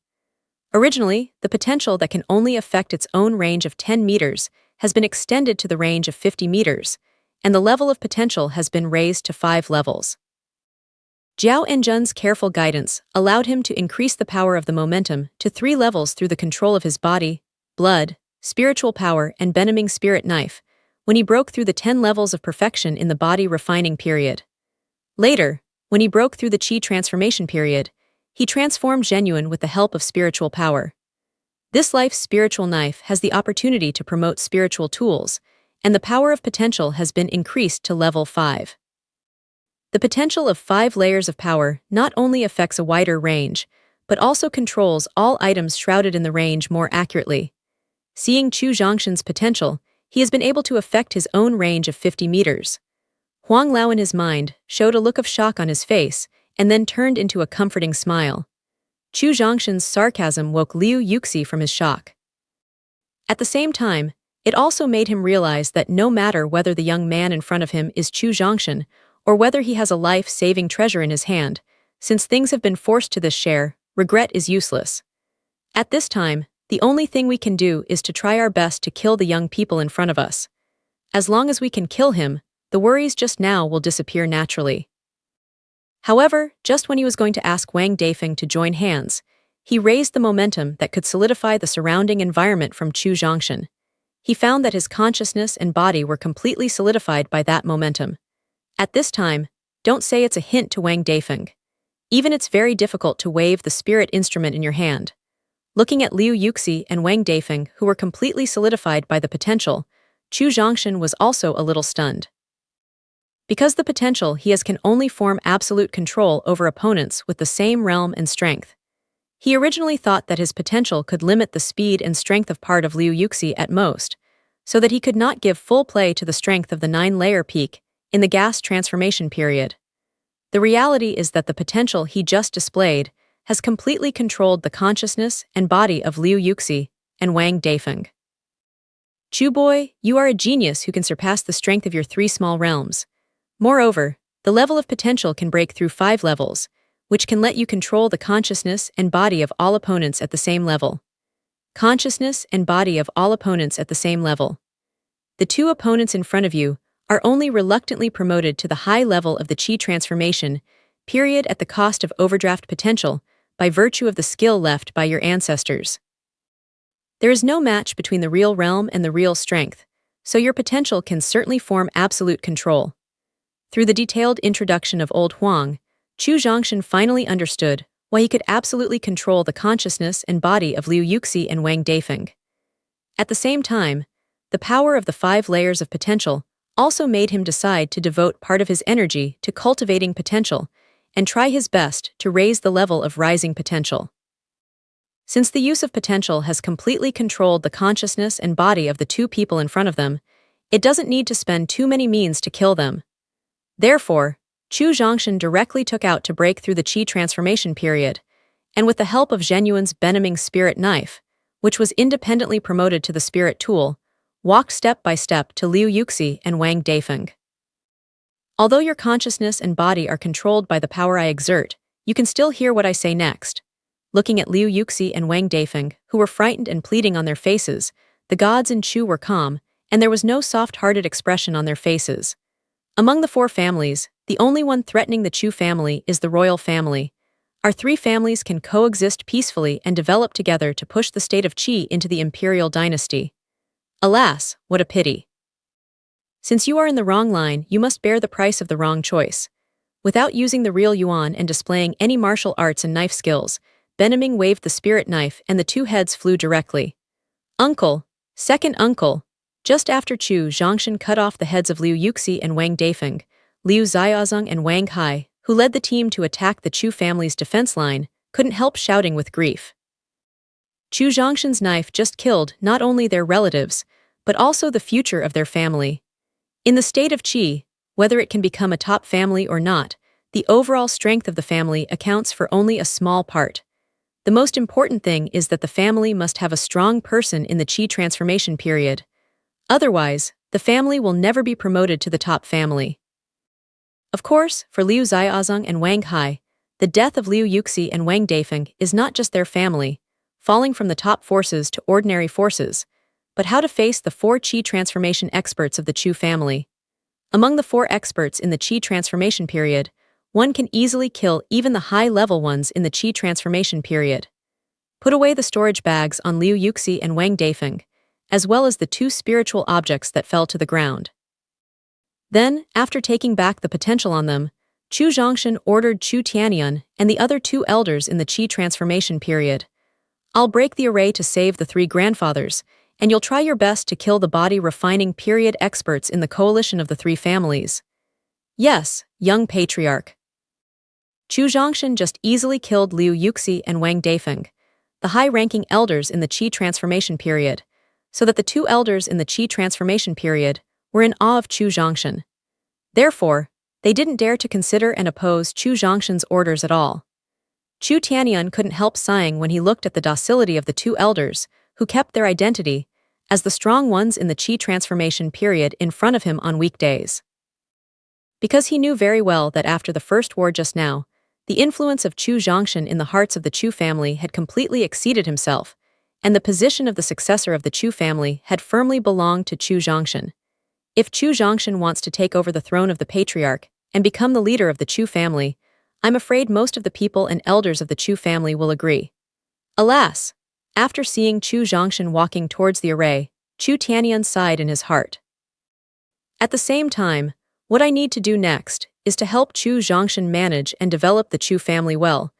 Originally, the potential that can only affect its own range of 10 meters has been extended to the range of 50 meters, and the level of potential has been raised to 5 levels. Jiao Enjun's careful guidance allowed him to increase the power of the momentum to 3 levels through the control of his body, blood, spiritual power, and benaming spirit knife, when he broke through the 10 levels of perfection in the body refining period. Later, when he broke through the Qi transformation period, he transformed Zhenyuan with the help of spiritual power. This life's spiritual knife has the opportunity to promote spiritual tools, and the power of potential has been increased to level 5. The potential of 5 layers of power not only affects a wider range, but also controls all items shrouded in the range more accurately. Seeing Chu Zhongshan's potential, he has been able to affect his own range of 50 meters. Huang Lao in his mind showed a look of shock on his face and then turned into a comforting smile. Chu Zhongshan's sarcasm woke Liu Yuxi from his shock. At the same time, it also made him realize that no matter whether the young man in front of him is Chu Zhongshan or whether he has a life-saving treasure in his hand, since things have been forced to this share, regret is useless. At this time, the only thing we can do is to try our best to kill the young people in front of us. As long as we can kill him, the worries just now will disappear naturally. However, just when he was going to ask Wang Dafeng to join hands, he raised the momentum that could solidify the surrounding environment from Chu Zhongshan. He found that his consciousness and body were completely solidified by that momentum. At this time, don't say it's a hint to Wang Dafeng. Even it's very difficult to wave the spirit instrument in your hand. Looking at Liu Yuxi and Wang Dafeng, who were completely solidified by the potential, Chu Zhongshan was also a little stunned. Because the potential he has can only form absolute control over opponents with the same realm and strength. He originally thought that his potential could limit the speed and strength of part of Liu Yuxi at most, so that he could not give full play to the strength of the 9-layer peak in the gas transformation period. The reality is that the potential he just displayed has completely controlled the consciousness and body of Liu Yuxi and Wang Dafeng. Chu boy, you are a genius who can surpass the strength of your 3 small realms. Moreover, the level of potential can break through 5 levels, which can let you control the consciousness and body of all opponents at the same level. Consciousness and body of all opponents at the same level. The 2 opponents in front of you are only reluctantly promoted to the high level of the Qi transformation period at the cost of overdraft potential by virtue of the skill left by your ancestors. There is no match between the real realm and the real strength, so your potential can certainly form absolute control. Through the detailed introduction of Old Huang, Chu Zhongshan finally understood why he could absolutely control the consciousness and body of Liu Yuxi and Wang Dafeng. At the same time, the power of the 5 layers of potential also made him decide to devote part of his energy to cultivating potential and try his best to raise the level of rising potential. Since the use of potential has completely controlled the consciousness and body of the 2 people in front of them, it doesn't need to spend too many means to kill them. Therefore, Chu Zhongshan directly took out to break through the Qi transformation period, and with the help of Zhenyuan's Benaming spirit knife, which was independently promoted to the spirit tool, walked step by step to Liu Yuxi and Wang Dafeng. Although your consciousness and body are controlled by the power I exert, you can still hear what I say next. Looking at Liu Yuxi and Wang Dafeng, who were frightened and pleading on their faces, the gods in Chu were calm, and there was no soft-hearted expression on their faces. Among the 4 families, the only one threatening the Chu family is the royal family. Our 3 families can coexist peacefully and develop together to push the state of Qi into the imperial dynasty. Alas, what a pity. Since you are in the wrong line, you must bear the price of the wrong choice. Without using the real yuan and displaying any martial arts and knife skills, Benaming waved the spirit knife and the 2 heads flew directly. Uncle, second uncle. Just after Chu Zhongshan cut off the heads of Liu Yuxi and Wang Dafeng, Liu Xiaozong and Wang Hai, who led the team to attack the Chu family's defense line, couldn't help shouting with grief. Chu Zhongshan's knife just killed not only their relatives, but also the future of their family. In the state of Qi, whether it can become a top family or not, the overall strength of the family accounts for only a small part. The most important thing is that the family must have a strong person in the Qi transformation period. Otherwise, the family will never be promoted to the top family. Of course, for Liu Xiaozong and Wang Hai, the death of Liu Yuxi and Wang Dafeng is not just their family, falling from the top forces to ordinary forces, but how to face the 4 Qi transformation experts of the Chu family. Among the 4 experts in the Qi transformation period, one can easily kill even the high-level ones in the Qi transformation period. Put away the storage bags on Liu Yuxi and Wang Dafeng, as well as the 2 spiritual objects that fell to the ground. Then, after taking back the potential on them, Chu Zhongshan ordered Chu Tianyun and the other 2 elders in the Qi transformation period. I'll break the array to save the 3 grandfathers, and you'll try your best to kill the body refining period experts in the coalition of the 3 families. Yes, young patriarch. Chu Zhongshan just easily killed Liu Yuxi and Wang Dafeng, the high-ranking elders in the Qi transformation period, so that the 2 elders in the Qi transformation period were in awe of Chu Zhongshan. Therefore, they didn't dare to consider and oppose Chu Zhongshan's orders at all. Chu Tianyun couldn't help sighing when he looked at the docility of the 2 elders, who kept their identity as the strong ones in the Qi transformation period in front of him on weekdays. Because he knew very well that after the first war just now, the influence of Chu Zhongshan in the hearts of the Chu family had completely exceeded himself, and the position of the successor of the Chu family had firmly belonged to Chu Zhongshan. If Chu Zhongshan wants to take over the throne of the patriarch and become the leader of the Chu family, I'm afraid most of the people and elders of the Chu family will agree. Alas! After seeing Chu Zhongshan walking towards the array, Chu Tianyun sighed in his heart. At the same time, what I need to do next is to help Chu Zhongshan manage and develop the Chu family well,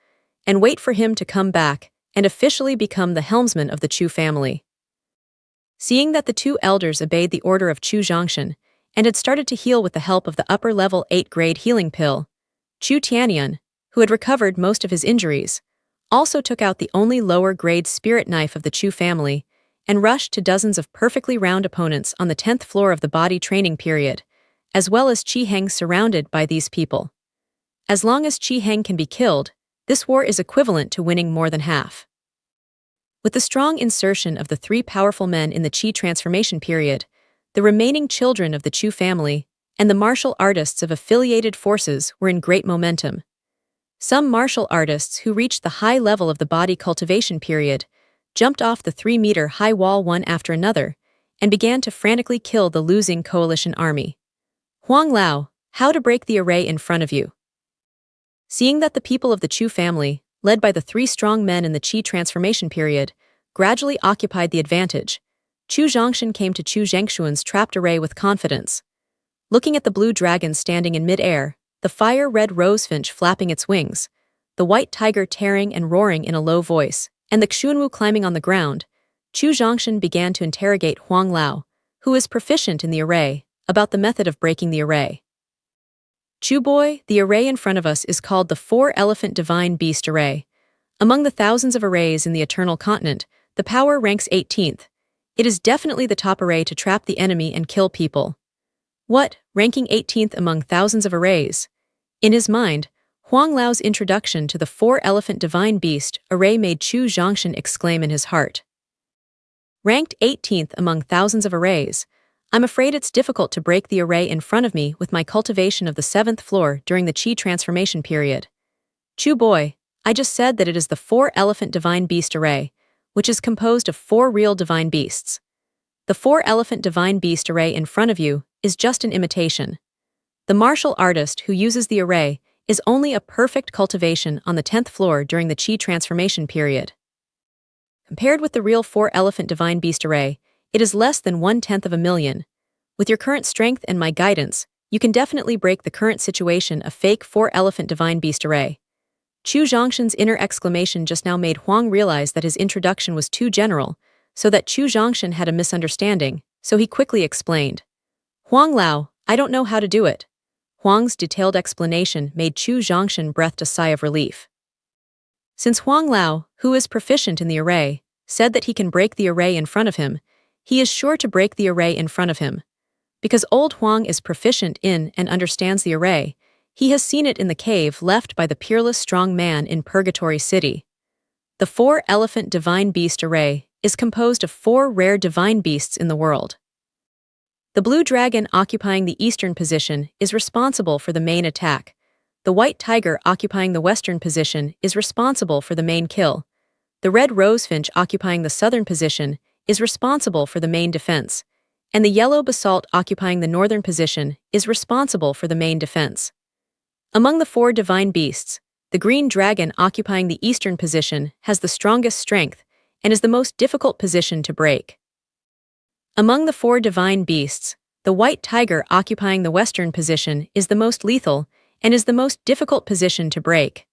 and wait for him to come back and officially become the helmsman of the Chu family. Seeing that the two elders obeyed the order of Chu Zhongshan and had started to heal with the help of the upper-level 8th-grade healing pill, Chu Tianyun, who had recovered most of his injuries, also took out the only lower-grade spirit knife of the Chu family and rushed to dozens of perfectly round opponents on the 10th floor of the body training period, as well as Qi Heng surrounded by these people. As long as Qi Heng can be killed, this war is equivalent to winning more than half. With the strong insertion of the three powerful men in the Qi transformation period, the remaining children of the Chu family and the martial artists of affiliated forces were in great momentum. Some martial artists who reached the high level of the body cultivation period jumped off the 3-meter-high wall one after another and began to frantically kill the losing coalition army. Huang Lao, how to break the array in front of you. Seeing that the people of the Chu family, led by the three strong men in the Qi transformation period, gradually occupied the advantage, Chu Zhongshan came to Chu Zhengshuan's trapped array with confidence. Looking at the blue dragon standing in mid-air, the fire-red rosefinch flapping its wings, the white tiger tearing and roaring in a low voice, and the Xunwu climbing on the ground, Chu Zhongshan began to interrogate Huang Lao, who is proficient in the array, about the method of breaking the array. Chu boy, the array in front of us is called the 4-elephant divine beast array. Among the thousands of arrays in the Eternal Continent, the power ranks 18th. It is definitely the top array to trap the enemy and kill people. What, ranking 18th among thousands of arrays? In his mind, Huang Lao's introduction to the 4-elephant divine beast array made Chu Zhongshan exclaim in his heart. Ranked 18th among thousands of arrays, I'm afraid it's difficult to break the array in front of me with my cultivation of the 7th floor during the Qi transformation period. Chu boy, I just said that it is the 4-elephant divine beast array, which is composed of 4 real divine beasts. The 4-elephant divine beast array in front of you is just an imitation. The martial artist who uses the array is only a perfect cultivation on the 10th floor during the Qi transformation period. Compared with the real 4-elephant divine beast array, it is less than 1/10 of a million. With your current strength and my guidance, you can definitely break the current situation of fake 4-elephant divine beast array. Chu Zhongshan's inner exclamation just now made Huang realize that his introduction was too general, so that Chu Zhongshan had a misunderstanding, so he quickly explained. Huang Lao, I don't know how to do it. Huang's detailed explanation made Chu Zhongshan breathed a sigh of relief. Since Huang Lao, who is proficient in the array, said that he can break the array in front of him, he is sure to break the array in front of him. Because old Huang is proficient in and understands the array, he has seen it in the cave left by the peerless strong man in Purgatory City. The 4-elephant divine beast array is composed of 4 rare divine beasts in the world. The blue dragon occupying the eastern position is responsible for the main attack. The white tiger occupying the western position is responsible for the main kill. The red rosefinch occupying the southern position is responsible for the main defense, and the yellow basalt occupying the northern position is responsible for the main defense. Among the 4 divine beasts, the green dragon occupying the eastern position has the strongest strength and is the most difficult position to break. Among the 4 divine beasts, the white tiger occupying the western position is the most lethal and is the most difficult position to break.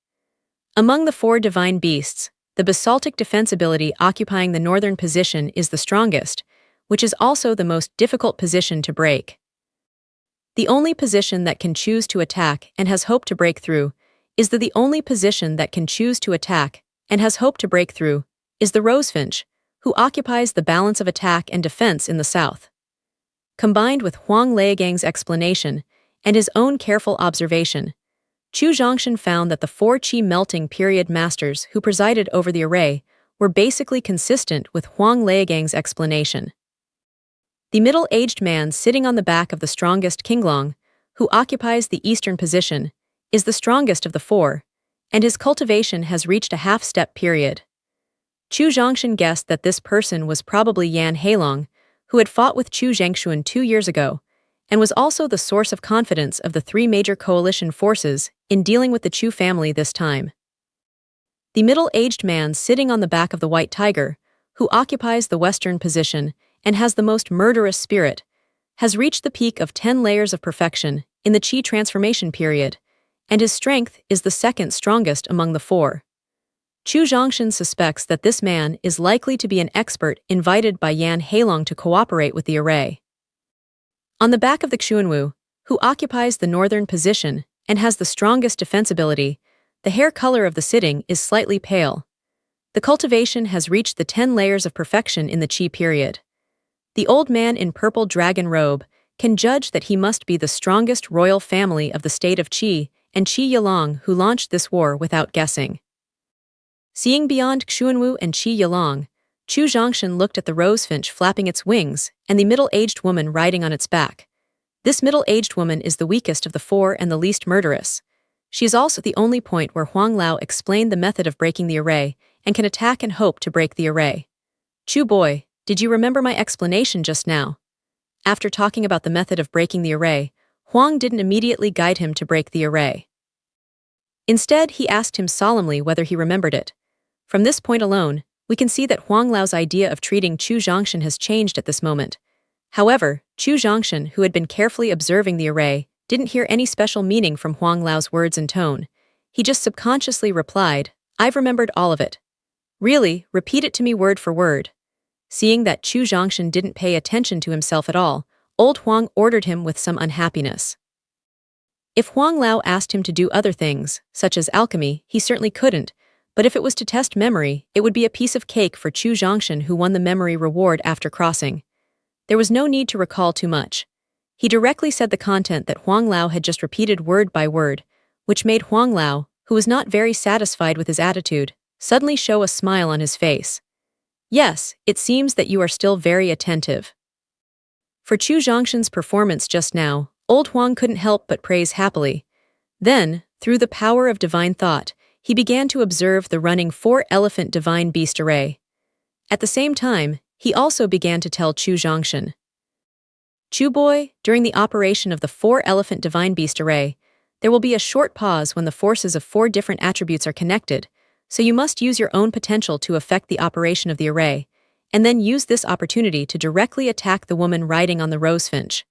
Among the 4 divine beasts, the basaltic defense ability occupying the northern position is the strongest, which is also the most difficult position to break. The only position that can choose to attack and has hope to break through is the only position that can choose to attack and has hope to break through is the rosefinch, who occupies the balance of attack and defense in the south. Combined with Huang Leigang's explanation and his own careful observation, Chu Zhongshan found that the 4 Qi melting period masters who presided over the array were basically consistent with Huang Leigang's explanation. The middle-aged man sitting on the back of the strongest Qinglong, who occupies the eastern position, is the strongest of the 4, and his cultivation has reached a half-step period. Chu Zhongshan guessed that this person was probably Yan Heilong, who had fought with Chu Zhengshuan 2 years ago, and was also the source of confidence of the three major coalition forces in dealing with the Chu family this time. The middle-aged man sitting on the back of the white tiger, who occupies the western position and has the most murderous spirit, has reached the peak of 10 layers of perfection in the Qi transformation period, and his strength is the second strongest among the four. Chu Zhongshan suspects that this man is likely to be an expert invited by Yan Heilong to cooperate with the array. On the back of the Xuanwu, who occupies the northern position and has the strongest defense ability, the hair color of the sitting is slightly pale. The cultivation has reached the 10 layers of perfection in the Qi period. The old man in purple dragon robe can judge that he must be the strongest royal family of the state of Qi and Qi Yilong who launched this war without guessing. Seeing beyond Xuanwu and Qi Yilong, Chu Zhongshan looked at the rosefinch flapping its wings and the middle-aged woman riding on its back. This middle-aged woman is the weakest of the four and the least murderous. She is also the only point where Huang Lao explained the method of breaking the array and can attack and hope to break the array. Chu boy, did you remember my explanation just now? After talking about the method of breaking the array, Huang didn't immediately guide him to break the array. Instead, he asked him solemnly whether he remembered it. From this point alone, we can see that Huang Lao's idea of treating Chu Zhongshan has changed at this moment. However, Chu Zhongshan, who had been carefully observing the array, didn't hear any special meaning from Huang Lao's words and tone. He just subconsciously replied, "I've remembered all of it." "Really, repeat it to me word for word." Seeing that Chu Zhongshan didn't pay attention to himself at all, old Huang ordered him with some unhappiness. If Huang Lao asked him to do other things, such as alchemy, he certainly couldn't, but if it was to test memory, it would be a piece of cake for Chu Zhongshan, who won the memory reward after crossing. There was no need to recall too much. He directly said the content that Huang Lao had just repeated word by word, which made Huang Lao, who was not very satisfied with his attitude, suddenly show a smile on his face. "Yes, it seems that you are still very attentive." For Chu Zhongshan's performance just now, old Huang couldn't help but praise happily. Then, through the power of divine thought, he began to observe the running 4-elephant divine beast array. At the same time, he also began to tell Chu Zhongshan, "Chu boy, during the operation of the 4-elephant divine beast array, there will be a short pause when the forces of 4 different attributes are connected, so you must use your own potential to affect the operation of the array, and then use this opportunity to directly attack the woman riding on the rosefinch."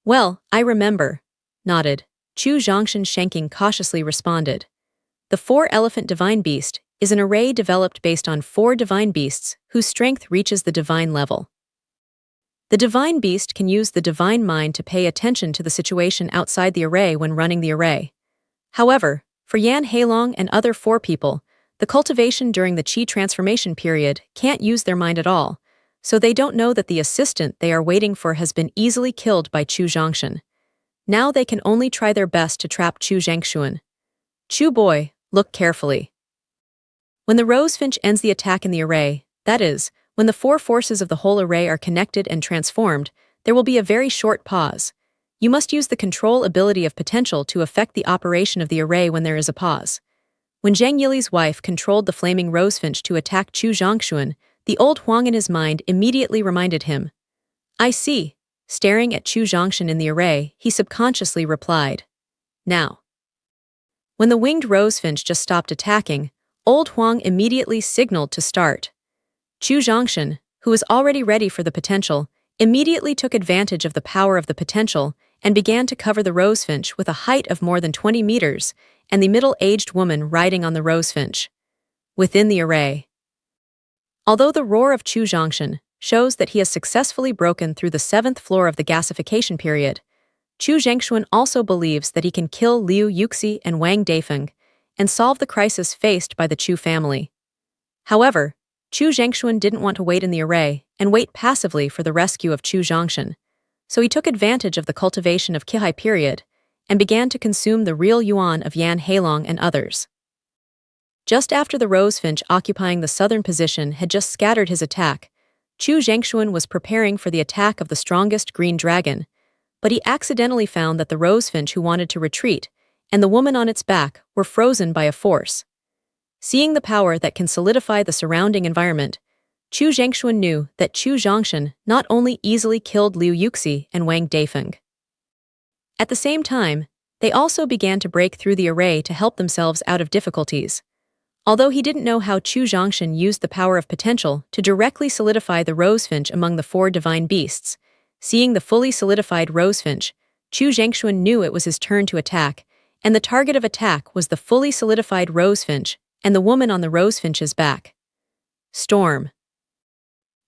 "Well, I remember," nodded. Chu Zhongshan Shenking cautiously responded. The 4-elephant divine beast is an array developed based on 4 divine beasts whose strength reaches the divine level. The divine beast can use the divine mind to pay attention to the situation outside the array when running the array. However, for Yan Heilong and other 4 people, the cultivation during the Qi transformation period can't use their mind at all, so they don't know that the assistant they are waiting for has been easily killed by Chu Zhongshan. Now they can only try their best to trap Chu Zhongshan. "Chu boy, look carefully." When the rosefinch ends the attack in the array, that is, when the 4 forces of the whole array are connected and transformed, there will be a very short pause. You must use the control ability of potential to affect the operation of the array when there is a pause. When Zhang Yili's wife controlled the flaming rosefinch to attack Chu Zhongshan, the old Huang in his mind immediately reminded him. "I see." Staring at Chu Zhongshan in the array, he subconsciously replied, "Now." When the winged rosefinch just stopped attacking, old Huang immediately signaled to start. Chu Zhongshan, who was already ready for the potential, immediately took advantage of the power of the potential and began to cover the rosefinch with a height of more than 20 meters and the middle-aged woman riding on the rosefinch. Within the array. Although the roar of Chu Zhongshan shows that he has successfully broken through the 7th floor of the gasification period, Chu Zhongshan also believes that he can kill Liu Yuxi and Wang Daifeng and solve the crisis faced by the Chu family. However, Chu Zhongshan didn't want to wait in the array and wait passively for the rescue of Chu Zhongshan, so he took advantage of the cultivation of Qihai period and began to consume the real yuan of Yan Heilong and others. Just after the rosefinch occupying the southern position had just scattered his attack, Chu Zhongshan was preparing for the attack of the strongest green dragon, but he accidentally found that the rosefinch who wanted to retreat and the woman on its back were frozen by a force. Seeing the power that can solidify the surrounding environment, Chu Zhongshan knew that Chu Zhongshan not only easily killed Liu Yuxi and Wang Daifeng, At the same time, they also began to break through the array to help themselves out of difficulties. Although he didn't know how Chu Zhongshan used the power of potential to directly solidify the rosefinch among the 4 divine beasts, seeing the fully solidified rosefinch, Chu Zhongshan knew it was his turn to attack, and the target of attack was the fully solidified rosefinch and the woman on the rosefinch's back. Storm.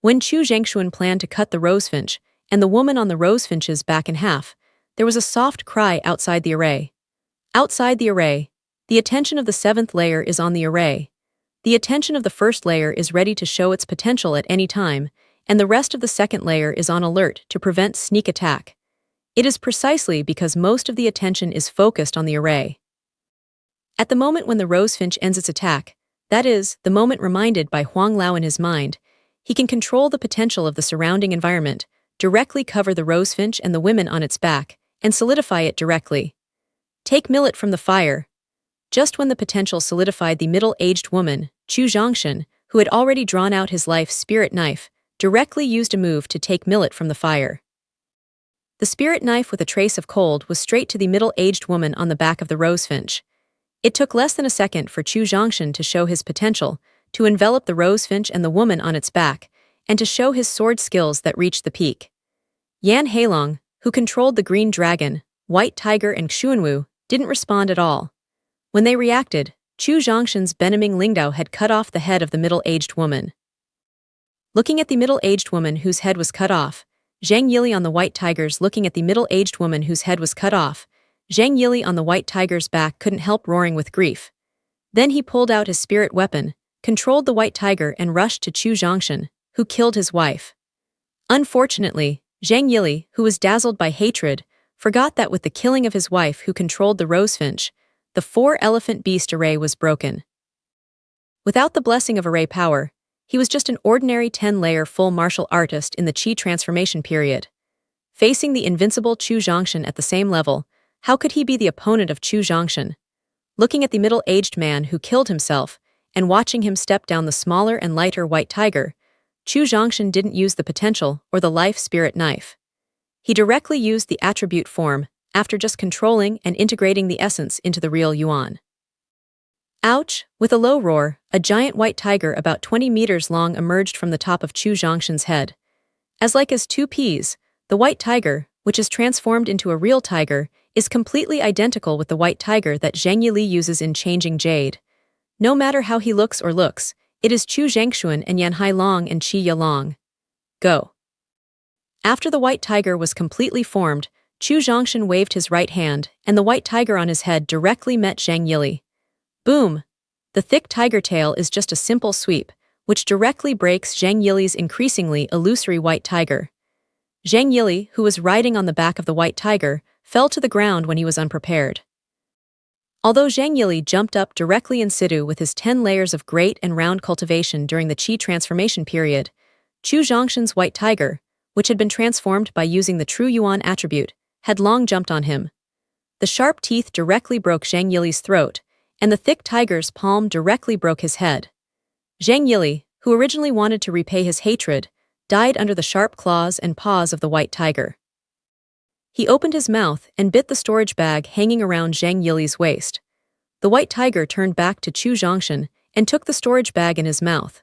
When Chu Zhongshan planned to cut the rosefinch and the woman on the rosefinch's back in half, there was a soft cry outside the array. Outside the array, the attention of the 7th layer is on the array. The attention of the 1st layer is ready to show its potential at any time, and the rest of the 2nd layer is on alert to prevent sneak attack. It is precisely because most of the attention is focused on the array. At the moment when the rosefinch ends its attack, that is, the moment reminded by Huang Lao in his mind, he can control the potential of the surrounding environment, directly cover the rosefinch and the women on its back, and solidify it directly. Take millet from the fire. Just when the potential solidified the middle-aged woman, Chu Zhongshan, who had already drawn out his life's spirit knife, directly used a move to take millet from the fire. The spirit knife with a trace of cold was straight to the middle-aged woman on the back of the rosefinch. It took less than a second for Chu Zhongshan to show his potential, to envelop the rosefinch and the woman on its back, and to show his sword skills that reached the peak. Yan Heilong, who controlled the green dragon, white tiger and Xuanwu, didn't respond at all. When they reacted, Chu Zhongshan's Benaming Lingdao had cut off the head of the middle-aged woman. Looking at the middle-aged woman whose head was cut off, Zhang Yili on the white tiger's looking at the middle-aged woman whose head was cut off, Zhang Yili on the white tiger's back couldn't help roaring with grief. Then he pulled out his spirit weapon, controlled the white tiger and rushed to Chu Zhongshan, who killed his wife. Unfortunately, Zhang Yili, who was dazzled by hatred, forgot that with the killing of his wife who controlled the rosefinch, the 4-elephant beast array was broken. Without the blessing of array power, he was just an ordinary 10-layer full martial artist in the Qi transformation period. Facing the invincible Chu Zhongshan at the same level, how could he be the opponent of Chu Zhongshan? Looking at the middle-aged man who killed himself, and watching him step down the smaller and lighter white tiger, Chu Zhongshan didn't use the potential or the life spirit knife. He directly used the attribute form after just controlling and integrating the essence into the real yuan. Ouch! With a low roar, a giant white tiger about 20 meters long emerged from the top of Chu Zhongshan's head. As like as 2 peas, the white tiger, which is transformed into a real tiger, is completely identical with the white tiger that Zhang Yili uses in Changing Jade. No matter how he looks, it is Chu Zhongshan and Yan Hailong and Qi Yalong. Go. After the white tiger was completely formed, Chu Zhongshan waved his right hand, and the white tiger on his head directly met Zhang Yili. Boom! The thick tiger tail is just a simple sweep, which directly breaks Zhang Yili's increasingly illusory white tiger. Zhang Yili, who was riding on the back of the white tiger, fell to the ground when he was unprepared. Although Zhang Yili jumped up directly in situ with his 10 layers of great and round cultivation during the Qi transformation period, Chu Zhongshan's white tiger, which had been transformed by using the true yuan attribute, had long jumped on him. The sharp teeth directly broke Zhang Yili's throat, and the thick tiger's palm directly broke his head. Zhang Yili, who originally wanted to repay his hatred, died under the sharp claws and paws of the white tiger. He opened his mouth and bit the storage bag hanging around Zhang Yili's waist. The white tiger turned back to Chu Zhongshan and took the storage bag in his mouth.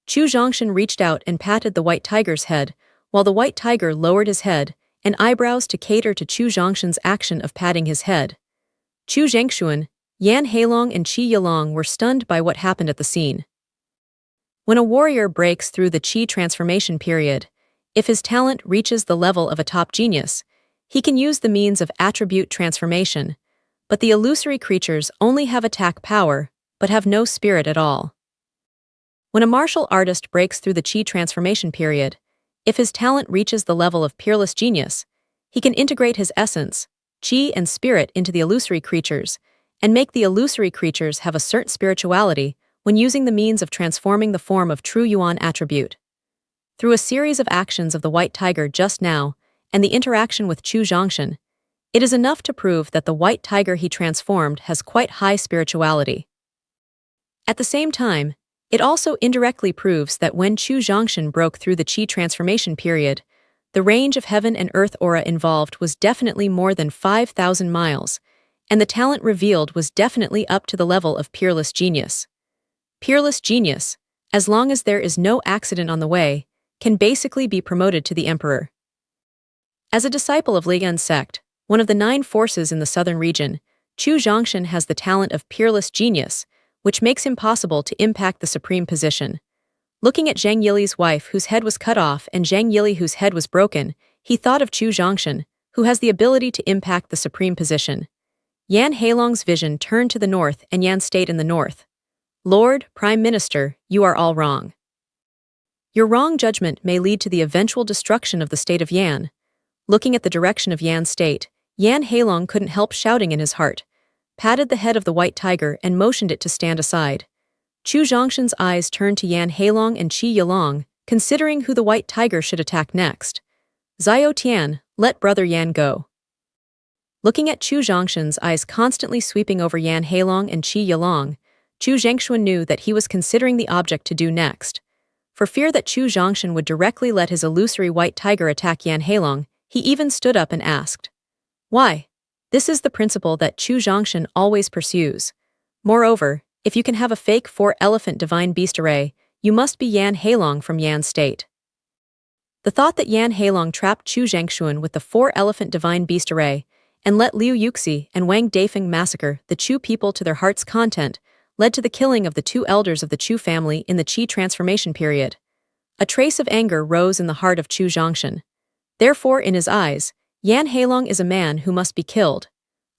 Chu Zhongshan reached out and patted the white tiger's head, while the white tiger lowered his head and eyebrows to cater to Chu Zhongshan's action of patting his head. Chu Zhongshan, Yan Heilong and Qi Yalong were stunned by what happened at the scene. When a warrior breaks through the Qi transformation period, if his talent reaches the level of a top genius, he can use the means of attribute transformation, but the illusory creatures only have attack power, but have no spirit at all. When a martial artist breaks through the Qi transformation period, if his talent reaches the level of peerless genius, he can integrate his essence, Qi and spirit into the illusory creatures, and make the illusory creatures have a certain spirituality when using the means of transforming the form of true yuan attribute. Through a series of actions of the white tiger just now, and the interaction with Chu Zhongshan, it is enough to prove that the white tiger he transformed has quite high spirituality. At the same time, it also indirectly proves that when Chu Zhongshan broke through the Qi transformation period, The range of heaven and earth aura involved was definitely more than 5,000 miles, and the talent revealed was definitely up to the level of peerless genius. Peerless genius, as long as there is no accident on the way, can basically be promoted to the emperor. As a disciple of Liyan sect, one of the 9 forces in the southern region, Chu Zhongshan has the talent of peerless genius, which makes him possible to impact the supreme position. Looking at Zhang Yili's wife whose head was cut off and Zhang Yili whose head was broken, he thought of Chu Zhongshan, who has the ability to impact the supreme position. Yan Heilong's vision turned to the north and Yan stayed in the north. Lord, Prime Minister, you are all wrong. Your wrong judgment may lead to the eventual destruction of the state of Yan. Looking at the direction of Yan's state, Yan Heilong couldn't help shouting in his heart, patted the head of the white tiger and motioned it to stand aside. Chu Zhongshan's eyes turned to Yan Heilong and Qi Yilong, considering who the white tiger should attack next. Xiao Tian, let brother Yan go. Looking at Chu Zhongshan's eyes constantly sweeping over Yan Heilong and Qi Yilong, Chu Zhengshuan knew that he was considering the object to do next. For fear that Chu Zhongshan would directly let his illusory white tiger attack Yan Heilong, he even stood up and asked, "Why?" This is the principle that Chu Zhongshan always pursues. Moreover, if you can have a fake 4-elephant divine beast array, you must be Yan Heilong from Yan's state. The thought that Yan Heilong trapped Chu Zhengshuan with the 4-elephant divine beast array and let Liu Yuxi and Wang Dafeng massacre the Chu people to their heart's content led to the killing of the 2 elders of the Chu family in the Qi transformation period. A trace of anger rose in the heart of Chu Zhongshan. Therefore, in his eyes, Yan Heilong is a man who must be killed.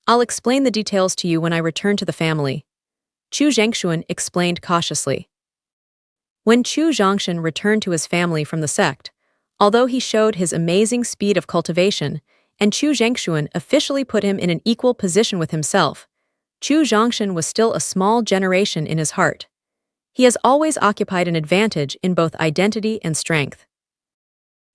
I'll explain the details to you when I return to the family. Chu Zhengshuan explained cautiously. When Chu Zhongshan returned to his family from the sect, although he showed his amazing speed of cultivation, and Chu Zhengshuan officially put him in an equal position with himself, Chu Zhongshan was still a small generation in his heart. He has always occupied an advantage in both identity and strength.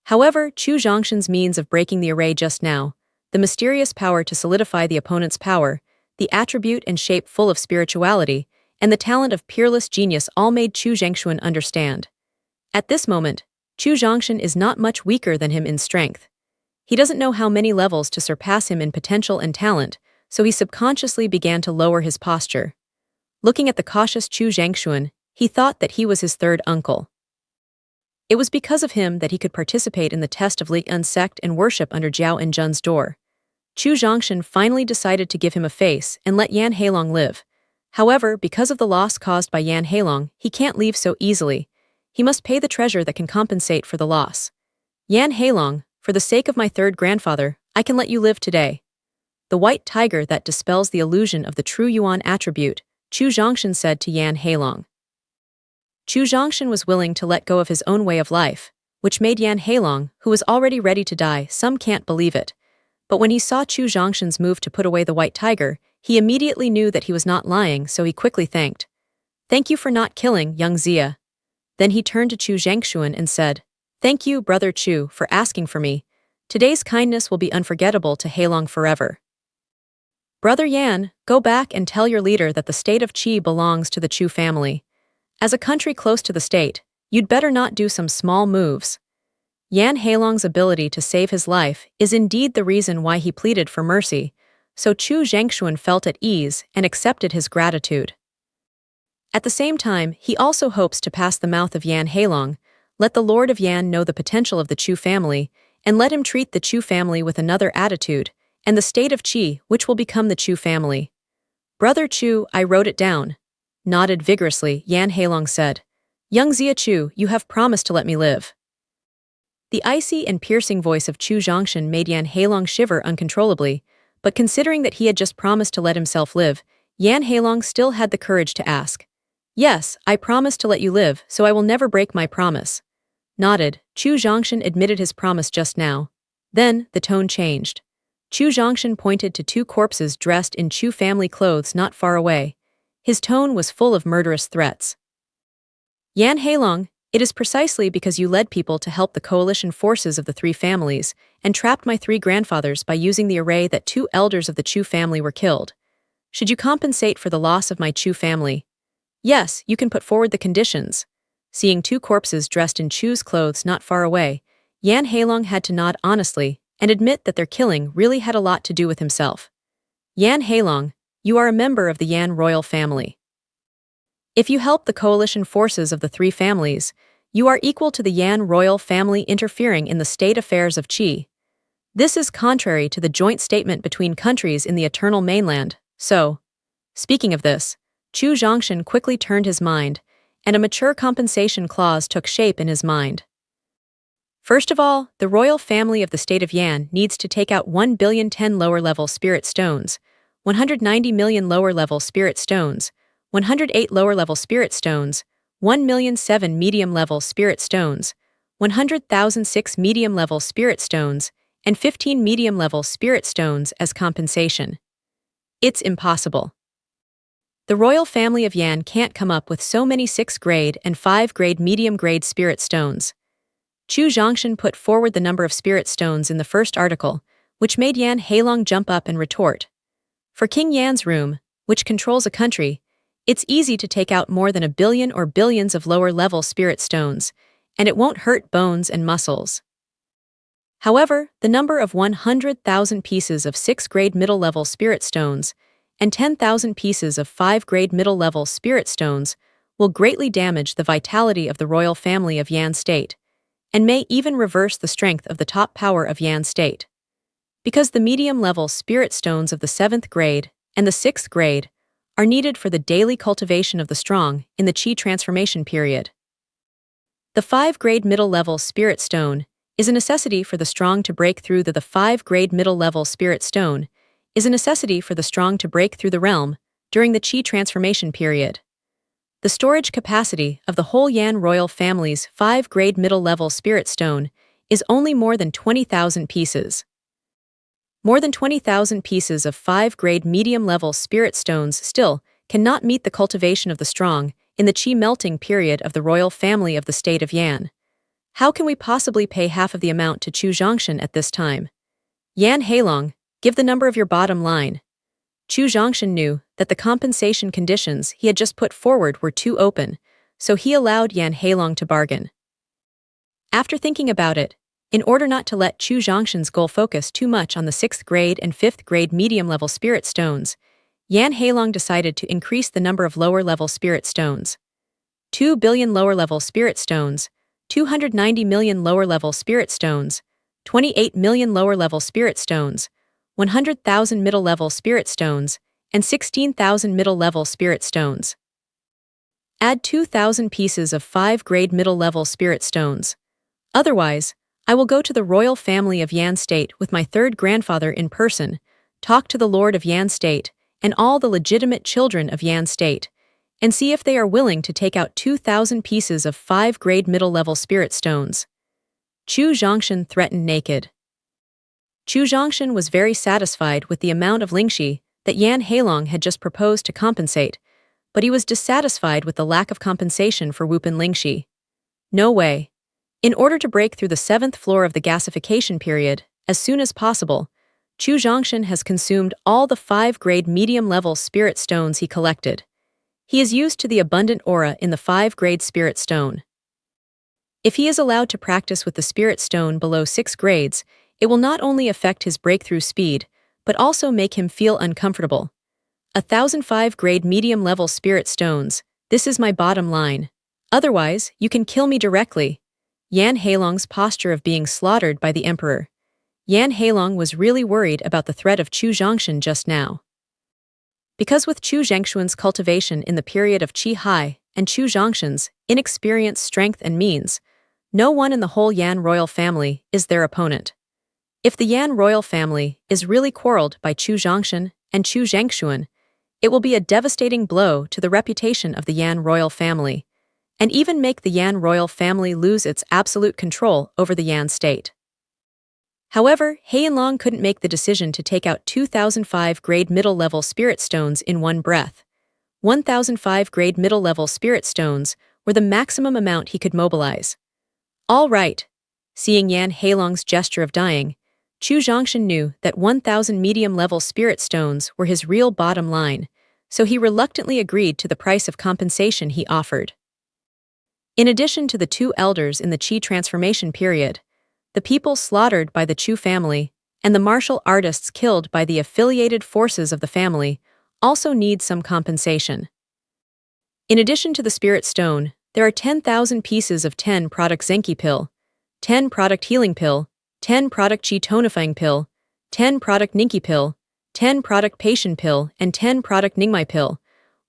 However, Chu Zhongshan's means of breaking the array just now, the mysterious power to solidify the opponent's power, the attribute and shape full of spirituality, and the talent of peerless genius all made Chu Zhengshuan understand. At this moment, Chu Zhongshan is not much weaker than him in strength. He doesn't know how many levels to surpass him in potential and talent, so he subconsciously began to lower his posture. Looking at the cautious Chu Zhengshuan, he thought that he was his third uncle. It was because of him that he could participate in the test of Liyan sect and worship under Zhao Enjun's door. Chu Zhongshan finally decided to give him a face and let Yan Heilong live. However, because of the loss caused by Yan Heilong, he can't leave so easily. He must pay the treasure that can compensate for the loss. Yan Heilong, for the sake of my third grandfather, I can let you live today. The white tiger that dispels the illusion of the true Yuan attribute, Chu Zhongshan said to Yan Heilong. Chu Zhongshan was willing to let go of his own way of life, which made Yan Heilong, who was already ready to die, some can't believe it. But when he saw Chu Zhongshan's move to put away the white tiger, he immediately knew that he was not lying, so he quickly thanked. "Thank you for not killing young Xia." Then he turned to Chu Zhengshuan and said, "Thank you, brother Chu, for asking for me. Today's kindness will be unforgettable to Heilong forever." Brother Yan, go back and tell your leader that the state of Qi belongs to the Chu family. As a country close to the state, you'd better not do some small moves. Yan Heilong's ability to save his life is indeed the reason why he pleaded for mercy, so Chu Zhengshuan felt at ease and accepted his gratitude. At the same time, he also hopes to pass the mouth of Yan Heilong, let the Lord of Yan know the potential of the Chu family, and let him treat the Chu family with another attitude, and the state of Qi, which will become the Chu family. Brother Chu, I wrote it down. Nodded vigorously, Yan Heilong said. Young Xia Chu, you have promised to let me live. The icy and piercing voice of Chu Zhongshan made Yan Heilong shiver uncontrollably, but considering that he had just promised to let himself live, Yan Heilong still had the courage to ask. Yes, I promised to let you live, so I will never break my promise. Nodded, Chu Zhongshan admitted his promise just now. Then, the tone changed. Chu Zhongshan pointed to 2 corpses dressed in Chu family clothes not far away. His tone was full of murderous threats. Yan Heilong, it is precisely because you led people to help the coalition forces of the 3 families and trapped my 3 grandfathers by using the array that 2 elders of the Chu family were killed. Should you compensate for the loss of my Chu family? Yes, you can put forward the conditions. Seeing 2 corpses dressed in Chu's clothes not far away, Yan Heilong had to nod honestly and admit that their killing really had a lot to do with himself. Yan Heilong, you are a member of the Yan royal family. If you help the coalition forces of the three families, you are equal to the Yan royal family interfering in the state affairs of Qi. This is contrary to the joint statement between countries in the Eternal Mainland, so, speaking of this, Chu Zhongshan quickly turned his mind, and a mature compensation clause took shape in his mind. First of all, the royal family of the state of Yan needs to take out 1,010 lower-level spirit stones, 190 million lower-level spirit stones, 108 lower-level spirit stones, 1,007 medium-level spirit stones, 100,006 medium-level spirit stones, and 15 medium-level spirit stones as compensation. It's impossible. The royal family of Yan can't come up with so many 6th-grade and 5th-grade medium-grade spirit stones. Chu Zhongshan put forward the number of spirit stones in the first article, which made Yan Heilong jump up and retort. For King Yan's room, which controls a country, it's easy to take out more than 1 billion or billions of lower-level spirit stones, and it won't hurt bones and muscles. However, the number of 100,000 pieces of 6th-grade middle-level spirit stones and 10,000 pieces of 5th-grade middle-level spirit stones will greatly damage the vitality of the royal family of Yan State, and may even reverse the strength of the top power of Yan State. Because the medium-level spirit stones of the 7th grade and the 6th grade are needed for the daily cultivation of the strong in the Qi transformation period. The 5th-grade middle-level spirit stone is a necessity for the strong to break through the 5th-grade middle-level spirit stone is a necessity for the strong to break through the realm during the Qi transformation period. The storage capacity of the whole Yan royal family's 5th-grade middle-level spirit stone is only more than 20,000 pieces. More than 20,000 pieces of 5th-grade medium-level spirit stones still cannot meet the cultivation of the strong in the Qi melting period of the royal family of the state of Yan. How can we possibly pay half of the amount to Chu Zhongshan at this time? Yan Heilong, give the number of your bottom line. Chu Zhongshan knew that the compensation conditions he had just put forward were too open, so he allowed Yan Heilong to bargain. After thinking about it, in order not to let Chu Zhongshan's goal focus too much on the 6th grade and 5th grade medium-level spirit stones, Yan Heilong decided to increase the number of lower-level spirit stones. 2 billion lower-level spirit stones, 290 million lower-level spirit stones, 28 million lower-level spirit stones, 100,000 middle-level spirit stones, and 16,000 middle-level spirit stones. Add 2,000 pieces of 5th-grade middle-level spirit stones. Otherwise, I will go to the royal family of Yan State with my 3rd grandfather in person, talk to the Lord of Yan State and all the legitimate children of Yan State, and see if they are willing to take out 2,000 pieces of 5th-grade middle-level spirit stones. Chu Zhongshan threatened naked. Chu Zhongshan was very satisfied with the amount of lingxi that Yan Heilong had just proposed to compensate, but he was dissatisfied with the lack of compensation for Wupin lingxi. No way. In order to break through the 7th floor of the gasification period as soon as possible, Chu Zhongshan has consumed all the 5th-grade medium-level spirit stones he collected. He is used to the abundant aura in the 5th-grade spirit stone. If he is allowed to practice with the spirit stone below 6 grades, it will not only affect his breakthrough speed, but also make him feel uncomfortable. 1,005-grade medium-level spirit stones, this is my bottom line. Otherwise, you can kill me directly. Yan Heilong's posture of being slaughtered by the emperor. Yan Heilong was really worried about the threat of Chu Zhongshan just now. Because with Chu Zhongshan's cultivation in the period of Qi Hai and Chu Zhongshan's inexperience, strength, and means, no one in the whole Yan royal family is their opponent. If the Yan royal family is really quarreled by Chu Zhongshan and Chu Zhongshan, it will be a devastating blow to the reputation of the Yan royal family, and even make the Yan royal family lose its absolute control over the Yan state. However, Heilong couldn't make the decision to take out 2,005-grade middle-level spirit stones in one breath. 1,005-grade middle-level spirit stones were the maximum amount he could mobilize. All right. Seeing Yan Heilong's gesture of dying, Chu Zhongshan knew that 1,000 medium-level spirit stones were his real bottom line, so he reluctantly agreed to the price of compensation he offered. In addition to the 2 elders in the Qi transformation period, the people slaughtered by the Chu family, and the martial artists killed by the affiliated forces of the family also need some compensation. In addition to the Spirit Stone, there are 10,000 pieces of 10-product Zenki pill, 10-product healing pill, 10-product Qi tonifying pill, 10-product Ninki pill, 10-product Patient pill, and 10-product Ningmai pill,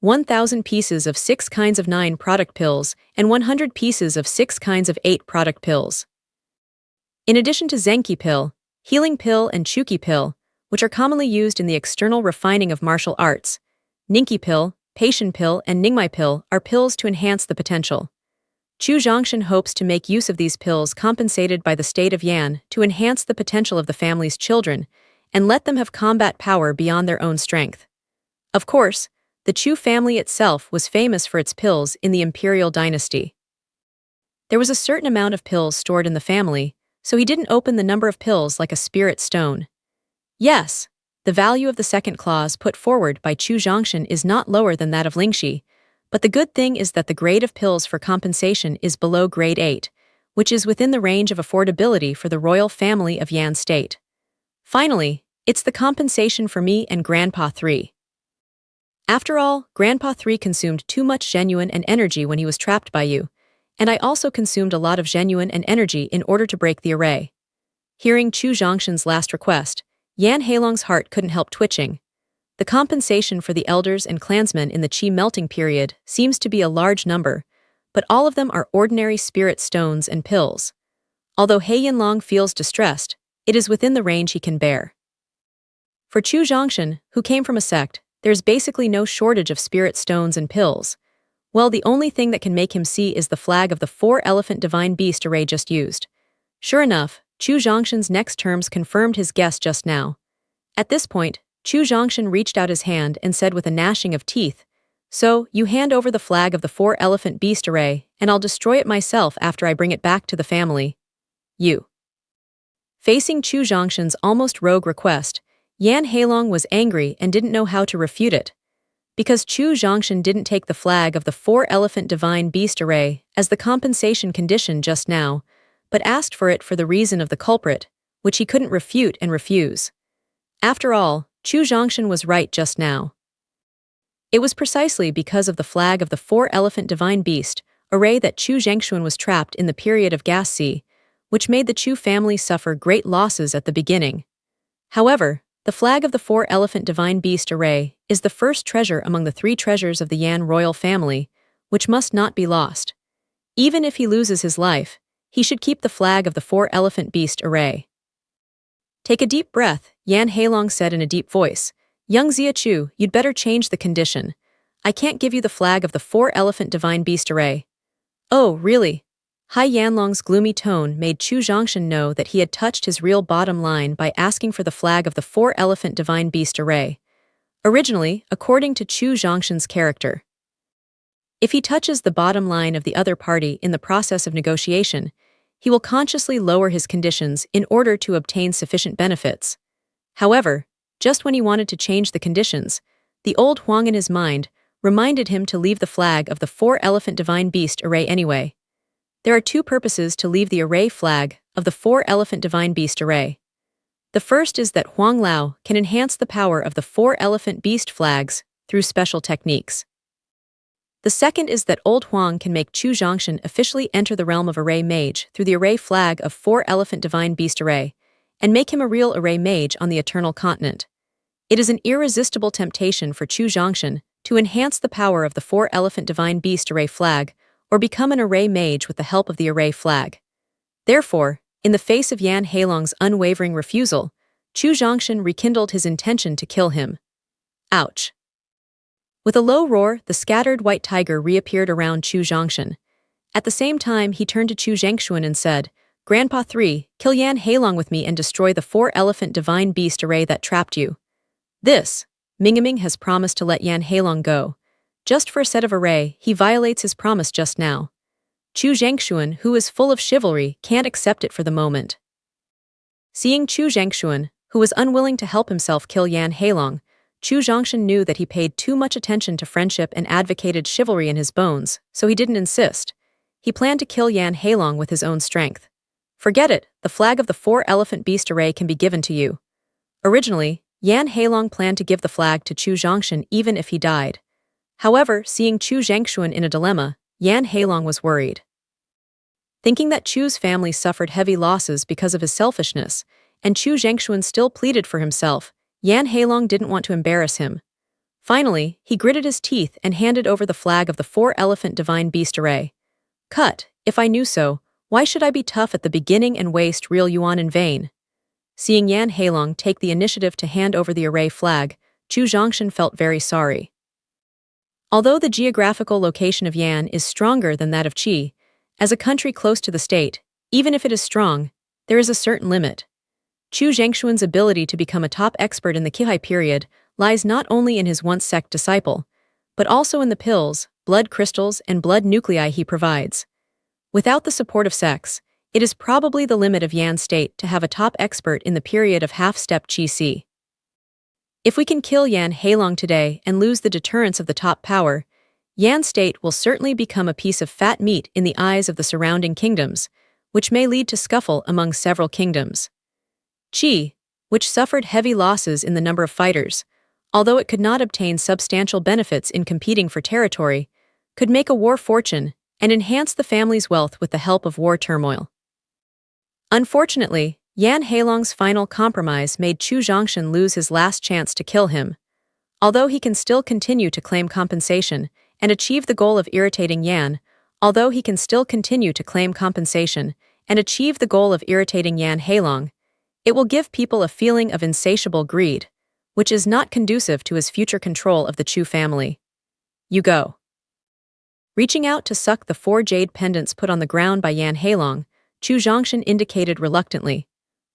1,000 pieces of 6 kinds of 9-product pills, and 100 pieces of 6 kinds of 8-product pills. In addition to Zenki pill, healing pill, and Chuki pill, which are commonly used in the external refining of martial arts, Ninki pill, Patient pill, and Ningmai pill are pills to enhance the potential. Chu Zhongshan hopes to make use of these pills compensated by the state of Yan to enhance the potential of the family's children and let them have combat power beyond their own strength. Of course, the Chu family itself was famous for its pills in the imperial dynasty. There was a certain amount of pills stored in the family, so he didn't open the number of pills like a spirit stone. Yes, the value of the second clause put forward by Chu Zhongshan is not lower than that of Lingxi, but the good thing is that the grade of pills for compensation is below grade 8, which is within the range of affordability for the royal family of Yan State. Finally, it's the compensation for me and Grandpa 3. After all, Grandpa 3 consumed too much genuine and energy when he was trapped by you, and I also consumed a lot of genuine and energy in order to break the array. Hearing Chu Zhongshan's last request, Yan Heilong's heart couldn't help twitching. The compensation for the elders and clansmen in the Qi melting period seems to be a large number, but all of them are ordinary spirit stones and pills. Although He Yinlong feels distressed, it is within the range he can bear. For Chu Zhongshan, who came from a sect, there's basically no shortage of spirit stones and pills. Well, the only thing that can make him see is the flag of the 4-elephant divine beast array just used. Sure enough, Chu Zhongshan's next terms confirmed his guess just now. At this point, Chu Zhongshan reached out his hand and said with a gnashing of teeth, "So, you hand over the flag of the 4-elephant beast array, and I'll destroy it myself after I bring it back to the family. You." Facing Chu Zhongshan's almost rogue request, Yan Heilong was angry and didn't know how to refute it. Because Chu Zhongshan didn't take the flag of the 4-elephant divine beast array as the compensation condition just now, but asked for it for the reason of the culprit, which he couldn't refute and refuse. After all, Chu Zhongshan was right just now. It was precisely because of the flag of the 4-elephant divine beast array that Chu Zhengshuan was trapped in the period of Gas Sea, which made the Chu family suffer great losses at the beginning. However, the flag of the 4-elephant divine beast array is the first treasure among the 3 treasures of the Yan royal family, which must not be lost. Even if he loses his life, he should keep the flag of the 4-elephant beast array. Take a deep breath, Yan Heilong said in a deep voice. Young Xia Chu, you'd better change the condition. I can't give you the flag of the 4-elephant divine beast array. Oh, really? Hai Yanlong's gloomy tone made Chu Zhongshan know that he had touched his real bottom line by asking for the flag of the 4-elephant divine beast array. Originally, according to Chu Zhongshan's character, if he touches the bottom line of the other party in the process of negotiation, he will consciously lower his conditions in order to obtain sufficient benefits. However, just when he wanted to change the conditions, the old Huang in his mind reminded him to leave the flag of the 4-elephant divine beast array anyway. There are 2 purposes to leave the array flag of the 4-elephant divine beast array. The first is that Huang Lao can enhance the power of the 4-elephant beast flags through special techniques. The second is that old Huang can make Chu Zhongshan officially enter the realm of array mage through the array flag of 4-elephant divine beast array, and make him a real array mage on the eternal continent. It is an irresistible temptation for Chu Zhongshan to enhance the power of the 4-elephant divine beast array flag or become an array mage with the help of the array flag. Therefore, in the face of Yan Heilong's unwavering refusal, Chu Zhongshan rekindled his intention to kill him. Ouch. With a low roar, the scattered white tiger reappeared around Chu Zhongshan. At the same time, he turned to Chu Zhengshuan and said, Grandpa 3, kill Yan Heilong with me and destroy the 4-elephant divine beast array that trapped you. This, Mingaming has promised to let Yan Heilong go. Just for a set of array, he violates his promise just now. Chu Zhengshuan, who is full of chivalry, can't accept it for the moment. Seeing Chu Zhengshuan, who was unwilling to help himself kill Yan Heilong, Chu Zhongshan knew that he paid too much attention to friendship and advocated chivalry in his bones, so he didn't insist. He planned to kill Yan Heilong with his own strength. Forget it, the flag of the four-elephant beast array can be given to you. Originally, Yan Heilong planned to give the flag to Chu Zhongshan even if he died. However, seeing Chu Zhongshan in a dilemma, Yan Heilong was worried. Thinking that Chu's family suffered heavy losses because of his selfishness, and Chu Zhongshan still pleaded for himself, Yan Heilong didn't want to embarrass him. Finally, he gritted his teeth and handed over the flag of the four-elephant divine beast array. Cut, if I knew so, why should I be tough at the beginning and waste real yuan in vain? Seeing Yan Heilong take the initiative to hand over the array flag, Chu Zhongshan felt very sorry. Although the geographical location of Yan is stronger than that of Qi, as a country close to the state, even if it is strong, there is a certain limit. Chu Zhongshan's ability to become a top expert in the Qihai period lies not only in his once-sect disciple, but also in the pills, blood crystals, and blood nuclei he provides. Without the support of sex, it is probably the limit of Yan's state to have a top expert in the period of half-step Qi Si. If we can kill Yan Heilong today and lose the deterrence of the top power, Yan's state will certainly become a piece of fat meat in the eyes of the surrounding kingdoms, which may lead to scuffle among several kingdoms. Qi, which suffered heavy losses in the number of fighters, although it could not obtain substantial benefits in competing for territory, could make a war fortune and enhance the family's wealth with the help of war turmoil. Unfortunately, Yan Heilong's final compromise made Chu Zhongshan lose his last chance to kill him. Although he can still continue to claim compensation and achieve the goal of irritating Yan Heilong, it will give people a feeling of insatiable greed, which is not conducive to his future control of the Chu family. You go. Reaching out to suck the 4 jade pendants put on the ground by Yan Heilong, Chu Zhongshan indicated reluctantly,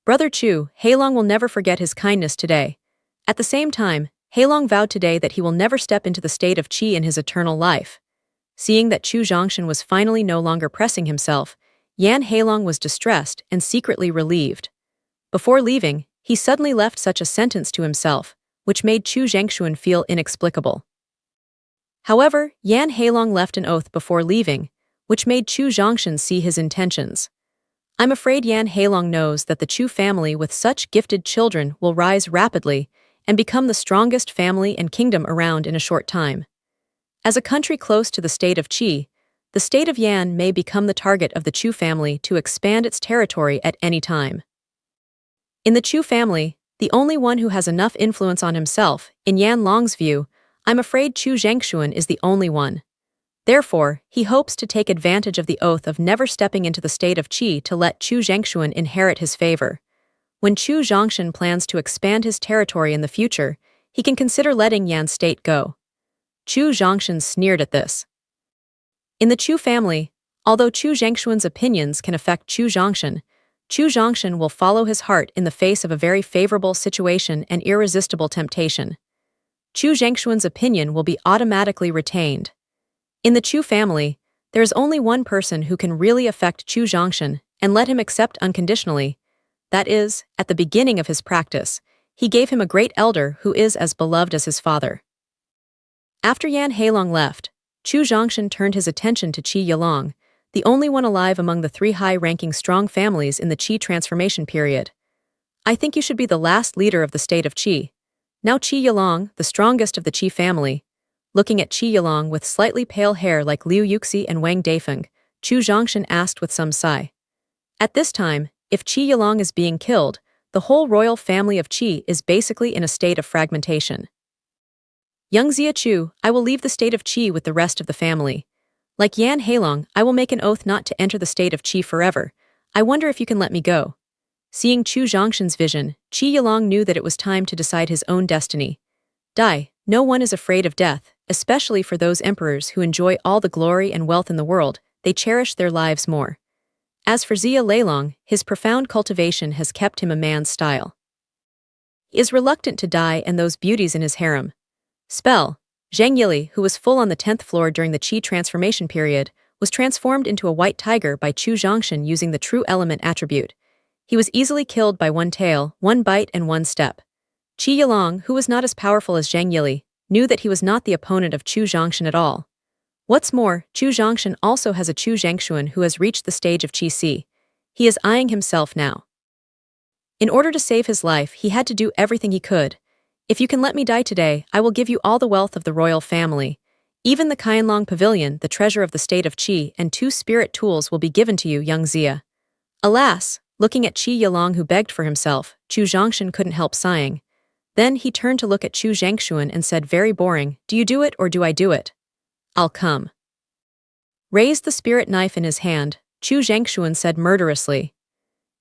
"Brother Chu, Heilong will never forget his kindness today." At the same time, Heilong vowed today that he will never step into the state of Qi in his eternal life. Seeing that Chu Zhongshan was finally no longer pressing himself, Yan Heilong was distressed and secretly relieved. Before leaving, he suddenly left such a sentence to himself, which made Chu Zhongshan feel inexplicable. However, Yan Heilong left an oath before leaving, which made Chu Zhongshan see his intentions. I'm afraid Yan Heilong knows that the Chu family with such gifted children will rise rapidly and become the strongest family and kingdom around in a short time. As a country close to the state of Qi, the state of Yan may become the target of the Chu family to expand its territory at any time. In the Chu family, the only one who has enough influence on himself, in Yan Long's view, I'm afraid Chu Zhongshan is the only one. Therefore, he hopes to take advantage of the oath of never stepping into the state of Qi to let Chu Zhongshan inherit his favor. When Chu Zhongshan plans to expand his territory in the future, he can consider letting Yan's state go. Chu Zhongshan sneered at this. In the Chu family, although Chu Zhongshan's opinions can affect Chu Zhongshan will follow his heart in the face of a very favorable situation and irresistible temptation. Chu Zhongshan's opinion will be automatically retained. In the Chu family, there is only one person who can really affect Chu Zhongshan and let him accept unconditionally. That is, at the beginning of his practice, he gave him a great elder who is as beloved as his father. After Yan Heilong left, Chu Zhongshan turned his attention to Qi Yilong, the only one alive among the 3 high-ranking strong families in the Qi transformation period. I think you should be the last leader of the state of Qi. Now Qi Yilong, the strongest of the Qi family. Looking at Qi Yilong with slightly pale hair like Liu Yuxi and Wang Daifeng, Chu Zhongshan asked with some sigh. At this time, if Qi Yilong is being killed, the whole royal family of Qi is basically in a state of fragmentation. Young Xia Chu, I will leave the state of Qi with the rest of the family. Like Yan Heilong, I will make an oath not to enter the state of Qi forever. I wonder if you can let me go. Seeing Chu Zhongshan's vision, Qi Yilong knew that it was time to decide his own destiny. Die, no one is afraid of death, especially for those emperors who enjoy all the glory and wealth in the world, they cherish their lives more. As for Xia Leilong, his profound cultivation has kept him a man's style. He is reluctant to die and those beauties in his harem. Spell, Zhang Yili, who was full on the 10th floor during the Qi transformation period, was transformed into a white tiger by Chu Zhongshan using the true element attribute. He was easily killed by one tail, one bite and one step. Qi Yilong, who was not as powerful as Zhang Yili, knew that he was not the opponent of Chu Zhongshan at all. What's more, Chu Zhongshan also has a Chu Zhongshan who has reached the stage of Qi Si. He is eyeing himself now. In order to save his life, he had to do everything he could. If you can let me die today, I will give you all the wealth of the royal family. Even the Qianlong Pavilion, the treasure of the state of Qi, and 2 spirit tools will be given to you, young Xia. Alas, looking at Qi Yilong who begged for himself, Chu Zhongshan couldn't help sighing. Then he turned to look at Chu Zhangshuan and said very boring, "Do you do it or do I do it?" "I'll come." Raised the spirit knife in his hand, Chu Zhangshuan said murderously.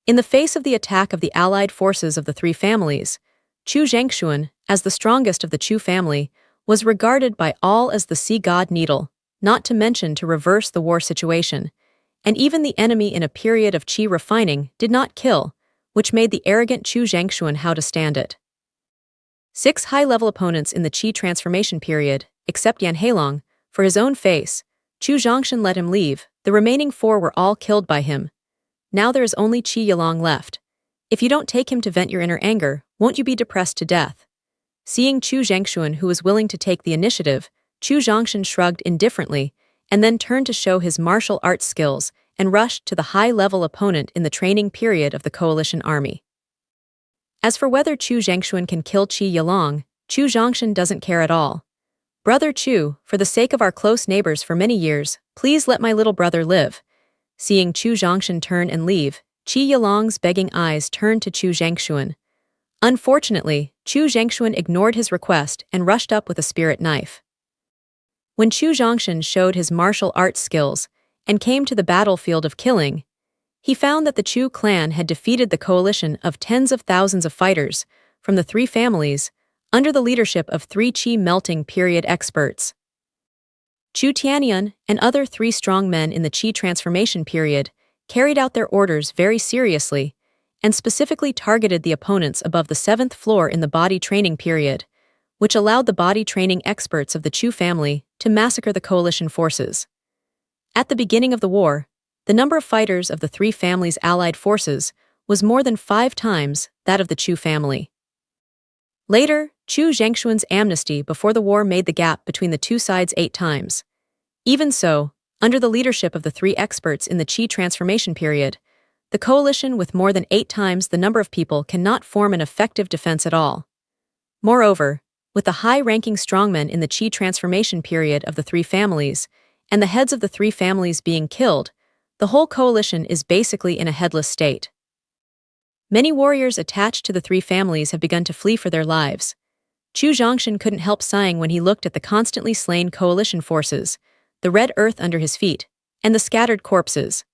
In the face of the attack of the allied forces of the 3 families, Chu Zhangshuan, as the strongest of the Chu family, was regarded by all as the sea god needle, not to mention to reverse the war situation, and even the enemy in a period of Qi refining did not kill, which made the arrogant Chu Zhangshuan how to stand it. 6 high-level opponents in the Qi transformation period, except Yan Heilong, for his own face, Chu Zhongshan let him leave, the remaining 4 were all killed by him. Now there is only Qi Yilong left. If you don't take him to vent your inner anger, won't you be depressed to death? Seeing Chu Zhangshuan who was willing to take the initiative, Chu Zhongshan shrugged indifferently, and then turned to show his martial arts skills and rushed to the high-level opponent in the training period of the coalition army. As for whether Chu Zhangshuan can kill Qi Yilong, Chu Zhongshan doesn't care at all. "Brother Chu, for the sake of our close neighbors for many years, please let my little brother live." Seeing Chu Zhongshan turn and leave, Qi Yilong's begging eyes turned to Chu Zhangshuan. Unfortunately, Chu Zhangshuan ignored his request and rushed up with a spirit knife. When Chu Zhongshan showed his martial arts skills and came to the battlefield of killing, he found that the Chu clan had defeated the coalition of tens of thousands of fighters from the 3 families under the leadership of 3 Qi melting period experts. Chu Tianyun and other 3 strong men in the Qi transformation period carried out their orders very seriously and specifically targeted the opponents above the 7th floor in the body training period, which allowed the body training experts of the Chu family to massacre the coalition forces. At the beginning of the war, the number of fighters of the 3 families' allied forces was more than 5 times that of the Chu family. Later, Chu Zhangshuan's amnesty before the war made the gap between the 2 sides 8 times. Even so, under the leadership of the 3 experts in the Qi transformation period, the coalition with more than 8 times the number of people cannot form an effective defense at all. Moreover, with the high-ranking strongmen in the Qi transformation period of the 3 families, and the heads of the 3 families being killed, the whole coalition is basically in a headless state. Many warriors attached to the 3 families have begun to flee for their lives. Chu Zhongshan couldn't help sighing when he looked at the constantly slain coalition forces, the red earth under his feet, and the scattered corpses.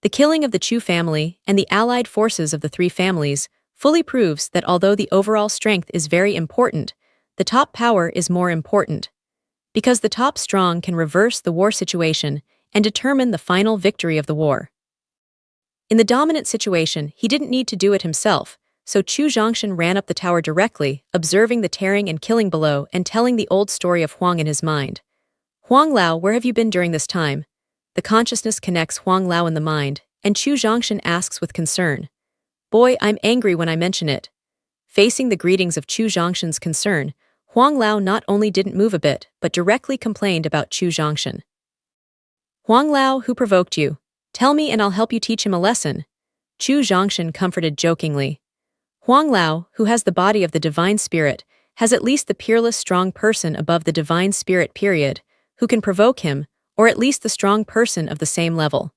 The killing of the Chu family and the allied forces of the 3 families fully proves that although the overall strength is very important, the top power is more important. Because the top strong can reverse the war situation and determine the final victory of the war. In the dominant situation, he didn't need to do it himself, so Chu Zhongshan ran up the tower directly, observing the tearing and killing below and telling the old story of Huang in his mind. "Huang Lao, where have you been during this time?" The consciousness connects Huang Lao in the mind, and Chu Zhongshan asks with concern. "Boy, I'm angry when I mention it." Facing the greetings of Chu Zhongshan's concern, Huang Lao not only didn't move a bit, but directly complained about Chu Zhongshan. "Huang Lao, who provoked you? Tell me and I'll help you teach him a lesson." Chu Zhongshan comforted jokingly. Huang Lao, who has the body of the divine spirit, has at least the peerless strong person above the divine spirit period, who can provoke him, or at least the strong person of the same level.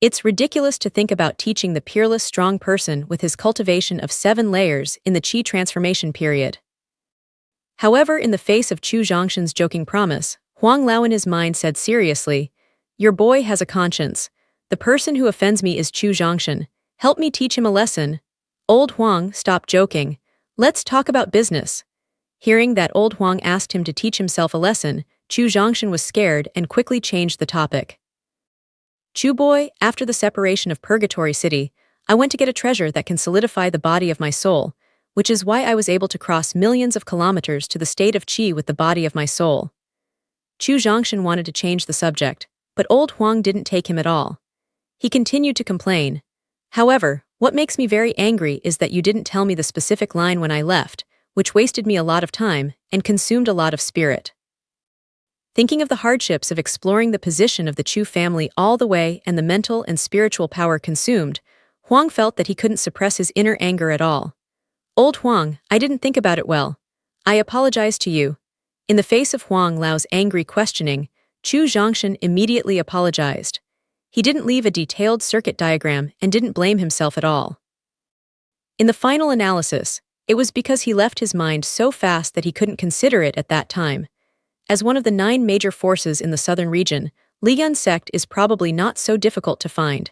It's ridiculous to think about teaching the peerless strong person with his cultivation of 7 layers in the Qi transformation period. However, in the face of Chu Zhongshan's joking promise, Huang Lao in his mind said seriously, "Your boy has a conscience. The person who offends me is Chu Zhongshan. Help me teach him a lesson." Old Huang, stop joking. Let's talk about business. Hearing that old Huang asked him to teach himself a lesson, Chu Zhongshan was scared and quickly changed the topic. "Chu boy, after the separation of Purgatory City, I went to get a treasure that can solidify the body of my soul, which is why I was able to cross millions of kilometers to the state of Qi with the body of my soul." Chu Zhongshan wanted to change the subject, but old Huang didn't take him at all. He continued to complain. "However, what makes me very angry is that you didn't tell me the specific line when I left, which wasted me a lot of time and consumed a lot of spirit." Thinking of the hardships of exploring the position of the Chu family all the way and the mental and spiritual power consumed, Huang felt that he couldn't suppress his inner anger at all. "Old Huang, I didn't think about it well. I apologize to you." In the face of Huang Lao's angry questioning, Chu Zhongshan immediately apologized. He didn't leave a detailed circuit diagram and didn't blame himself at all. In the final analysis, it was because he left his mind so fast that he couldn't consider it at that time. As one of the 9 major forces in the southern region, Liyan sect is probably not so difficult to find.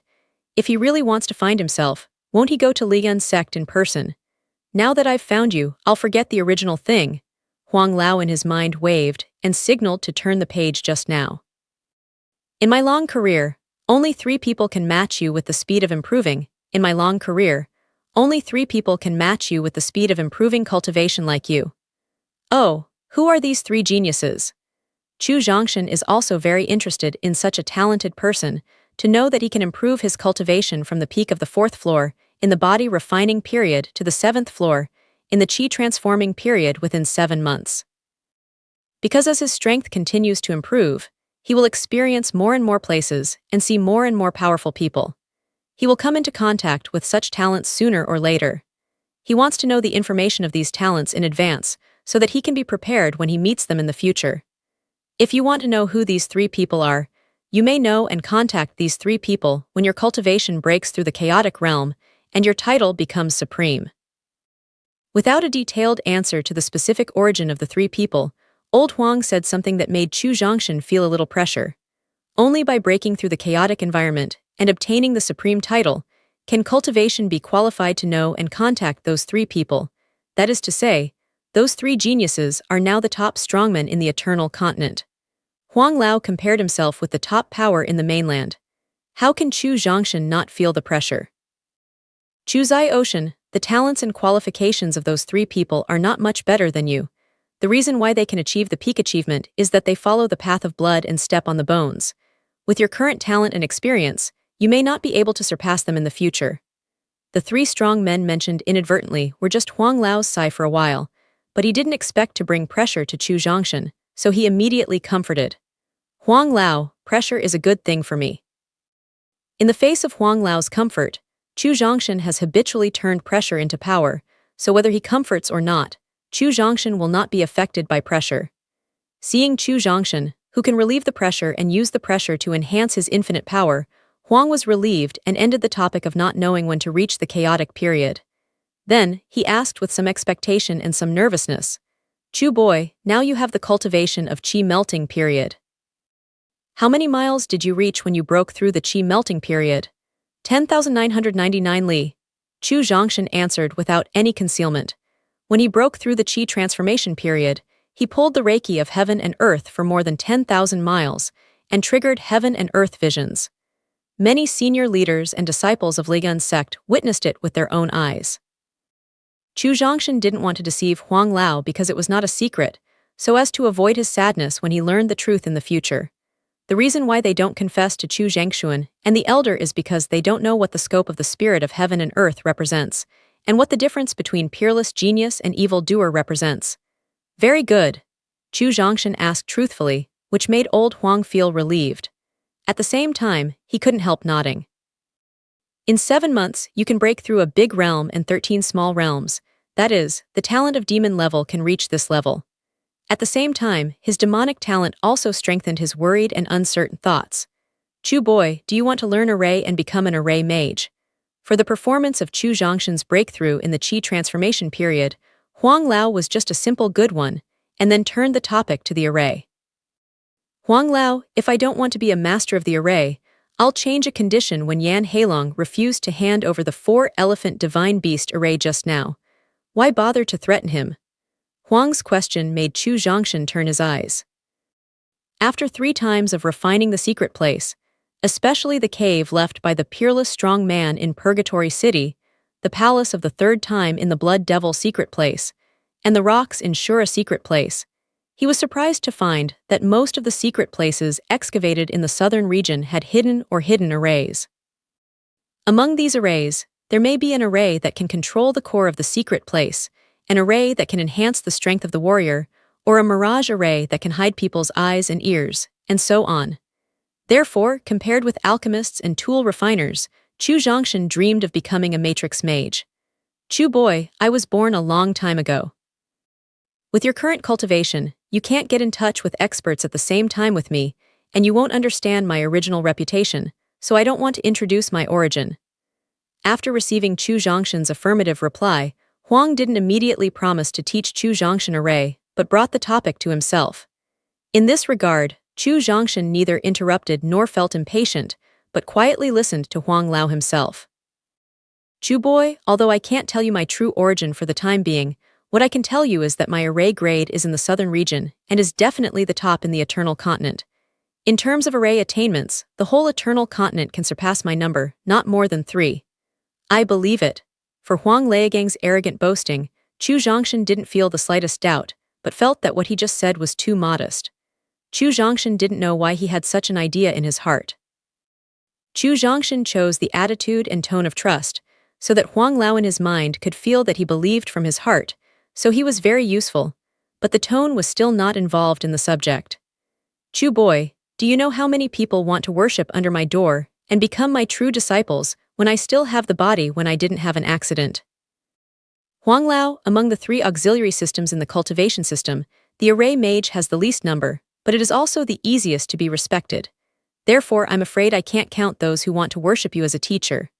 If he really wants to find himself, won't he go to Liyan sect in person? "Now that I've found you, I'll forget the original thing." Huang Lao in his mind waved and signaled to turn the page just now. "In my long career, only 3 people can match you with the speed of improving. In my long career, only 3 people can match you with the speed of improving cultivation like you." "Oh, who are these 3 geniuses?" Chu Zhongshan is also very interested in such a talented person, to know that he can improve his cultivation from the peak of the 4th floor, in the body refining period, to the 7th floor, in the qi transforming period within 7 months. Because as his strength continues to improve, he will experience more and more places and see more and more powerful people. He will come into contact with such talents sooner or later. He wants to know the information of these talents in advance so that he can be prepared when he meets them in the future. If you want to know who these 3 people are, you may know and contact these 3 people when your cultivation breaks through the chaotic realm and your title becomes supreme. Without a detailed answer to the specific origin of the 3 people, Old Huang said something that made Chu Zhongshan feel a little pressure. Only by breaking through the chaotic environment and obtaining the supreme title can cultivation be qualified to know and contact those 3 people. That is to say, those 3 geniuses are now the top strongmen in the Eternal Continent. Huang Lao compared himself with the top power in the mainland. How can Chu Zhongshan not feel the pressure? Chu Zai Ocean, the talents and qualifications of those 3 people are not much better than you. The reason why they can achieve the peak achievement is that they follow the path of blood and step on the bones. With your current talent and experience, you may not be able to surpass them in the future. The 3 strong men mentioned inadvertently were just Huang Lao's sigh for a while, but he didn't expect to bring pressure to Chu Zhongshan, so he immediately comforted. "Huang Lao, pressure is a good thing for me." In the face of Huang Lao's comfort, Chu Zhongshan has habitually turned pressure into power, so whether he comforts or not, Chu Zhongshan will not be affected by pressure. Seeing Chu Zhongshan, who can relieve the pressure and use the pressure to enhance his infinite power, Huang was relieved and ended the topic of not knowing when to reach the chaotic period. Then, he asked with some expectation and some nervousness, "Chu boy, now you have the cultivation of qi melting period. How many miles did you reach when you broke through the qi melting period?" 10,999 li. Chu Zhongshan answered without any concealment. When he broke through the qi transformation period, he pulled the Reiki of heaven and earth for more than 10,000 miles and triggered heaven and earth visions. Many senior leaders and disciples of Liyan sect witnessed it with their own eyes. Chu Zhongshan didn't want to deceive Huang Lao because it was not a secret, so as to avoid his sadness when he learned the truth in the future. The reason why they don't confess to Chu Zhengshuan and the elder is because they don't know what the scope of the spirit of heaven and earth represents, and what the difference between peerless genius and evil doer represents. "Very good," Chu Zhongshan asked truthfully, which made old Huang feel relieved. At the same time, he couldn't help nodding. "In 7 months, you can break through a big realm and 13 small realms. That is, the talent of demon level can reach this level." At the same time, his demonic talent also strengthened his worried and uncertain thoughts. "Chu boy, do you want to learn array and become an array mage?" For the performance of Chu Zhongshan's breakthrough in the qi transformation period, Huang Lao was just a simple good one, and then turned the topic to the array. "Huang Lao, if I don't want to be a master of the array, I'll change a condition when Yan Heilong refused to hand over the 4-elephant divine beast array just now. Why bother to threaten him?" Huang's question made Chu Zhongshan turn his eyes. After 3 times of refining the secret place, especially the cave left by the peerless strong man in Purgatory City, the palace of the 3rd time in the Blood Devil secret place, and the rocks in Shura secret place, he was surprised to find that most of the secret places excavated in the southern region had hidden arrays. Among these arrays, there may be an array that can control the core of the secret place, an array that can enhance the strength of the warrior, or a mirage array that can hide people's eyes and ears, and so on. Therefore, compared with alchemists and tool refiners, Chu Zhongshan dreamed of becoming a matrix mage. Chu boy, I was born a long time ago. With your current cultivation, you can't get in touch with experts at the same time with me, and you won't understand my original reputation, so I don't want to introduce my origin. After receiving Chu Zhongshan's affirmative reply, Huang didn't immediately promise to teach Chu Zhongshan array, but brought the topic to himself. In this regard, Chu Zhongshan neither interrupted nor felt impatient, but quietly listened to Huang Lao himself. Chu boy, although I can't tell you my true origin for the time being, what I can tell you is that my array grade is in the southern region and is definitely the top in the Eternal Continent. In terms of array attainments, the whole Eternal Continent can surpass my number, not more than 3. I believe it. For Huang Laogang's arrogant boasting, Chu Zhongshan didn't feel the slightest doubt, but felt that what he just said was too modest. Chu Zhongshan didn't know why he had such an idea in his heart. Chu Zhongshan chose the attitude and tone of trust, so that Huang Lao in his mind could feel that he believed from his heart, so he was very useful, but the tone was still not involved in the subject. Chu boy, do you know how many people want to worship under my door and become my true disciples when I still have the body when I didn't have an accident? Huang Lao, among the 3 auxiliary systems in the cultivation system, the array mage has the least number, but it is also the easiest to be respected. Therefore, I'm afraid I can't count those who want to worship you as a teacher.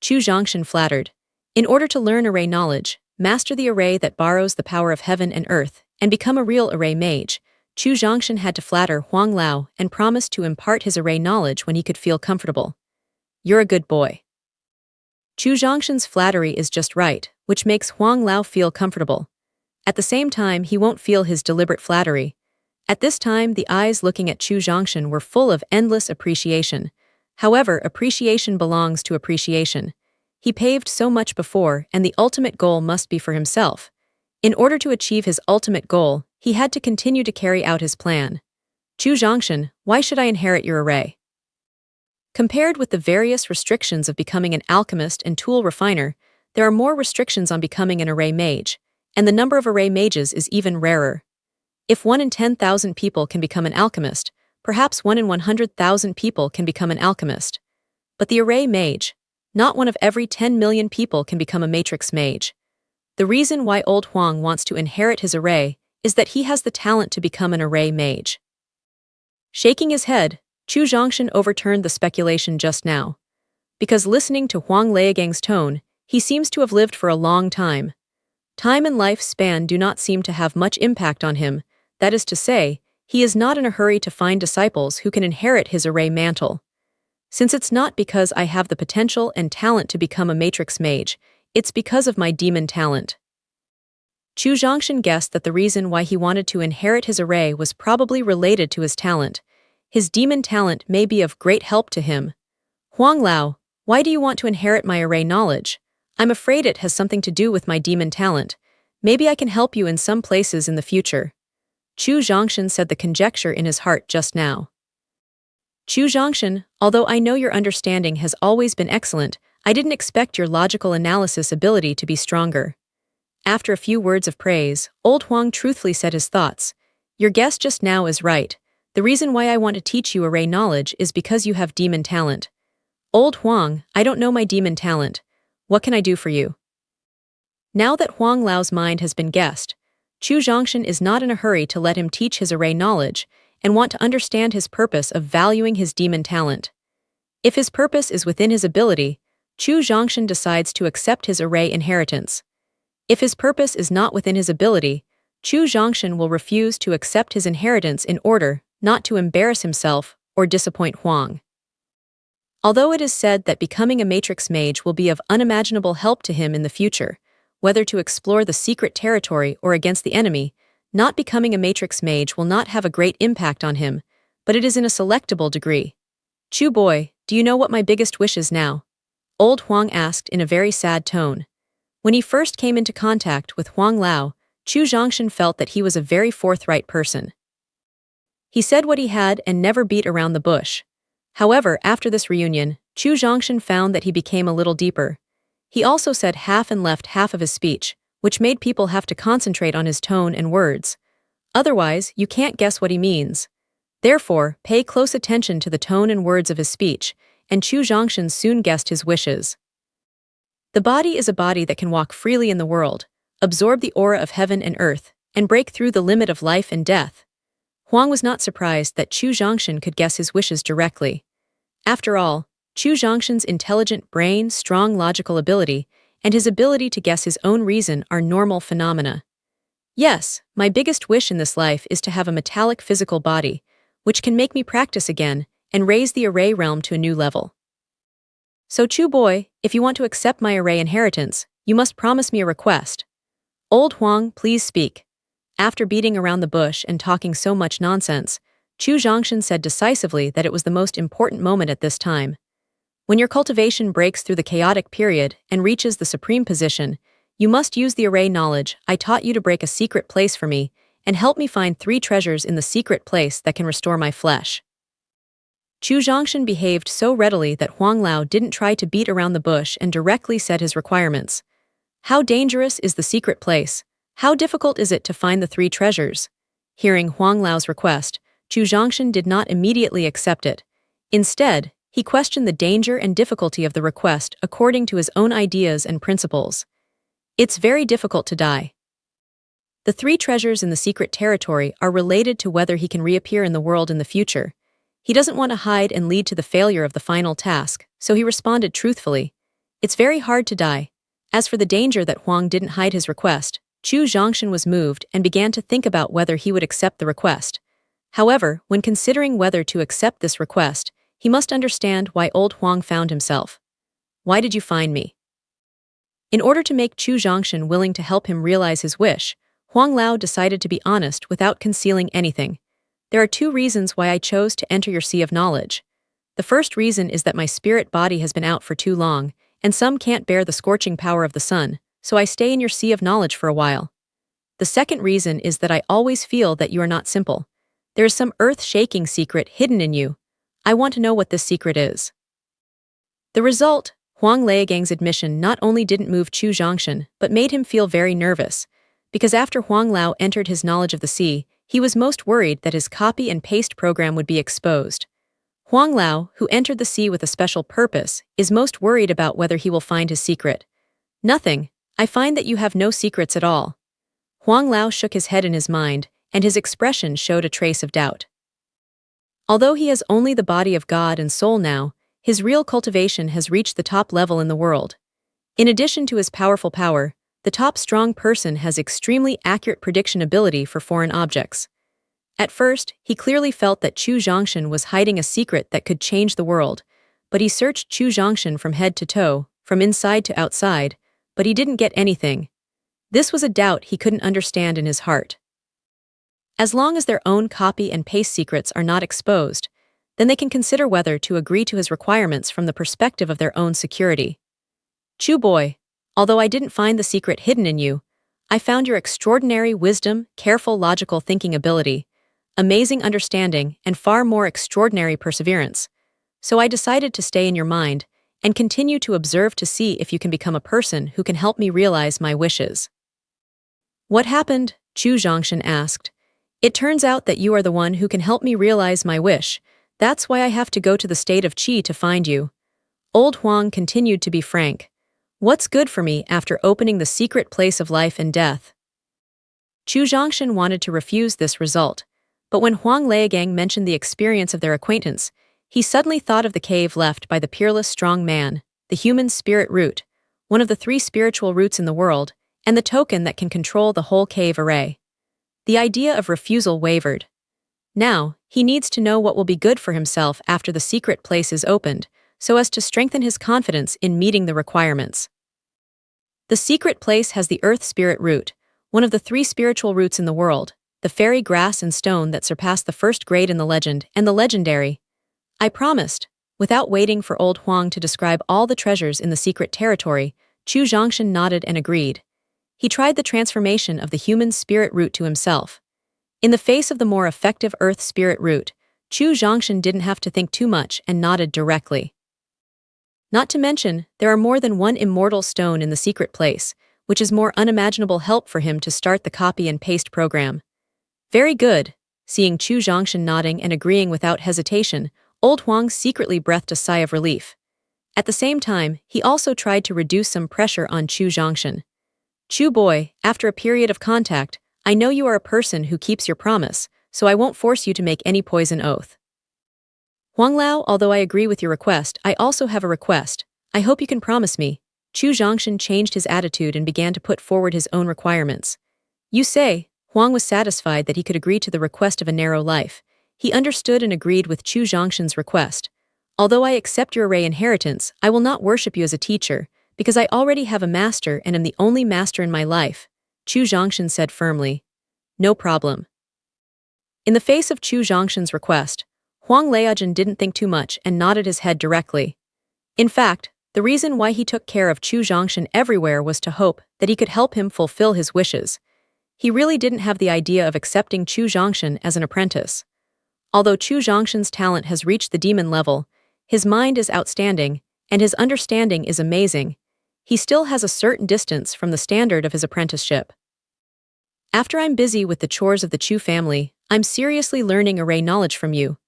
Chu Zhongshan flattered. In order to learn array knowledge, master the array that borrows the power of heaven and earth, and become a real array mage, Chu Zhongshan had to flatter Huang Lao and promised to impart his array knowledge when he could feel comfortable. You're a good boy. Chu Zhongshan's flattery is just right, which makes Huang Lao feel comfortable. At the same time, he won't feel his deliberate flattery. At this time, the eyes looking at Chu Zhongshan were full of endless appreciation. However, appreciation belongs to appreciation. He paved so much before, and the ultimate goal must be for himself. In order to achieve his ultimate goal, he had to continue to carry out his plan. Chu Zhongshan, why should I inherit your array? Compared with the various restrictions of becoming an alchemist and tool refiner, there are more restrictions on becoming an array mage, and the number of array mages is even rarer. If 1 in 10,000 people can become an alchemist, perhaps 1 in 100,000 people can become an alchemist. But the array mage, not 1 of every 10 million people can become a matrix mage. The reason why old Huang wants to inherit his array is that he has the talent to become an array mage. Shaking his head, Chu Zhongshan overturned the speculation just now. Because listening to Huang Laogang's tone, he seems to have lived for a long time. Time and life span do not seem to have much impact on him, that is to say, he is not in a hurry to find disciples who can inherit his array mantle. Since it's not because I have the potential and talent to become a matrix mage, it's because of my demon talent. Chu Zhongshan guessed that the reason why he wanted to inherit his array was probably related to his talent. His demon talent may be of great help to him. Huang Lao, why do you want to inherit my array knowledge? I'm afraid it has something to do with my demon talent. Maybe I can help you in some places in the future. Chu Zhongshan said the conjecture in his heart just now. Chu Zhongshan, although I know your understanding has always been excellent, I didn't expect your logical analysis ability to be stronger. After a few words of praise, old Huang truthfully said his thoughts. Your guess just now is right. The reason why I want to teach you array knowledge is because you have demon talent. Old Huang, I don't know my demon talent. What can I do for you? Now that Huang Lao's mind has been guessed, Chu Zhongshan is not in a hurry to let him teach his array knowledge and want to understand his purpose of valuing his demon talent. If his purpose is within his ability, Chu Zhongshan decides to accept his array inheritance. If his purpose is not within his ability, Chu Zhongshan will refuse to accept his inheritance in order not to embarrass himself or disappoint Huang. Although it is said that becoming a matrix mage will be of unimaginable help to him in the future, whether to explore the secret territory or against the enemy, not becoming a matrix mage will not have a great impact on him, but it is in a selectable degree. Chu boy, do you know what my biggest wish is now? Old Huang asked in a very sad tone. When he first came into contact with Huang Lao, Chu Zhongshan felt that he was a very forthright person. He said what he had and never beat around the bush. However, after this reunion, Chu Zhongshan found that he became a little deeper. He also said half and left half of his speech, which made people have to concentrate on his tone and words. Otherwise, you can't guess what he means. Therefore, pay close attention to the tone and words of his speech, and Chu Zhongshan soon guessed his wishes. The body is a body that can walk freely in the world, absorb the aura of heaven and earth, and break through the limit of life and death. Huang was not surprised that Chu Zhongshan could guess his wishes directly. After all, Chu Zhongshan's intelligent brain, strong logical ability, and his ability to guess his own reason are normal phenomena. Yes, my biggest wish in this life is to have a metallic physical body, which can make me practice again and raise the array realm to a new level. So Chu boy, if you want to accept my array inheritance, you must promise me a request. Old Huang, please speak. After beating around the bush and talking so much nonsense, Chu Zhongshan said decisively that it was the most important moment at this time. When your cultivation breaks through the chaotic period and reaches the supreme position, you must use the array knowledge I taught you to break a secret place for me and help me find 3 treasures in the secret place that can restore my flesh. Chu Zhongshan behaved so readily that Huang Lao didn't try to beat around the bush and directly said his requirements. How dangerous is the secret place? How difficult is it to find the 3 treasures? Hearing Huang Lao's request, Chu Zhongshan did not immediately accept it. Instead, he questioned the danger and difficulty of the request according to his own ideas and principles. It's very difficult to die. The 3 treasures in the secret territory are related to whether he can reappear in the world in the future. He doesn't want to hide and lead to the failure of the final task, so he responded truthfully. It's very hard to die. As for the danger that Huang didn't hide his request, Chu Zhongshan was moved and began to think about whether he would accept the request. However, when considering whether to accept this request, he must understand why old Huang found himself. Why did you find me? In order to make Chu Zhongshan willing to help him realize his wish, Huang Lao decided to be honest without concealing anything. There are 2 reasons why I chose to enter your sea of knowledge. The first reason is that my spirit body has been out for too long, and some can't bear the scorching power of the sun, so I stay in your sea of knowledge for a while. The second reason is that I always feel that you are not simple. There is some earth-shaking secret hidden in you. I want to know what this secret is. The result, Huang Laogang's admission not only didn't move Chu Zhongshan, but made him feel very nervous, because after Huang Lao entered his knowledge of the sea, he was most worried that his copy and paste program would be exposed. Huang Lao, who entered the sea with a special purpose, is most worried about whether he will find his secret. Nothing. I find that you have no secrets at all. Huang Lao shook his head in his mind, and his expression showed a trace of doubt. Although he has only the body of God and soul now, his real cultivation has reached the top level in the world. In addition to his powerful power, the top strong person has extremely accurate prediction ability for foreign objects. At first, he clearly felt that Chu Zhongshan was hiding a secret that could change the world, but he searched Chu Zhongshan from head to toe, from inside to outside, but he didn't get anything. This was a doubt he couldn't understand in his heart. As long as their own copy and paste secrets are not exposed, then they can consider whether to agree to his requirements from the perspective of their own security. Chu boy, although I didn't find the secret hidden in you, I found your extraordinary wisdom, careful logical thinking ability, amazing understanding, and far more extraordinary perseverance. So I decided to stay in your mind and continue to observe to see if you can become a person who can help me realize my wishes. What happened? Chu Zhongshan asked. It turns out that you are the one who can help me realize my wish. That's why I have to go to the state of Qi to find you. Old Huang continued to be frank. What's good for me after opening the secret place of life and death? Chu Zhongshan wanted to refuse this result, but when Huang Laogang mentioned the experience of their acquaintance, he suddenly thought of the cave left by the peerless strong man, the human spirit root, one of the 3 spiritual roots in the world, and the token that can control the whole cave array. The idea of refusal wavered. Now, he needs to know what will be good for himself after the secret place is opened, so as to strengthen his confidence in meeting the requirements. The secret place has the earth spirit root, one of the 3 spiritual roots in the world, the fairy grass and stone that surpass the first grade in the legend, and the legendary. I promised. Without waiting for old Huang to describe all the treasures in the secret territory, Chu Zhongshan nodded and agreed. He tried the transformation of the human spirit root to himself. In the face of the more effective earth spirit root, Chu Zhongshan didn't have to think too much and nodded directly. Not to mention, there are more than 1 immortal stone in the secret place, which is more unimaginable help for him to start the copy and paste program. Very good. Seeing Chu Zhongshan nodding and agreeing without hesitation, Old Huang secretly breathed a sigh of relief. At the same time, he also tried to reduce some pressure on Chu Zhongshan. Chu boy, after a period of contact, I know you are a person who keeps your promise, so I won't force you to make any poison oath. Huang Lao, although I agree with your request, I also have a request. I hope you can promise me. Chu Zhongshan changed his attitude and began to put forward his own requirements. You say, Huang was satisfied that he could agree to the request of a narrow life. He understood and agreed with Chu Zhongshan's request. Although I accept your array inheritance, I will not worship you as a teacher, because I already have a master and am the only master in my life, Chu Zhongshan said firmly. No problem. In the face of Chu Zhongshan's request, Huang Laojun didn't think too much and nodded his head directly. In fact, the reason why he took care of Chu Zhongshan everywhere was to hope that he could help him fulfill his wishes. He really didn't have the idea of accepting Chu Zhongshan as an apprentice. Although Chu Zhongshan's talent has reached the demon level, his mind is outstanding, and his understanding is amazing, he still has a certain distance from the standard of his apprenticeship. After I'm busy with the chores of the Chu family, I'm seriously learning array knowledge from you,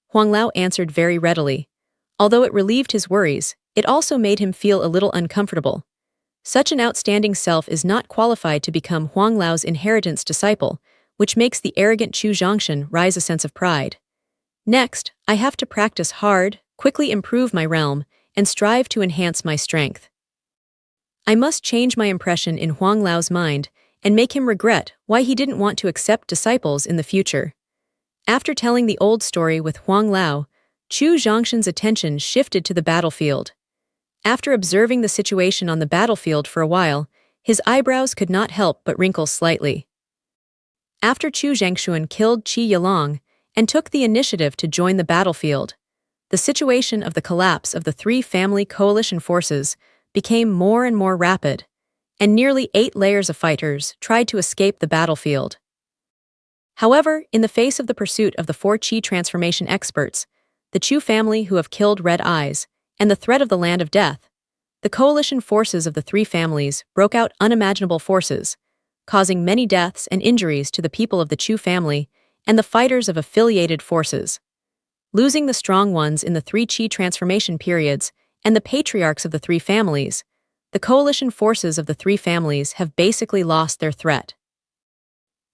Huang Lao answered very readily. Although it relieved his worries, it also made him feel a little uncomfortable. Such an outstanding self is not qualified to become Huang Lao's inheritance disciple, which makes the arrogant Chu Zhongshan rise a sense of pride. Next, I have to practice hard, quickly improve my realm, and strive to enhance my strength. I must change my impression in Huang Lao's mind and make him regret why he didn't want to accept disciples in the future. After telling the old story with Huang Lao, Chu Zhongshan's attention shifted to the battlefield. After observing the situation on the battlefield for a while, his eyebrows could not help but wrinkle slightly. After Chu Zhengshuan killed Qi Yilong and took the initiative to join the battlefield, the situation of the collapse of the three family coalition forces became more and more rapid, and nearly 8 layers of fighters tried to escape the battlefield. However, in the face of the pursuit of the 4 Qi transformation experts, the Chu family who have killed Red Eyes, and the threat of the Land of Death, the coalition forces of the 3 families broke out unimaginable forces, causing many deaths and injuries to the people of the Chu family and the fighters of affiliated forces. Losing the strong ones in the 3 Qi transformation periods and the patriarchs of the 3 families, the coalition forces of the 3 families have basically lost their threat.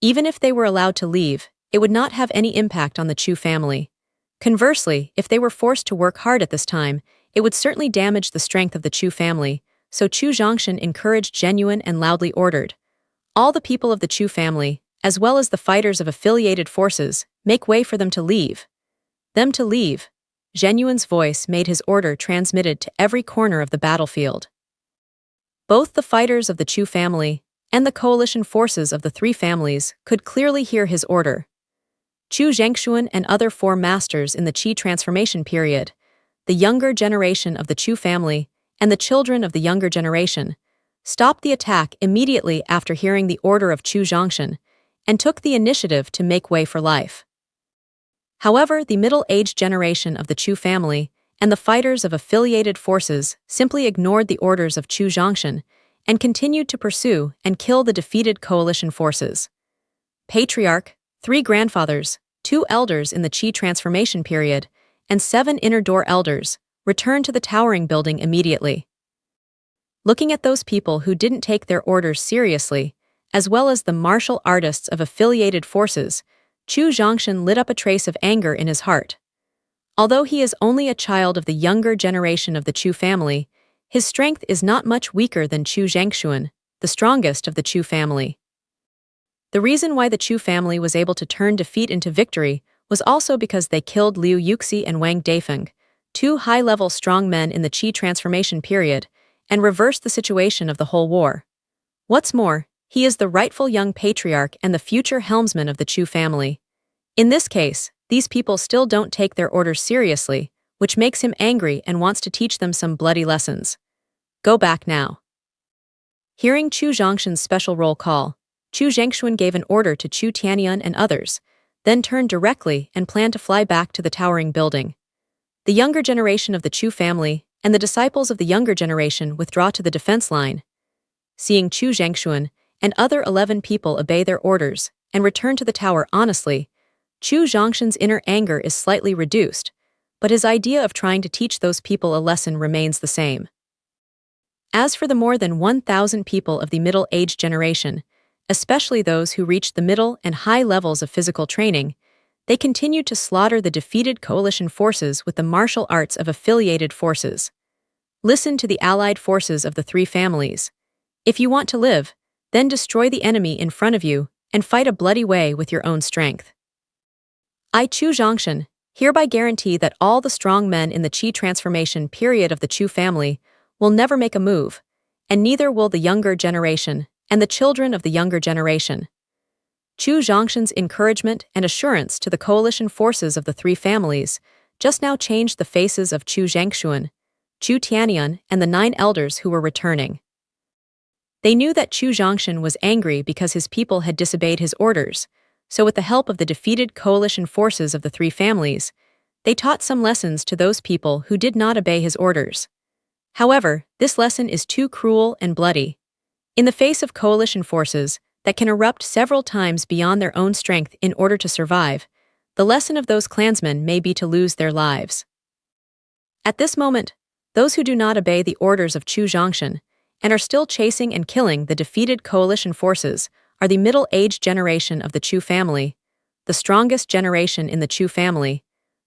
Even if they were allowed to leave, it would not have any impact on the Chu family. Conversely, if they were forced to work hard at this time, it would certainly damage the strength of the Chu family, so Chu Zhongshan encouraged genuine and loudly ordered, all the people of the Chu family, as well as the fighters of affiliated forces, make way for them to leave. Them to leave. Genuine's voice made his order transmitted to every corner of the battlefield. Both the fighters of the Chu family and the coalition forces of the 3 families could clearly hear his order. Chu Zhengshuan and other 4 masters in the Qi transformation period, the younger generation of the Chu family, and the children of the younger generation, stopped the attack immediately after hearing the order of Chu Zhongshan, and took the initiative to make way for life. However, the middle-aged generation of the Chu family and the fighters of affiliated forces simply ignored the orders of Chu Zhongshan and continued to pursue and kill the defeated coalition forces. Patriarch, 3 grandfathers, 2 elders in the Qi transformation period, and 7 inner door elders returned to the towering building immediately. Looking at those people who didn't take their orders seriously, as well as the martial artists of affiliated forces, Chu Zhongshan lit up a trace of anger in his heart. Although he is only a child of the younger generation of the Chu family, his strength is not much weaker than Chu Zhengshuan, the strongest of the Chu family. The reason why the Chu family was able to turn defeat into victory was also because they killed Liu Yuxi and Wang Daifeng, 2 high-level strong men in the Qi transformation period, and reversed the situation of the whole war. What's more, he is the rightful young patriarch and the future helmsman of the Chu family. In this case, these people still don't take their orders seriously, which makes him angry and wants to teach them some bloody lessons. Go back now. Hearing Chu Zhongshan's special roll call, Chu Zhengshuan gave an order to Chu Tianyun and others, then turned directly and planned to fly back to the towering building. The younger generation of the Chu family and the disciples of the younger generation withdraw to the defense line. Seeing Chu Zhengshuan and other 11 people obey their orders and return to the tower honestly, Chu Zhongshan's inner anger is slightly reduced, but his idea of trying to teach those people a lesson remains the same. As for the more than 1,000 people of the middle-aged generation, especially those who reached the middle and high levels of physical training, they continued to slaughter the defeated coalition forces with the martial arts of affiliated forces. Listen to the allied forces of the three families. If you want to live, then destroy the enemy in front of you and fight a bloody way with your own strength. I, Chu Zhongshan, hereby guarantee that all the strong men in the Qi transformation period of the Chu family will never make a move, and neither will the younger generation and the children of the younger generation. Chu Zhongshan's encouragement and assurance to the coalition forces of the three families just now changed the faces of Chu Zhangshuan, Chu Tianyun, and the 9 elders who were returning. They knew that Chu Zhongshan was angry because his people had disobeyed his orders, so with the help of the defeated coalition forces of the three families, they taught some lessons to those people who did not obey his orders. However, this lesson is too cruel and bloody. In the face of coalition forces that can erupt several times beyond their own strength in order to survive, the lesson of those clansmen may be to lose their lives. At this moment, those who do not obey the orders of Chu Zhongshan and are still chasing and killing the defeated coalition forces are the middle-aged generation of the Chu family, the strongest generation in the Chu family,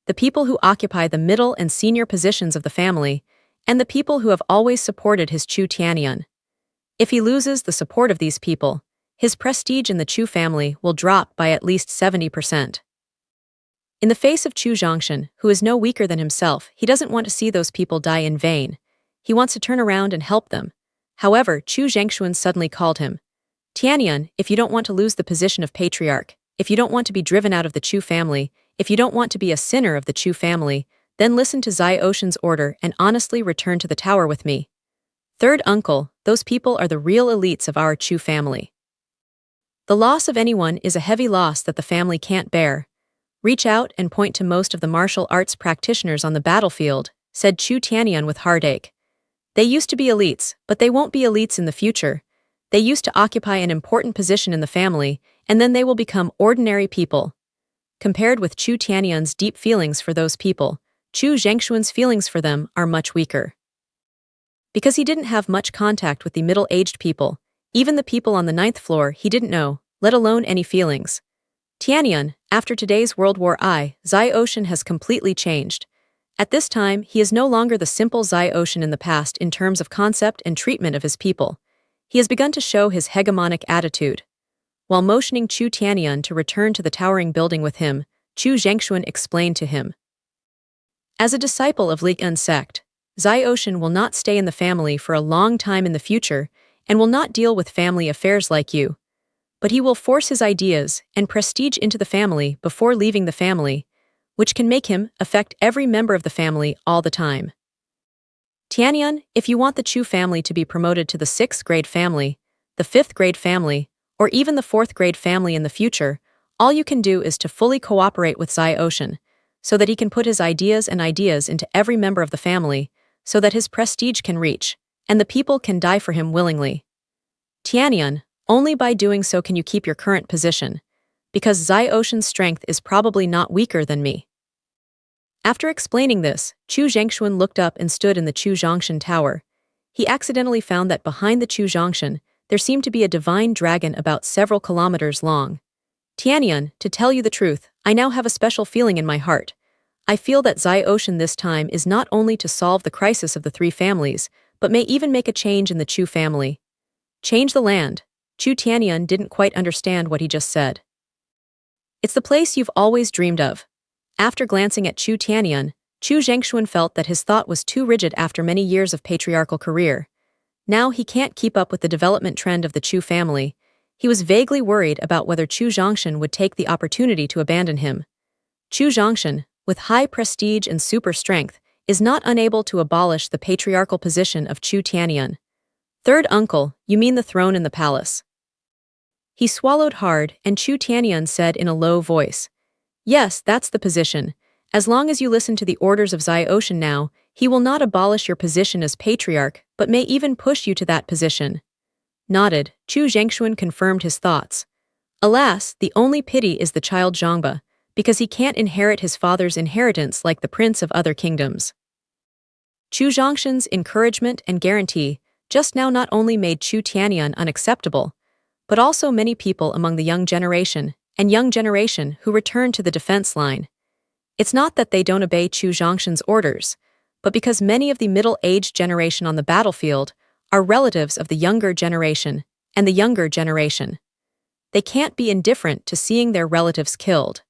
the people who occupy the middle and senior positions of the family, and the people who have always supported his Chu Tianyun. If he loses the support of these people, his prestige in the Chu family will drop by at least 70%. In the face of Chu Zhongshan, who is no weaker than himself, he doesn't want to see those people die in vain. He wants to turn around and help them. However, Chu Zhangshuan suddenly called him. Tianyun, if you don't want to lose the position of patriarch, if you don't want to be driven out of the Chu family, if you don't want to be a sinner of the Chu family, then listen to Zai Ocean's order and honestly return to the tower with me. Third uncle, those people are the real elites of our Chu family. The loss of anyone is a heavy loss that the family can't bear. Reach out and point to most of the martial arts practitioners on the battlefield, said Chu Tianyun with heartache. They used to be elites, but they won't be elites in the future. They used to occupy an important position in the family, and then they will become ordinary people. Compared with Chu Tianyun's deep feelings for those people, Chu Zhangshuan's feelings for them are much weaker. Because he didn't have much contact with the middle-aged people, even the people on the 9th floor he didn't know, let alone any feelings. Tianyun, after today's World War I, Zai Ocean has completely changed. At this time, he is no longer the simple Zai Ocean in the past in terms of concept and treatment of his people. He has begun to show his hegemonic attitude. While motioning Chu Tianyun to return to the towering building with him, Chu Zhangshuan explained to him. As a disciple of Li Yun's sect, Zai Ocean will not stay in the family for a long time in the future and will not deal with family affairs like you. But he will force his ideas and prestige into the family before leaving the family, which can make him affect every member of the family all the time. Tianyun, if you want the Chu family to be promoted to the 6th grade family, the 5th grade family, or even the 4th grade family in the future, all you can do is to fully cooperate with Zai Ocean, so that he can put his ideas into every member of the family, so that his prestige can reach, and the people can die for him willingly. Tianyun, only by doing so can you keep your current position, because Zai Ocean's strength is probably not weaker than me. After explaining this, Chu Zhangshuan looked up and stood in the Chu Zhongshan tower. He accidentally found that behind the Chu Zhongshan, there seemed to be a divine dragon about several kilometers long. Tianyun, to tell you the truth, I now have a special feeling in my heart. I feel that Zai Ocean this time is not only to solve the crisis of the three families, but may even make a change in the Chu family. Change the land. Chu Tianyun didn't quite understand what he just said. It's the place you've always dreamed of. After glancing at Chu Tianyun, Chu Zhangshuan felt that his thought was too rigid after many years of patriarchal career. Now he can't keep up with the development trend of the Chu family. He was vaguely worried about whether Chu Zhongshan would take the opportunity to abandon him. Chu Zhongshan, with high prestige and super strength, is not unable to abolish the patriarchal position of Chu Tianyun. Third uncle, you mean the throne in the palace? He swallowed hard, and Chu Tianyun said in a low voice, Yes, that's the position. As long as you listen to the orders of Zai Ocean now, he will not abolish your position as patriarch, but may even push you to that position. Nodded, Chu Zhangshuan confirmed his thoughts. Alas, the only pity is the child Zhangba, because he can't inherit his father's inheritance like the prince of other kingdoms. Chu Zhongshan's encouragement and guarantee just now not only made Chu Tianyun unacceptable, but also many people among the young generation who returned to the defense line. It's not that they don't obey Chu Zhongshan's orders, but because many of the middle-aged generation on the battlefield are relatives of the younger generation and the younger generation. They can't be indifferent to seeing their relatives killed.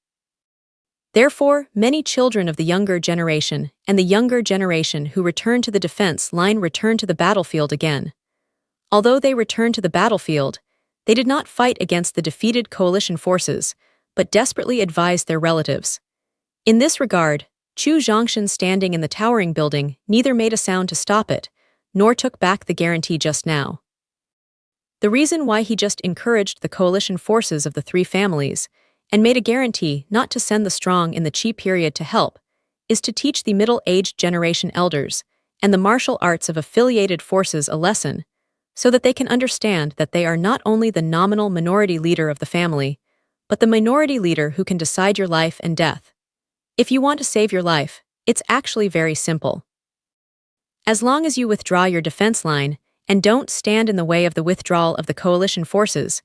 Therefore, many children of the younger generation and the younger generation who return to the defense line return to the battlefield again. Although they returned to the battlefield, they did not fight against the defeated coalition forces, but desperately advised their relatives. In this regard, Chu Zhongshan standing in the towering building neither made a sound to stop it, nor took back the guarantee just now. The reason why he just encouraged the coalition forces of the three families and made a guarantee not to send the strong in the Qi period to help is to teach the middle-aged generation elders and the martial arts of affiliated forces a lesson, so that they can understand that they are not only the nominal minority leader of the family, but the minority leader who can decide your life and death. If you want to save your life, it's actually very simple. As long as you withdraw your defense line and don't stand in the way of the withdrawal of the coalition forces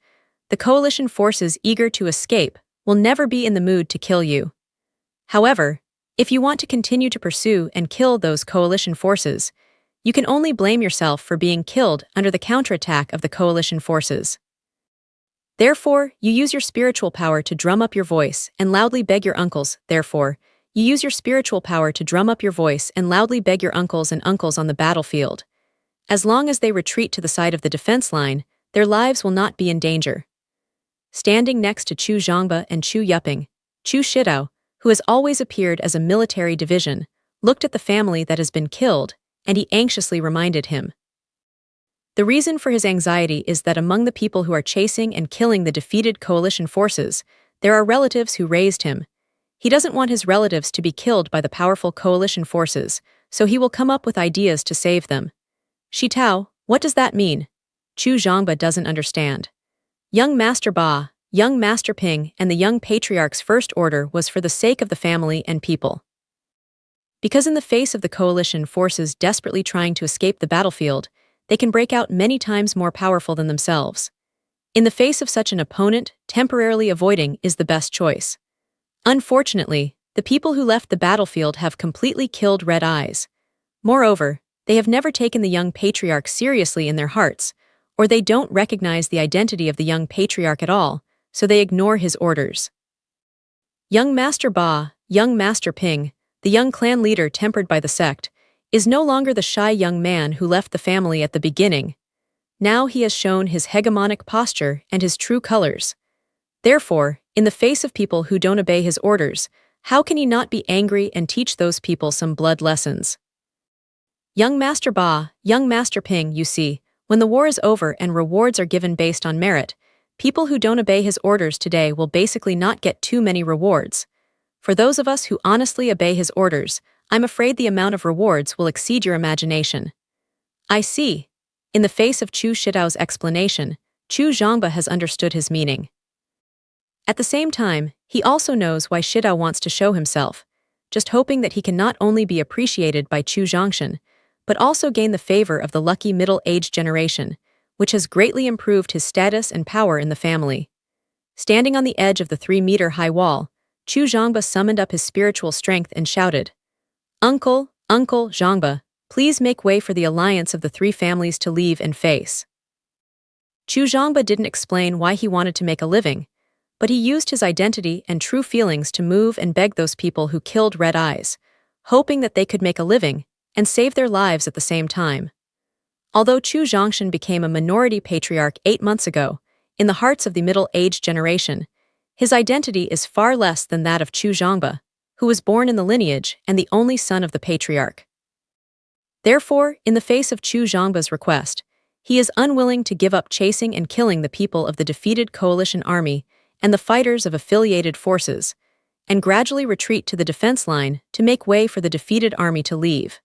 eager to escape will never be in the mood to kill you. However, if you want to continue to pursue and kill those coalition forces, you can only blame yourself for being killed under the counterattack of the coalition forces. Therefore, you use your spiritual power to drum up your voice and loudly beg your uncles and uncles on the battlefield. As long as they retreat to the side of the defense line, their lives will not be in danger. Standing next to Chu Zhongba and Chu Yuping, Chu Shidao, who has always appeared as a military division, looked at the family that has been killed, and he anxiously reminded him. The reason for his anxiety is that among the people who are chasing and killing the defeated coalition forces, there are relatives who raised him. He doesn't want his relatives to be killed by the powerful coalition forces, so he will come up with ideas to save them. Shitao, what does that mean? Chu Zhongba doesn't understand. Young Master Ba, young Master Ping, and the young patriarch's first order was for the sake of the family and people. Because in the face of the coalition forces desperately trying to escape the battlefield, they can break out many times more powerful than themselves. In the face of such an opponent, temporarily avoiding is the best choice. Unfortunately, the people who left the battlefield have completely killed Red Eyes. Moreover, they have never taken the young patriarch seriously in their hearts, or they don't recognize the identity of the young patriarch at all, so they ignore his orders. Young Master Ba, young Master Ping, the young clan leader tempered by the sect, is no longer the shy young man who left the family at the beginning. Now he has shown his hegemonic posture and his true colors. Therefore, in the face of people who don't obey his orders, how can he not be angry and teach those people some blood lessons? Young Master Ba, young Master Ping, you see, when the war is over and rewards are given based on merit, people who don't obey his orders today will basically not get too many rewards. For those of us who honestly obey his orders, I'm afraid the amount of rewards will exceed your imagination. I see. In the face of Chu Shidao's explanation, Chu Zhongba has understood his meaning. At the same time, he also knows why Shidao wants to show himself, just hoping that he can not only be appreciated by Chu Zhongshan, but also gain the favor of the lucky middle-aged generation, which has greatly improved his status and power in the family. Standing on the edge of the 3-meter-high wall, Chu Zhongba summoned up his spiritual strength and shouted, Uncle Zhongba, please make way for the alliance of the three families to leave and face. Chu Zhongba didn't explain why he wanted to make a living, but he used his identity and true feelings to move and beg those people who killed Red Eyes, hoping that they could make a living and save their lives at the same time. Although Chu Zhongshan became a minority patriarch 8 months ago, in the hearts of the middle-aged generation, his identity is far less than that of Chu Zhongba, who was born in the lineage and the only son of the patriarch. Therefore, in the face of Chu Zhongba's request, he is unwilling to give up chasing and killing the people of the defeated coalition army and the fighters of affiliated forces, and gradually retreat to the defense line to make way for the defeated army to leave.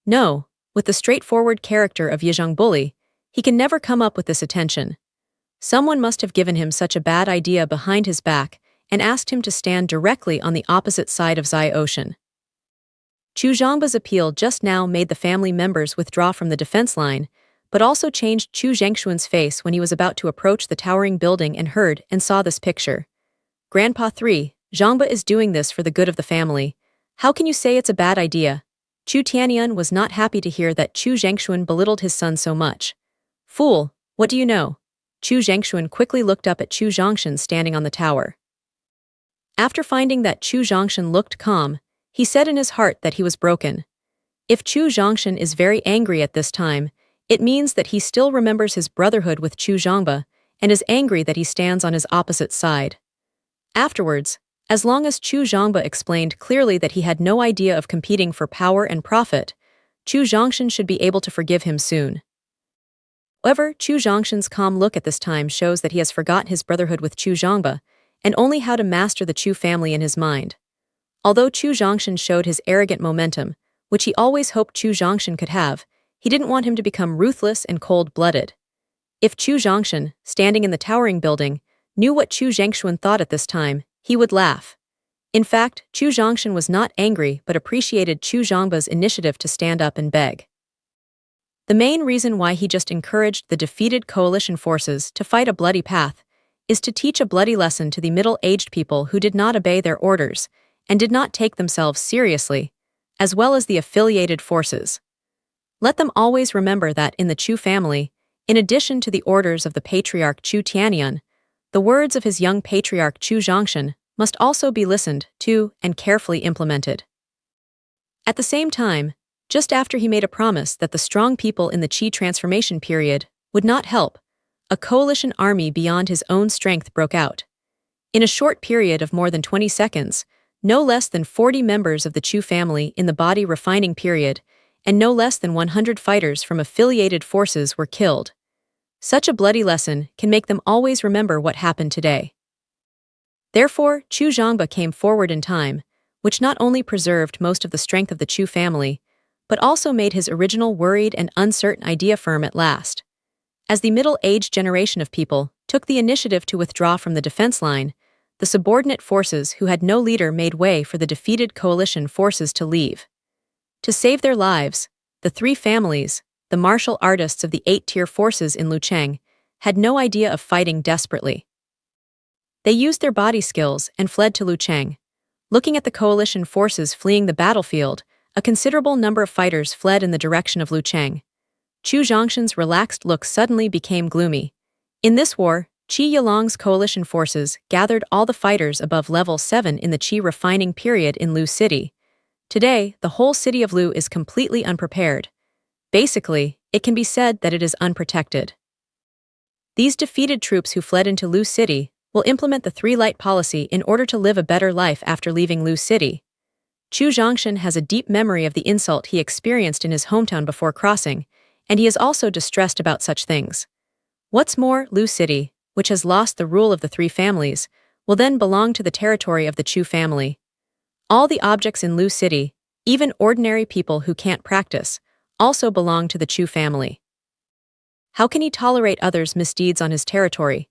No, with the straightforward character of Yizhong Bully, he can never come up with this attention. Someone must have given him such a bad idea behind his back, and asked him to stand directly on the opposite side of Zai Ocean. Chu Zhangba's appeal just now made the family members withdraw from the defense line, but also changed Chu Zhengshuan's face when he was about to approach the towering building and heard and saw this picture. Grandpa 3, Zhangba is doing this for the good of the family. How can you say it's a bad idea? Chu Tianyun was not happy to hear that Chu Zhengshuan belittled his son so much. Fool, what do you know? Chu Zhengshuan quickly looked up at Chu Zhongshan standing on the tower. After finding that Chu Zhongshan looked calm, he said in his heart that he was broken. If Chu Zhongshan is very angry at this time, it means that he still remembers his brotherhood with Chu Zhangba and is angry that he stands on his opposite side. Afterwards, as long as Chu Zhangba explained clearly that he had no idea of competing for power and profit, Chu Zhongshan should be able to forgive him soon. However, Chu Zhongshan's calm look at this time shows that he has forgotten his brotherhood with Chu Zhangba and only how to master the Chu family in his mind. Although Chu Zhongshan showed his arrogant momentum, which he always hoped Chu Zhongshan could have, he didn't want him to become ruthless and cold-blooded. If Chu Zhongshan, standing in the towering building, knew what Chu Zhengshuan thought at this time, he would laugh. In fact, Chu Zhongshan was not angry but appreciated Chu Zhangba's initiative to stand up and beg. The main reason why he just encouraged the defeated coalition forces to fight a bloody path is to teach a bloody lesson to the middle-aged people who did not obey their orders and did not take themselves seriously, as well as the affiliated forces. Let them always remember that in the Chu family, in addition to the orders of the patriarch Chu Tianyun, the words of his young patriarch Chu Zhongshan must also be listened to and carefully implemented. At the same time, just after he made a promise that the strong people in the Qi transformation period would not help, a coalition army beyond his own strength broke out. In a short period of more than 20 seconds, no less than 40 members of the Chu family in the body refining period and no less than 100 fighters from affiliated forces were killed. Such a bloody lesson can make them always remember what happened today. Therefore, Chu Zhangba came forward in time, which not only preserved most of the strength of the Chu family, but also made his original worried and uncertain idea firm at last. As the middle-aged generation of people took the initiative to withdraw from the defense line, the subordinate forces who had no leader made way for the defeated coalition forces to leave. To save their lives, the three families, the martial artists of the 8-tier forces in Lucheng, had no idea of fighting desperately. They used their body skills and fled to Lucheng. Looking at the coalition forces fleeing the battlefield, a considerable number of fighters fled in the direction of Lucheng. Chu Zhongshan's relaxed look suddenly became gloomy. In this war, Qi Yilong's coalition forces gathered all the fighters above level 7 in the Qi refining period in Lu City. Today, the whole city of Lu is completely unprepared. Basically, it can be said that it is unprotected. These defeated troops who fled into Lu City will implement the three-light policy in order to live a better life after leaving Lu City. Chu Zhongshan has a deep memory of the insult he experienced in his hometown before crossing, and he is also distressed about such things. What's more, Lu City, which has lost the rule of the three families, will then belong to the territory of the Chu family. All the objects in Lu City, even ordinary people who can't practice, also belong to the Chu family. How can he tolerate others' misdeeds on his territory?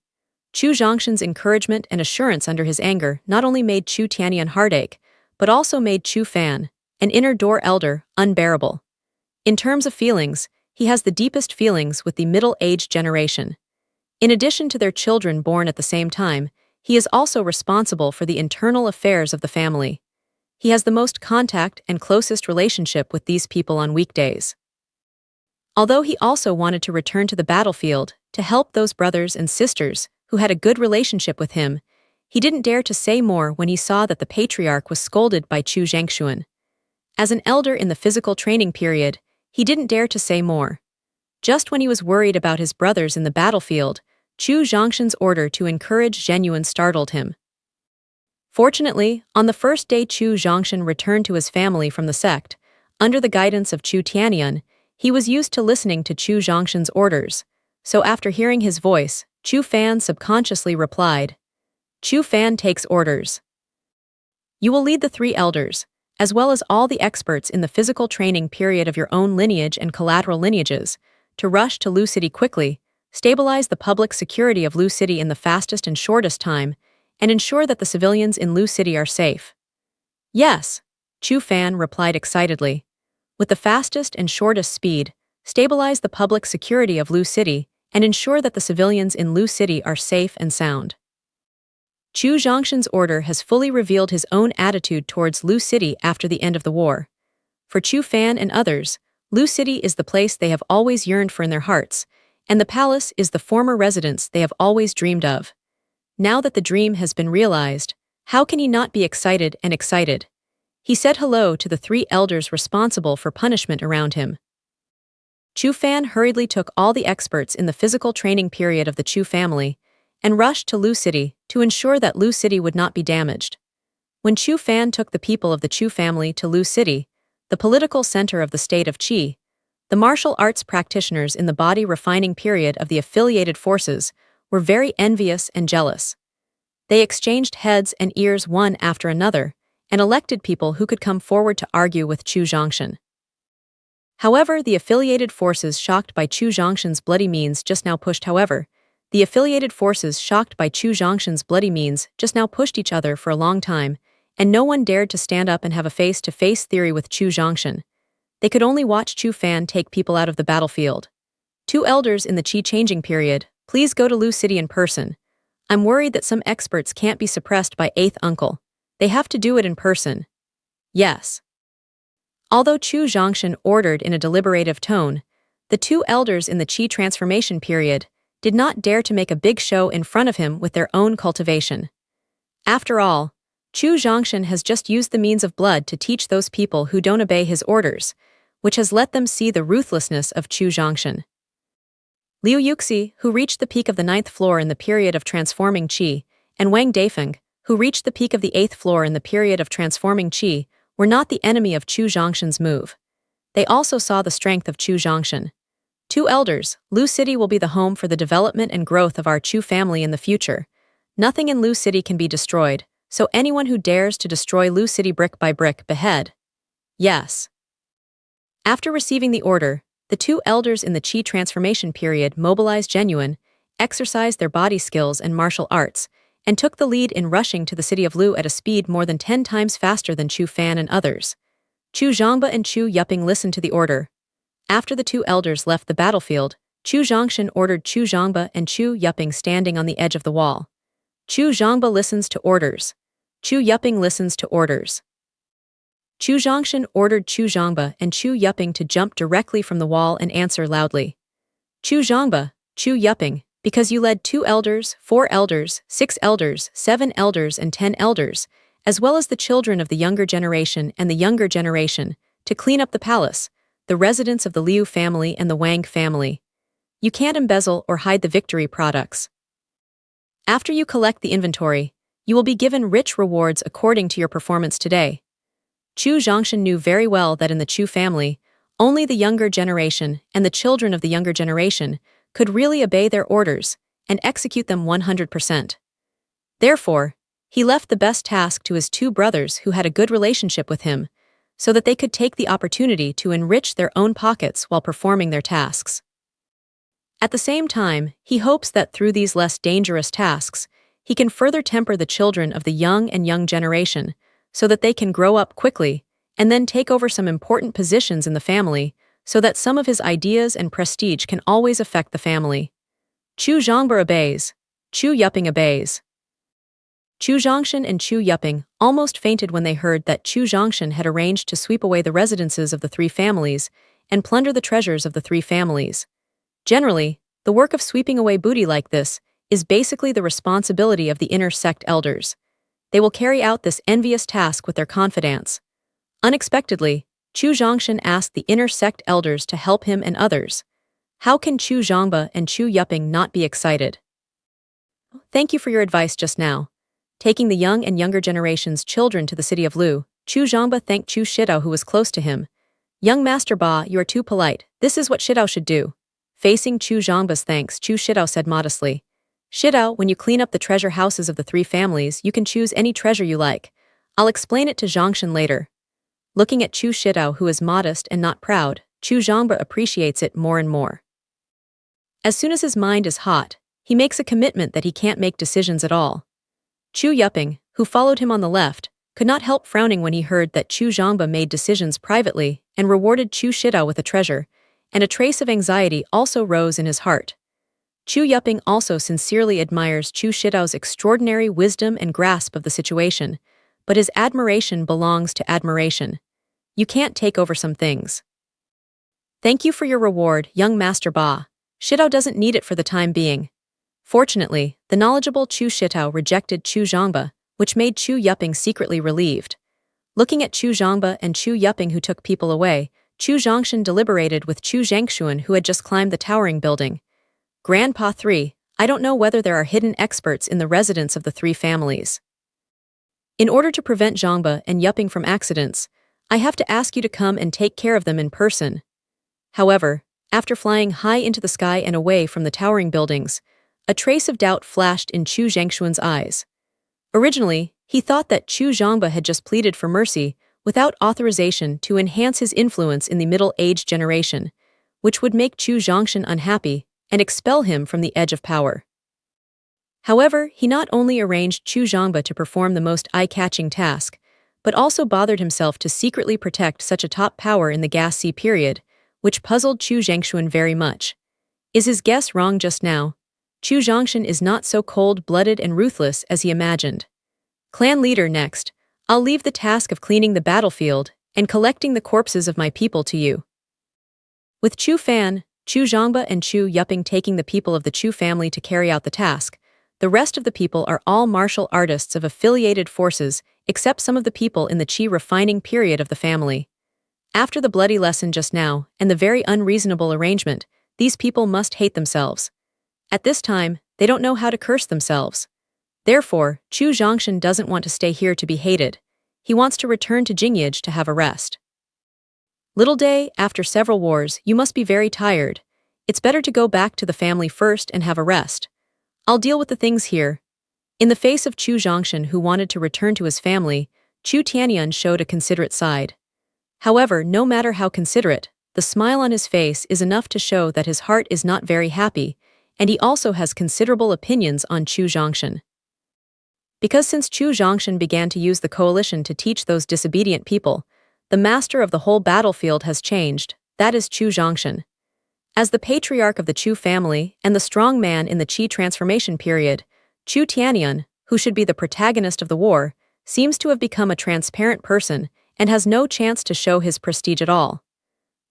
Chu Zhongshan's encouragement and assurance under his anger not only made Chu Tianyun heartache, but also made Chu Fan, an inner door elder, unbearable. In terms of feelings, he has the deepest feelings with the middle-aged generation. In addition to their children born at the same time, he is also responsible for the internal affairs of the family. He has the most contact and closest relationship with these people on weekdays. Although he also wanted to return to the battlefield to help those brothers and sisters who had a good relationship with him, he didn't dare to say more when he saw that the patriarch was scolded by Chu Zhengshuan. As an elder in the physical training period, he didn't dare to say more. Just when he was worried about his brothers in the battlefield, Chu Zhongshan's order to encourage Zhenyuan startled him. Fortunately, on the first day Chu Zhongshan returned to his family from the sect, under the guidance of Chu Tianyun, he was used to listening to Chu Zhongshan's orders, so after hearing his voice, Chu Fan subconsciously replied, "Chu Fan takes orders. You will lead the three elders, as well as all the experts in the physical training period of your own lineage and collateral lineages, to rush to Lu City quickly, stabilize the public security of Lu City in the fastest and shortest time, and ensure that the civilians in Lu City are safe. Yes, Chu Fan replied excitedly. With the fastest and shortest speed, stabilize the public security of Lu City and ensure that the civilians in Lu City are safe and sound. Chu Zhongshan's order has fully revealed his own attitude towards Lu City after the end of the war. For Chu Fan and others, Lu City is the place they have always yearned for in their hearts, and the palace is the former residence they have always dreamed of. Now that the dream has been realized, how can he not be excited and excited? He said hello to the 3 elders responsible for punishment around him. Chu Fan hurriedly took all the experts in the physical training period of the Chu family and rushed to Lu City to ensure that Lu City would not be damaged. When Chu Fan took the people of the Chu family to Lu City, the political center of the state of Qi, the martial arts practitioners in the body refining period of the affiliated forces were very envious and jealous. They exchanged heads and ears one after another and elected people who could come forward to argue with Chu Zhongshan. However, the affiliated forces shocked by Chu Zhongshan's bloody means just now pushed each other for a long time, and no one dared to stand up and have a face-to-face theory with Chu Zhongshan. They could only watch Chu Fan take people out of the battlefield. 2 elders in the Qi changing period, please go to Lu City in person. I'm worried that some experts can't be suppressed by 8th uncle. They have to do it in person. Yes. Although Chu Zhongshan ordered in a deliberative tone, the 2 elders in the Qi transformation period did not dare to make a big show in front of him with their own cultivation. After all, Chu Zhongshan has just used the means of blood to teach those people who don't obey his orders, which has let them see the ruthlessness of Chu Zhongshan. Liu Yuxi, who reached the peak of the 9th floor in the period of transforming Qi, and Wang Daifeng, who reached the peak of the 8th floor in the period of transforming Qi, were not the enemy of Chu Zhongshan's move. They also saw the strength of Chu Zhongshan. 2 elders, Lu City will be the home for the development and growth of our Chu family in the future. Nothing in Lu City can be destroyed, so anyone who dares to destroy Lu City brick by brick, behead. Yes. After receiving the order, the 2 elders in the Qi transformation period mobilized genuine, exercised their body skills and martial arts, and took the lead in rushing to the city of Lu at a speed more than 10 times faster than Chu Fan and others. Chu Zhongba and Chu Yuping listened to the order. After the 2 elders left the battlefield, Chu Zhongshan ordered Chu Zhongba and Chu Yuping standing on the edge of the wall. Chu Zhongba listens to orders. Chu Yuping listens to orders. Chu Zhongshan ordered Chu Zhongba and Chu Yuping to jump directly from the wall and answer loudly. Chu Zhongba, Chu Yuping, because you led 2 elders, 4 elders, 6 elders, 7 elders and 10 elders, as well as the children of the younger generation and the younger generation, to clean up the palace, the residence of the Liu family and the Wang family. You can't embezzle or hide the victory products. After you collect the inventory, you will be given rich rewards according to your performance today. Chu Zhongshan knew very well that in the Chu family, only the younger generation and the children of the younger generation could really obey their orders and execute them 100%. Therefore, he left the best task to his 2 brothers who had a good relationship with him, so that they could take the opportunity to enrich their own pockets while performing their tasks. At the same time, he hopes that through these less dangerous tasks, he can further temper the children of the young and young generation, so that they can grow up quickly and then take over some important positions in the family, so that some of his ideas and prestige can always affect the family. Chu Zhongba obeys. Chu Yuping obeys. Chu Zhongshan and Chu Yuping almost fainted when they heard that Chu Zhongshan had arranged to sweep away the residences of the 3 families and plunder the treasures of the 3 families. Generally, the work of sweeping away booty like this is basically the responsibility of the inner sect elders. They will carry out this envious task with their confidants. Unexpectedly, Chu Zhongshan asked the inner sect elders to help him and others. How can Chu Zhongba and Chu Yuping not be excited? Thank you for your advice just now. Taking the young and younger generation's children to the city of Lu, Chu Zhongba thanked Chu Shidao, who was close to him. Young Master Ba, you are too polite. This is what Shidao should do. Facing Chu Zhongba's thanks, Chu Shidao said modestly, Shidao, when you clean up the treasure houses of the 3 families, you can choose any treasure you like. I'll explain it to Zhongshan later. Looking at Chu Shidao, who is modest and not proud, Chu Zhongba appreciates it more and more. As soon as his mind is hot, he makes a commitment that he can't make decisions at all. Chu Yuping, who followed him on the left, could not help frowning when he heard that Chu Zhangba made decisions privately and rewarded Chu Shidao with a treasure, and a trace of anxiety also rose in his heart. Chu Yuping also sincerely admires Chu Shidao's extraordinary wisdom and grasp of the situation, but his admiration belongs to admiration. You can't take over some things. Thank you for your reward, young Master Ba. Shidao doesn't need it for the time being. Fortunately, the knowledgeable Chu Shidao rejected Chu Zhangba, which made Chu Yuping secretly relieved. Looking at Chu Zhangba and Chu Yuping who took people away, Chu Zhongshan deliberated with Chu Zhangshuan who had just climbed the towering building. Grandpa 3, I don't know whether there are hidden experts in the residence of the three families. In order to prevent Zhangba and Yuping from accidents, I have to ask you to come and take care of them in person. However, after flying high into the sky and away from the towering buildings, a trace of doubt flashed in Chu Zhangshuan's eyes. Originally, he thought that Chu Zhangba had just pleaded for mercy without authorization to enhance his influence in the middle-aged generation, which would make Chu Zhongshan unhappy and expel him from the edge of power. However, he not only arranged Chu Zhangba to perform the most eye-catching task, but also bothered himself to secretly protect such a top power in the Gas Sea period, which puzzled Chu Zhangshuan very much. Is his guess wrong just now? Chu Zhongshan is not so cold-blooded and ruthless as he imagined. Clan leader next, I'll leave the task of cleaning the battlefield and collecting the corpses of my people to you. With Chu Fan, Chu Zhangba and Chu Yuping taking the people of the Chu family to carry out the task, the rest of the people are all martial artists of affiliated forces except some of the people in the Qi refining period of the family. After the bloody lesson just now and the very unreasonable arrangement, these people must hate themselves. At this time, they don't know how to curse themselves. Therefore, Chu Zhongshan doesn't want to stay here to be hated. He wants to return to Jingyage to have a rest. Little day, after several wars, you must be very tired. It's better to go back to the family first and have a rest. I'll deal with the things here. In the face of Chu Zhongshan who wanted to return to his family, Chu Tianyun showed a considerate side. However, no matter how considerate, the smile on his face is enough to show that his heart is not very happy, and he also has considerable opinions on Chu Zhongshan. Because since Chu Zhongshan began to use the coalition to teach those disobedient people, the master of the whole battlefield has changed, that is Chu Zhongshan. As the patriarch of the Chu family and the strong man in the Qi transformation period, Chu Tianyun, who should be the protagonist of the war, seems to have become a transparent person and has no chance to show his prestige at all.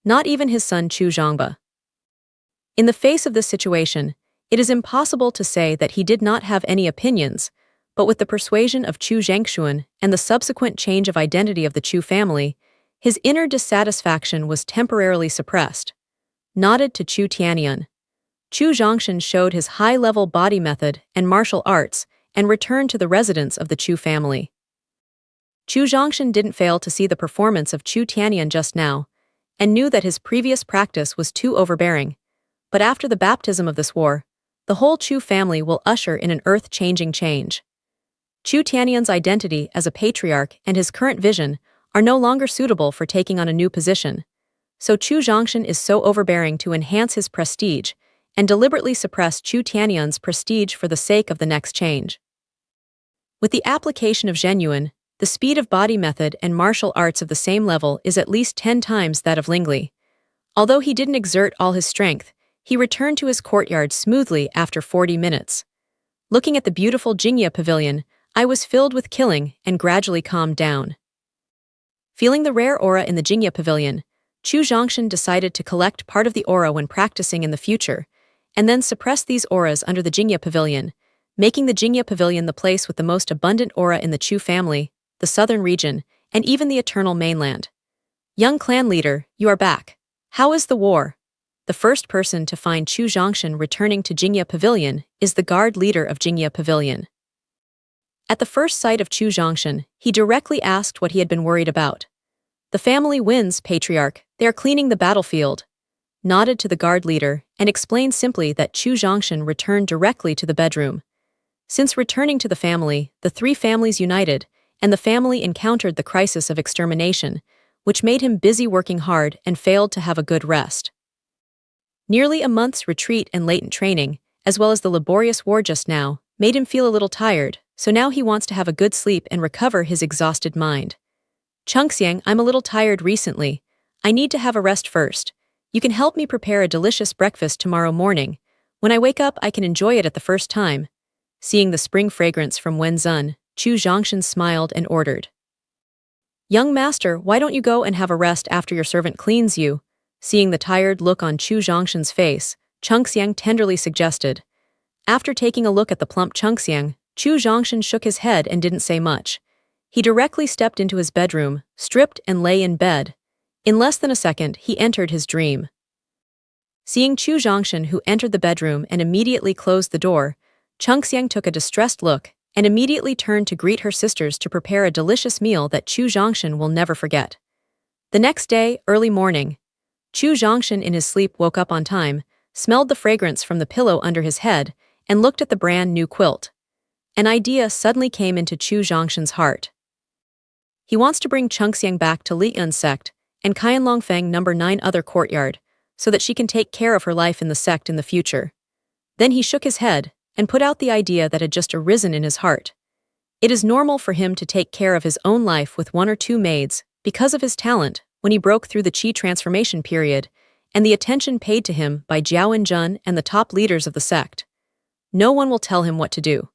Not even his son Chu Zhangba. In the face of this situation, it is impossible to say that he did not have any opinions, but with the persuasion of Chu Zhangshuan and the subsequent change of identity of the Chu family, his inner dissatisfaction was temporarily suppressed. Nodded to Chu Tianyun. Chu Zhongshan showed his high-level body method and martial arts and returned to the residence of the Chu family. Chu Zhongshan didn't fail to see the performance of Chu Tianyun just now, and knew that his previous practice was too overbearing. But after the baptism of this war, the whole Chu family will usher in an earth-changing change. Chu Tianyun's identity as a patriarch and his current vision are no longer suitable for taking on a new position, so Chu Zhongshan is so overbearing to enhance his prestige and deliberately suppress Chu Tianyun's prestige for the sake of the next change. With the application of Zhenyuan, the speed of body method and martial arts of the same level is at least 10 times that of Lingli. Although he didn't exert all his strength, he returned to his courtyard smoothly after 40 minutes. Looking at the beautiful Jingya pavilion, I was filled with killing and gradually calmed down. Feeling the rare aura in the Jingya pavilion, Chu Zhongshan decided to collect part of the aura when practicing in the future, and then suppress these auras under the Jingya pavilion, making the Jingya pavilion the place with the most abundant aura in the Chu family, the southern region, and even the eternal mainland. Young clan leader, you are back. How is the war? The first person to find Chu Zhongshan returning to Jingya pavilion is the guard leader of Jingya pavilion. At the first sight of Chu Zhongshan, he directly asked what he had been worried about. The family wins, patriarch, they are cleaning the battlefield. Nodded to the guard leader and explained simply that Chu Zhongshan returned directly to the bedroom. Since returning to the family, the three families united, and the family encountered the crisis of extermination, which made him busy working hard and failed to have a good rest. Nearly a month's retreat and latent training, as well as the laborious war just now, made him feel a little tired, so now he wants to have a good sleep and recover his exhausted mind. Chungxiang, I'm a little tired recently. I need to have a rest first. You can help me prepare a delicious breakfast tomorrow morning. When I wake up, I can enjoy it at the first time. Seeing the spring fragrance from Wenzhen, Chu Zhongshan smiled and ordered. Young master, why don't you go and have a rest after your servant cleans you? Seeing the tired look on Chu Zhongshan's face, Chungxiang tenderly suggested. After taking a look at the plump Chungxiang, Chu Zhongshan shook his head and didn't say much. He directly stepped into his bedroom, stripped and lay in bed. In less than a second, he entered his dream. Seeing Chu Zhongshan, who entered the bedroom and immediately closed the door, Chungxiang took a distressed look and immediately turned to greet her sisters to prepare a delicious meal that Chu Zhongshan will never forget. The next day, early morning, Chu Zhongshan in his sleep woke up on time, smelled the fragrance from the pillow under his head, and looked at the brand new quilt. An idea suddenly came into Chu Zhongshan's heart. He wants to bring Chungxiang back to Liyun sect and Qianlongfeng No. 9 other courtyard, so that she can take care of her life in the sect in the future. Then he shook his head and put out the idea that had just arisen in his heart. It is normal for him to take care of his own life with 1 or 2 maids because of his talent when he broke through the Qi transformation period and the attention paid to him by Jiao and Jun and the top leaders of the sect. No one will tell him what to do.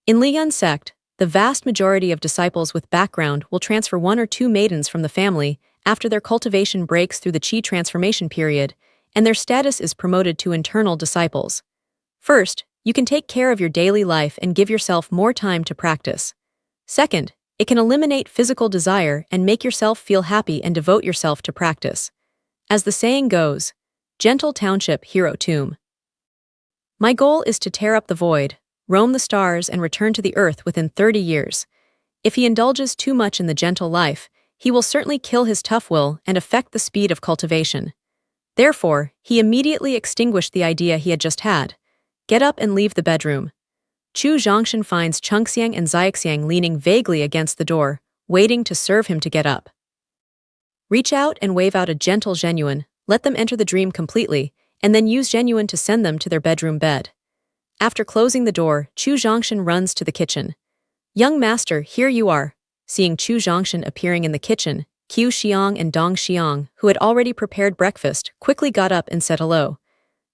In Liyun sect, the vast majority of disciples with background will transfer 1 or 2 maidens from the family after their cultivation breaks through the Qi transformation period, and their status is promoted to internal disciples. First, you can take care of your daily life and give yourself more time to practice. Second, it can eliminate physical desire and make yourself feel happy and devote yourself to practice. As the saying goes, gentle township hero tomb. My goal is to tear up the void, roam the stars and return to the earth within 30 years. If he indulges too much in the gentle life, he will certainly kill his tough will and affect the speed of cultivation. Therefore, he immediately extinguished the idea he had just had. Get up and leave the bedroom. Chu Zhongshan finds Chungxiang and Xiaoxiang leaning vaguely against the door, waiting to serve him to get up. Reach out and wave out a gentle genuine, let them enter the dream completely, and then use genuine to send them to their bedroom bed. After closing the door, Chu Zhongshan runs to the kitchen. Young master, here you are. Seeing Chu Zhongshan appearing in the kitchen, Qiu Xiang and Dong Xiang, who had already prepared breakfast, quickly got up and said hello.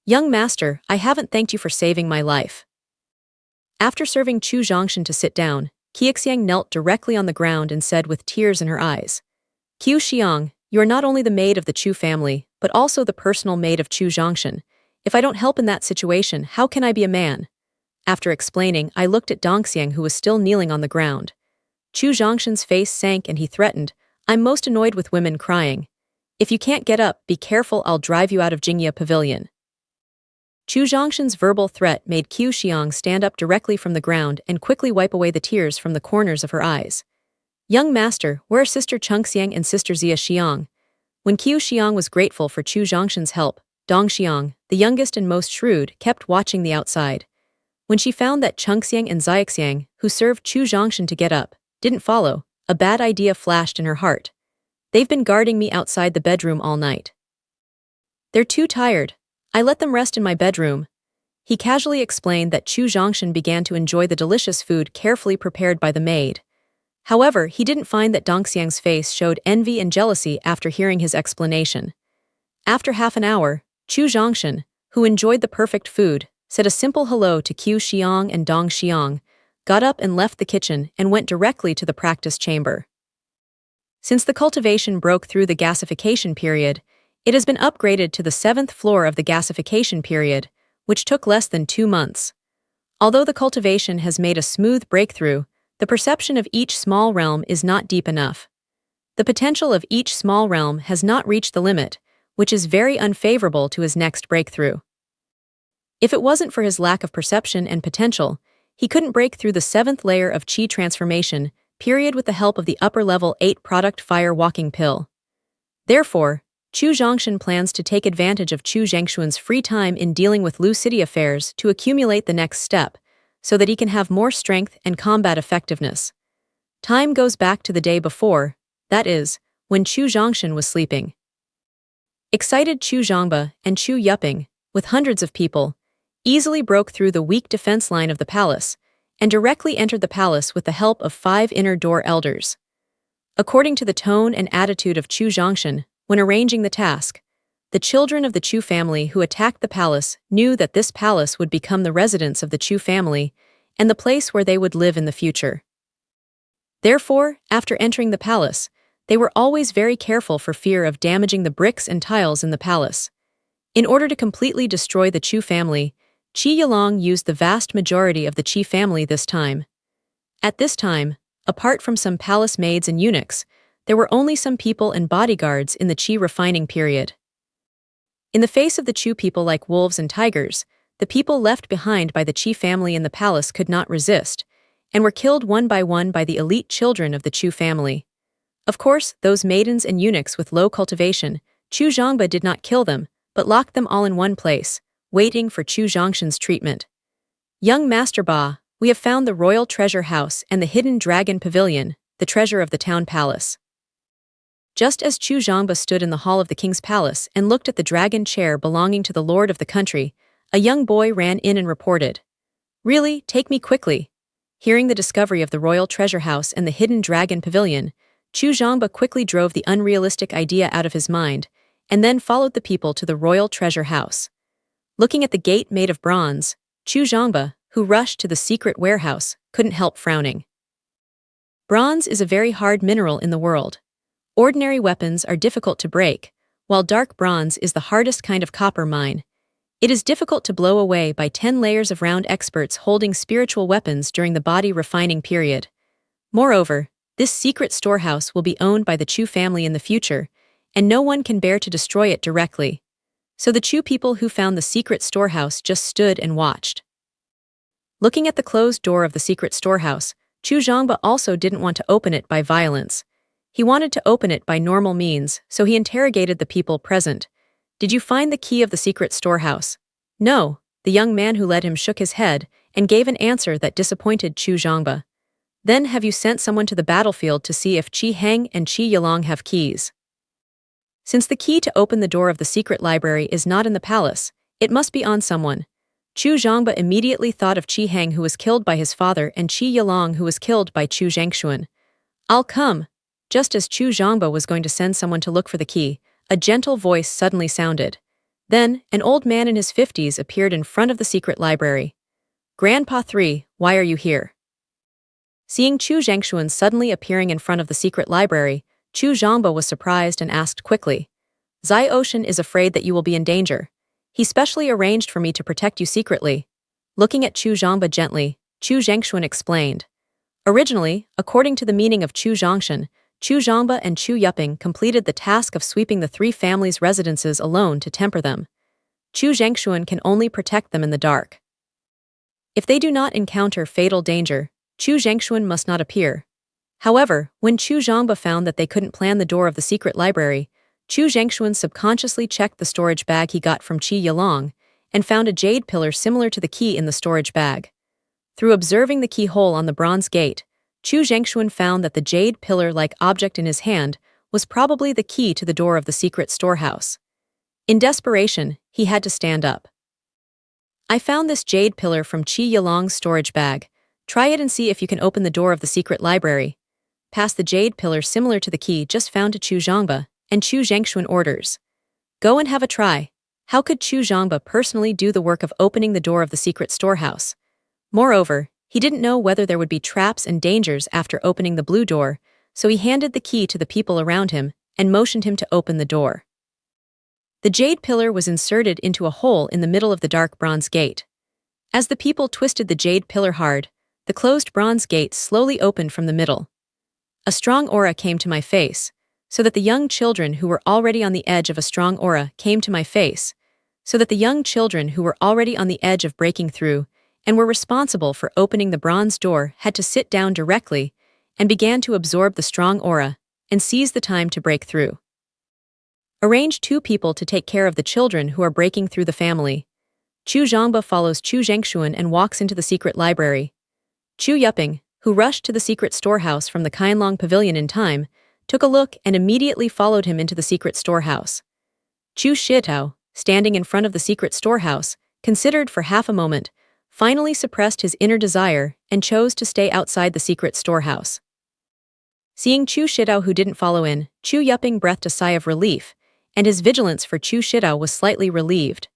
Young master, I haven't thanked you for saving my life. After serving Chu Zhongshan to sit down, Qixiang knelt directly on the ground and said with tears in her eyes, Qiu Xiang, you are not only the maid of the Chu family, but also the personal maid of Chu Zhongshan. If I don't help in that situation, how can I be a man? After explaining, I looked at Dongxiang, who was still kneeling on the ground. Chu Zhongshan's face sank and he threatened, I'm most annoyed with women crying. If you can't get up, be careful, I'll drive you out of Jingya Pavilion. Chu Zhongshan's verbal threat made Qiu Xiang stand up directly from the ground and quickly wipe away the tears from the corners of her eyes. Young master, where are Sister Chungxiang and Sister Zia Xiang? When Qiu Xiang was grateful for Chu Zhongshan's help, Dong Xiang, the youngest and most shrewd, kept watching the outside. When she found that Chungxiang and Xiaoxiang, who served Chu Zhongshan to get up, didn't follow, a bad idea flashed in her heart. They've been guarding me outside the bedroom all night. They're too tired. I let them rest in my bedroom. He casually explained that Chu Zhongshan began to enjoy the delicious food carefully prepared by the maid. However, he didn't find that Dongxiang's face showed envy and jealousy after hearing his explanation. After half an hour, Chu Zhongshan, who enjoyed the perfect food, said a simple hello to Qiu Xiang and Dong Xiang, got up and left the kitchen and went directly to the practice chamber. Since the cultivation broke through the gasification period, it has been upgraded to the 7th floor of the gasification period, which took less than 2 months. Although the cultivation has made a smooth breakthrough, the perception of each small realm is not deep enough. The potential of each small realm has not reached the limit, which is very unfavorable to his next breakthrough. If it wasn't for his lack of perception and potential, he couldn't break through the 7th layer of Qi transformation period with the help of the upper-level 8-product fire walking pill. Therefore, Chu Zhongshan plans to take advantage of Chu Zhengshuan's free time in dealing with Lu City affairs to accumulate the next step, so that he can have more strength and combat effectiveness. Time goes back to the day before, that is, when Chu Zhongshan was sleeping. Excited Chu Zhongba and Chu Yuping, with hundreds of people, easily broke through the weak defense line of the palace and directly entered the palace with the help of 5 inner door elders. According to the tone and attitude of Chu Zhongshan, when arranging the task, the children of the Chu family who attacked the palace knew that this palace would become the residence of the Chu family and the place where they would live in the future. Therefore, after entering the palace, they were always very careful for fear of damaging the bricks and tiles in the palace. In order to completely destroy the Chu family, Qi Yilong used the vast majority of the Qi family this time. At this time, apart from some palace maids and eunuchs, there were only some people and bodyguards in the Qi refining period. In the face of the Chu people like wolves and tigers, the people left behind by the Qi family in the palace could not resist, and were killed one by the elite children of the Chu family. Of course, those maidens and eunuchs with low cultivation, Chu Zhongba did not kill them, but locked them all in one place, waiting for Chu Zhongshan's treatment. Young Master Ba, we have found the royal treasure house and the hidden dragon pavilion, the treasure of the town palace. Just as Chu Zhongba stood in the hall of the king's palace and looked at the dragon chair belonging to the lord of the country, a young boy ran in and reported, "Really, take me quickly." Hearing the discovery of the royal treasure house and the hidden dragon pavilion, Chu Zhongba quickly drove the unrealistic idea out of his mind, and then followed the people to the royal treasure house. Looking at the gate made of bronze, Chu Zhongba, who rushed to the secret warehouse, couldn't help frowning. Bronze is a very hard mineral in the world. Ordinary weapons are difficult to break, while dark bronze is the hardest kind of copper mine. It is difficult to blow away by 10 layers of round experts holding spiritual weapons during the body refining period. Moreover, this secret storehouse will be owned by the Chu family in the future, and no one can bear to destroy it directly. So the Chu people who found the secret storehouse just stood and watched. Looking at the closed door of the secret storehouse, Chu Zhongba also didn't want to open it by violence. He wanted to open it by normal means, so he interrogated the people present. "Did you find the key of the secret storehouse?" "No," the young man who led him shook his head and gave an answer that disappointed Chu Zhongba. "Then have you sent someone to the battlefield to see if Qi Heng and Qi Yilong have keys?" Since the key to open the door of the secret library is not in the palace, it must be on someone. Chu Zhongba immediately thought of Qi Heng, who was killed by his father, and Qi Yilong, who was killed by Chu Zhengshuan. "I'll come." Just as Chu Zhongba was going to send someone to look for the key, a gentle voice suddenly sounded. Then, an old man in his 50s appeared in front of the secret library. "Grandpa 3, why are you here?" Seeing Chu Zhengshuan suddenly appearing in front of the secret library, Chu Zhongba was surprised and asked quickly, "Zai Ocean is afraid that you will be in danger. He specially arranged for me to protect you secretly." Looking at Chu Zhongba gently, Chu Zhengshuan explained. Originally, according to the meaning of Chu Zhongshan, Chu Zhongba and Chu Yuping completed the task of sweeping the 3 families' residences alone to temper them. Chu Zhengshuan can only protect them in the dark. If they do not encounter fatal danger, Chu Zhengshuan must not appear. However, when Chu Zhongba found that they couldn't plan the door of the secret library, Chu Zhengshuan subconsciously checked the storage bag he got from Qi Yilong and found a jade pillar similar to the key in the storage bag. Through observing the keyhole on the bronze gate, Chu Zhengshuan found that the jade pillar-like object in his hand was probably the key to the door of the secret storehouse. In desperation, he had to stand up. "I found this jade pillar from Qi Yilong's storage bag. Try it and see if you can open the door of the secret library." Pass the jade pillar similar to the key just found to Chu Zhongba, and Chu Zhengshuan orders, "Go and have a try." How could Chu Zhongba personally do the work of opening the door of the secret storehouse? Moreover, he didn't know whether there would be traps and dangers after opening the blue door, so he handed the key to the people around him and motioned him to open the door. The jade pillar was inserted into a hole in the middle of the dark bronze gate. As the people twisted the jade pillar hard, the closed bronze gate slowly opened from the middle. A strong aura came to my face, so that the young children who were already on the edge of a strong aura came to my face, so that the young children who were already on the edge of breaking through and were responsible for opening the bronze door had to sit down directly and began to absorb the strong aura and seize the time to break through. Arrange 2 people to take care of the children who are breaking through the family. Chu Zhongba follows Chu Zhengshuan and walks into the secret library. Chu Yuping, who rushed to the secret storehouse from the Qianlong Pavilion in time, took a look and immediately followed him into the secret storehouse. Chu Shitao, standing in front of the secret storehouse, considered for half a moment, finally suppressed his inner desire and chose to stay outside the secret storehouse. Seeing Chu Shidao who didn't follow in, Chu Yuping breathed a sigh of relief, and his vigilance for Chu Shidao was slightly relieved.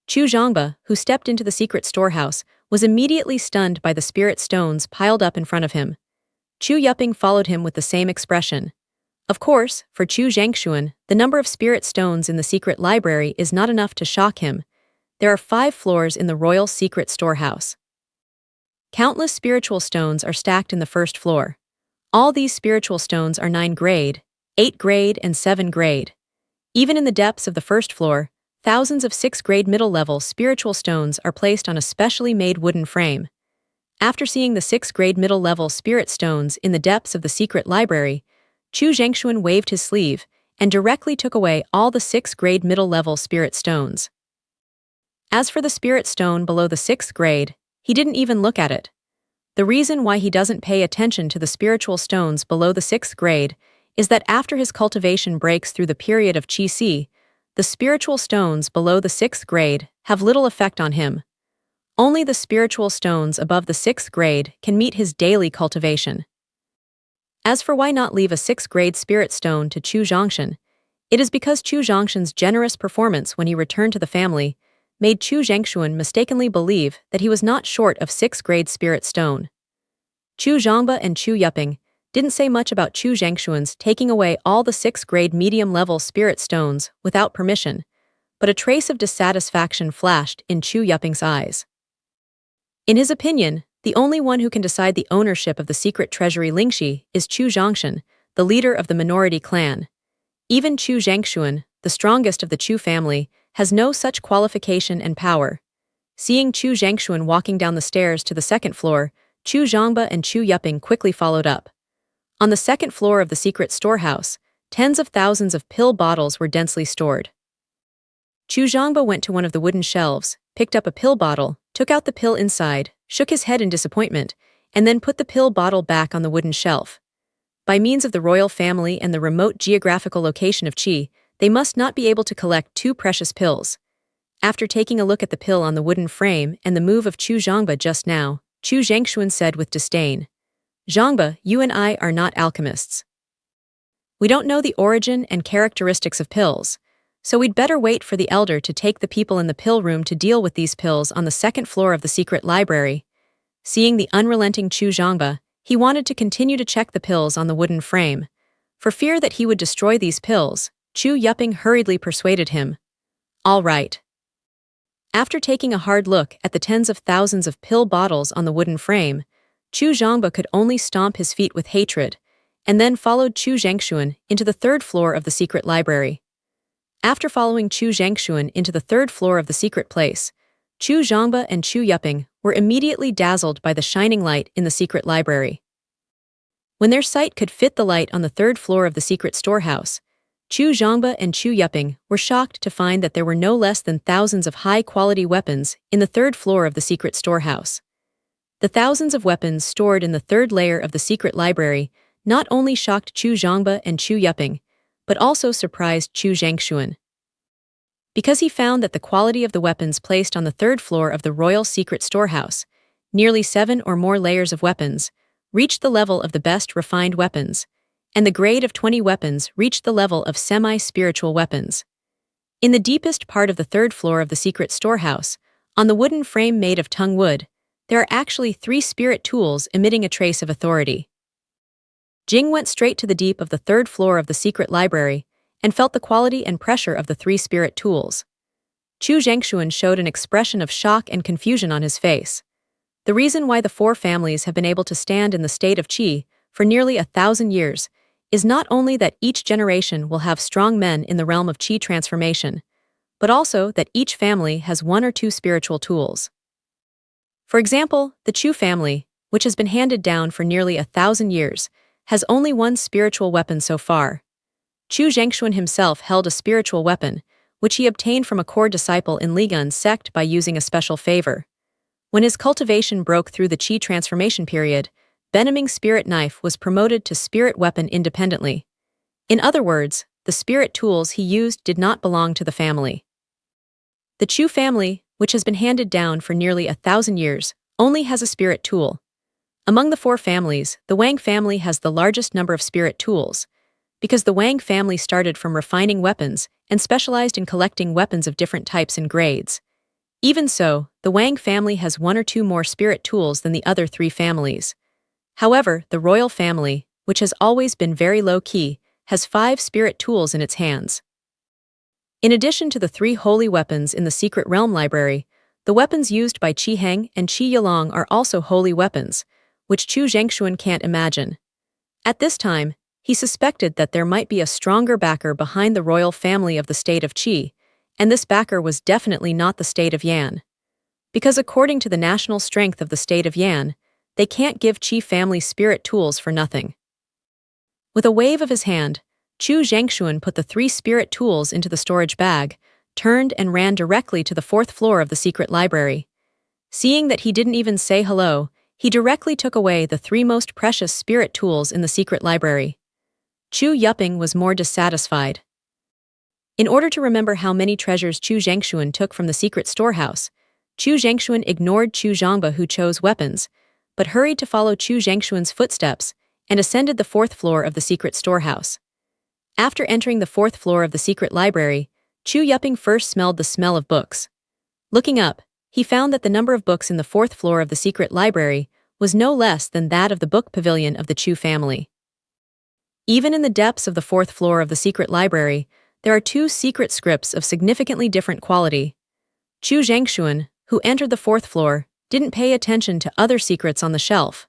Chu Zhangba, who stepped into the secret storehouse, was immediately stunned by the spirit stones piled up in front of him. Chu Yuping followed him with the same expression. Of course, for Chu Zhangshuan, the number of spirit stones in the secret library is not enough to shock him. There are 5 floors in the royal secret storehouse. Countless spiritual stones are stacked in the first floor. All these spiritual stones are 9 grade, 8 grade, and 7 grade. Even in the depths of the first floor, thousands of 6 grade middle-level spiritual stones are placed on a specially made wooden frame. After seeing the 6 grade middle-level spirit stones in the depths of the secret library, Chu Zhangshuan waved his sleeve and directly took away all the 6 grade middle-level spirit stones. As for the spirit stone below the 6th grade, he didn't even look at it. The reason why he doesn't pay attention to the spiritual stones below the 6th grade is that after his cultivation breaks through the period of Qi Si, the spiritual stones below the 6th grade have little effect on him. Only the spiritual stones above the 6th grade can meet his daily cultivation. As for why not leave a 6th grade spirit stone to Chu Zhangshan, it is because Chu Zhangshan's generous performance when he returned to the family made Chu Zhangshuan mistakenly believe that he was not short of 6th grade spirit stone. Chu Zhangba and Chu Yuping didn't say much about Chu Zhangshuan's taking away all the 6th grade medium-level spirit stones without permission, but a trace of dissatisfaction flashed in Chu Yuping's eyes. In his opinion, the only one who can decide the ownership of the secret treasury Lingxi is Chu Zhangshan, the leader of the minority clan. Even Chu Zhangshuan, the strongest of the Chu family, has no such qualification and power. Seeing Chu Zhangshuan walking down the stairs to the 2nd floor, Chu Zhangba and Chu Yuping quickly followed up. On the 2nd floor of the secret storehouse, tens of thousands of pill bottles were densely stored. Chu Zhangba went to one of the wooden shelves, picked up a pill bottle, took out the pill inside, shook his head in disappointment, and then put the pill bottle back on the wooden shelf. By means of the royal family and the remote geographical location of Qi, they must not be able to collect 2 precious pills. After taking a look at the pill on the wooden frame and the move of Chu Zhangba just now, Chu Zhangshuan said with disdain, "Zhangba, you and I are not alchemists. We don't know the origin and characteristics of pills, so we'd better wait for the elder to take the people in the pill room to deal with these pills on the 2nd floor of the secret library." Seeing the unrelenting Chu Zhangba, he wanted to continue to check the pills on the wooden frame. For fear that he would destroy these pills, Chu Yuping hurriedly persuaded him. "All right." After taking a hard look at the tens of thousands of pill bottles on the wooden frame, Chu Zhangba could only stomp his feet with hatred, and then followed Chu Zhangshuan into the 3rd floor of the secret library. After following Chu Zhangshuan into the 3rd floor of the secret place, Chu Zhangba and Chu Yuping were immediately dazzled by the shining light in the secret library. When their sight could fit the light on the 3rd floor of the secret storehouse, Chu Zhangba and Chu Yuping were shocked to find that there were no less than thousands of high-quality weapons in the 3rd floor of the secret storehouse. The thousands of weapons stored in the 3rd layer of the secret library not only shocked Chu Zhangba and Chu Yuping, but also surprised Chu Zhangshuan. Because he found that the quality of the weapons placed on the 3rd floor of the royal secret storehouse, nearly 7 or more layers of weapons, reached the level of the best refined weapons, and the grade of 20 weapons reached the level of semi-spiritual weapons. In the deepest part of the 3rd floor of the secret storehouse, on the wooden frame made of tung wood, there are actually 3 spirit tools emitting a trace of authority. Jing went straight to the deep of the 3rd floor of the secret library and felt the quality and pressure of the 3 spirit tools. Chu Zhangshuan showed an expression of shock and confusion on his face. The reason why the 4 families have been able to stand in the state of Qi for nearly 1,000 years is not only that each generation will have strong men in the realm of Qi transformation, but also that each family has 1 or 2 spiritual tools. For example, the Chu family, which has been handed down for nearly 1,000 years, has only 1 spiritual weapon so far. Chu Zhangshuan himself held a spiritual weapon, which he obtained from a core disciple in Ligun's sect by using a special favor. When his cultivation broke through the Qi transformation period, Benaming's spirit knife was promoted to spirit weapon independently. In other words, the spirit tools he used did not belong to the family. The Chu family, which has been handed down for nearly 1,000 years, only has a spirit tool. Among the four families, the Wang family has the largest number of spirit tools, because the Wang family started from refining weapons and specialized in collecting weapons of different types and grades. Even so, the Wang family has one or two more spirit tools than the other three families. However, the royal family, which has always been very low-key, has 5 spirit tools in its hands. In addition to the 3 holy weapons in the Secret Realm Library, the weapons used by Qi Heng and Qi Yilong are also holy weapons, which Chu Zhengshuan can't imagine. At this time, he suspected that there might be a stronger backer behind the royal family of the state of Qi, and this backer was definitely not the state of Yan. Because according to the national strength of the state of Yan, they can't give Qi family spirit tools for nothing. With a wave of his hand, Chu Zhengshuan put the 3 spirit tools into the storage bag, turned and ran directly to the 4th floor of the secret library. Seeing that he didn't even say hello, he directly took away the 3 most precious spirit tools in the secret library. Chu Yuping was more dissatisfied. In order to remember how many treasures Chu Zhengshuan took from the secret storehouse, Chu Zhengshuan ignored Chu Zhongba, who chose weapons, but hurried to follow Chu Zhengshuan's footsteps and ascended the 4th floor of the secret storehouse. After entering the 4th floor of the secret library, Chu Yuping first smelled the smell of books. Looking up, he found that the number of books in the 4th floor of the secret library was no less than that of the book pavilion of the Chu family. Even in the depths of the 4th floor of the secret library, there are 2 secret scripts of significantly different quality. Chu Zhengshuan, who entered the 4th floor, didn't pay attention to other secrets on the shelf.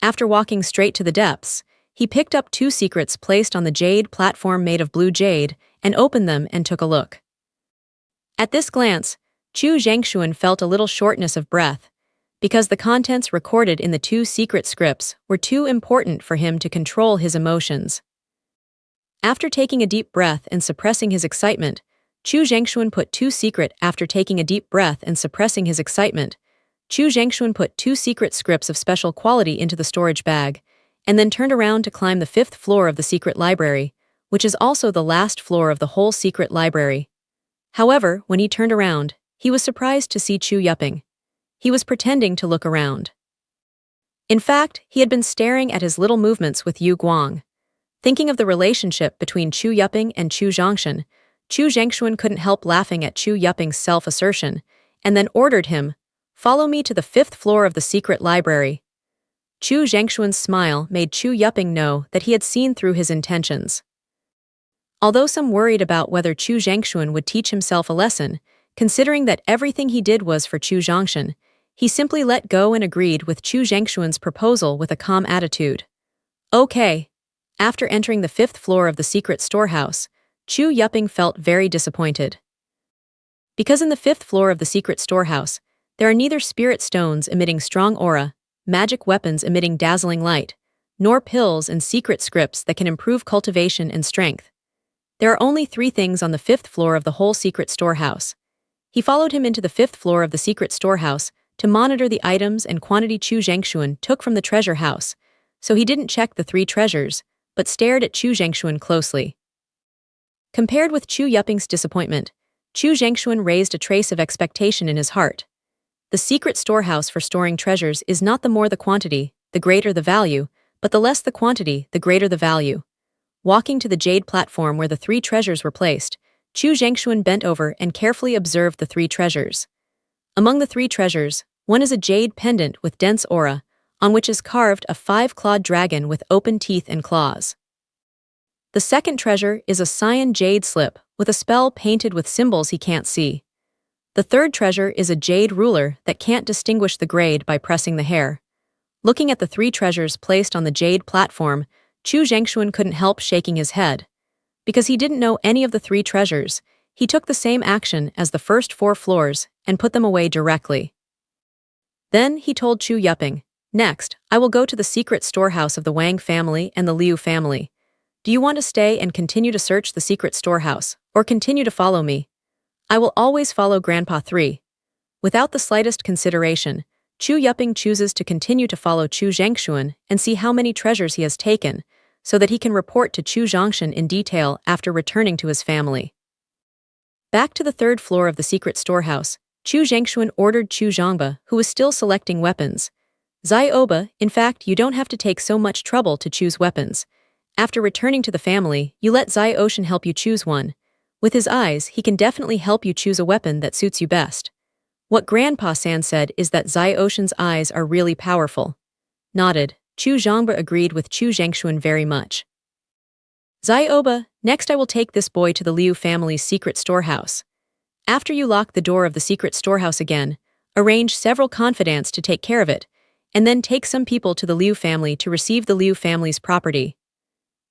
After walking straight to the depths, he picked up 2 secrets placed on the jade platform made of blue jade and opened them and took a look. At this glance, Chu Zhengshuan felt a little shortness of breath, because the contents recorded in the 2 secret scripts were too important for him to control his emotions. After taking a deep breath and suppressing his excitement, Chu Zhengshuan put 2 secret after taking a deep breath and suppressing his excitement. Chu Zhengshuan put 2 secret scripts of special quality into the storage bag, and then turned around to climb the 5th floor of the secret library, which is also the last floor of the whole secret library. However, when he turned around, he was surprised to see Chu Yuping. He was pretending to look around. In fact, he had been staring at his little movements with Yu Guang. Thinking of the relationship between Chu Yuping and Chu Zhongshan, Chu Zhengshuan couldn't help laughing at Chu Yuping's self-assertion, and then ordered him, "Follow me to the 5th floor of the secret library." Chu Zhengshuan's smile made Chu Yuping know that he had seen through his intentions. Although some worried about whether Chu Zhengshuan would teach himself a lesson, considering that everything he did was for Chu Zhongshan, he simply let go and agreed with Chu Zhengshuan's proposal with a calm attitude. Okay. After entering the 5th floor of the secret storehouse, Chu Yuping felt very disappointed. Because in the 5th floor of the secret storehouse, there are neither spirit stones emitting strong aura, magic weapons emitting dazzling light, nor pills and secret scripts that can improve cultivation and strength. There are only 3 things on the 5th floor of the whole secret storehouse. He followed him into the 5th floor of the secret storehouse to monitor the items and quantity Chu Zhengshuan took from the treasure house, so he didn't check the 3 treasures, but stared at Chu Zhengshuan closely. Compared with Chu Yuping's disappointment, Chu Zhengshuan raised a trace of expectation in his heart. The secret storehouse for storing treasures is not the more the quantity, the greater the value, but the less the quantity, the greater the value. Walking to the jade platform where the 3 treasures were placed, Chu Zhengshuan bent over and carefully observed the 3 treasures. Among the 3 treasures, one is a jade pendant with dense aura, on which is carved a 5-clawed dragon with open teeth and claws. The second treasure is a cyan jade slip with a spell painted with symbols he can't see. The third treasure is a jade ruler that can't distinguish the grade by pressing the hair. Looking at the 3 treasures placed on the jade platform, Chu Zhengshuan couldn't help shaking his head. Because he didn't know any of the 3 treasures, he took the same action as the first 4 floors and put them away directly. Then he told Chu Yuping, "Next, I will go to the secret storehouse of the Wang family and the Liu family. Do you want to stay and continue to search the secret storehouse, or continue to follow me? I will always follow Grandpa 3. Without the slightest consideration, Chu Yuping chooses to continue to follow Chu Zhengshuan and see how many treasures he has taken, so that he can report to Chu Zhongshan in detail after returning to his family. Back to the 3rd floor of the secret storehouse, Chu Zhengshuan ordered Chu Zhongba, who was still selecting weapons, Zioba, in fact, you don't have to take so much trouble to choose weapons. After returning to the family, you let Zioshan help you choose one. With his eyes, he can definitely help you choose a weapon that suits you best. What Grandpa San said is that Zioshan's eyes are really powerful. Nodded, Chu Zhongba agreed with Chu Zhengshuan very much. Zioba, next I will take this boy to the Liu family's secret storehouse. After you lock the door of the secret storehouse again, arrange several confidants to take care of it, and then take some people to the Liu family to receive the Liu family's property.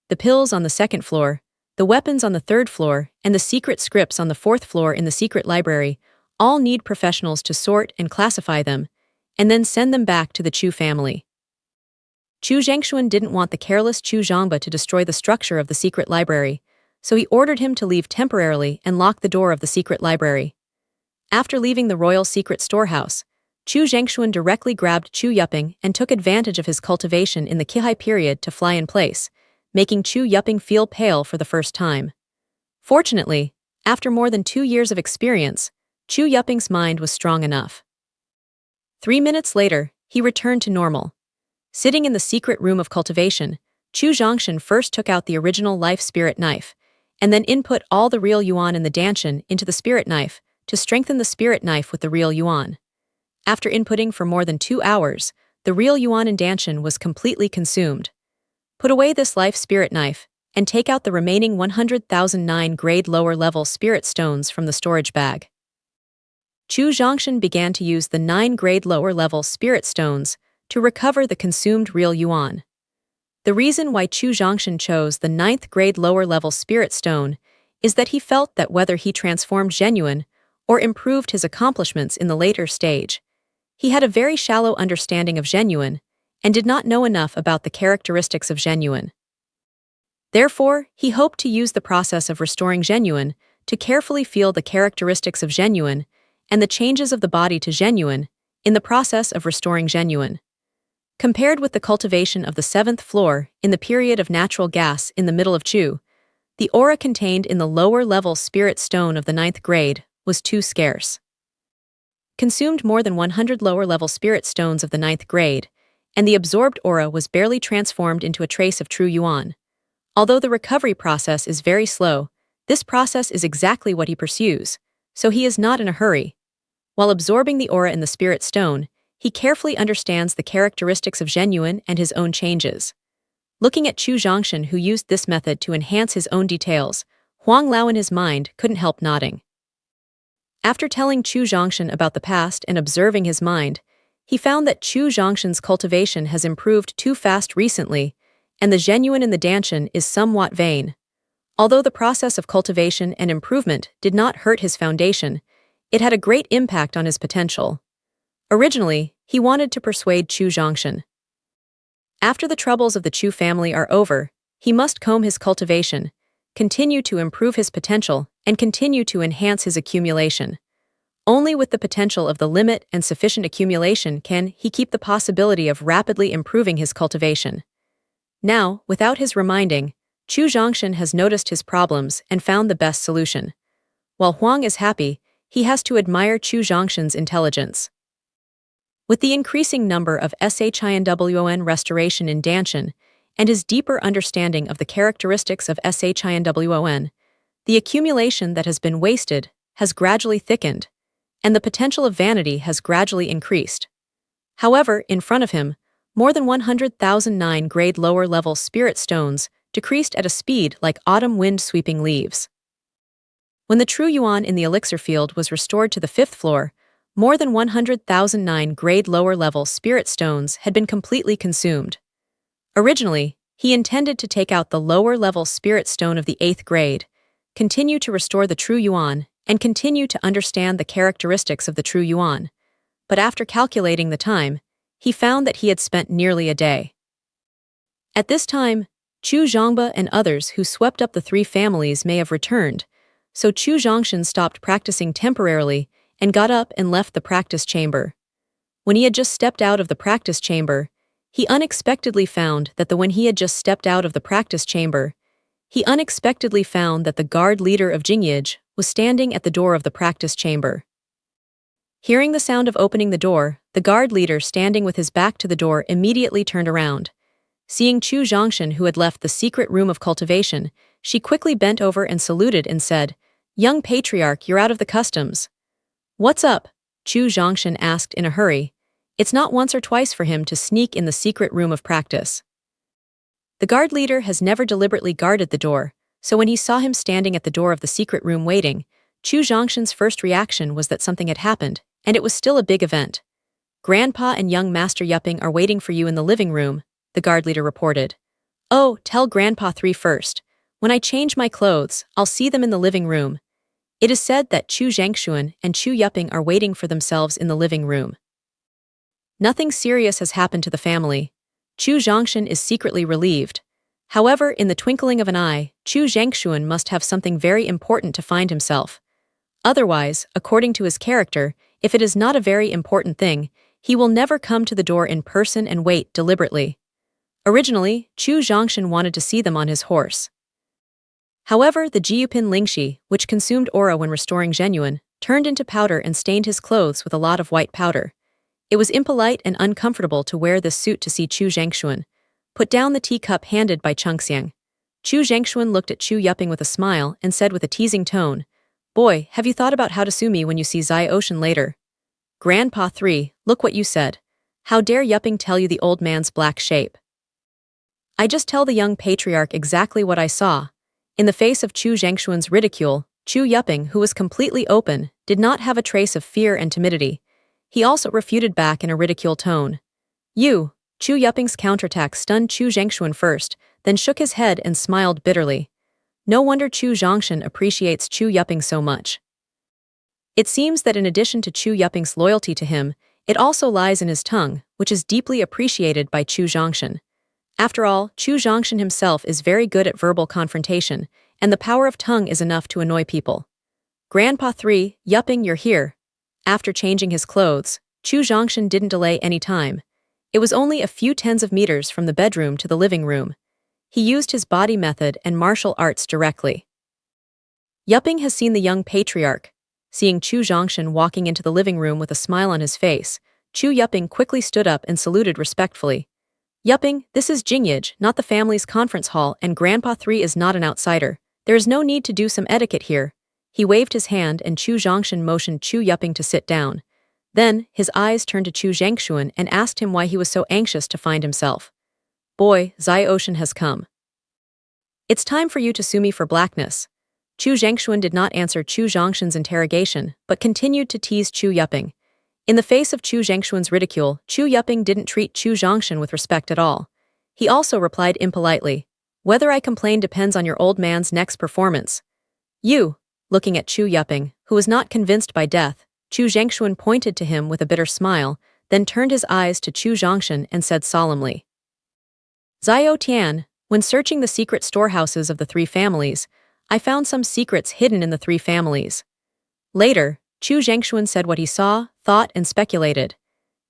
The pills on the second floor, the weapons on the third floor, and the secret scripts on the fourth floor in the secret library all need professionals to sort and classify them, and then send them back to the Chu family. Chu Zhengshuan didn't want the careless Chu Zhongba to destroy the structure of the secret library, so he ordered him to leave temporarily and lock the door of the secret library. After leaving the royal secret storehouse, Chu Zhengshuan directly grabbed Chu Yuping and took advantage of his cultivation in the Qihai period to fly in place, making Chu Yuping feel pale for the first time. Fortunately, after more than 2 years of experience, Chu Yuping's mind was strong enough. 3 minutes later, he returned to normal. Sitting in the secret room of cultivation, Chu Zhongshan first took out the original life spirit knife, and then input all the real yuan in the danshan into the spirit knife to strengthen the spirit knife with the real yuan. After inputting for more than 2 hours, the real yuan in danshan was completely consumed. Put away this life spirit knife, and take out the remaining 100,009 grade lower level spirit stones from the storage bag. Chu Zhongshan began to use the 9 grade lower level spirit stones to recover the consumed real yuan. The reason why Chu Zhongshan chose the 9th grade lower level spirit stone is that he felt that whether he transformed genuine or improved his accomplishments in the later stage, he had a very shallow understanding of genuine and did not know enough about the characteristics of genuine. Therefore, he hoped to use the process of restoring genuine to carefully feel the characteristics of genuine and the changes of the body to genuine in the process of restoring genuine. Compared with the cultivation of the 7th floor in the period of natural gas in the middle of Chu, the aura contained in the lower-level spirit stone of the 9th grade was too scarce. Consumed more than 100 lower-level spirit stones of the 9th grade, and the absorbed aura was barely transformed into a trace of true yuan. Although the recovery process is very slow, this process is exactly what he pursues, so he is not in a hurry. While absorbing the aura in the spirit stone, he carefully understands the characteristics of genuine and his own changes. Looking at Chu Zhongshan, who used this method to enhance his own details, Huang Lao in his mind couldn't help nodding. After telling Chu Zhongshan about the past and observing his mind, he found that Chu Zhongshan's cultivation has improved too fast recently, and the genuine in the danshan is somewhat vain. Although the process of cultivation and improvement did not hurt his foundation, it had a great impact on his potential. Originally, he wanted to persuade Chu Zhongshan. After the troubles of the Chu family are over, he must comb his cultivation, continue to improve his potential, and continue to enhance his accumulation. Only with the potential of the limit and sufficient accumulation can he keep the possibility of rapidly improving his cultivation. Now, without his reminding, Chu Zhongshan has noticed his problems and found the best solution. While Huang is happy, he has to admire Chu Zhongshan's intelligence. With the increasing number of SHINWON restoration in danshan and his deeper understanding of the characteristics of SHINWON, the accumulation that has been wasted has gradually thickened, and the potential of vanity has gradually increased. However, in front of him, more than 100,009 grade lower-level spirit stones decreased at a speed like autumn wind sweeping leaves. When the true yuan in the elixir field was restored to the 5th floor, more than 100,009 grade lower-level spirit stones had been completely consumed. Originally, he intended to take out the lower-level spirit stone of the 8th grade, continue to restore the true yuan, and continue to understand the characteristics of the true yuan. But after calculating the time, he found that he had spent nearly a day. At this time, Chu Zhongba and others who swept up the 3 families may have returned, so Chu Zhongshan stopped practicing temporarily and got up and left the practice chamber. When he had just stepped out of the practice chamber, he unexpectedly found that the guard leader of Jingyij was standing at the door of the practice chamber. Hearing the sound of opening the door, the guard leader standing with his back to the door immediately turned around. Seeing Chu Zhongshan, who had left the secret room of cultivation, she quickly bent over and saluted and said, "Young patriarch, you're out of the customs." "What's up?" Chu Zhongshan asked in a hurry. It's not once or twice for him to sneak in the secret room of practice. The guard leader has never deliberately guarded the door, so when he saw him standing at the door of the secret room waiting, Chu Zhongshan's first reaction was that something had happened, and it was still a big event. "Grandpa and young Master Yupping are waiting for you in the living room," the guard leader reported. "Oh, tell Grandpa 3 first. When I change my clothes, I'll see them in the living room." It is said that Chu Zhengshuan and Chu Yupping are waiting for themselves in the living room. Nothing serious has happened to the family. Chu Zhongshan is secretly relieved. However, in the twinkling of an eye, Chu Zhengshuan must have something very important to find himself. Otherwise, according to his character, if it is not a very important thing, he will never come to the door in person and wait deliberately. Originally, Chu Zhongshan wanted to see them on his horse. However, the Jiupin Lingxi, which consumed aura when restoring Zhenyuan, turned into powder and stained his clothes with a lot of white powder. It was impolite and uncomfortable to wear this suit to see Chu Zhengshuan. Put down the teacup handed by Chengxiang. Chu Zhengshuan looked at Chu Yupping with a smile and said with a teasing tone, "Boy, have you thought about how to sue me when you see Zai Ocean later?" "Grandpa 3, look what you said. How dare Yupping tell you the old man's black shape?" "I just tell the young patriarch exactly what I saw." In the face of Chu Zhengshuan's ridicule, Chu Yupping, who was completely open, did not have a trace of fear and timidity. He also refuted back in a ridicule tone. "You." Chu Yupping's counterattack stunned Chu Zhengshuan first, then shook his head and smiled bitterly. No wonder Chu Zhongshan appreciates Chu Yupping so much. It seems that in addition to Chu Yupping's loyalty to him, it also lies in his tongue, which is deeply appreciated by Chu Zhongshan. After all, Chu Zhongshan himself is very good at verbal confrontation, and the power of tongue is enough to annoy people. "Grandpa 3, Yupping, you're here." After changing his clothes, Chu Zhongshan didn't delay any time. It was only a few tens of meters from the bedroom to the living room. He used his body method and martial arts directly. Yupping has seen the young patriarch. Seeing Chu Zhongshan walking into the living room with a smile on his face, Chu Yupping quickly stood up and saluted respectfully. "Yupping, this is Jingyage, not the family's conference hall, and Grandpa 3 is not an outsider. There is no need to do some etiquette here." He waved his hand and Chu Zhongshan motioned Chu Yupping to sit down. Then, his eyes turned to Chu Zhengshuan and asked him why he was so anxious to find himself. "Boy, Zai Ocean has come. It's time for you to sue me for blackness." Chu Zhengshuan did not answer Chu Zhongshan's interrogation, but continued to tease Chu Yupping. In the face of Chu Zhengshuan's ridicule, Chu Yupping didn't treat Chu Zhongshan with respect at all. He also replied impolitely, "Whether I complain depends on your old man's next performance." "You." Looking at Chu Yupping, who was not convinced by death, Chu Zhengshuan pointed to him with a bitter smile, then turned his eyes to Chu Zhongshan and said solemnly, "Zio Tian, when searching the secret storehouses of the 3 families, I found some secrets hidden in the 3 families." Later, Chu Zhengshuan said what he saw, thought, and speculated.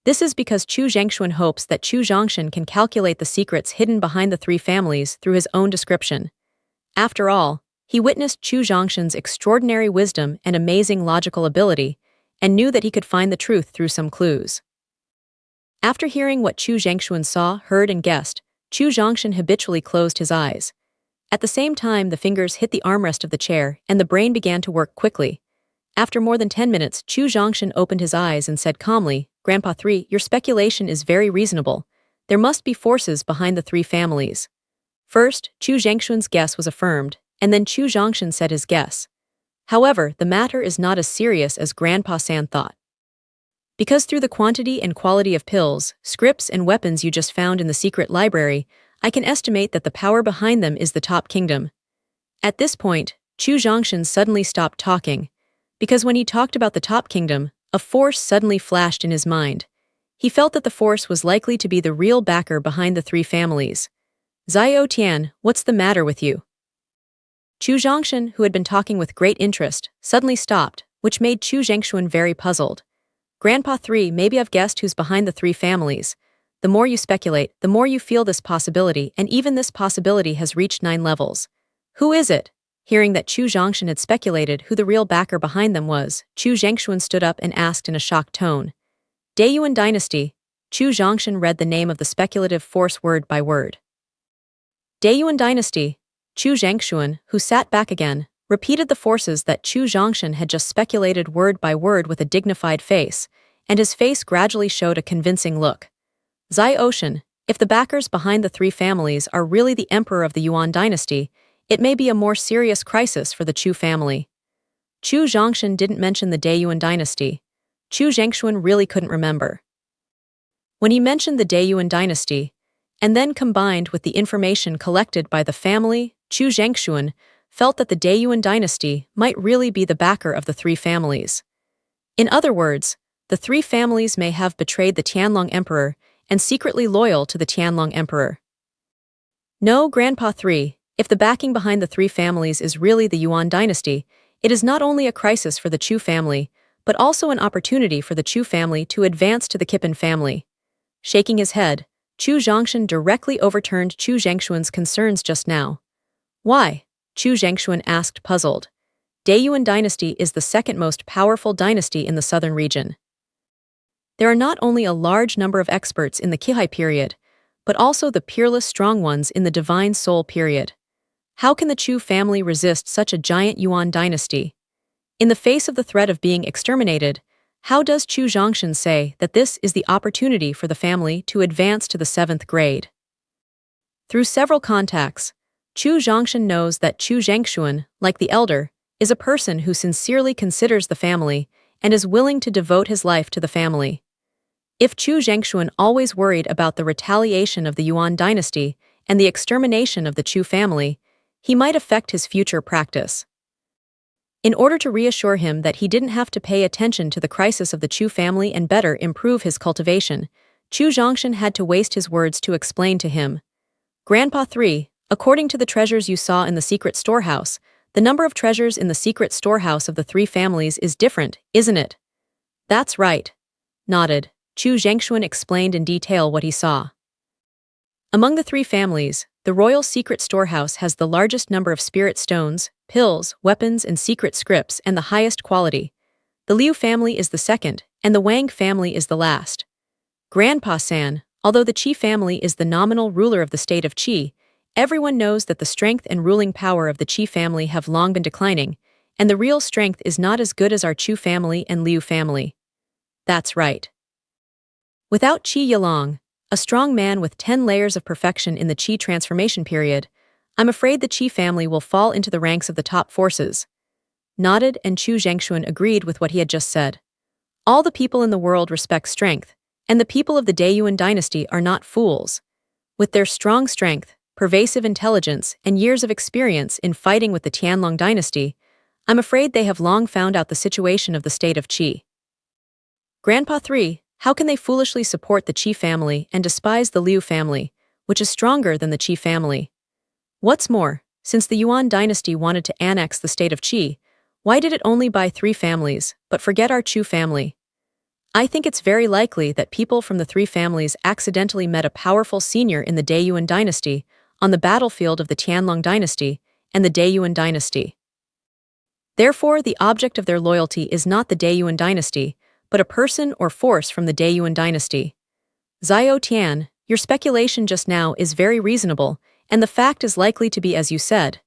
This is because Chu Zhengshuan hopes that Chu Zhongshan can calculate the secrets hidden behind the 3 families through his own description. After all, he witnessed Chu Zhongshan's extraordinary wisdom and amazing logical ability, and knew that he could find the truth through some clues. After hearing what Chu Zhengshuan saw, heard, and guessed, Chu Zhongshan habitually closed his eyes. At the same time, the fingers hit the armrest of the chair, and the brain began to work quickly. After more than 10 minutes, Chu Zhongshan opened his eyes and said calmly, "Grandpa 3, your speculation is very reasonable. There must be forces behind the 3 families." First, Chu Zhengshuan's guess was affirmed, and then Chu Zhongshan said his guess. However, the matter is not as serious as Grandpa San thought. Because through the quantity and quality of pills, scripts, and weapons you just found in the secret library, I can estimate that the power behind them is the top kingdom. At this point, Chu Zhongshan suddenly stopped talking, because when he talked about the top kingdom, a force suddenly flashed in his mind. He felt that the force was likely to be the real backer behind the 3 families. "Zio Tian, what's the matter with you?" Chu Zhongshan, who had been talking with great interest, suddenly stopped, which made Chu Zhengshuan very puzzled. "Grandpa 3, maybe I've guessed who's behind the 3 families. The more you speculate, the more you feel this possibility, and even this possibility has reached 9 levels. Who is it?" Hearing that Chu Zhongshan had speculated who the real backer behind them was, Chu Zhengshuan stood up and asked in a shocked tone. Daiyuan Dynasty. Chu Zhongshan read the name of the speculative force word by word. Daiyuan Dynasty. Chu Zhongshan, who sat back again, repeated the forces that Chu Zhongshan had just speculated word by word with a dignified face, and his face gradually showed a convincing look. Zai Ocean, if the backers behind the three families are really the emperor of the Yuan dynasty, it may be a more serious crisis for the Chu family. Chu Zhongshan didn't mention the Daiyuan dynasty. Chu Zhongshan really couldn't remember. When he mentioned the Daiyuan dynasty, and then combined with the information collected by the family, Chu Zhongshan felt that the Daiyuan dynasty might really be the backer of the three families. In other words, the three families may have betrayed the Tianlong emperor and secretly loyal to the Tianlong emperor. No, Grandpa 3, if the backing behind the three families is really the Yuan dynasty, it is not only a crisis for the Chu family, but also an opportunity for the Chu family to advance to the Kippen family. Shaking his head, Chu Zhongshan directly overturned Chu Zhongshan's concerns just now. Why? Chu Zhongshan asked, puzzled. Daiyuan dynasty is the second most powerful dynasty in the southern region. There are not only a large number of experts in the Qihai period, but also the peerless strong ones in the Divine Soul period. How can the Chu family resist such a giant Yuan dynasty? In the face of the threat of being exterminated, how does Chu Zhongshan say that this is the opportunity for the family to advance to the 7th grade? Through several contacts, Chu Zhongshan knows that Chu Zhongshan, like the elder, is a person who sincerely considers the family and is willing to devote his life to the family. If Chu Zhongshan always worried about the retaliation of the Yuan dynasty and the extermination of the Chu family, he might affect his future practice. In order to reassure him that he didn't have to pay attention to the crisis of the Chu family and better improve his cultivation, Chu Zhongshan had to waste his words to explain to him. Grandpa 3, according to the treasures you saw in the secret storehouse, the number of treasures in the secret storehouse of the three families is different, isn't it? That's right. Nodded, Chu Zhongshan explained in detail what he saw. Among the three families, the royal secret storehouse has the largest number of spirit stones, pills, weapons, and secret scripts and the highest quality. The Liu family is the second, and the Wang family is the last. Grandpa San, although the Qi family is the nominal ruler of the state of Qi, everyone knows that the strength and ruling power of the Qi family have long been declining, and the real strength is not as good as our Chu family and Liu family. That's right. Without Qi Yilong, a strong man with 10 layers of perfection in the Qi transformation period, I'm afraid the Qi family will fall into the ranks of the top forces. Nodded, and Chu Zhongshan agreed with what he had just said. All the people in the world respect strength, and the people of the Daiyuan dynasty are not fools. With their strong strength, pervasive intelligence, and years of experience in fighting with the Tianlong dynasty, I'm afraid they have long found out the situation of the state of Qi. Grandpa 3, how can they foolishly support the Qi family and despise the Liu family, which is stronger than the Qi family? What's more, since the Yuan dynasty wanted to annex the state of Qi, why did it only buy 3 families, but forget our Chu family? I think it's very likely that people from the 3 families accidentally met a powerful senior in the Daiyuan dynasty on the battlefield of the Tianlong dynasty and the Daiyuan dynasty. Therefore, the object of their loyalty is not the Daiyuan dynasty, but a person or force from the Daiyuan dynasty. Zio Tian, your speculation just now is very reasonable, and the fact is likely to be as you said.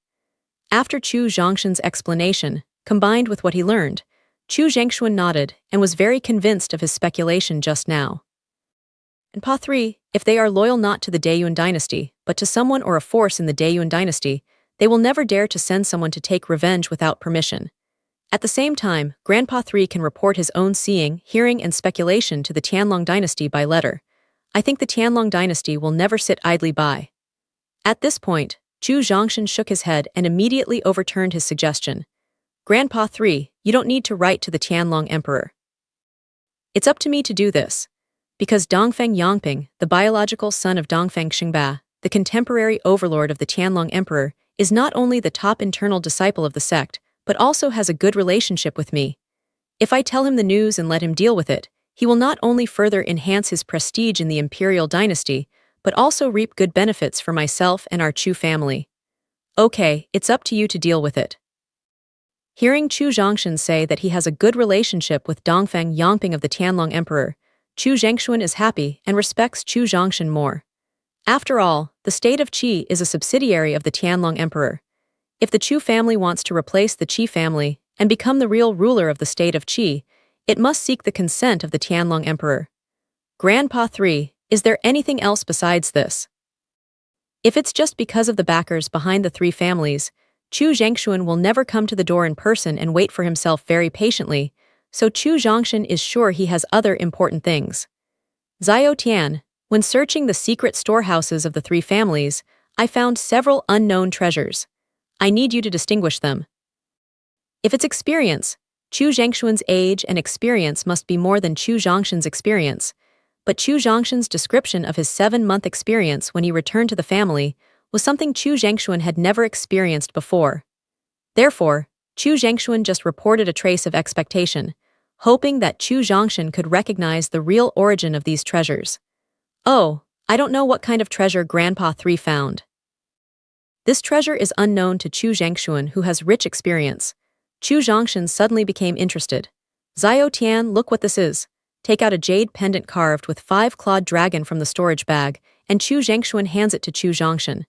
After Chu Zhongshan's explanation, combined with what he learned, Chu Zhongshan nodded and was very convinced of his speculation just now. And Pa 3, if they are loyal not to the Daiyuan dynasty, but to someone or a force in the Daiyuan dynasty, they will never dare to send someone to take revenge without permission. At the same time, Grandpa 3 can report his own seeing, hearing, and speculation to the Tianlong dynasty by letter. I think the Tianlong dynasty will never sit idly by. At this point, Chu Zhongshan shook his head and immediately overturned his suggestion. Grandpa 3, you don't need to write to the Tianlong emperor. It's up to me to do this. Because Dongfeng Yongping, the biological son of Dongfeng Xingba, the contemporary overlord of the Tianlong emperor, is not only the top internal disciple of the sect, but also has a good relationship with me. If I tell him the news and let him deal with it, he will not only further enhance his prestige in the imperial dynasty, but also reap good benefits for myself and our Chu family. Okay, it's up to you to deal with it. Hearing Chu Zhongshan say that he has a good relationship with Dongfeng Yongping of the Tianlong emperor, Chu Zhengxuan is happy and respects Chu Zhongshan more. After all, the state of Qi is a subsidiary of the Tianlong Emperor. If the Chu family wants to replace the Qi family and become the real ruler of the state of Qi, it must seek the consent of the Tianlong Emperor. Grandpa 3, is there anything else besides this? If it's just because of the backers behind the three families, Chu Zhengxuan will never come to the door in person and wait for himself very patiently, so Chu Zhongshan is sure he has other important things. Zhao Tian, when searching the secret storehouses of the three families, I found several unknown treasures. I need you to distinguish them. If it's experience, Chu Zhengxuan's age and experience must be more than Chu Zhongshan's experience, but Chu Zhongshan's description of his 7-month experience when he returned to the family was something Chu Zhengxuan had never experienced before. Therefore, Chu Zhengxuan just reported a trace of expectation, hoping that Chu Zhongshan could recognize the real origin of these treasures. Oh, I don't know what kind of treasure Grandpa 3 found. This treasure is unknown to Chu Zhengxuan, who has rich experience. Chu Zhongshan suddenly became interested. Zhao Tian, look what this is. Take out a jade pendant carved with 5-clawed dragon from the storage bag, and Chu Zhengxuan hands it to Chu Zhongshan.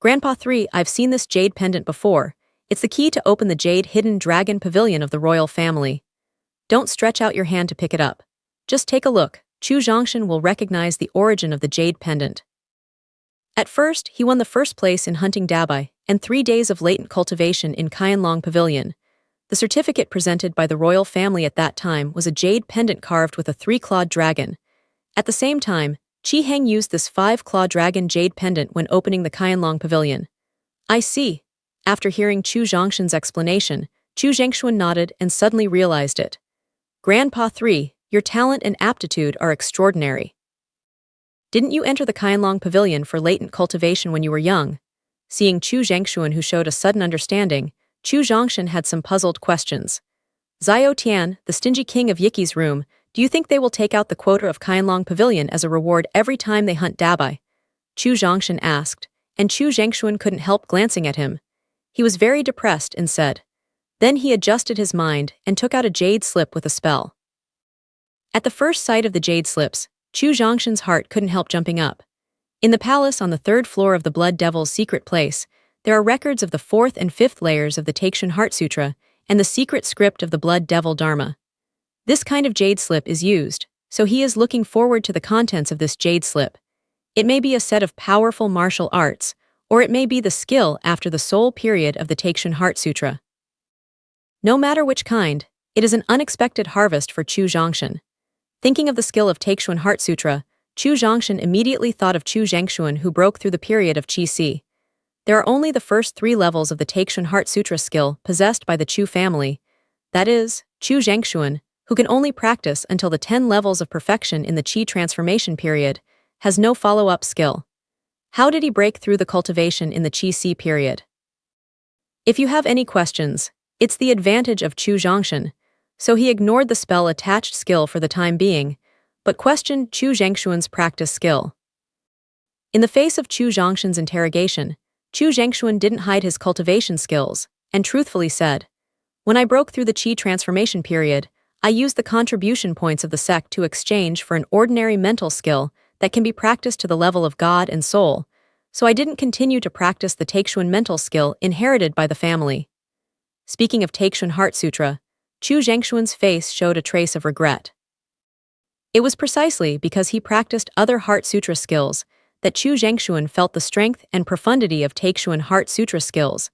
Grandpa 3, I've seen this jade pendant before. It's the key to open the jade hidden dragon pavilion of the royal family. Don't stretch out your hand to pick it up. Just take a look. Chu Zhongshan will recognize the origin of the jade pendant. At first, he won the first place in hunting dabai and 3 days of latent cultivation in Qianlong Pavilion. The certificate presented by the royal family at that time was a jade pendant carved with a 3-clawed dragon. At the same time, Qi Heng used this 5-claw dragon jade pendant when opening the Qianlong Pavilion. I see. After hearing Chu Zhongshan's explanation, Chu Zhengxuan nodded and suddenly realized it. Grandpa 3, your talent and aptitude are extraordinary. Didn't you enter the Qianlong Pavilion for latent cultivation when you were young? Seeing Chu Zhengxuan, who showed a sudden understanding, Chu Zhongshan had some puzzled questions. Zhao Tian, the stingy king of Yiki's room, do you think they will take out the quota of Qianlong Pavilion as a reward every time they hunt dabai? Chu Zhongshan asked, and Chu Zhengxuan couldn't help glancing at him. He was very depressed and said. Then he adjusted his mind and took out a jade slip with a spell. At the first sight of the jade slips, Chu Zhongshan's heart couldn't help jumping up. In the palace on the 3rd floor of the Blood Devil's secret place, there are records of the 4th and 5th layers of the Taixun Heart Sutra and the secret script of the Blood Devil Dharma. This kind of jade slip is used, so he is looking forward to the contents of this jade slip. It may be a set of powerful martial arts, or it may be the skill after the soul period of the Taixun Heart Sutra. No matter which kind, it is an unexpected harvest for Chu Zhongshan. Thinking of the skill of Taixun Heart Sutra, Chu Zhongshan immediately thought of Chu Zhengxuan, who broke through the period of Qi Si. There are only the first 3 levels of the Taixun Heart Sutra skill possessed by the Chu family. That is, Chu Zhengxuan, who can only practice until the 10 levels of perfection in the Qi transformation period, has no follow-up skill. How did he break through the cultivation in the Qi Si period? If you have any questions, it's the advantage of Chu Zhongshan, so he ignored the spell-attached skill for the time being, but questioned Chu Zhengxuan's practice skill. In the face of Chu Zhongshan's interrogation, Chu Zhengxuan didn't hide his cultivation skills, and truthfully said, when I broke through the Qi transformation period, I used the contribution points of the sect to exchange for an ordinary mental skill that can be practiced to the level of God and soul, so I didn't continue to practice the Taixun mental skill inherited by the family. Speaking of Taixun Heart Sutra, Chu Zhengxuan's face showed a trace of regret. It was precisely because he practiced other Heart Sutra skills that Chu Zhengxuan felt the strength and profundity of Taixun Heart Sutra skills,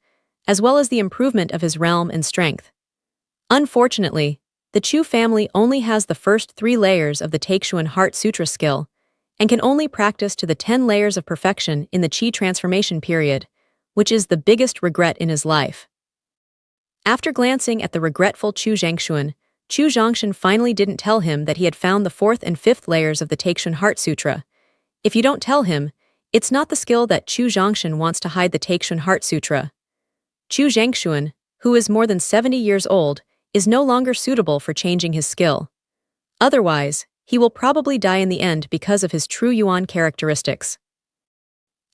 as well as the improvement of his realm and strength. Unfortunately, the Chu family only has the first 3 layers of the Taixun Heart Sutra skill, and can only practice to the 10 layers of perfection in the Qi transformation period, which is the biggest regret in his life. After glancing at the regretful Chu Zhengxuan, Chu Zhongshan finally didn't tell him that he had found the 4th and 5th layers of the Taixun Heart Sutra. If you don't tell him, it's not the skill that Chu Zhongshan wants to hide the Taixun Heart Sutra. Chu Zhengxuan, who is more than 70 years old, is no longer suitable for changing his skill. Otherwise, he will probably die in the end because of his true Yuan characteristics.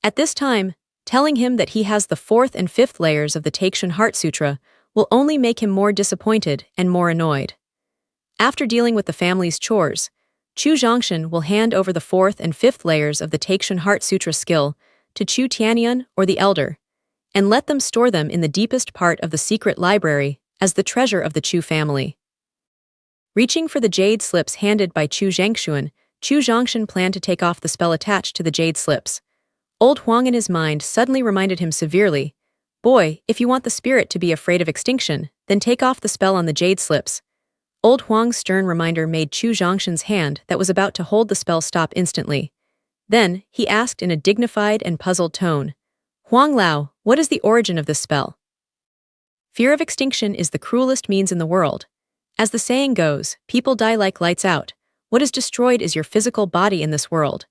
At this time, telling him that he has the 4th and 5th layers of the Taixun Heart Sutra will only make him more disappointed and more annoyed. After dealing with the family's chores, Chu Zhongshan will hand over the 4th and 5th layers of the Taikshan Heart Sutra skill to Chu Tianyun or the Elder, and let them store them in the deepest part of the secret library as the treasure of the Chu family. Reaching for the jade slips handed by Chu Zhengshuan, Chu Zhongshan planned to take off the spell attached to the jade slips. Old Huang in his mind suddenly reminded him severely, "Boy, if you want the spirit to be afraid of extinction, then take off the spell on the jade slips." Old Huang's stern reminder made Chu Zhongshan's hand that was about to hold the spell stop instantly. Then, he asked in a dignified and puzzled tone, "Huang Lao, what is the origin of this spell?" Fear of extinction is the cruelest means in the world. As the saying goes, people die like lights out. What is destroyed is your physical body in this world.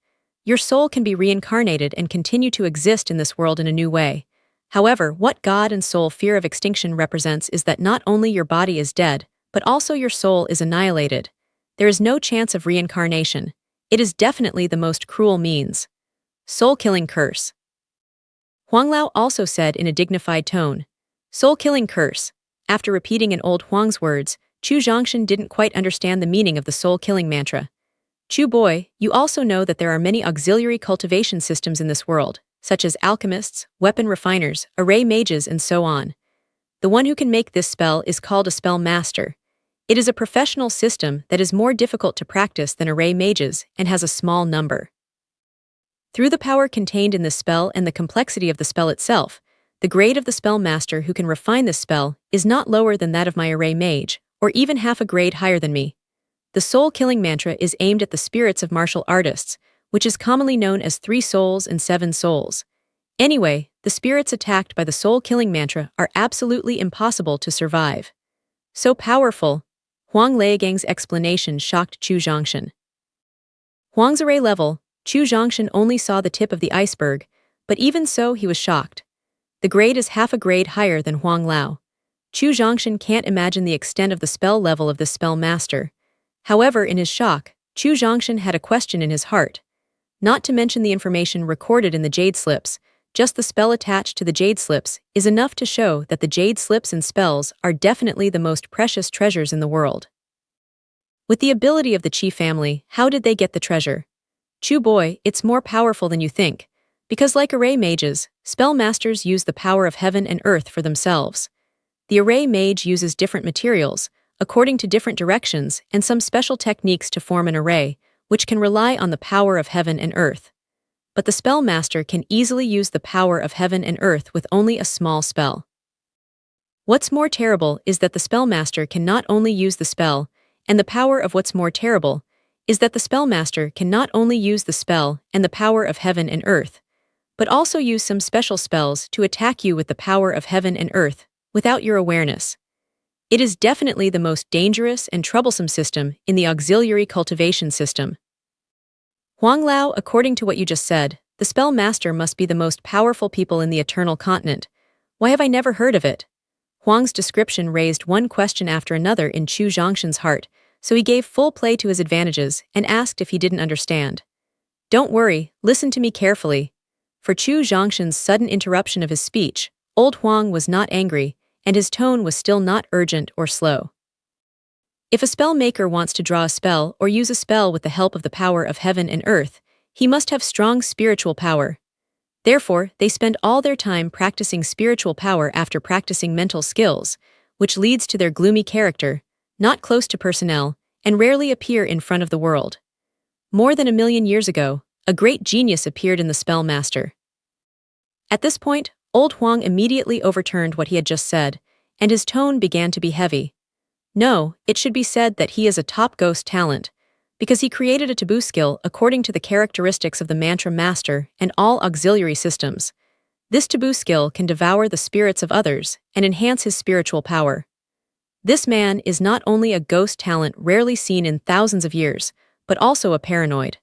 Your soul can be reincarnated and continue to exist in this world in a new way. However, what God and soul fear of extinction represents is that not only your body is dead, but also your soul is annihilated. There is no chance of reincarnation. It is definitely the most cruel means. Soul-killing curse. Huang Lao also said in a dignified tone, "Soul-killing curse." After repeating in old Huang's words, Chu Zhongshan didn't quite understand the meaning of the soul-killing mantra. "Chu boy, you also know that there are many auxiliary cultivation systems in this world, such as alchemists, weapon refiners, array mages, and so on. The one who can make this spell is called a spell master. It is a professional system that is more difficult to practice than array mages and has a small number. Through the power contained in this spell and the complexity of the spell itself, the grade of the spell master who can refine this spell is not lower than that of my array mage, or even half a grade higher than me. The soul-killing mantra is aimed at the spirits of martial artists, which is commonly known as 3 souls and 7 souls. Anyway, the spirits attacked by the soul-killing mantra are absolutely impossible to survive." So powerful. Huang Leigang's explanation shocked Chu Zhongshan. Huang's array level, Chu Zhongshan only saw the tip of the iceberg, but even so he was shocked. The grade is half a grade higher than Huang Lao. Chu Zhongshan can't imagine the extent of the spell level of this spell master. However, in his shock, Chu Zhongshan had a question in his heart. Not to mention the information recorded in the jade slips, just the spell attached to the jade slips is enough to show that the jade slips and spells are definitely the most precious treasures in the world. With the ability of the Qi family, how did they get the treasure? Chu boy, it's more powerful than you think, because like array mages, spell masters use the power of heaven and earth for themselves. The array mage uses different materials, according to different directions, and some special techniques to form an array, which can rely on the power of heaven and earth. But the spell master can easily use the power of heaven and earth with only a small spell. What's more terrible is that the spell master can not only use the spell, and the power of what's more terrible is that the spell master can not only use the spell and the power of heaven and earth, but also use some special spells to attack you with the power of heaven and earth without your awareness. It is definitely the most dangerous and troublesome system in the auxiliary cultivation system. Huang Lao, according to what you just said, the spell master must be the most powerful people in the eternal continent. Why have I never heard of it? Huang's description raised one question after another in Chu Zhongshan's heart, so he gave full play to his advantages and asked if he didn't understand. "Don't worry, listen to me carefully." For Chu Zhongshan's sudden interruption of his speech, old Huang was not angry, and his tone was still not urgent or slow. If a spell maker wants to draw a spell or use a spell with the help of the power of heaven and earth, he must have strong spiritual power. Therefore, they spend all their time practicing spiritual power after practicing mental skills, which leads to their gloomy character, not close to personnel, and rarely appear in front of the world. More than 1,000,000 years ago, a great genius appeared in the spell master. At this point, old Huang immediately overturned what he had just said, and his tone began to be heavy. No, it should be said that he is a top ghost talent, because he created a taboo skill according to the characteristics of the mantra master and all auxiliary systems. This taboo skill can devour the spirits of others and enhance his spiritual power. This man is not only a ghost talent rarely seen in thousands of years, but also a paranoid.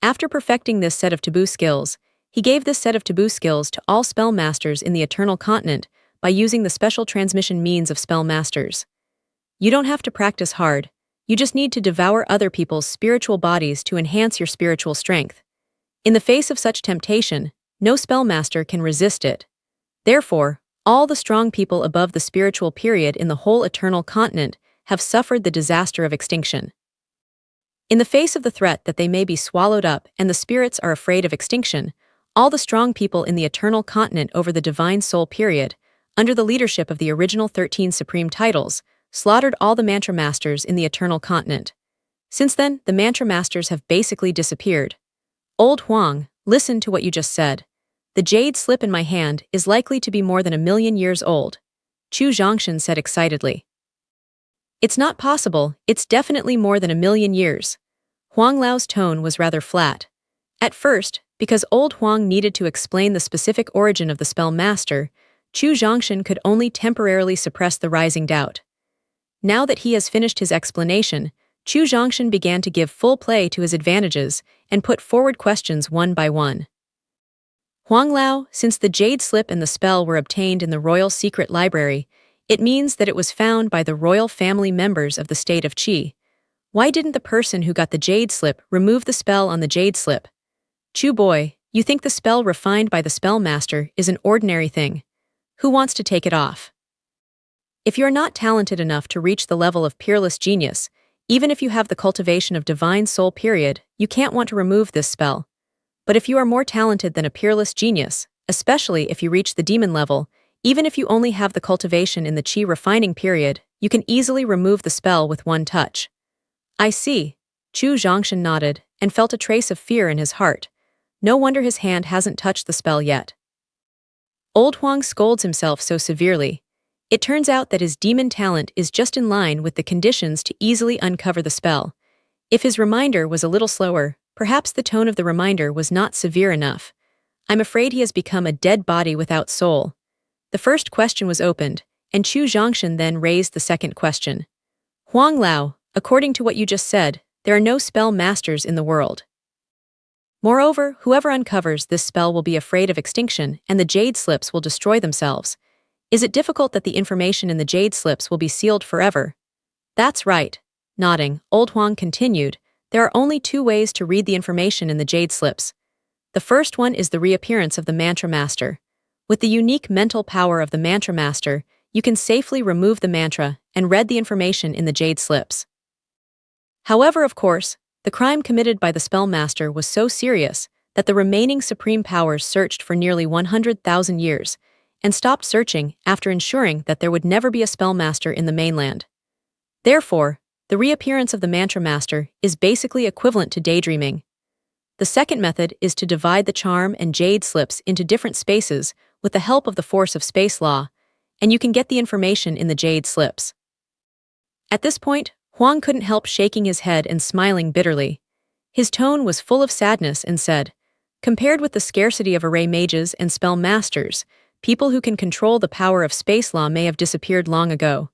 After perfecting this set of taboo skills, he gave this set of taboo skills to all spell masters in the Eternal Continent by using the special transmission means of spell masters. You don't have to practice hard, you just need to devour other people's spiritual bodies to enhance your spiritual strength. In the face of such temptation, no spell master can resist it. Therefore, all the strong people above the spiritual period in the whole Eternal Continent have suffered the disaster of extinction. In the face of the threat that they may be swallowed up and the spirits are afraid of extinction, all the strong people in the eternal continent over the Divine Soul period, under the leadership of the original 13 supreme titles, slaughtered all the mantra masters in the eternal continent. Since then, the mantra masters have basically disappeared. Old Huang, listen to what you just said. The jade slip in my hand is likely to be more than 1,000,000 years old, Chu Zhongshan said excitedly. It's not possible, it's definitely more than 1,000,000 years. Huang Lao's tone was rather flat. At first, because old Huang needed to explain the specific origin of the spell master, Chu Zhongshan could only temporarily suppress the rising doubt. Now that he has finished his explanation, Chu Zhongshan began to give full play to his advantages and put forward questions one by one. Huang Lao, since the jade slip and the spell were obtained in the royal secret library, it means that it was found by the royal family members of the state of Qi. Why didn't the person who got the jade slip remove the spell on the jade slip? Chu boy, you think the spell refined by the spell master is an ordinary thing. Who wants to take it off? If you're not talented enough to reach the level of peerless genius, even if you have the cultivation of divine soul period, you can't want to remove this spell. But if you are more talented than a peerless genius, especially if you reach the demon level, even if you only have the cultivation in the Qi refining period, you can easily remove the spell with one touch. I see. Chu Zhongshan nodded and felt a trace of fear in his heart. No wonder his hand hasn't touched the spell yet. Old Huang scolds himself so severely. It turns out that his demon talent is just in line with the conditions to easily uncover the spell. If his reminder was a little slower, perhaps the tone of the reminder was not severe enough. I'm afraid he has become a dead body without soul. The first question was opened, and Chu Zhongshan then raised the second question. Huang Lao, according to what you just said, there are no spell masters in the world. Moreover, whoever uncovers this spell will be afraid of extinction, and the jade slips will destroy themselves. Is it difficult that the information in the jade slips will be sealed forever? That's right. Nodding, old Huang continued, there are only two ways to read the information in the jade slips. The first one is the reappearance of the mantra master. With the unique mental power of the mantra master, you can safely remove the mantra and read the information in the jade slips. However, of course, the crime committed by the spell master was so serious that the remaining supreme powers searched for nearly 100,000 years and stopped searching after ensuring that there would never be a spell master in the mainland. Therefore, the reappearance of the mantra master is basically equivalent to daydreaming. The second method is to divide the charm and jade slips into different spaces with the help of the force of space law, and you can get the information in the jade slips. At this point, Huang couldn't help shaking his head and smiling bitterly. His tone was full of sadness and said, compared with the scarcity of array mages and spell masters, people who can control the power of space law may have disappeared long ago.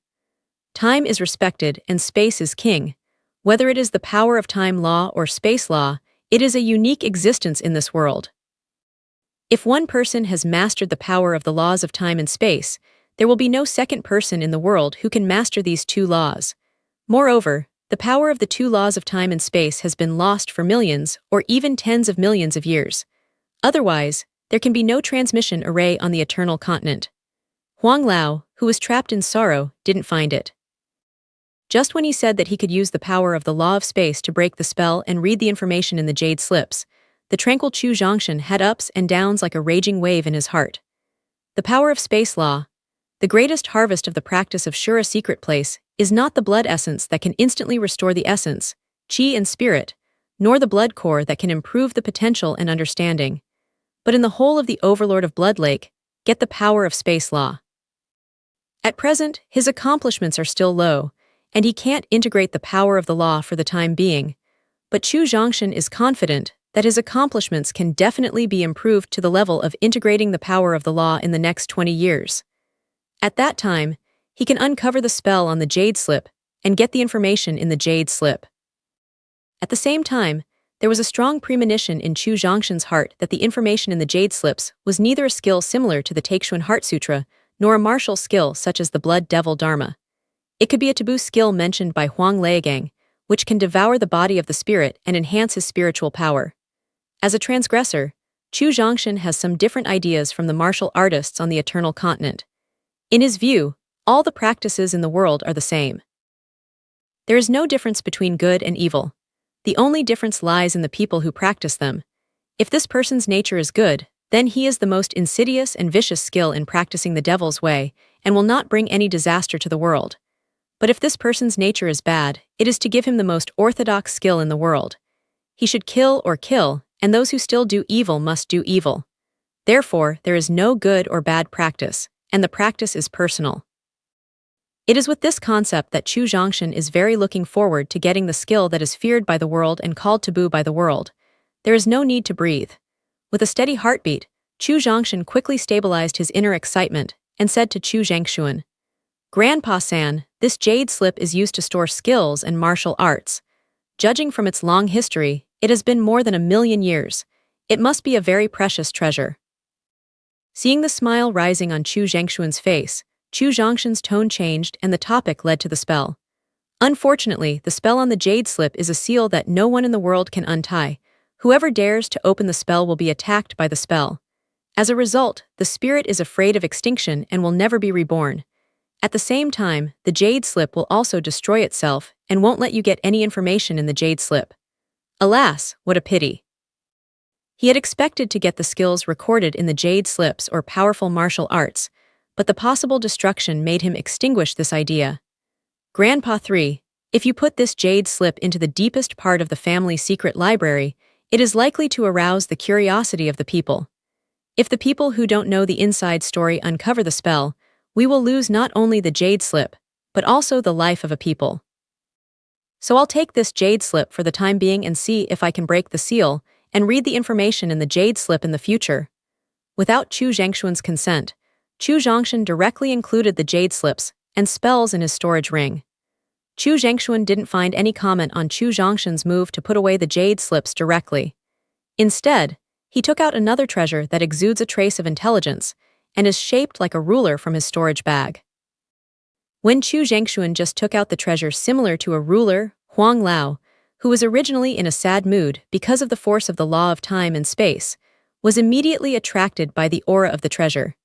Time is respected and space is king. Whether it is the power of time law or space law, it is a unique existence in this world. If one person has mastered the power of the laws of time and space, there will be no second person in the world who can master these two laws. Moreover, the power of the two laws of time and space has been lost for millions or even tens of millions of years. Otherwise, there can be no transmission array on the eternal continent. Huang Lao, who was trapped in sorrow, didn't find it. Just when he said that he could use the power of the law of space to break the spell and read the information in the jade slips, the tranquil Chu Zhongshan had ups and downs like a raging wave in his heart. The power of space law, the greatest harvest of the practice of Shura secret place, is not the blood essence that can instantly restore the essence, Qi and spirit, nor the blood core that can improve the potential and understanding. But in the whole of the Overlord of Blood Lake, get the power of space law. At present, his accomplishments are still low, and he can't integrate the power of the law for the time being, but Chu Zhongshan is confident that his accomplishments can definitely be improved to the level of integrating the power of the law in the next 20 years. At that time, he can uncover the spell on the jade slip and get the information in the jade slip. At the same time, there was a strong premonition in Chu Zhongshan's heart that the information in the jade slips was neither a skill similar to the Taixuan Heart Sutra, nor a martial skill such as the Blood Devil Dharma. It could be a taboo skill mentioned by Huang Laogang, which can devour the body of the spirit and enhance his spiritual power. As a transgressor, Chu Zhongshan has some different ideas from the martial artists on the eternal continent. In his view, all the practices in the world are the same. There is no difference between good and evil. The only difference lies in the people who practice them. If this person's nature is good, then he is the most insidious and vicious skill in practicing the devil's way, and will not bring any disaster to the world. But if this person's nature is bad, it is to give him the most orthodox skill in the world. He should kill or kill, and those who still do evil must do evil. Therefore, there is no good or bad practice, and the practice is personal. It is with this concept that Chu Zhongshan is very looking forward to getting the skill that is feared by the world and called taboo by the world. There is no need to breathe. With a steady heartbeat, Chu Zhongshan quickly stabilized his inner excitement and said to Chu Zhengshuan, "Grandpa-san, this jade slip is used to store skills and martial arts. Judging from its long history, it has been more than 1,000,000 years. It must be a very precious treasure." Seeing the smile rising on Chu Zhengshuan's face, Chu Zhongshan's tone changed and the topic led to the spell. Unfortunately, the spell on the jade slip is a seal that no one in the world can untie. Whoever dares to open the spell will be attacked by the spell. As a result, the spirit is afraid of extinction and will never be reborn. At the same time, the jade slip will also destroy itself and won't let you get any information in the jade slip. Alas, what a pity. He had expected to get the skills recorded in the jade slips or powerful martial arts, but the possible destruction made him extinguish this idea. Grandpa 3, if you put this jade slip into the deepest part of the family secret library, it is likely to arouse the curiosity of the people. If the people who don't know the inside story uncover the spell, we will lose not only the jade slip, but also the life of a people. So I'll take this jade slip for the time being and see if I can break the seal and read the information in the jade slip in the future. Without Chu Zhengshuan's consent, Chu Zhongshan directly included the jade slips and spells in his storage ring. Chu Zhengshuan didn't find any comment on Chu Zhongshan's move to put away the jade slips directly. Instead, he took out another treasure that exudes a trace of intelligence and is shaped like a ruler from his storage bag. When Chu Zhengshuan just took out the treasure similar to a ruler, Huang Lao, who was originally in a sad mood because of the force of the law of time and space, was immediately attracted by the aura of the treasure.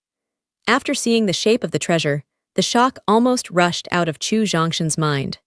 After seeing the shape of the treasure, the shock almost rushed out of Chu Zhongshan's mind.